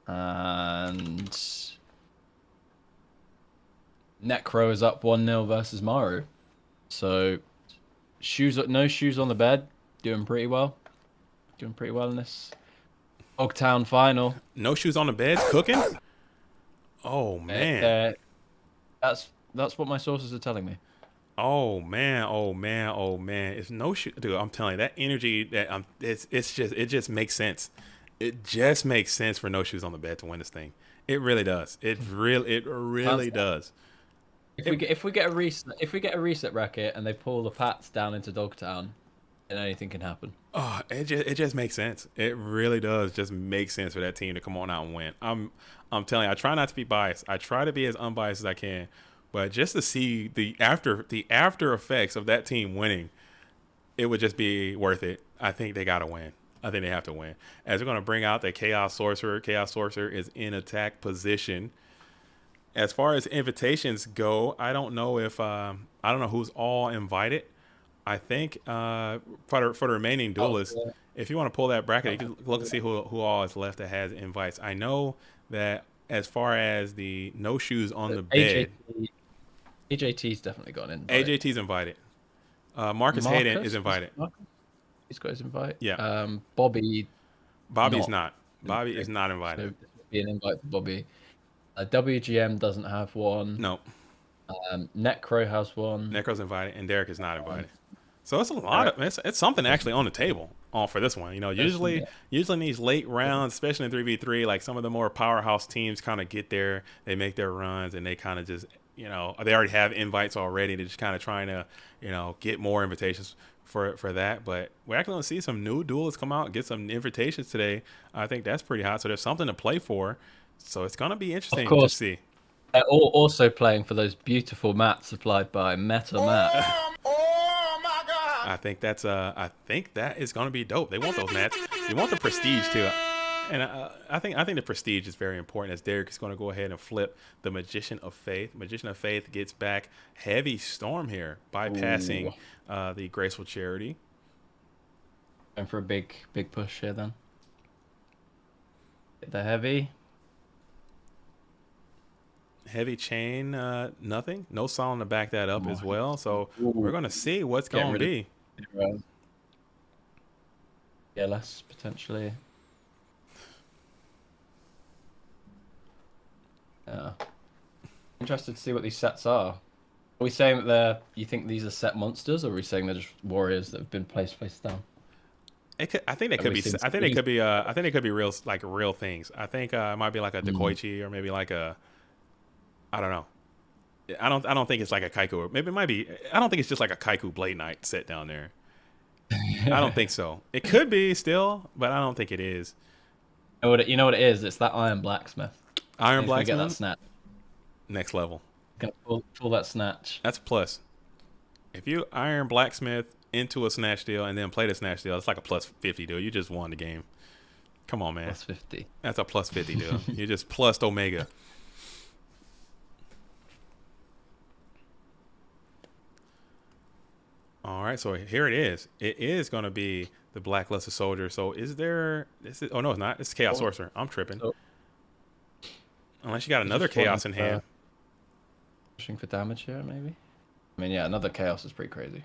And Necro is up 1-0 versus Maru. So no shoes on the bed. Doing pretty well. Doing pretty well in this Dogtown final. No shoes on the bed, cooking. Oh man. That's what my sources are telling me. Oh man. It's no shoe, dude. I'm telling you, that energy that it just makes sense. It just makes sense for no shoes on the bed to win this thing. It really does. It really does. If we get a reset bracket and they pull the Pats down into Dogtown, then anything can happen. Oh, it just makes sense. It really does just make sense for that team to come on out and win. I'm telling you, I try not to be biased. I try to be as unbiased as I can, but just to see the after effects of that team winning, it would just be worth it. I think they gotta win. I think they have to win. As we're gonna bring out the Chaos Sorcerer. Chaos Sorcerer is in attack position. As far as invitations go, I don't know who's all invited. I think for the remaining duelists, if you want to pull that bracket, you can look and see who all is left that has invites. I know that as far as the no shoes on the bed, AJT's definitely got an invite. AJT's invited. Marcus Hayden is invited. He's got his invite. Yeah. Bobby's not. Bobby is not invited. So be an invite for Bobby. WGM doesn't have one. No. Necro has one. Necro's invited, and Derek is not invited. So it's a lot of it's something actually on the table for this one. You know, usually in these late rounds, especially in 3v3, like some of the more powerhouse teams kind of get there, they make their runs, and they kind of just, you know, they already have invites already. They're just kind of trying to, you know, get more invitations for that. But we're actually going to see some new duelists come out and get some invitations today. I think that's pretty hot. So there's something to play for. So it's going to be interesting to see. They're also playing for those beautiful mats supplied by Meta Mat. I think that is going to be dope. They want those mats. They want the prestige too. And I think the prestige is very important, as Derek is going to go ahead and flip the Magician of Faith. Magician of Faith gets back Heavy Storm here, bypassing the Graceful Charity. And for a big push here then. Get the Heavy. Heavy chain, nothing. No Solon to back that up as well. So we're going to see what's going to be. Yeah, less potentially. Yeah. Interested to see what these sets are. Are we saying that you think these are set monsters, or are we saying they're just warriors that have been placed face down? I think they could be. I think they could be real, like real things. I think it might be like a Dekoichi or maybe like a. I don't know. I don't think it's like a Kaiku. Or maybe it might be. I don't think it's just like a Kaiku Blade Knight set down there. I don't think so. It could be still, but I don't think it is. You know what it is? It's that Iron Blacksmith. Iron Blacksmith. Get that snatch. Next level. Gonna pull that snatch. That's a plus. If you Iron Blacksmith into a snatch deal and then play the snatch deal, it's like a plus 50 deal. You just won the game. Come on, man. Plus 50. That's a plus 50 deal. You just plus Omega. All right, so here it is. It is going to be the Blackluster Soldier. So oh, no, it's not. It's Chaos Sorcerer. I'm tripping. Unless you got another Chaos in hand. Pushing for damage here, maybe? I mean, yeah, another Chaos is pretty crazy.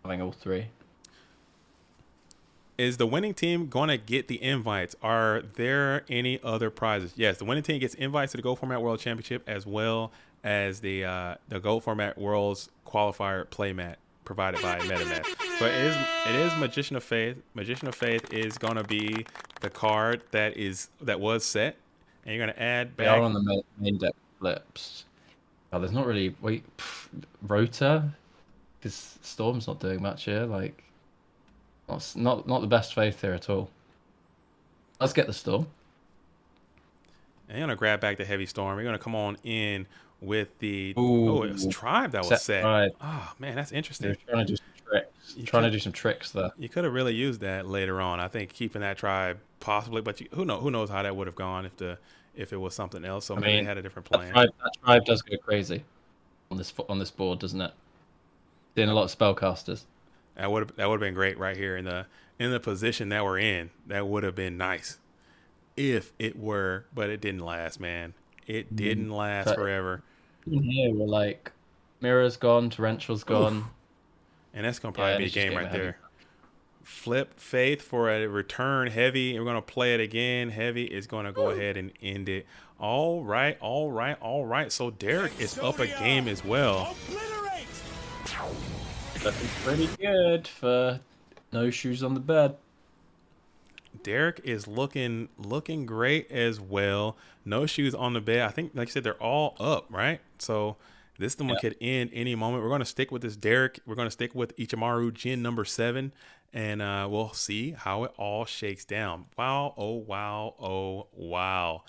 Having all three. Is the winning team going to get the invites? Are there any other prizes? Yes, the winning team gets invites to the Gold Format World Championship, as well as the Gold Format Worlds Qualifier playmat provided by MetaMath. So it is Magician of Faith. Magician of Faith is going to be the card that was set, and you're going to add back. They are on the main deck flips. Oh, there's not really Rota, because Storm's not doing much here. Like, not the best faith here at all. Let's get the Storm. And you're going to grab back the Heavy Storm. You're going to come on in with the it was Tribe that was set. Right. Oh man, that's interesting. They're trying to do some tricks. To do some tricks there. You could have really used that later on. I think keeping that Tribe possibly, but who knows how that would have gone if it was something else. So maybe they had a different plan. That Tribe does go crazy on this board, doesn't it? Seeing a lot of spellcasters. That would have been great right here in the position that we're in. That would have been nice if it were, but it didn't last, man. it didn't last forever. Even here, we're like, Mirror's gone, Torrential's gone. And that's going to probably be a game right there. Flip Faith for a return heavy. And we're going to play it again. Heavy is going to go ahead and end it. All right. So Derek is up a game as well. Looking pretty good for no shoes on the bed. Derek is looking great as well. No shoes on the bed. I think, like you said, they're all up, right? So this one could end any moment. We're going to stick with this Derek. We're going to stick with Ichimaru Jin number 7, and we'll see how it all shakes down. Wow, oh, wow, oh, wow.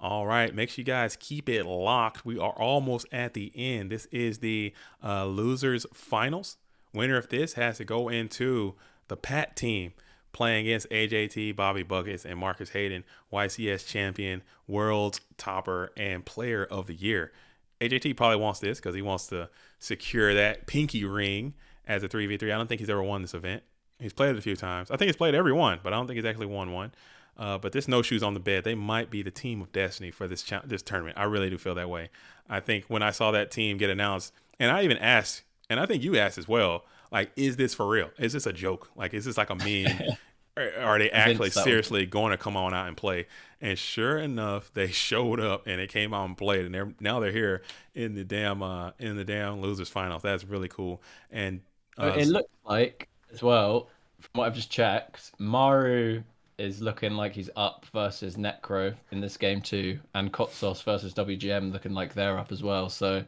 All right, make sure you guys keep it locked. We are almost at the end. This is the losers finals. Winner of this has to go into the Pat team, playing against AJT, Bobby Buckets, and Marcus Hayden, YCS champion, world's topper, and player of the year. AJT probably wants this because he wants to secure that pinky ring as a 3v3. I don't think he's ever won this event. He's played it a few times. I think he's played every one, but I don't think he's actually won one. But this no shoes on the bed, they might be the team of destiny for this tournament. I really do feel that way. I think when I saw that team get announced, and I even asked, and I think you asked as well, like, is this for real? Is this a joke? Like, is this like a meme? Or are they actually seriously going to come on out and play? And sure enough, they showed up and they came out and played, and now they're here in the damn losers finals. That's really cool. And it looks like as well, from what I've just checked, Maru is looking like he's up versus Necro in this game too, and Kotsos versus WGM looking like they're up as well. So it's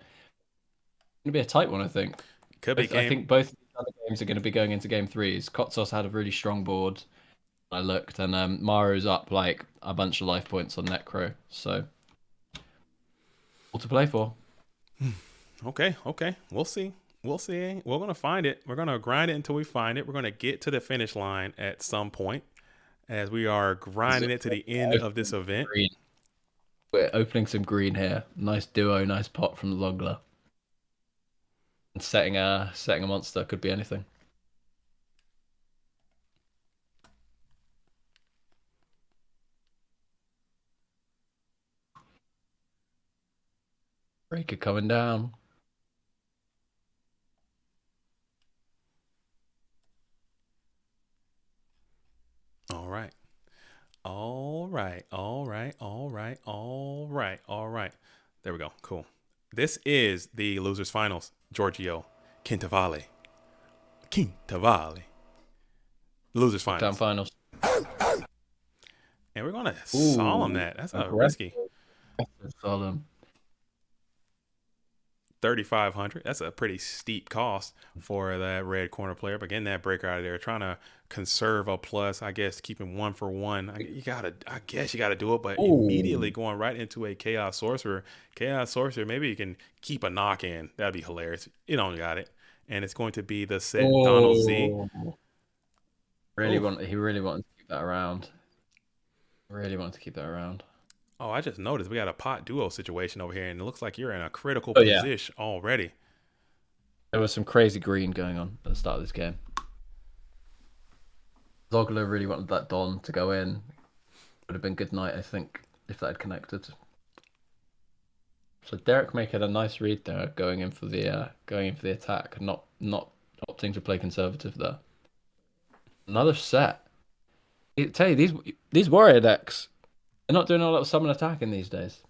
gonna be a tight one, I think. Could be. I think both of these other games are going to be going into game 3s. Kotsos had a really strong board. I looked, and Maru's up like a bunch of life points on Necro. So all to play for. Okay. We'll see. We're gonna find it. We're gonna grind it until we find it. We're gonna get to the finish line at some point, as we are grinding it to the end of this event. Green. We're opening some green here. Nice duo, nice pot from the Logler. And setting a monster could be anything. Breaker coming down. All right. There we go. Cool. This is the losers finals. Giorgio Quintavalle. Losers finals. Down finals. And we're gonna solemn that. That's a risky. Solemn. 3,500. That's a pretty steep cost for that red corner player. But getting that breaker out of there, trying to conserve a plus, I guess, keeping 1 for 1. I guess you gotta do it, but immediately going right into a Chaos Sorcerer. Maybe you can keep a knock in. That'd be hilarious. You don't got it. And it's going to be the set Donald Z. He really wanted to keep that around. Oh, I just noticed we got a pot duo situation over here, and it looks like you're in a critical position already. There was some crazy green going on at the start of this game. Zogler really wanted that Don to go in. Would have been good night, I think, if that had connected. So Derek making a nice read there, going in for the attack, not opting to play conservative there. Another set. I tell you, these warrior decks, they're not doing a lot of summon attacking these days.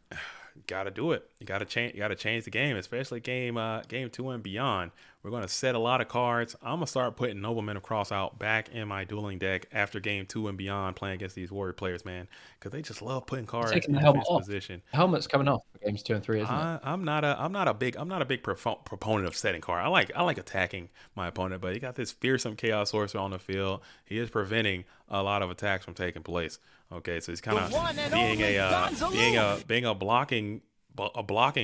Gotta do it. You gotta change the game, especially game 2 and beyond. We're gonna set a lot of cards. I'm gonna start putting Nobleman of Cross out back in my dueling deck after game 2 and beyond, playing against these warrior players, man, because they just love putting cards in this position. Helmet's coming off for games 2 and 3, isn't it? I'm not a big proponent of setting card. I like attacking my opponent, but he got this fearsome Chaos Sorcerer on the field. He is preventing a lot of attacks from taking place. Okay, so he's kind of being a blocking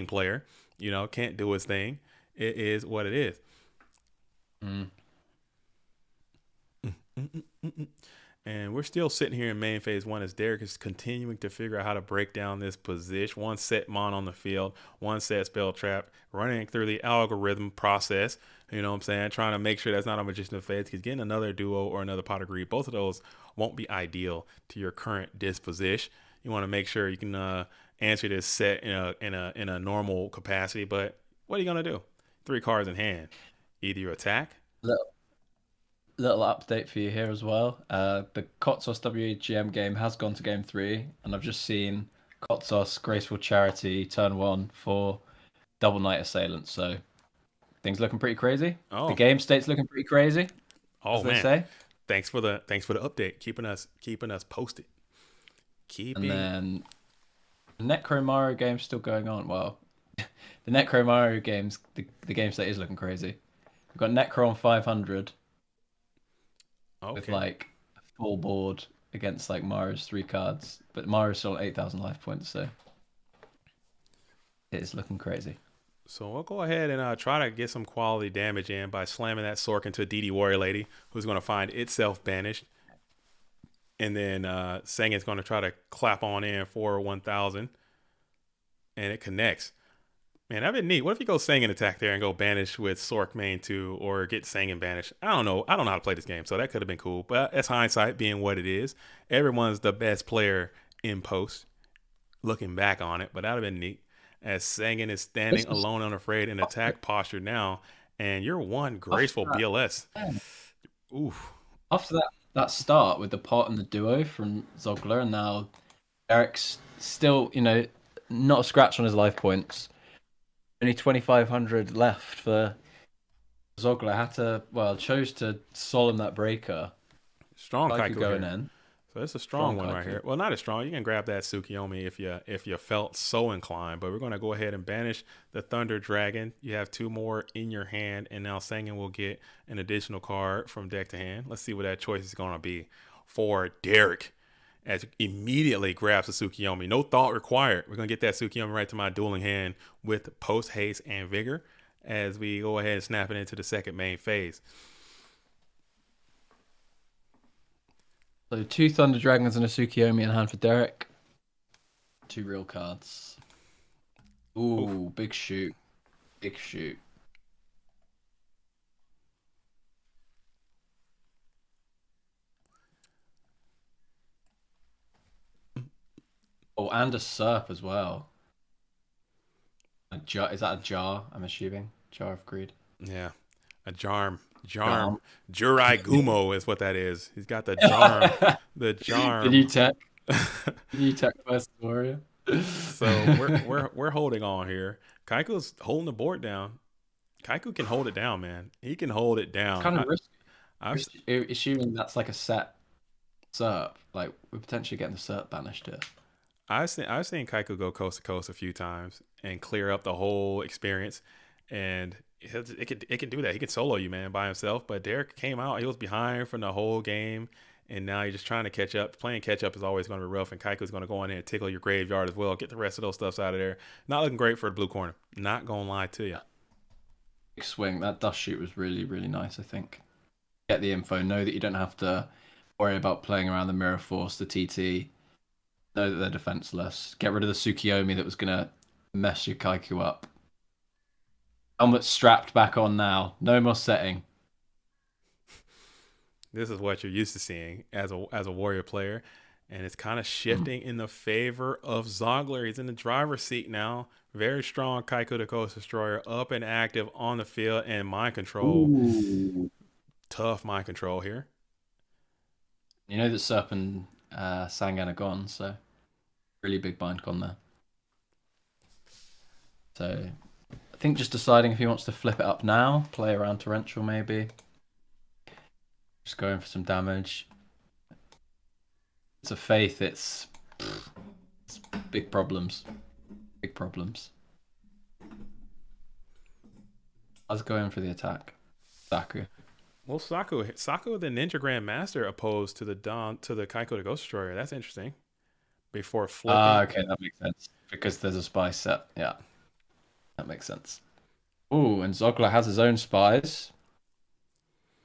player. You know, can't do his thing. It is what it is. And we're still sitting here in main phase 1 as Derek is continuing to figure out how to break down this position. 1 set Mon on the field, 1 set Spell Trap, running through the algorithm process. You know what I'm saying? Trying to make sure that's not a Magician of Faith. He's getting another duo or another Pot of Greed. Both of those won't be ideal to your current disposition. You want to make sure you can answer this set in a normal capacity. But what are you gonna do? 3 cards in hand. Either you attack. Little update for you here as well. The Kotsos WGM game has gone to game 3, and I've just seen Kotsos Graceful Charity turn 1 for Double Knight Assailant. So things looking pretty crazy. Oh. The game state's looking pretty crazy. Oh as man! They say. Thanks for the update. Keeping us posted. And then the Necro Mario game's still going on. Well, the Necro Mario games, the game state is looking crazy. We've got Necro on 500 with like a full board against like Mario's 3 cards, but Mario's still at 8,000 life points, so it is looking crazy. So we'll go ahead and try to get some quality damage in by slamming that Sork into a DD Warrior Lady, who's going to find itself banished. And then Sangin's going to try to clap on in for 1,000. And it connects. Man, that'd be neat. What if you go Sangin attack there and go banish with Sork main 2 or get Sangin banished? I don't know. I don't know how to play this game, so that could have been cool. But that's hindsight being what it is. Everyone's the best player in post, looking back on it. But that would have been neat. As Sangin is standing alone, unafraid in attack posture now, and you're one graceful BLS. Oof. After that start with the pot and the duo from Zogler, and now Eric's still, not a scratch on his life points. Only 2,500 left for Zogler. Chose to solemn that breaker. Strong Kaiku going in. So it's a strong one right here. Well, not as strong. You can grab that Tsukiyomi if you felt so inclined. But we're going to go ahead and banish the Thunder Dragon. You have 2 more in your hand, and now Sangin will get an additional card from deck to hand. Let's see what that choice is going to be for Derek. As immediately grabs the Tsukiyomi. No thought required. We're going to get that Tsukiyomi right to my dueling hand with Post Haste and Vigor as we go ahead and snap it into the second main phase. So 2 Thunder Dragons and a Tsukiyomi in hand for Derek. 2 real cards. Ooh, big shoot. Big shoot. Oh, and a Serp as well. Is that a jar, I'm assuming? Jar of Greed. Yeah, a Jarm. Jurai Gumo is what that is. He's got the Jarm. The Jarm. The new tech. New tech versus Warrior. So we're holding on here. Kaiku's holding the board down. Kaiku can hold it down, man. He can hold it down. It's kind of risky. Assuming that's like a set Serp. Like, we're potentially getting the Serp banished here. I've seen Kaiku go coast to coast a few times and clear up the whole experience, and it can do that. He can solo you, man, by himself. But Derek came out; he was behind from the whole game, and now you're just trying to catch up. Playing catch up is always going to be rough, and Kaiku's going to go in there and tickle your graveyard as well. Get the rest of those stuffs out of there. Not looking great for the blue corner. Not gonna lie to you. Big swing. That dust shoot was really, really nice. I think. Get the info. Know that you don't have to worry about playing around the Mirror Force, the TT. Know that they're defenseless. Get rid of the Tsukiyomi that was going to mess your Kaiku up. Helmet strapped back on now. No more setting. This is what you're used to seeing as a Warrior player. And it's kind of shifting in the favor of Zogler. He's in the driver's seat now. Very strong Kaiku the Coast Destroyer. Up and active on the field. And mind control. Ooh. Tough mind control here. You know that Serp and Sangan are gone, so really big bind con there. So I think just deciding if he wants to flip it up now, play around Torrential maybe. Just going for some damage. It's a Faith, it's big problems. Big problems. I was going for the attack. Saku. Well, Saku, the Ninja Grandmaster, opposed to the Kaiko the Ghost Destroyer. That's interesting. Before flipping. Okay, that makes sense. Because there's a spy set. Yeah, that makes sense. Ooh, and Zogler has his own spies,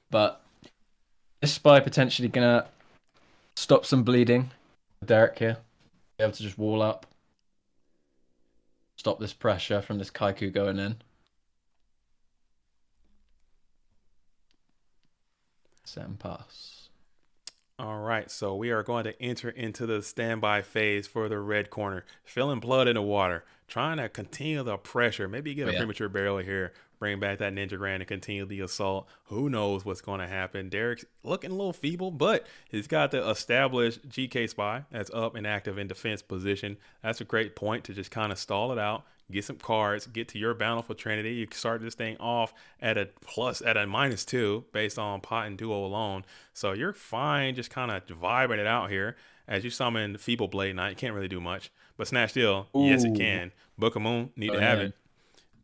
but this spy potentially gonna stop some bleeding. Derek here, be able to just wall up, stop this pressure from this Kaiku going in. Set and pass. All right, so we are going to enter into the standby phase for the red corner. Feeling blood in the water, trying to continue the pressure. Maybe get Oh, a yeah. premature burial here, bring back that Ninja Grand and continue the assault. Who knows what's going to happen? Derek's looking a little feeble, but he's got the established GK Spy that's up and active in defense position. That's a great point to just kind of stall it out. Get some cards, get to your Bountiful Trinity. You can start this thing off at a -2 based on pot and duo alone. So you're fine just kind of vibing it out here as you summon Feeble Blade Knight. You can't really do much. But Snatch Steel, yes it can. Book of Moon, need to have it.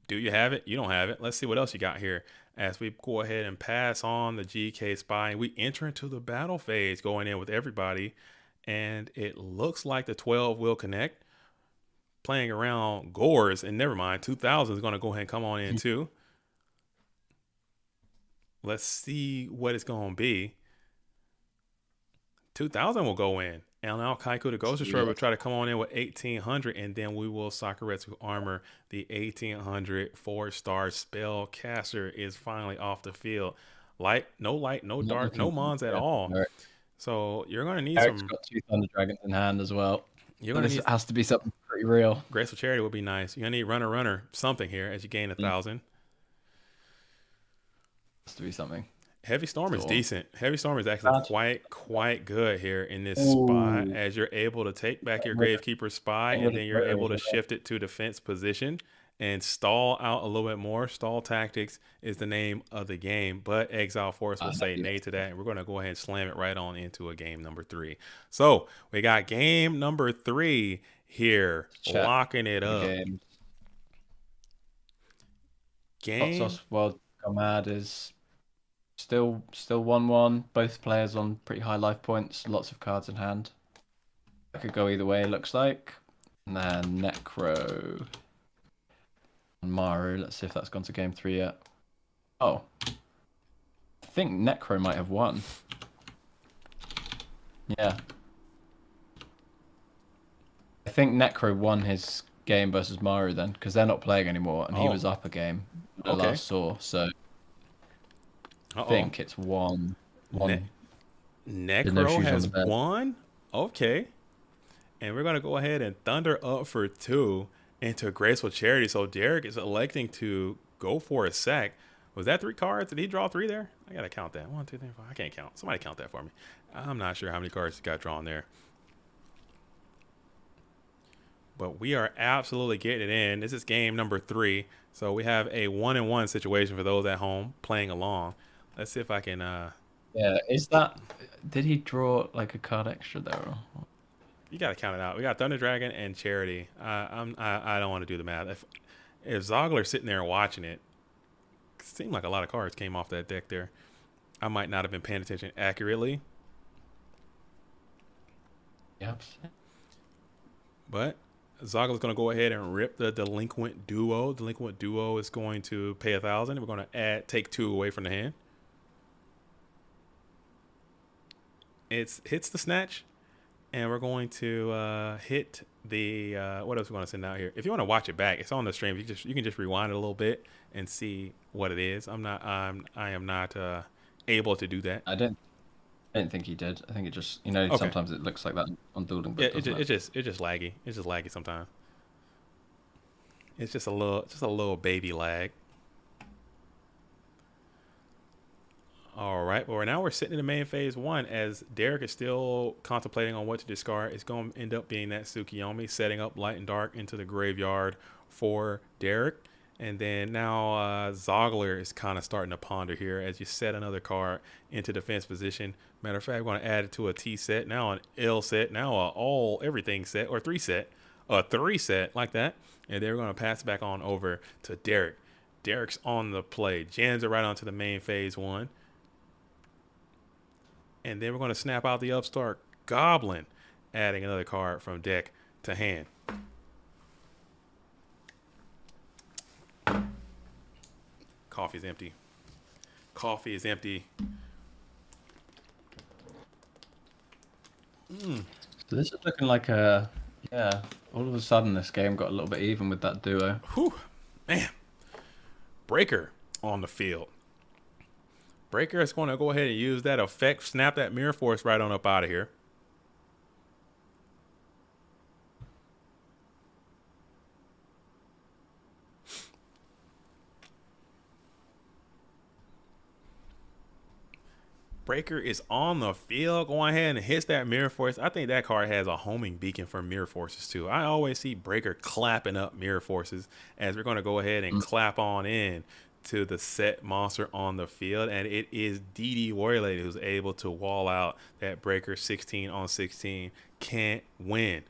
Do you have it? You don't have it. Let's see what else you got here. As we go ahead and pass on the GK Spy, and we enter into the battle phase going in with everybody. And it looks like the 12 will connect. Playing around Gores, and never mind, 2000 is going to go ahead and come on in too. Let's see what it's going to be. 2000 will go in. And now Kaiku the Ghost Destroyer will try to come on in with 1800, and then we will Sakuretsu armor the 1800 4-star spellcaster is finally off the field. Light, no dark, no mons at all. So you're going to need Eric's some. got 2 Thunder Dragons in hand as well. You're going to This need. has to be something pretty real. Graceful Charity would be nice. You're going to need runner, something here as you gain 1,000. Has to be something. Heavy Storm is decent. Heavy Storm is actually quite good here in this spot as you're able to take back your Gravekeeper Spy and then you're able to shift it to defense position and stall out a little bit more. Stall tactics is the name of the game, but Exile Force will say nay to that, and we're going to go ahead and slam it right on into a game number 3. So we got game number 3 here, locking it up. Game. World Comad is still 1-1. Both players on pretty high life points. Lots of cards in hand. That could go either way. It looks like. And then Necro and Maru. Let's see if that's gone to game 3 yet. Oh, I think Necro might have won. Yeah. I think Necro won his game versus Maru then, because they're not playing anymore, and he was up a game I last saw. So I think it's one. Necro has won. Okay, and we're gonna go ahead and thunder up for 2 into Graceful Charity. So Derek is electing to go for a sack. Was that 3 cards? Did he draw 3 there? I gotta count that. 1, 2, 3, 4. I can't count. Somebody count that for me. I'm not sure how many cards he got drawn there. But we are absolutely getting it in. This is game number 3. So we have a 1-1 situation for those at home playing along. Let's see if I can. Yeah, is that? Did he draw like a card extra there? Or? You gotta count it out. We got Thunder Dragon and Charity. I don't want to do the math. If Zogler's sitting there watching it, seemed like a lot of cards came off that deck there. I might not have been paying attention accurately. Yep. But Zogler's going to go ahead and rip the Delinquent Duo. Delinquent Duo is going to pay 1,000. We're going to take 2 away from the hand. It hits the Snatch, and we're going to hit the what else we're going to send out here. If you want to watch it back, it's on the stream. You can just rewind it a little bit and see what it is. I am not able to do that. I didn't think he did. I think it just sometimes it looks like that on Dueling. Yeah, it's just laggy. It's just laggy sometimes. It's just a little baby lag. All right, well now we're sitting in the main phase 1 as Derek is still contemplating on what to discard. It's going to end up being that Tsukiyomi, setting up Light and Dark into the graveyard for Derek. And then now Zogler is kind of starting to ponder here as you set another card into defense position. Matter of fact, we're going to add it to a T set, now an L set, now a everything set, or 3 set, a 3 set like that. And then we're going to pass it back on over to Derek. Derek's on the play. Jams it right onto the main phase 1. And then we're going to snap out the Upstart Goblin, adding another card from deck to hand. Coffee is empty. Coffee is empty. So this is looking like all of a sudden this game got a little bit even with that duo. Whew, man. Breaker on the field. Breaker is going to go ahead and use that effect, snap that Mirror Force right on up out of here. Breaker is on the field, going ahead and hits that Mirror Force. I think that card has a homing beacon for Mirror Forces too. I always see Breaker clapping up Mirror Forces, as we're going to go ahead and clap on in to the set monster on the field, and it is DD Warrior Lady who's able to wall out that Breaker 16 on 16. Can't win.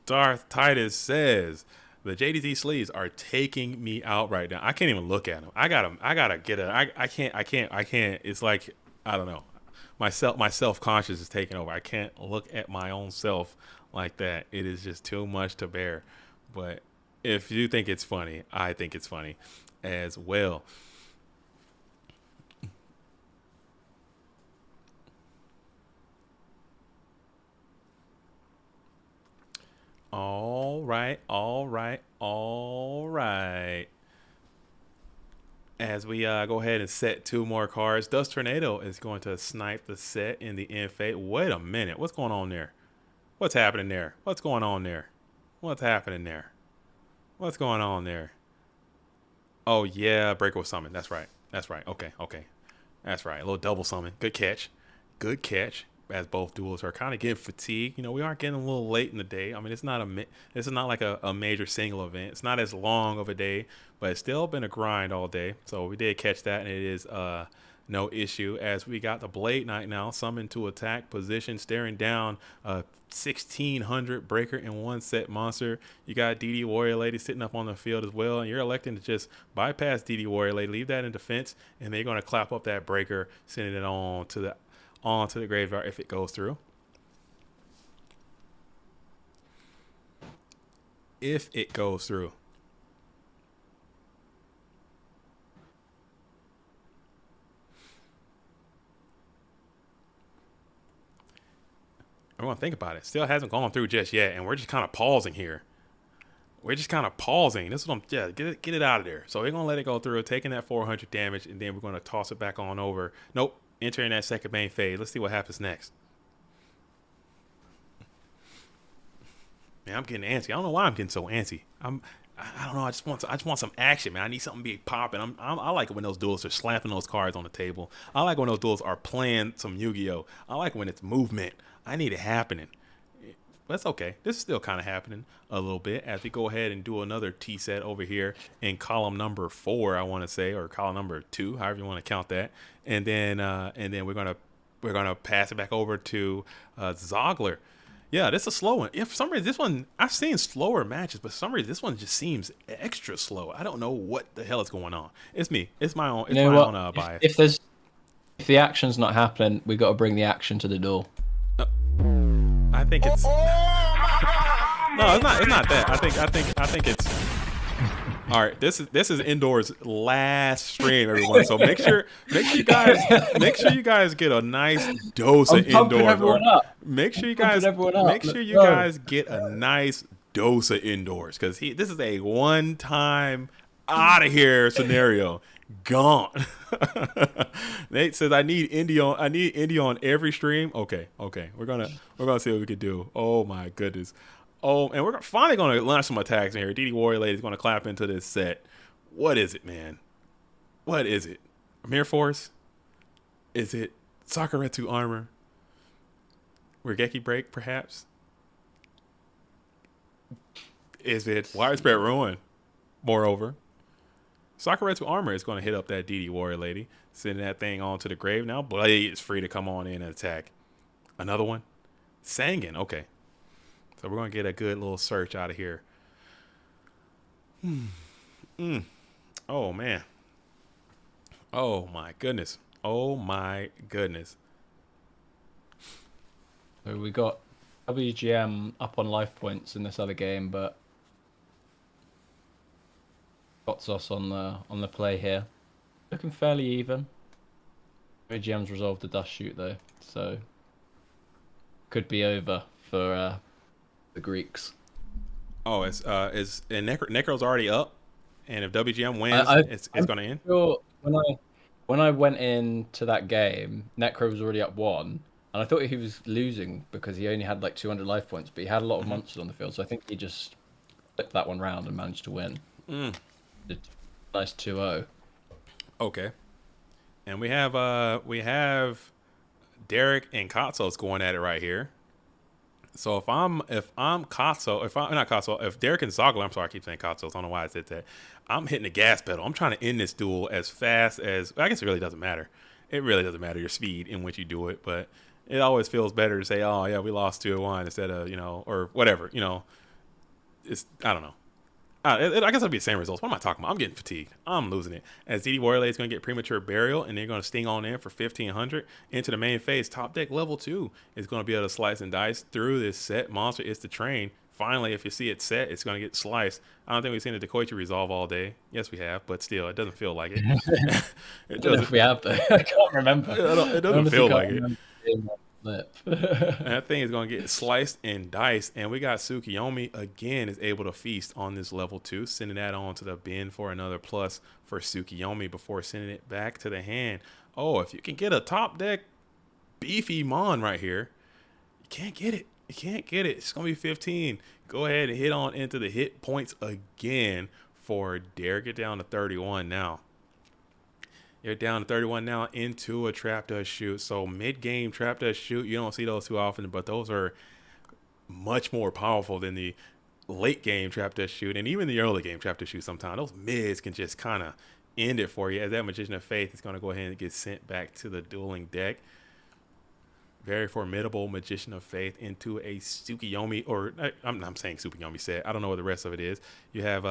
Darth Titus says, the JDT sleeves are taking me out right now. I can't even look at them. I gotta get it. I can't. It's like, I don't know. My self-conscious is taking over. I can't look at my own self like that. It is just too much to bear. But if you think it's funny, I think it's funny as well. All right. As we go ahead and set 2 more cards, Dust Tornado is going to snipe the set in the end fate. Wait a minute. What's going on there? What's happening there? What's going on there? What's happening there? What's going on there? Oh, yeah. Breaker was summoned. That's right. Okay. That's right. A little double summon. Good catch. As both duels are kind of getting fatigued. We are getting a little late in the day. I mean, this is not like a major single event. It's not as long of a day, but it's still been a grind all day. So we did catch that, and it is no issue, as we got the Blade Knight now summoned to attack position, staring down a 1600 Breaker and 1 set monster. You got DD Warrior Lady sitting up on the field as well, and you're electing to just bypass DD Warrior Lady, leave that in defense, and they're going to clap up that Breaker, sending it onto the graveyard if it goes through. If it goes through. I'm going to think about it. Still hasn't gone through just yet, and we're just kind of pausing here. This is what I'm, get it out of there. So we're going to let it go through, taking that 400 damage, and then we're going to toss it back on over. Nope. Entering that second main phase. Let's see what happens next. Man, I'm getting antsy. I don't know why I'm getting so antsy. I don't know. I just want some action, man. I need something big popping. I like it when those duels are slapping those cards on the table. I like when those duels are playing some Yu-Gi-Oh. I like when it's movement. I need it happening. But it's okay. This is still kind of happening a little bit as we go ahead and do another T set over here in column number 4, I want to say, or column number 2, however you want to count that. And then we're gonna pass it back over to Zogler. Yeah, this is a slow one. Yeah, for some reason this one, I've seen slower matches, but for some reason this one just seems extra slow. I don't know what the hell is going on. It's me. It's my own. It's my own bias. If the action's not happening, we got to bring the action to the door. I think it's no, it's not that. I think it's all right. This is Indoor's last stream, everyone. So make sure you guys get a nice dose of Indoor. Make sure you guys get a nice dose of Indoors, because this is a one-time out of here scenario. Gone. Nate says I need Indy on every stream. Okay. We're gonna see what we can do. Oh my goodness. Oh, and we're finally gonna launch some attacks in here. DD Warrior Lady is gonna clap into this set. What is it, man? What is it? Mirror Force? Is it Sakuretsu armor? Regeki break, perhaps? Is it widespread ruin? Moreover, Sakuretsu armor is going to hit up that DD Warrior Lady, sending that thing onto the grave. Now Blade is free to come on in and attack. Another one? Sangan, okay. So we're going to get a good little search out of here. Oh, man. Oh, my goodness. So we got WGM up on life points in this other game, but got us on the play here. Looking fairly even. WGM's resolved the dust shoot though, so could be over for the Greeks. Oh, it's and Necro's already up, and if WGM wins, it's going to end. Sure when I went into that game, Necro was already up 1, and I thought he was losing because he only had like 200 life points, but he had a lot of monsters on the field, so I think he just flipped that one round and managed to win. Nice 2-0. Okay, and we have Derek and Kotsos going at it right here. So if Derek and Zogler, I'm sorry, I keep saying Kotsos, I don't know why I said that. I'm hitting the gas pedal. I'm trying to end this duel as fast as, I guess it really doesn't matter. It really doesn't matter your speed in which you do it, but it always feels better to say, oh yeah, we lost 2-1 instead of, or whatever, it's, I don't know. I guess it'll be the same results. What am I talking about? I'm getting fatigued. I'm losing it. As DD Warrior is going to get premature burial, and they're going to sting on in for 1,500 into the main phase. Top deck level 2 is going to be able to slice and dice through this set. Monster is the train. Finally, if you see it set, it's going to get sliced. I don't think we've seen the Dekoichi resolve all day. Yes, we have, but still, it doesn't feel like it. It doesn't. If we have though, I can't remember. It doesn't feel like it. Lip. That thing is going to get sliced and diced, and we got Tsukiyomi again is able to feast on this level 2, sending that on to the bin for another plus for Tsukiyomi before sending it back to the hand. Oh, if you can get a top deck beefy Mon right here, you can't get it. You can't get it. It's going to be 15. Go ahead and hit on into the hit points again for Derek. Get down to 31 now. You're down to 31 now into a trap dust shoot. So mid-game trap dust shoot, you don't see those too often, but those are much more powerful than the late-game trap dust shoot and even the early-game trap dust shoot sometimes. Those mids can just kind of end it for you, as that Magician of Faith is going to go ahead and get sent back to the dueling deck. Very formidable Magician of Faith into a Tsukiyomi, or I'm saying Tsukiyomi set. I don't know what the rest of it is. You have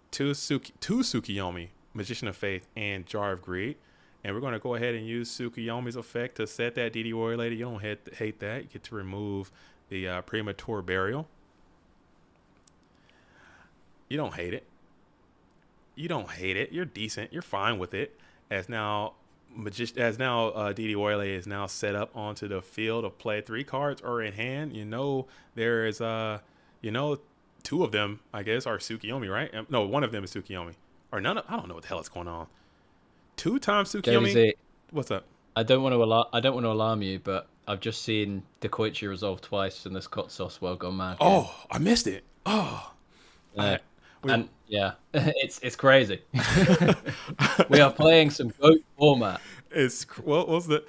two Tsukiyomi, Magician of Faith, and Jar of Greed. And we're going to go ahead and use Tsukiyomi's effect to set that DD Warrior Lady. You don't hate that. You get to remove the premature burial. You don't hate it. You don't hate it. You're decent. You're fine with it. As now DD Warrior Lady is now set up onto the field of play. 3 cards are in hand. There is two of them, I guess, are Tsukiyomi, right? No, one of them is Tsukiyomi. Or none of, I don't know what the hell is going on. 2 times Tsukiyomi. What's up? I don't want to alarm you, but I've just seen Dekoichi resolve twice in this Kotsos Well Gone Mad game. Oh, I missed it. Oh. And yeah, it's crazy. We are playing some GOAT format. What was the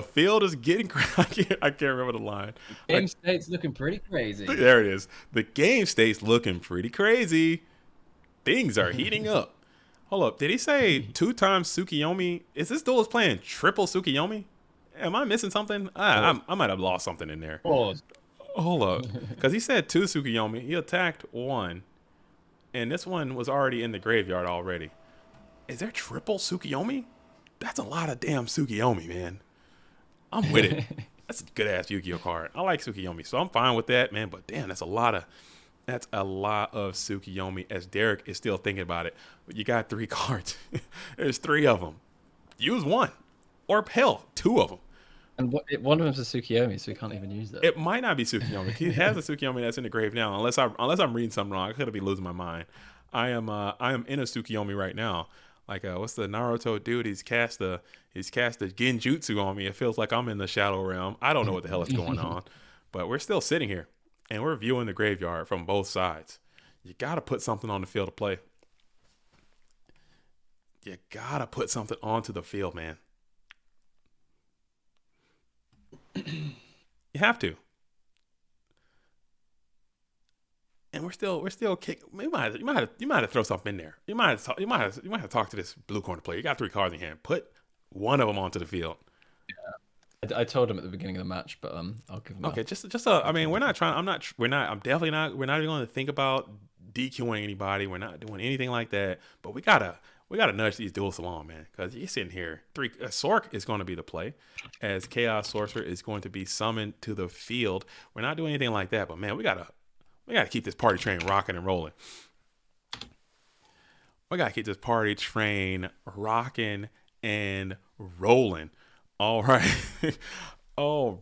field is getting I can't remember the line. Game state's looking pretty crazy. There it is. The game state's looking pretty crazy. Things are heating up. Hold up. Did he say 2 times Tsukiyomi? Is this duelist playing triple Tsukiyomi? Am I missing something? I might have lost something in there. Pause. Hold up. Because he said 2 Tsukiyomi. He attacked 1. And this one was already in the graveyard already. Is there triple Tsukiyomi? That's a lot of damn Tsukiyomi, man. I'm with it. That's a good-ass Yu-Gi-Oh card. I like Tsukiyomi, so I'm fine with that, man. But damn, that's a lot of Tsukiyomi, as Derek is still thinking about it. You got 3 cards. There's 3 of them. Use 1. Or hell, 2 of them. And one of them's a Tsukiyomi, so we can't even use that. It might not be Tsukiyomi. He has a Tsukiyomi that's in the grave now. Unless I'm reading something wrong, I could be losing my mind. I am in a Tsukiyomi right now. Like what's the Naruto dude? He's cast a Genjutsu on me. It feels like I'm in the Shadow Realm. I don't know what the hell is going on, but we're still sitting here and we're viewing the graveyard from both sides. You gotta put something on the field to play. You gotta put something onto the field, man. You have to. And we're still kicking. You might have to throw something in there. You might have to talk to this blue corner player. You got 3 cards in hand. Put one of them onto the field. Yeah, I told him at the beginning of the match, but I'll give him. Okay, I mean, we're not trying. I'm definitely not. We're not even going to think about DQing anybody. We're not doing anything like that. But we gotta nudge these duels along, man. Because you're sitting here. Sork is going to be the play, as Chaos Sorcerer is going to be summoned to the field. We're not doing anything like that. But man, we gotta keep this party train rocking and rolling. We gotta keep this party train rocking and rolling. All right. All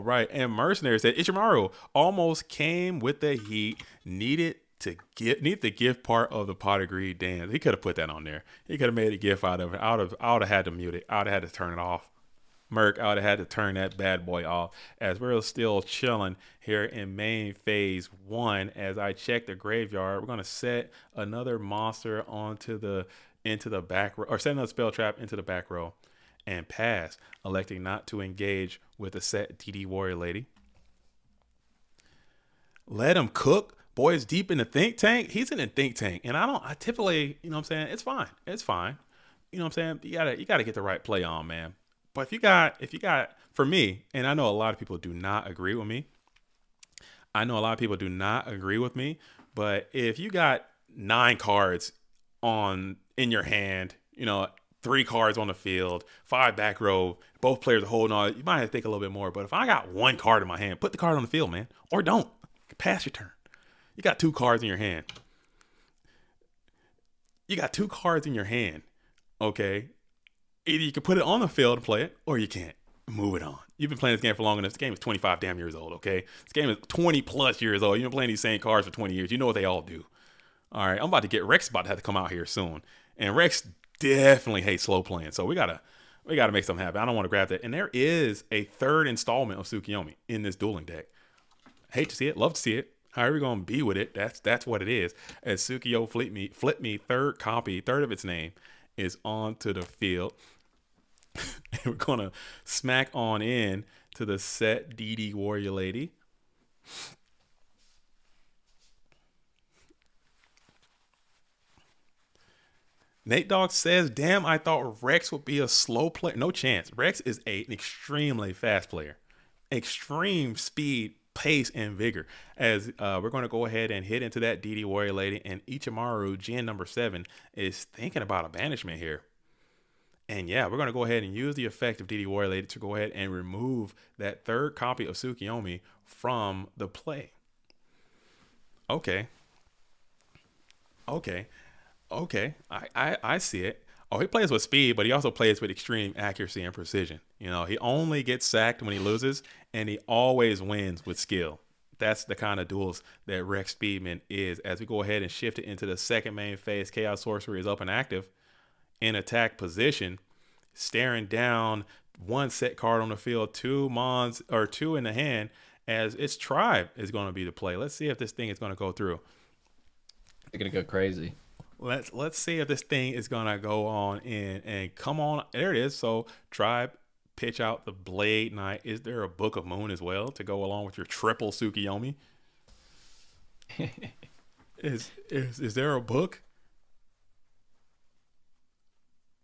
right. And Mercenary said Ichimaru almost came with the heat, needed the gift part of the pot of greed dance. He could have put that on there. He could have made a gift out of it. I would have had to mute it. I would have had to turn it off. Merc, I would have had to turn that bad boy off as we're still chilling here in main phase 1. As I check the graveyard, we're gonna set another monster into the back row, or set another spell trap into the back row, and pass, electing not to engage with the set DD Warrior Lady. Let him cook. Boy is deep in the think tank. He's in the think tank, and I typically, you know what I'm saying, it's fine. You know what I'm saying? You gotta get the right play on, man. But if you got, for me, and I know a lot of people do not agree with me. But if you got 9 cards in your hand, 3 cards on the field, 5 back row, both players are holding on, you might have to think a little bit more. But if I got 1 card in my hand, put the card on the field, man. Or don't. Pass your turn. You got 2 cards in your hand. Okay? Either you can put it on the field and play it, or you can't. Move it on. You've been playing this game for long enough. This game is 25 damn years old, okay? This game is 20 plus years old. You've been playing these same cards for 20 years. You know what they all do. All right, Rex about to have to come out here soon. And Rex definitely hates slow playing. So we gotta make something happen. I don't want to grab that. And there is a 3rd installment of Tsukiyomi in this dueling deck. Hate to see it, love to see it. However you're gonna be with it, that's what it is. As Tsukiyo Flip Me 3rd copy, 3rd of its name, is onto the field. And we're gonna smack on in to the set DD Warrior Lady. Nate Dogg says, damn, I thought Rex would be a slow player. No chance. Rex is an extremely fast player. Extreme speed, pace, and vigor. As we're going to go ahead and hit into that DD Warrior Lady. And Ichimaru, Gen number 7, is thinking about a banishment here. And yeah, we're going to go ahead and use the effect of DD Warrior Lady to go ahead and remove that 3rd copy of Tsukiyomi from the play. Okay. I see it. Oh, he plays with speed, but he also plays with extreme accuracy and precision. He only gets sacked when he loses, and he always wins with skill. That's the kind of duels that Rex Speedman is. As we go ahead and shift it into the 2nd main phase, Chaos Sorcery is up and active in attack position, staring down 1 set card on the field, 2 mons, or 2 in the hand, as its tribe is going to be the play. Let's see if this thing is going to go through. They're going to go crazy. Let's see if this thing is going to go on in, and come on. There it is. So tribe, pitch out the Blade Knight. Is there a Book of Moon as well to go along with your triple Tsukiyomi? Is there a book?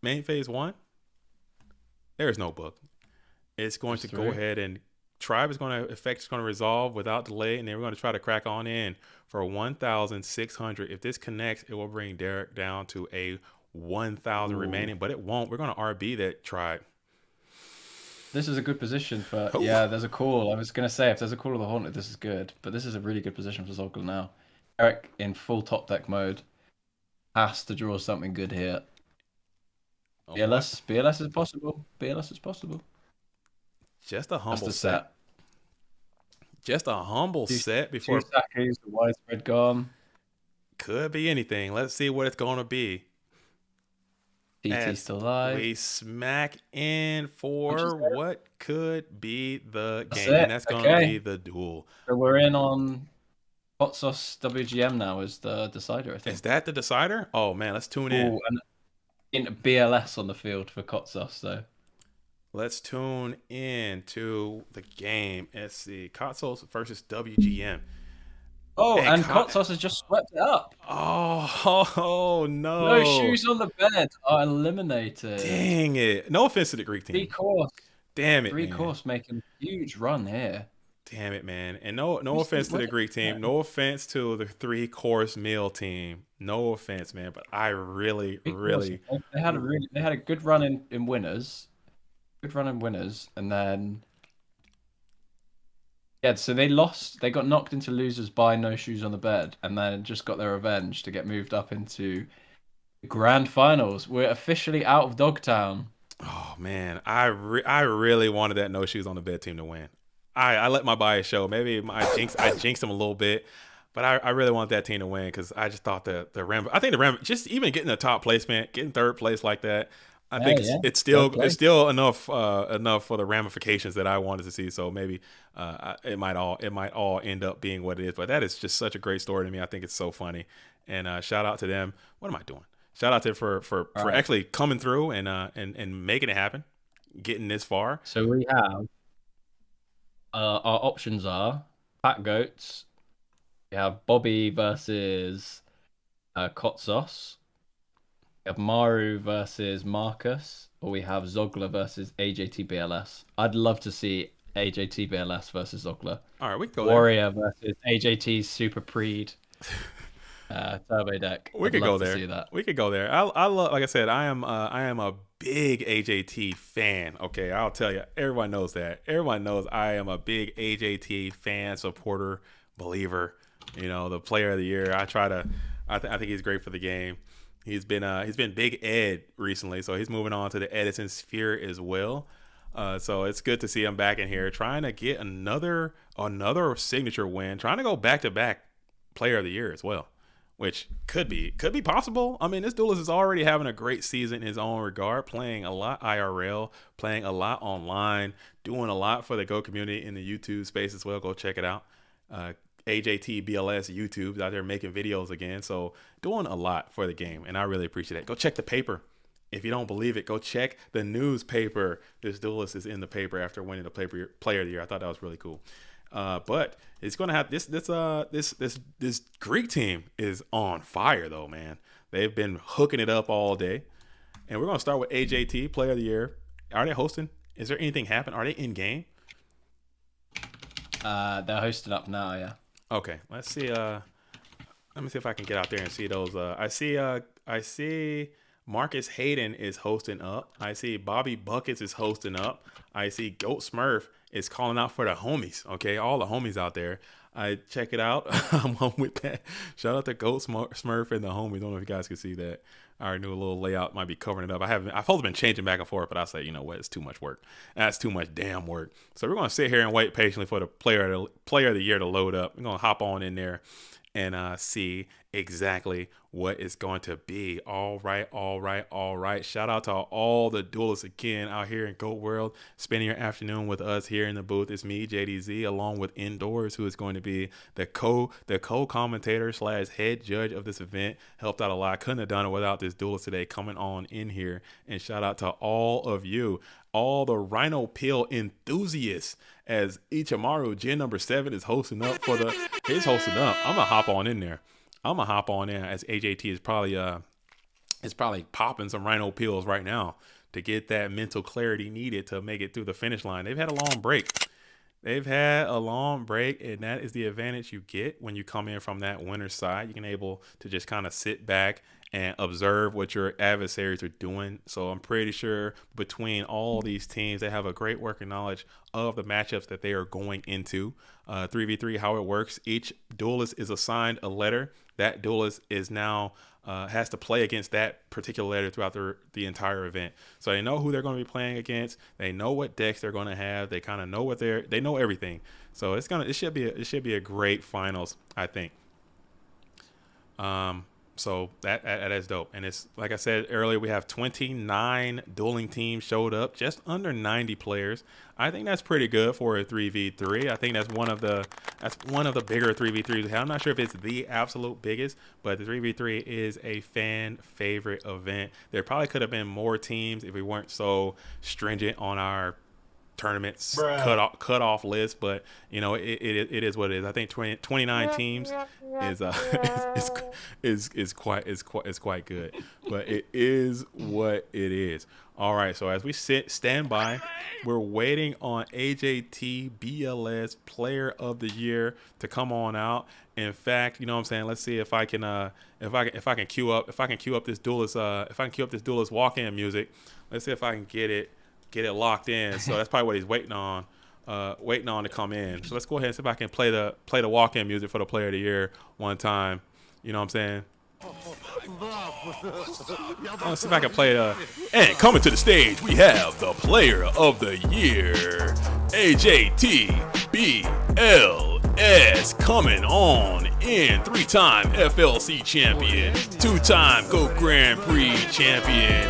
Main phase 1? There is no book. It's going to go ahead, and tribe is going to resolve without delay, and then we're going to try to crack on in for 1,600. If this connects, it will bring Derek down to a 1,000 remaining, but it won't. We're going to RB that tribe. This is a good position for... Ooh. Yeah, there's a call. I was going to say, if there's a call of the Haunted, this is good. But this is a really good position for Zoggle now. Derek, in full top deck mode, has to draw something good here. Oh, BLS is possible. BLS is possible. Just a humble set. Just a humble set before... 2 Sakis, the widespread gone. Could be anything. Let's see what it's going to be. TT still alive. We smack in for what could be the game. And that's going to be the duel. So we're in on Hot Sauce WGM now as the decider, I think. Is that the decider? Oh, man, let's tune in. And in BLS on the field for Kotsos, though. Let's tune in to the game. Let's see. Kotsos versus WGM. Oh, and Kotsos has just swept it up. Oh, no. No shoes on the bed are eliminated. Dang it. No offense to the Greek team. 3 course. Damn it, 3 course making a huge run here. Damn it, man. And no offense to the Greek team. No offense to the 3-course meal team. No offense, man. But I really. They had a good run in winners. Good run in winners, and then so they lost. They got knocked into losers by no shoes on the bed, and then just got their revenge to get moved up into the grand finals. We're officially out of Dogtown. Oh man, I really wanted that no shoes on the bed team to win. I let my bias show. Maybe I jinxed them a little bit, but I really want that team to win because I just thought the Ram. I think the Ram just even getting the top placement, getting third place like that. I think it's still enough for the ramifications that I wanted to see. So maybe it might all end up being what it is. But that is just such a great story to me. I think it's so funny. And shout out to them. What am I doing? Shout out to them for actually coming through and making it happen, getting this far. So we have our options are Pat Goats. We have Bobby versus Kotsos. We have Maru versus Marcus, or we have Zogler versus AJTBLS. I'd love to see AJTBLS versus Zogler. All right, we can go Warrior versus AJT Super Preed. Turbo Deck. We could go there. We could go there. I love, like I said, I am a big AJT fan. Okay, I'll tell you. Everyone knows that. Everyone knows I am a big AJT fan, supporter, believer. You know, the player of the year. I think he's great for the game. He's been Big Ed recently, so he's moving on to the Edison sphere as well. So it's good to see him back in here, trying to get another signature win, trying to go back-to-back player of the year as well, which could be possible. I mean, this duelist is already having a great season in his own regard, playing a lot IRL, playing a lot online, doing a lot for the Go community in the YouTube space as well. Go check it out. AJT BLS YouTube's out there making videos again, so doing a lot for the game, and I really appreciate it. Go check the paper. If you don't believe it, go check the newspaper. This duelist is in the paper after winning the player of the year. I thought that was really cool. But it's gonna have this Greek team is on fire though, man. They've been hooking it up all day, and we're gonna start with AJT player of the year. Are they hosting? Is there anything happen? Are they in game? They're hosting up now, yeah. Okay, let's see. Let me see if I can get out there and see those. I see Marcus Hayden is hosting up. I see Bobby Buckets is hosting up. I see Goat Smurf is calling out for the homies. Okay, all the homies out there. I check it out. I'm on with that. Shout out to Goat Smurf and the homies. I don't know if you guys can see that. I already knew a little layout might be covering it up. I've also been changing back and forth, but I say, you know what, it's too much work. That's too much damn work. So we're gonna sit here and wait patiently for the player of the year to load up. We're gonna hop on in there and see exactly what it's going to be. All right. Shout out to all the duelists again out here in Goat World, spending your afternoon with us here in the booth. It's me, JDZ, along with Indoors, who is going to be the co-commentator / head judge of this event. Helped out a lot. Couldn't have done it without this duelist today coming on in here. And shout out to all of you, all the Rhino Peel enthusiasts, as Ichimaru Gen number 7 is hosting up I'm gonna hop on in there. I'm gonna hop on in as AJT is probably popping some Rhino Peels right now to get that mental clarity needed to make it through the finish line. They've had a long break. And that is the advantage you get when you come in from that winner's side. You can able to just kind of sit back and observe what your adversaries are doing. So I'm pretty sure between all these teams, they have a great working knowledge of the matchups that they are going into. 3v3, how it works. Each duelist is assigned a letter. That duelist is now has to play against that particular letter throughout the entire event. So they know who they're going to be playing against. They know what decks they're going to have. They kind of know they know everything. So it should be a great finals, I think. So that is dope. And it's like I said earlier, we have 29 dueling teams showed up, just under 90 players. I think that's pretty good for a 3v3. I think that's one of the bigger 3v3s. I'm not sure if it's the absolute biggest, but the 3v3 is a fan favorite event. There probably could have been more teams if we weren't so stringent on our tournaments cut off list, but you know it is what it is. I think 29 teams is quite good, but it is what it is. All right, so as we stand by, we're waiting on AJT BLS Player of the Year to come on out. In fact, you know what I'm saying, let's see if I can cue up this duelist walk-in music. Let's see if I can get it locked in. So that's probably what he's waiting on to come in. So let's go ahead and see if I can play the walk-in music for the player of the year one time. You know what I'm saying? Let's see if I can play it. And coming to the stage, we have the player of the year, AJTBLS, coming on in, 3-time FLC champion, 2-time GOAT Grand Prix champion,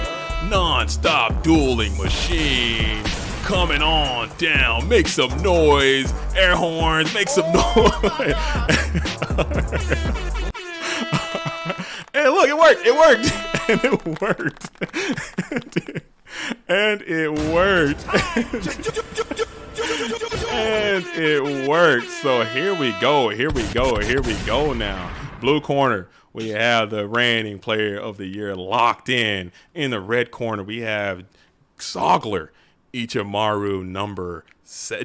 non-stop dueling machine, coming on down. Make some noise, air horns, make some noise. And look, it worked. It worked. And it worked. And it worked. And it worked. So here we go. Here we go. Here we go now. Blue corner, we have the reigning player of the year locked in. In the red corner, we have Zogler Ichimaru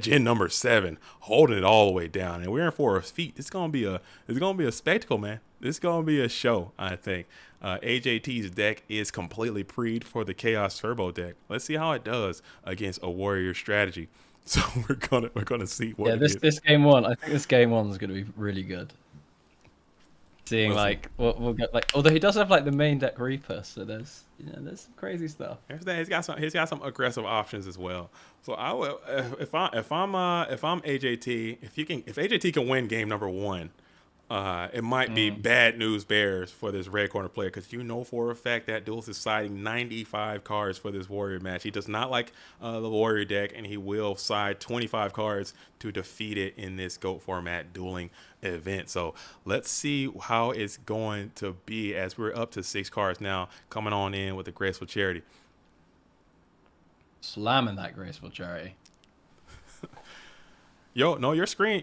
Gen number 7, holding it all the way down, and we're in for a feat. It's gonna be a spectacle, man. It's gonna be a show, I think. AJT's deck is completely preed for the Chaos Turbo deck. Let's see how it does against a warrior strategy. So we're gonna see what. Yeah, this game one. I think this game one is gonna be really good. Seeing like what we'll get, like, although he does have like the main deck Reaper, so there's some crazy stuff. He's got some aggressive options as well. So I will if I'm AJT, if AJT can win game number 1, it might be bad news bears for this red corner player, because you know for a fact that Duels is siding 95 cards for this warrior match. He does not like the warrior deck, and he will side 25 cards to defeat it in this GOAT format dueling event. So let's see how it's going to be as we're up to 6 cards now, coming on in with the Graceful Charity. Slamming that Graceful Charity. Yo, no, your screen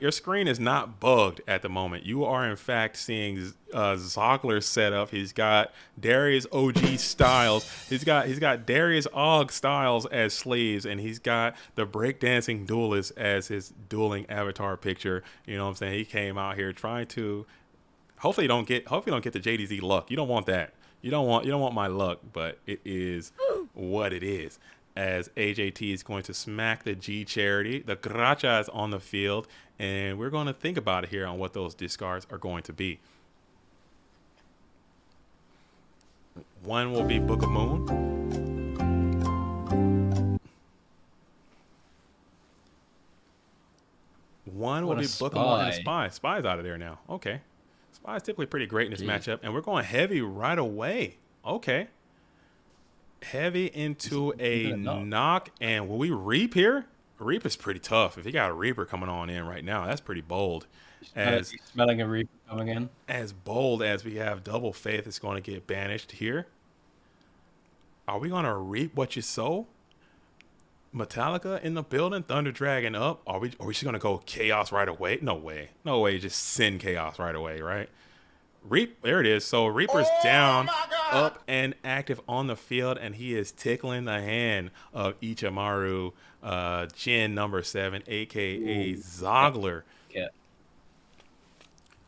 is not bugged at the moment. You are in fact seeing Zogler's setup. He's got Darius OG Styles. He's got Darius Og Styles as sleeves, and he's got the breakdancing duelist as his dueling avatar picture. You know what I'm saying? He came out here trying to hopefully you don't get the JDZ luck. You don't want that. You don't want my luck, but it is what it is. As AJT is going to smack the G Charity. The Gracha is on the field, and we're going to think about it here on what those discards are going to be. One will be Book of Moon. One will be Book of Moon and Spy. Spy's out of there now. Okay. Spy's typically pretty great in this matchup, and we're going heavy right away. Okay. Heavy into a knock, and will we Reap here? Reap is pretty tough. If he got a Reaper coming on in right now, that's pretty bold. As smelling a Reaper coming in. As bold as we have Double Faith is going to get banished here. Are we going to reap what you sow? Metallica in the building, Thunder Dragon up. Are we just going to go Chaos right away? No way. No way. Just send Chaos right away, right? Reap, there it is. So Reaper's down, up and active on the field, and he is tickling the hand of Ichimaru, Gen number 7, aka Zogler. Yeah.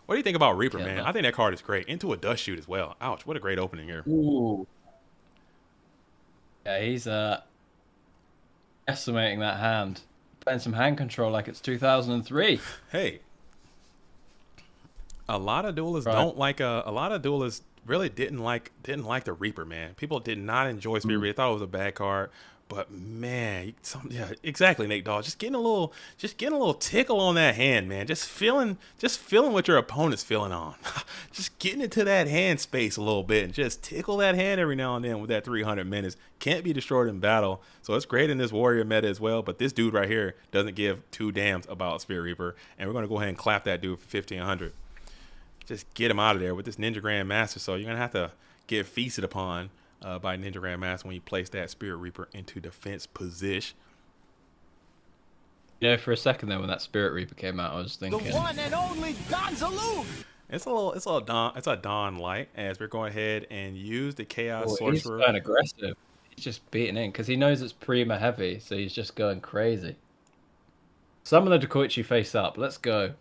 What do you think about Reaper, man? I think that card is great. Into a Dust Shoot as well. Ouch, what a great opening here. Ooh. Yeah, he's estimating that hand. Playing some hand control like it's 2003. Hey. A lot of duelists don't like a lot of duelists really didn't like the Reaper, man. People did not enjoy Spirit Reaper. They thought it was a bad card, but man, yeah, exactly, Nate Dogg. Just getting a little tickle on that hand, man. Just feeling what your opponent's feeling on. Just getting into that hand space a little bit and just tickle that hand every now and then with that 300 minutes. Can't be destroyed in battle. So it's great in this warrior meta as well, but this dude right here doesn't give 2 damns about Spirit Reaper, and we're going to go ahead and clap that dude for 1500. Just get him out of there with this Ninja Grandmaster. So you're going to have to get feasted upon by Ninja Grandmaster when you place that Spirit Reaper into defense position. You know, for a second there when that Spirit Reaper came out, I was thinking... The one and only Gonzaloo! It's a Dawn Light as we're going ahead and use the Chaos Sorcerer. He's going aggressive. He's just beating in because he knows it's Prima heavy, so he's just going crazy. Summon the Dekoichi face up. Let's go.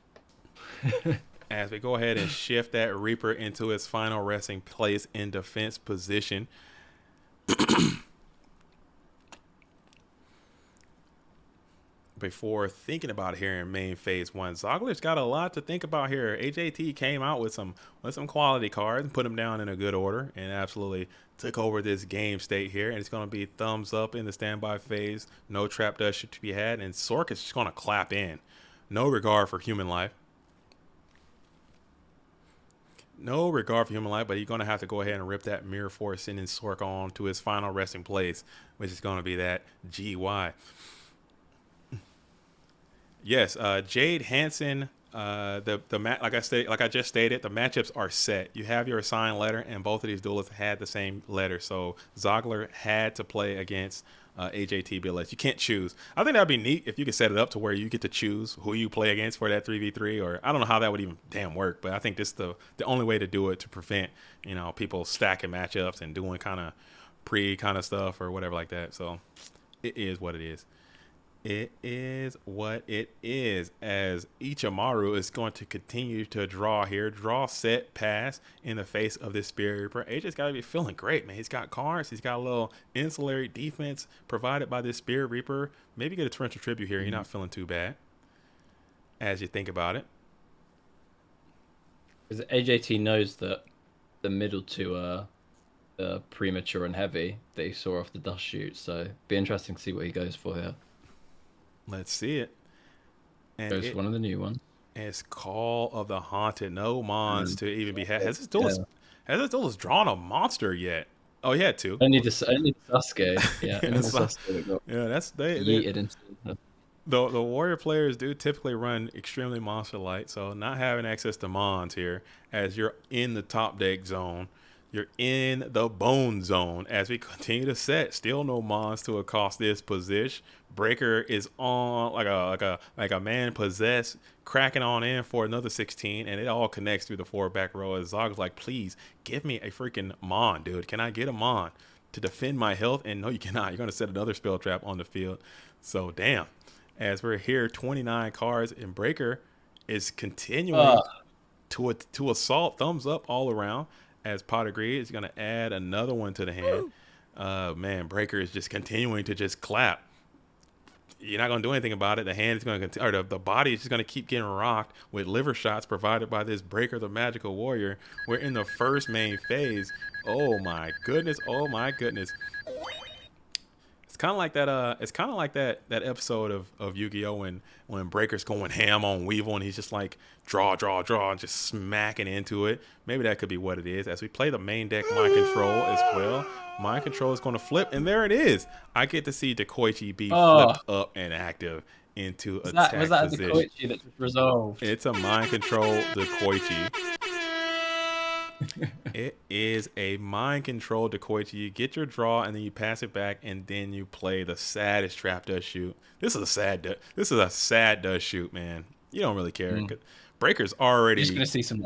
As we go ahead and shift that Reaper into its final resting place in defense position. before thinking about here in main phase 1. Zogler's got a lot to think about here. AJT came out with some quality cards and put them down in a good order and absolutely took over this game state here. And it's going to be thumbs up in the standby phase. No trap dust to be had. And Sork is just going to clap in. No regard for human life. No regard for human life, but he's going to have to go ahead and rip that Mirror Force, sending Sork on to his final resting place, which is going to be that GY. Yes, Jade Hansen. Like I just stated, the matchups are set. You have your assigned letter, and both of these duelists had the same letter. So Zogler had to play against AJT BLS. You can't choose. I think that'd be neat if you could set it up to where you get to choose who you play against for that 3v3. Or I don't know how that would even damn work, but I think this is the only way to do it to prevent people stacking matchups and doing kind of pre kind of stuff or whatever like that. So it is what it is. It is what it is, as Ichimaru is going to continue to draw here. Draw, set, pass in the face of this Spirit Reaper. AJ's got to be feeling great, man. He's got cards. He's got a little insulary defense provided by this Spirit Reaper. Maybe get a torrential tribute here. You're not feeling too bad as you think about it. Because AJT knows that the middle two are premature and heavy that he saw off the dust chute. So be interesting to see what he goes for here. Let's see it. And There's one of the new ones. It's Call of the Haunted. No mons to even be had. Has this duelist drawn a monster yet? Oh, he had two. Only the Sasuke. Yeah, only the Sasuke that got that's yeeted into the warrior players do typically run extremely monster light, so not having access to mons here as you're in the top deck zone. You're in the bone zone as we continue to set. Still no mons to accost this position. Breaker is on like a man possessed, cracking on in for another 16, and it all connects through the forward back row as Zog's like, please give me a freaking mon, dude. Can I get a mon to defend my health? And no, you cannot. You're gonna set another spell trap on the field. So damn. As we're here, 29 cards, and Breaker is continuing to assault. Thumbs up all around. As Pot agreed, is going to add another one to the hand. Man, Breaker is just continuing to just clap. You're not going to do anything about it. The hand is going to continue, or the body is just going to keep getting rocked with liver shots provided by this Breaker, the Magical Warrior. We're in the first main phase. Oh my goodness! Oh my goodness! It's kind of like that. It's kind of like that episode of Yu-Gi-Oh! When Breaker's going ham on Weevil and he's just like draw, and just smacking into it. Maybe that could be what it is. As we play the main deck Mind Control as well. Mind Control is going to flip, and there it is. I get to see Dekoichi be flipped up and active into attack position. Was that a Dekoichi that just resolved? It's a Mind Control Dekoichi. It is a Mind Control Dekoichi. You get your draw and then you pass it back, and then you play the saddest trap dust shoot. This is a sad dust shoot, man. You don't really care. Breaker's already. You're just gonna see some,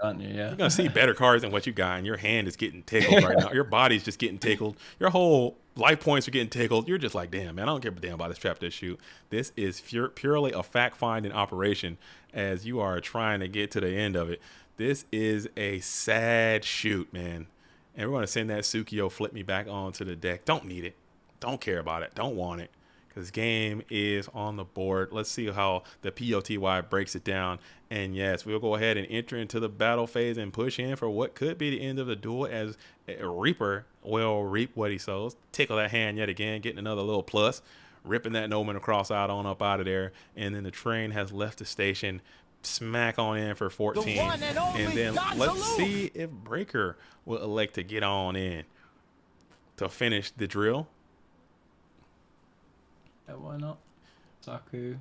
aren't you? Yeah. You're gonna see better cards than what you got, and your hand is getting tickled right now. Your body's just getting tickled. Your whole life points are getting tickled. You're just like, damn, man, I don't give a damn about this trap dust shoot. This is purely a fact-finding operation as you are trying to get to the end of it. This is a sad shoot, man. And we're going to send that Sukiyo flip me back onto the deck. Don't need it. Don't care about it. Don't want it. Because game is on the board. Let's see how the POTY breaks it down. And yes, we'll go ahead and enter into the battle phase and push in for what could be the end of the duel, as a Reaper will reap what he sows. Tickle that hand yet again, getting another little plus. Ripping that Nomen across out of there. And then the train has left the station. Smack on in for 14, and then let's see if Breaker will elect to get on in to finish the drill. Yeah, why not? Saku.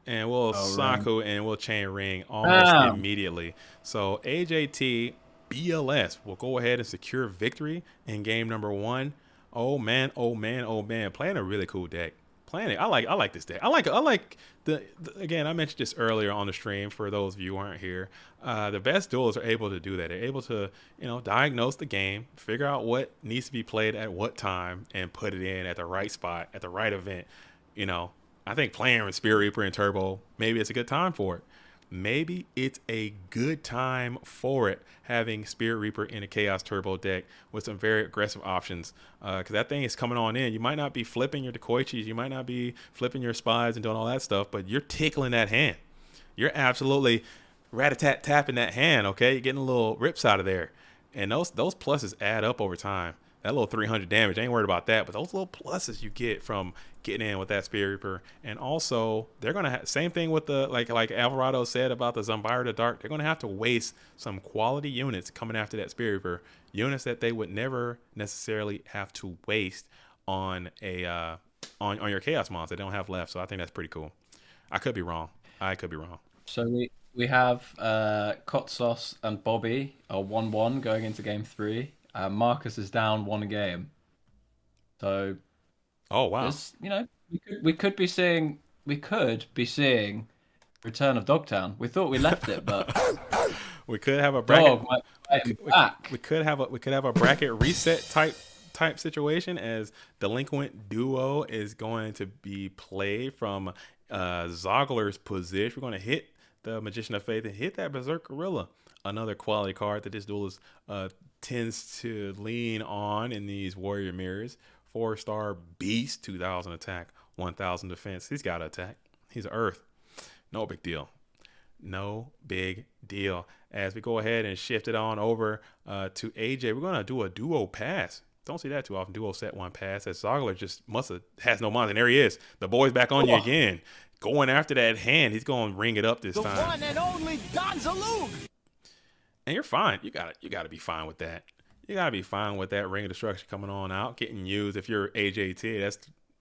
And we'll Saku and we'll chain ring almost immediately. So AJT BLS will go ahead and secure victory in game number 1. Oh man, playing a really cool deck. I like this deck. I like the again, I mentioned this earlier on the stream for those of you who aren't here. The best duelists are able to do that. They're able to, diagnose the game, figure out what needs to be played at what time, and put it in at the right spot, at the right event. I think playing with Spirit Reaper and Turbo, maybe it's a good time for it. maybe it's a good time for it, having Spirit Reaper in a Chaos Turbo deck with some very aggressive options. Because that thing is coming on in. You might not be flipping your Decoichis, you might not be flipping your Spies and doing all that stuff, but you're tickling that hand. You're absolutely rat-a-tat-tapping that hand, okay? You're getting a little rips out of there. And those pluses add up over time. That little 300 damage, I ain't worried about that. But those little pluses you get from getting in with that Spirit Reaper. And also, they're going to have, same thing with the, like Alvarado said about the Zumbira the Dark, they're going to have to waste some quality units coming after that Spirit Reaper. Units that they would never necessarily have to waste on a on your Chaos monster they don't have left. So I think that's pretty cool. I could be wrong. So we have Kotsos and Bobby are 1-1 going into game 3. Marcus is down 1 game. So, oh wow, you know, we could be seeing Return of Dogtown. We thought we left it, but we could have a bracket. We could have a bracket reset type situation, as Delinquent Duo is going to be played from Zogler's position. We're going to hit the Magician of Faith and hit that Berserk Gorilla, another quality card that this duelist tends to lean on in these Warrior Mirrors. 4-star beast, 2,000 attack, 1,000 defense. He's got to attack. He's Earth. No big deal. As we go ahead and shift it on over to AJ, we're going to do a duo pass. Don't see that too often. Duo set 1 pass. As Zogler just has no mind. And there he is. The boy's back on you again. Going after that hand. He's going to ring it up this time. The one and only Gonzaloo. And you're fine. You gotta be fine with that. You gotta be fine with that Ring of Destruction coming on out, getting used. If you're AJT, that's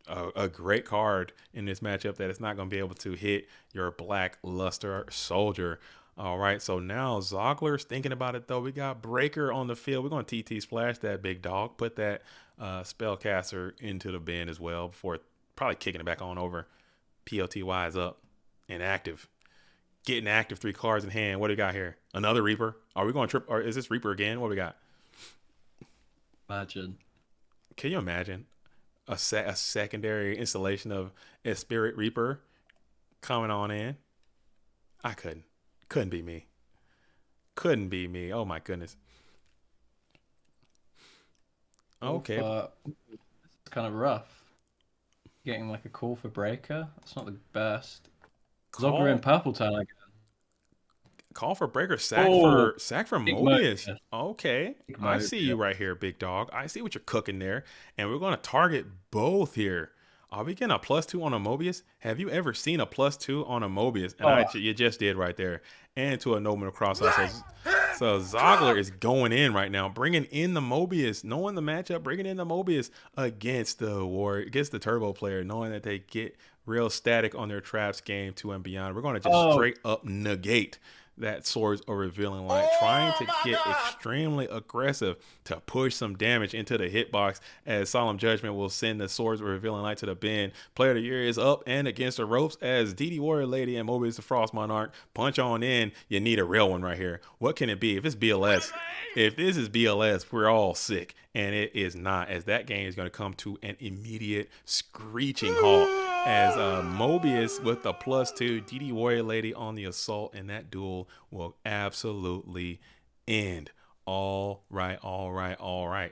a great card in this matchup that it's not gonna be able to hit your Black Luster Soldier. All right, so now Zogler's thinking about it though. We got Breaker on the field. We're gonna TT splash that big dog, put that Spellcaster into the bin as well before probably kicking it back on over. PLTY is up and active. Getting active, 3 cards in hand. What do we got here? Another Reaper. Are we going to trip? Or is this Reaper again? What do we got? Imagine. Can you imagine a secondary installation of a Spirit Reaper coming on in? I couldn't. Couldn't be me. Oh my goodness. Okay. It's kind of rough. Getting like a call for Breaker. That's not the best. Zogler in Purple Town again. Call for Breaker. Sack for Mobius. Mobius. Okay. I see you right here, big dog. I see what you're cooking there. And we're going to target both here. Are we getting a +2 on a Mobius? Have you ever seen a +2 on a Mobius? And you just did right there. And to a Nomen Cross. So Zogler is going in right now, bringing in the Mobius, knowing the matchup, bringing in the Mobius against the Turbo player, knowing that they get real static on their traps game 2 and beyond. We're going to just straight up negate that Swords of Revealing Light, trying to get extremely aggressive to push some damage into the hitbox, as Solemn Judgment will send the Swords of Revealing Light to the bin. Player of the Year is up and against the ropes as DD Warrior Lady and Mobius the Frost Monarch punch on in. You need a real one right here. What can it be? If it's BLS, if this is BLS, we're all sick. And it is not, as that game is going to come to an immediate screeching halt, as Mobius with the +2, DD Warrior Lady on the assault, and that duel will absolutely end. All right.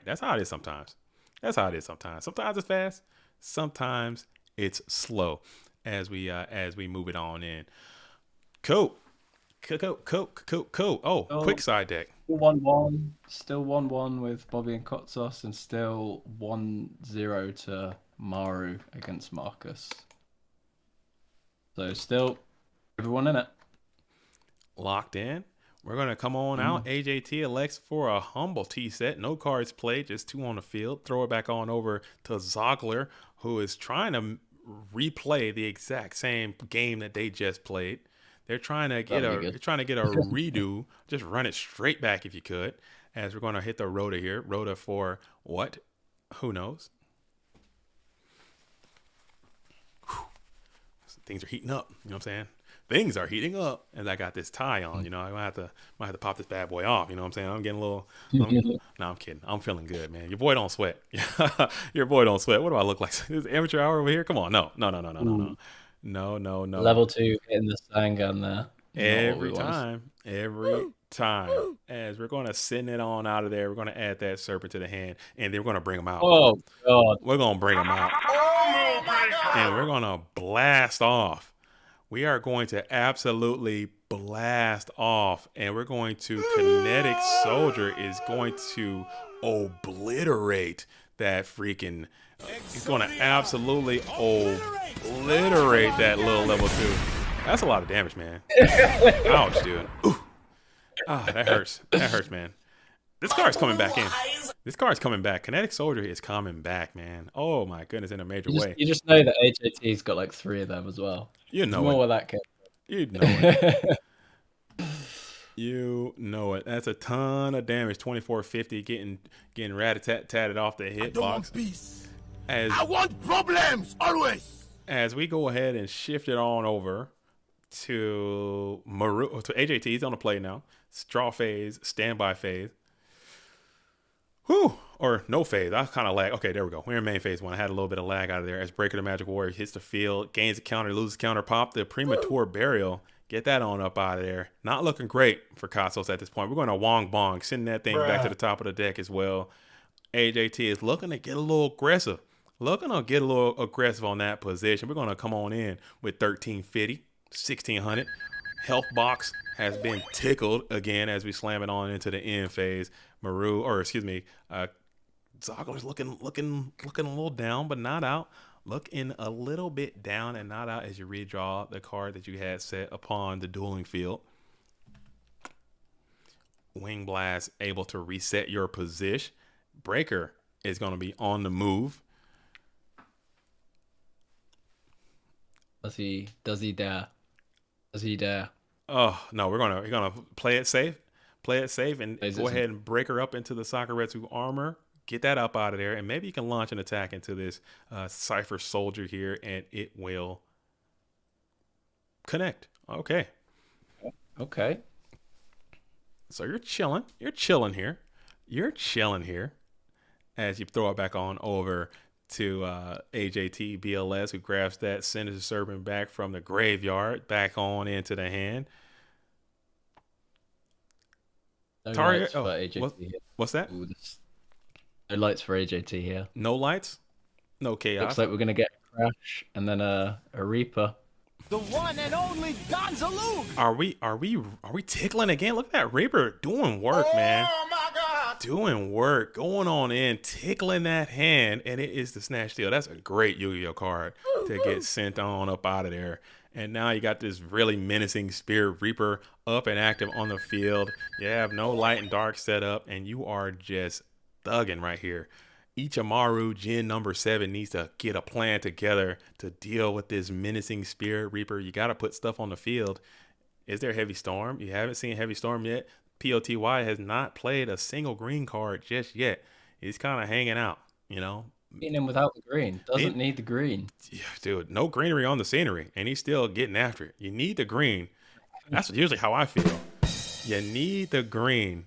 That's how it is sometimes. Sometimes it's fast, sometimes it's slow as we move it on in. Cool. Oh, quick side deck. 1-1, still 1-1 with Bobby and Kotsos, and still 1-0 to Maru against Marcus. So still everyone in it. Locked in. We're going to come on out. AJT elects for a humble T set. No cards played, just 2 on the field. Throw it back on over to Zogler, who is trying to replay the exact same game that they just played. They're trying to get a redo. Just run it straight back if you could. As we're going to hit the Rhoda here. Rhoda for what? Who knows? Whew. Things are heating up. You know what I'm saying? Things are heating up. And I got this tie on. You know, I might have to pop this bad boy off. You know what I'm saying? I'm getting a little. No, I'm kidding. I'm feeling good, man. Your boy don't sweat. Your boy don't sweat. What do I look like? Is it amateur hour over here? Come on. No. Level 2 hitting the Sangan there. Every time. As we're going to send it on out of there, we're going to add that serpent to the hand, and then we're going to bring him out. Oh God! We're going to bring him out, and we're going to blast off. We are going to absolutely blast off, and we're going to Kinetic Soldier is going to obliterate that freaking. He's going to absolutely obliterate that little level 2. That's a lot of damage, man. Ouch, dude. Ooh. Ah, that hurts. That hurts, man. This card's coming back in. This card's coming back. Kinetic Soldier is coming back, man. Oh my goodness, in a major way. You just know that HAT's got like 3 of them as well. You know more it. where that came from. You know it. You know it. That's a ton of damage. 2450 getting rat-a-tat-tatted off the hitbox. I want problems always. As we go ahead and shift it on over to AJT. He's on the play now. Straw phase, standby phase. Whew. Or no phase. I kind of lag. Okay, there we go. We're in main phase 1. I had a little bit of lag out of there. As Breaker the Magic Warrior hits the field, gains a counter, loses counter, pop the premature burial. Get that on up out of there. Not looking great for Costos at this point. We're going to Wong Bong, sending that thing back to the top of the deck as well. AJT is looking to get a little aggressive. Looking to get a little aggressive on that position. We're going to come on in with 1350, 1600. Health box has been tickled again as we slam it on into the end phase. Zoggler's looking a little down, but not out. Looking a little bit down and not out as you redraw the card that you had set upon the dueling field. Wing Blast able to reset your position. Breaker is going to be on the move. Does he dare? Does he dare? Oh no, we're gonna play it safe. Play it safe and go ahead and break her up into the Sakuretsu armor. Get that up out of there, and maybe you can launch an attack into this Cypher Soldier here, and it will connect. Okay. Okay. So you're chilling. You're chilling here. You're chilling here as you throw it back on over to AJT BLS, who grabs that Sinister Serpent back from the graveyard, back on into the hand. No Target. lights for AJT here. What's that? Ooh, no lights for AJT here. No lights. No chaos. Looks like we're gonna get a Crash and then a Reaper. The one and only Gonzaloo. Are we tickling again? Look at that Reaper doing work, man. Oh my God. Doing work, going on in, tickling that hand, and it is the Snatch Steal. That's a great Yu-Gi-Oh card to get sent on up out of there. And now you got this really menacing Spirit Reaper up and active on the field. You have no light and dark set up, and you are just thugging right here. Ichimaru Jin number 7 needs to get a plan together to deal with this menacing Spirit Reaper. You got to put stuff on the field. Is there Heavy Storm? You haven't seen Heavy Storm yet. POTY has not played a single green card just yet. He's kind of hanging out, you know. Beating him without the green. Doesn't need the green. Yeah, dude, no greenery on the scenery, and he's still getting after it. You need the green. That's usually how I feel. You need the green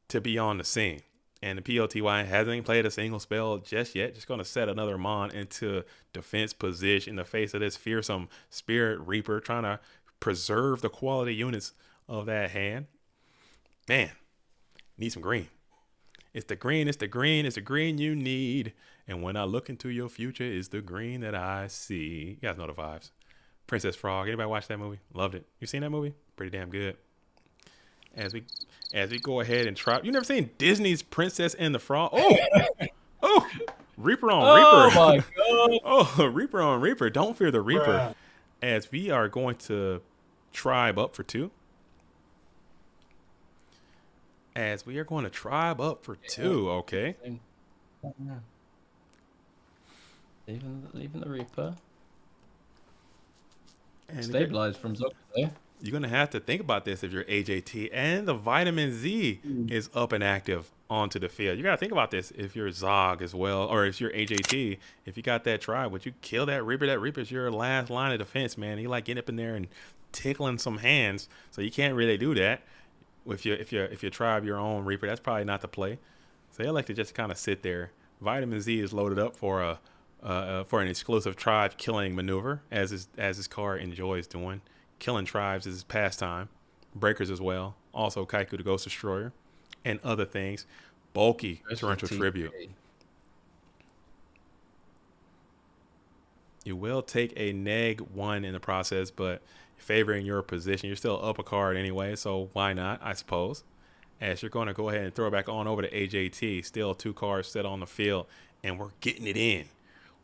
to be on the scene. And the POTY hasn't played a single spell just yet. Just going to set another Mon into defense position in the face of this fearsome Spirit Reaper, trying to preserve the quality units of that hand. Man, need some green. It's the green, it's the green, it's the green you need. And when I look into your future, it's the green that I see. You guys know the vibes. Princess Frog. Anybody watch that movie? Loved it. You seen that movie? Pretty damn good. As we go ahead and try. You never seen Disney's Princess and the Frog? Oh, Reaper on Reaper. Oh my God. Oh, Reaper on Reaper. Don't fear the Reaper. As we are going to tribe up for 2. As we are going to tribe up for 2, okay. Leaving the Reaper. And Stabilize from Zog there. You're going to have to think about this if you're AJT. And the Vitamin Z is up and active onto the field. You got to think about this if you're Zog as well, or if you're AJT. If you got that tribe, would you kill that Reaper? That Reaper's your last line of defense, man. You like getting up in there and tickling some hands, so you can't really do that. If you tribe your own Reaper, that's probably not the play. So they like to just kind of sit there. Vitamin Z is loaded up for an exclusive tribe killing maneuver, as his card enjoys doing. killing tribes is his pastime. Breakers as well. Also Kaiku the Ghost Destroyer. And other things. Bulky Torrential Tribute. You will take a -1 in the process, but favoring your position. You're still up a card anyway, so why not, I suppose. As you're going to go ahead and throw it back on over to AJT. Still 2 cards set on the field, and we're getting it in.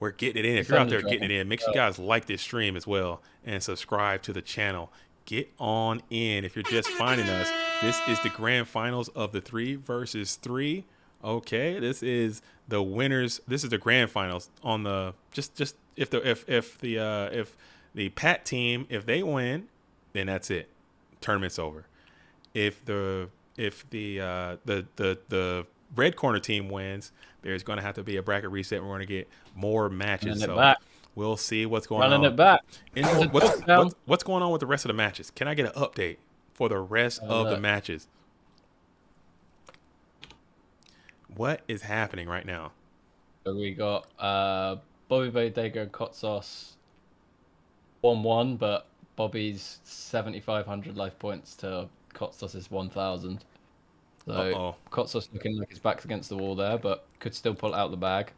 We're getting it in. If you're out there getting it in, make sure you guys like this stream as well and subscribe to the channel. Get on in. If you're just finding us, this is the grand finals of the 3 versus 3. Okay, this is the winners. This is the grand finals on the if the Pat team, if they win, then that's it. Tournament's over. If the red corner team wins, there's going to have to be a bracket reset. We're going to get more matches. So we'll see what's going on. Running it back. What's going on with the rest of the matches? Can I get an update for the rest of the matches? What is happening right now? So we got Bobby Bodega and Kotsos 1-1, but Bobby's 7,500 life points to Kotsos' 1,000. So Kotsos looking like his back's against the wall there, but could still pull it out the bag.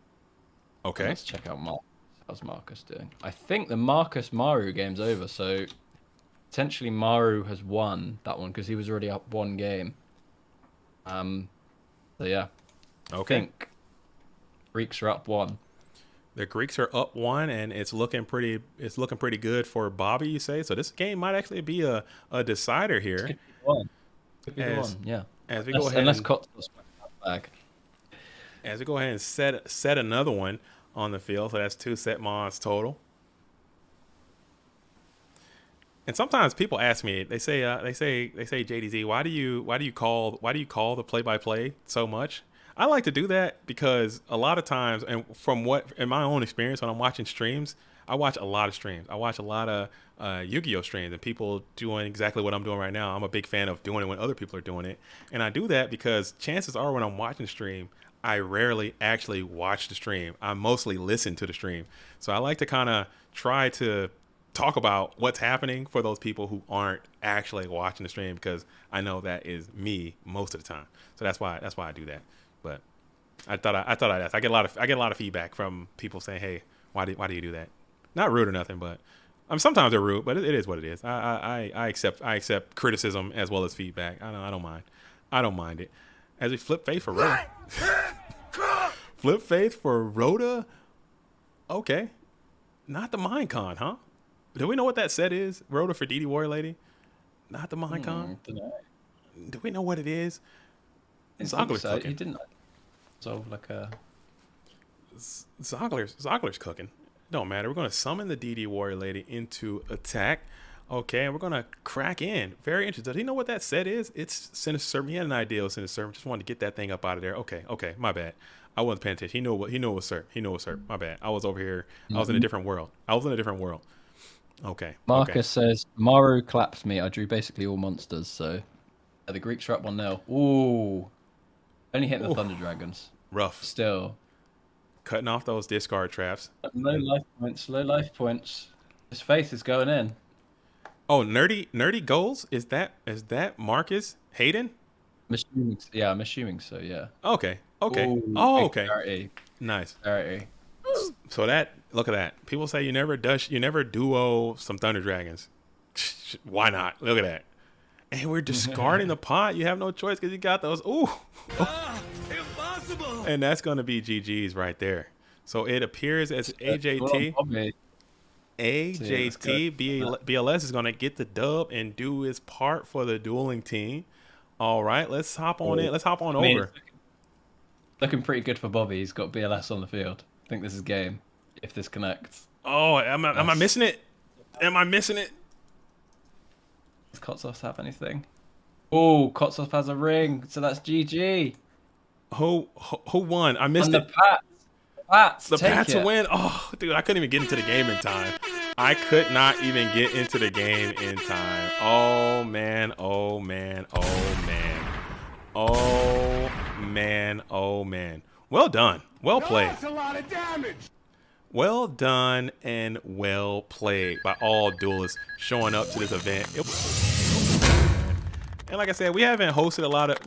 Okay. Let's check out Marcus. How's Marcus doing? I think the Marcus Maru game's over, so potentially Maru has won that one because he was already up 1 game. So yeah. Okay. I think Greeks are up 1. The Greeks are up 1, and it's looking pretty good for Bobby, you say? So this game might actually be a decider here. Could be the one. Yeah. As we go ahead unless Kotsos back. As we go ahead and set another one on the field, so that's 2 set mods total. And sometimes people ask me, they say JDZ, why do you call the play-by-play so much? I like to do that because a lot of times, and in my own experience when I'm watching streams, I watch a lot of streams. I watch a lot of Yu-Gi-Oh streams and people doing exactly what I'm doing right now. I'm a big fan of doing it when other people are doing it. And I do that because chances are when I'm watching the stream, I rarely actually watch the stream. I mostly listen to the stream. So I like to kind of try to talk about what's happening for those people who aren't actually watching the stream, because I know that is me most of the time. So that's why I do that. But I thought I'd ask. I get a lot of feedback from people saying, "Hey, why do you do that?" Not rude or nothing, but sometimes they're rude. But it is what it is. I accept criticism as well as feedback. I don't mind it. As we flip faith for Rhoda. Flip faith for Rhoda. Okay, not the Minecon, huh? Do we know what that set is? Rhoda for DD Warrior Lady. Not the Minecon. Do we know what it is? Zogler's cooking. He didn't. So like a Zogler's cooking. Don't matter. We're going to summon the DD Warrior Lady into attack. Okay, and we're going to crack in. Very interesting. Do you know what that set is? It's Sinister Servant. He had an idea of Sinister Servant. Just wanted to get that thing up out of there. Okay. My bad. I wasn't paying attention. He knew it was Serp. My bad. I was over here. I was in a different world. Okay. Marcus says, Maru claps me. I drew basically all monsters, so the Greeks are up 1-0. Ooh. Only hitting the Thunder Dragons. Rough. Still. Cutting off those discard traps. Low life points. His face is going in. Oh, nerdy goals? Is that Marcus Hayden? I'm assuming so, yeah. Okay. Ooh, okay. Clarity. Nice. Clarity. So look at that. People say you never duo some Thunder Dragons. Why not? Look at that. And we're discarding the pot. You have no choice because you got those. Ooh. Impossible. And that's going to be GG's right there. So it appears as AJT. BLS is going to get the dub and do his part for the dueling team. All right, let's hop on in. Let's hop on over. Looking pretty good for Bobby. He's got BLS on the field. I think this is game, if this connects. Oh, am I missing it? Am I missing it? Does Kotsos have anything? Oh, Kotsos has a ring, so that's GG. Who won? I missed it. The Pats to win. Oh, dude, I couldn't even get into the game in time. I could not even get into the game in time. Oh man. Well done. Well played. That's a lot of damage. Well done and well played by all duelists showing up to this event. And like I said, we haven't hosted a lot of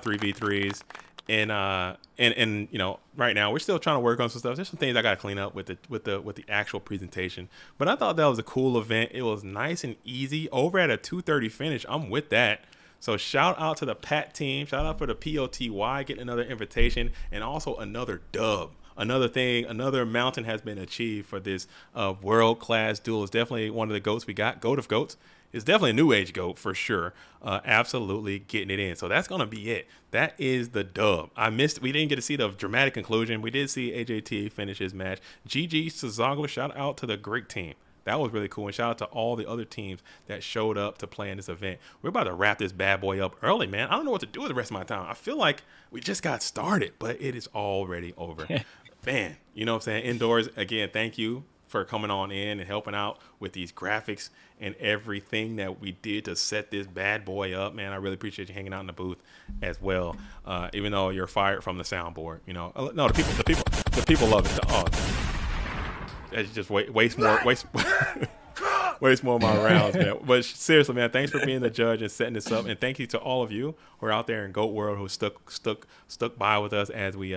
3v3s, and you know, right now we're still trying to work on some stuff. There's some things I got to clean up with the actual presentation. But I thought that was a cool event. It was nice and easy. Over at a 2:30 finish, I'm with that. So shout out to the Pat team. Shout out for the POTY getting another invitation and also another dub. Another mountain has been achieved for this world-class duel. It's definitely one of the GOATs we got. GOAT of GOATs. It's definitely a new age GOAT for sure. Absolutely getting it in. So that's going to be it. That is the dub. We didn't get to see the dramatic conclusion. We did see AJT finish his match. GG to Zogler. Shout out to the Greek team. That was really cool. And shout out to all the other teams that showed up to play in this event. We're about to wrap this bad boy up early, man. I don't know what to do with the rest of my time. I feel like we just got started, but it is already over. Man, you know what I'm saying? Indoors, again, thank you for coming on in and helping out with these graphics and everything that we did to set this bad boy up, man. I really appreciate you hanging out in the booth as well. Even though you're fired from the soundboard, you know. No, the people love it. Oh, it's just waste more of my rounds, man. But seriously, man, thanks for being the judge and setting this up, and thank you to all of you who are out there in GOAT World who stuck by with us as we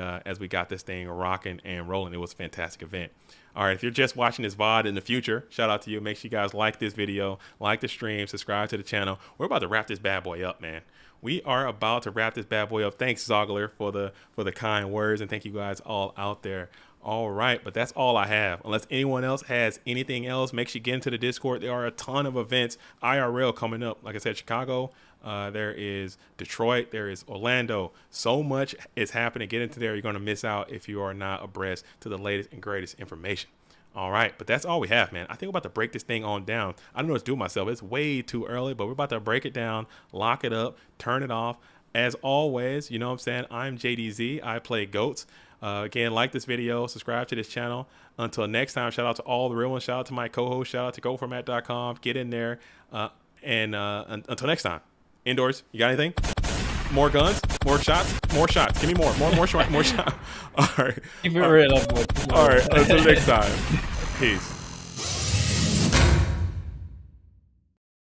got this thing rocking and rolling. It was a fantastic event. All right, if you're just watching this VOD in the future, shout out to you. Make sure you guys like this video, like the stream, subscribe to the channel. We're about to wrap this bad boy up, man. We are about to wrap this bad boy up. Thanks, Zogler, for the kind words, and thank you guys all out there. All right, but that's all I have. Unless anyone else has anything else, make sure you get into the Discord. There are a ton of events IRL coming up. Like I said, Chicago, there is Detroit, there is Orlando. So much is happening. Get into there. You're going to miss out if you are not abreast to the latest and greatest information. All right, but that's all we have, man. I think we're about to break this thing on down. I don't know what to do myself. It's way too early, but we're about to break it down, lock it up, turn it off. As always, you know what I'm saying? I'm JDZ. I play GOATs. Again, like this video, subscribe to this channel. Until next time, shout out to all the real ones. Shout out to my co-host. Shout out to GoFormat.com. Get in there. Until next time, indoors, you got anything? More guns? More shots? More shots. Give me more shots. More shots. All right. Keep it real. All right. Until next time. Peace.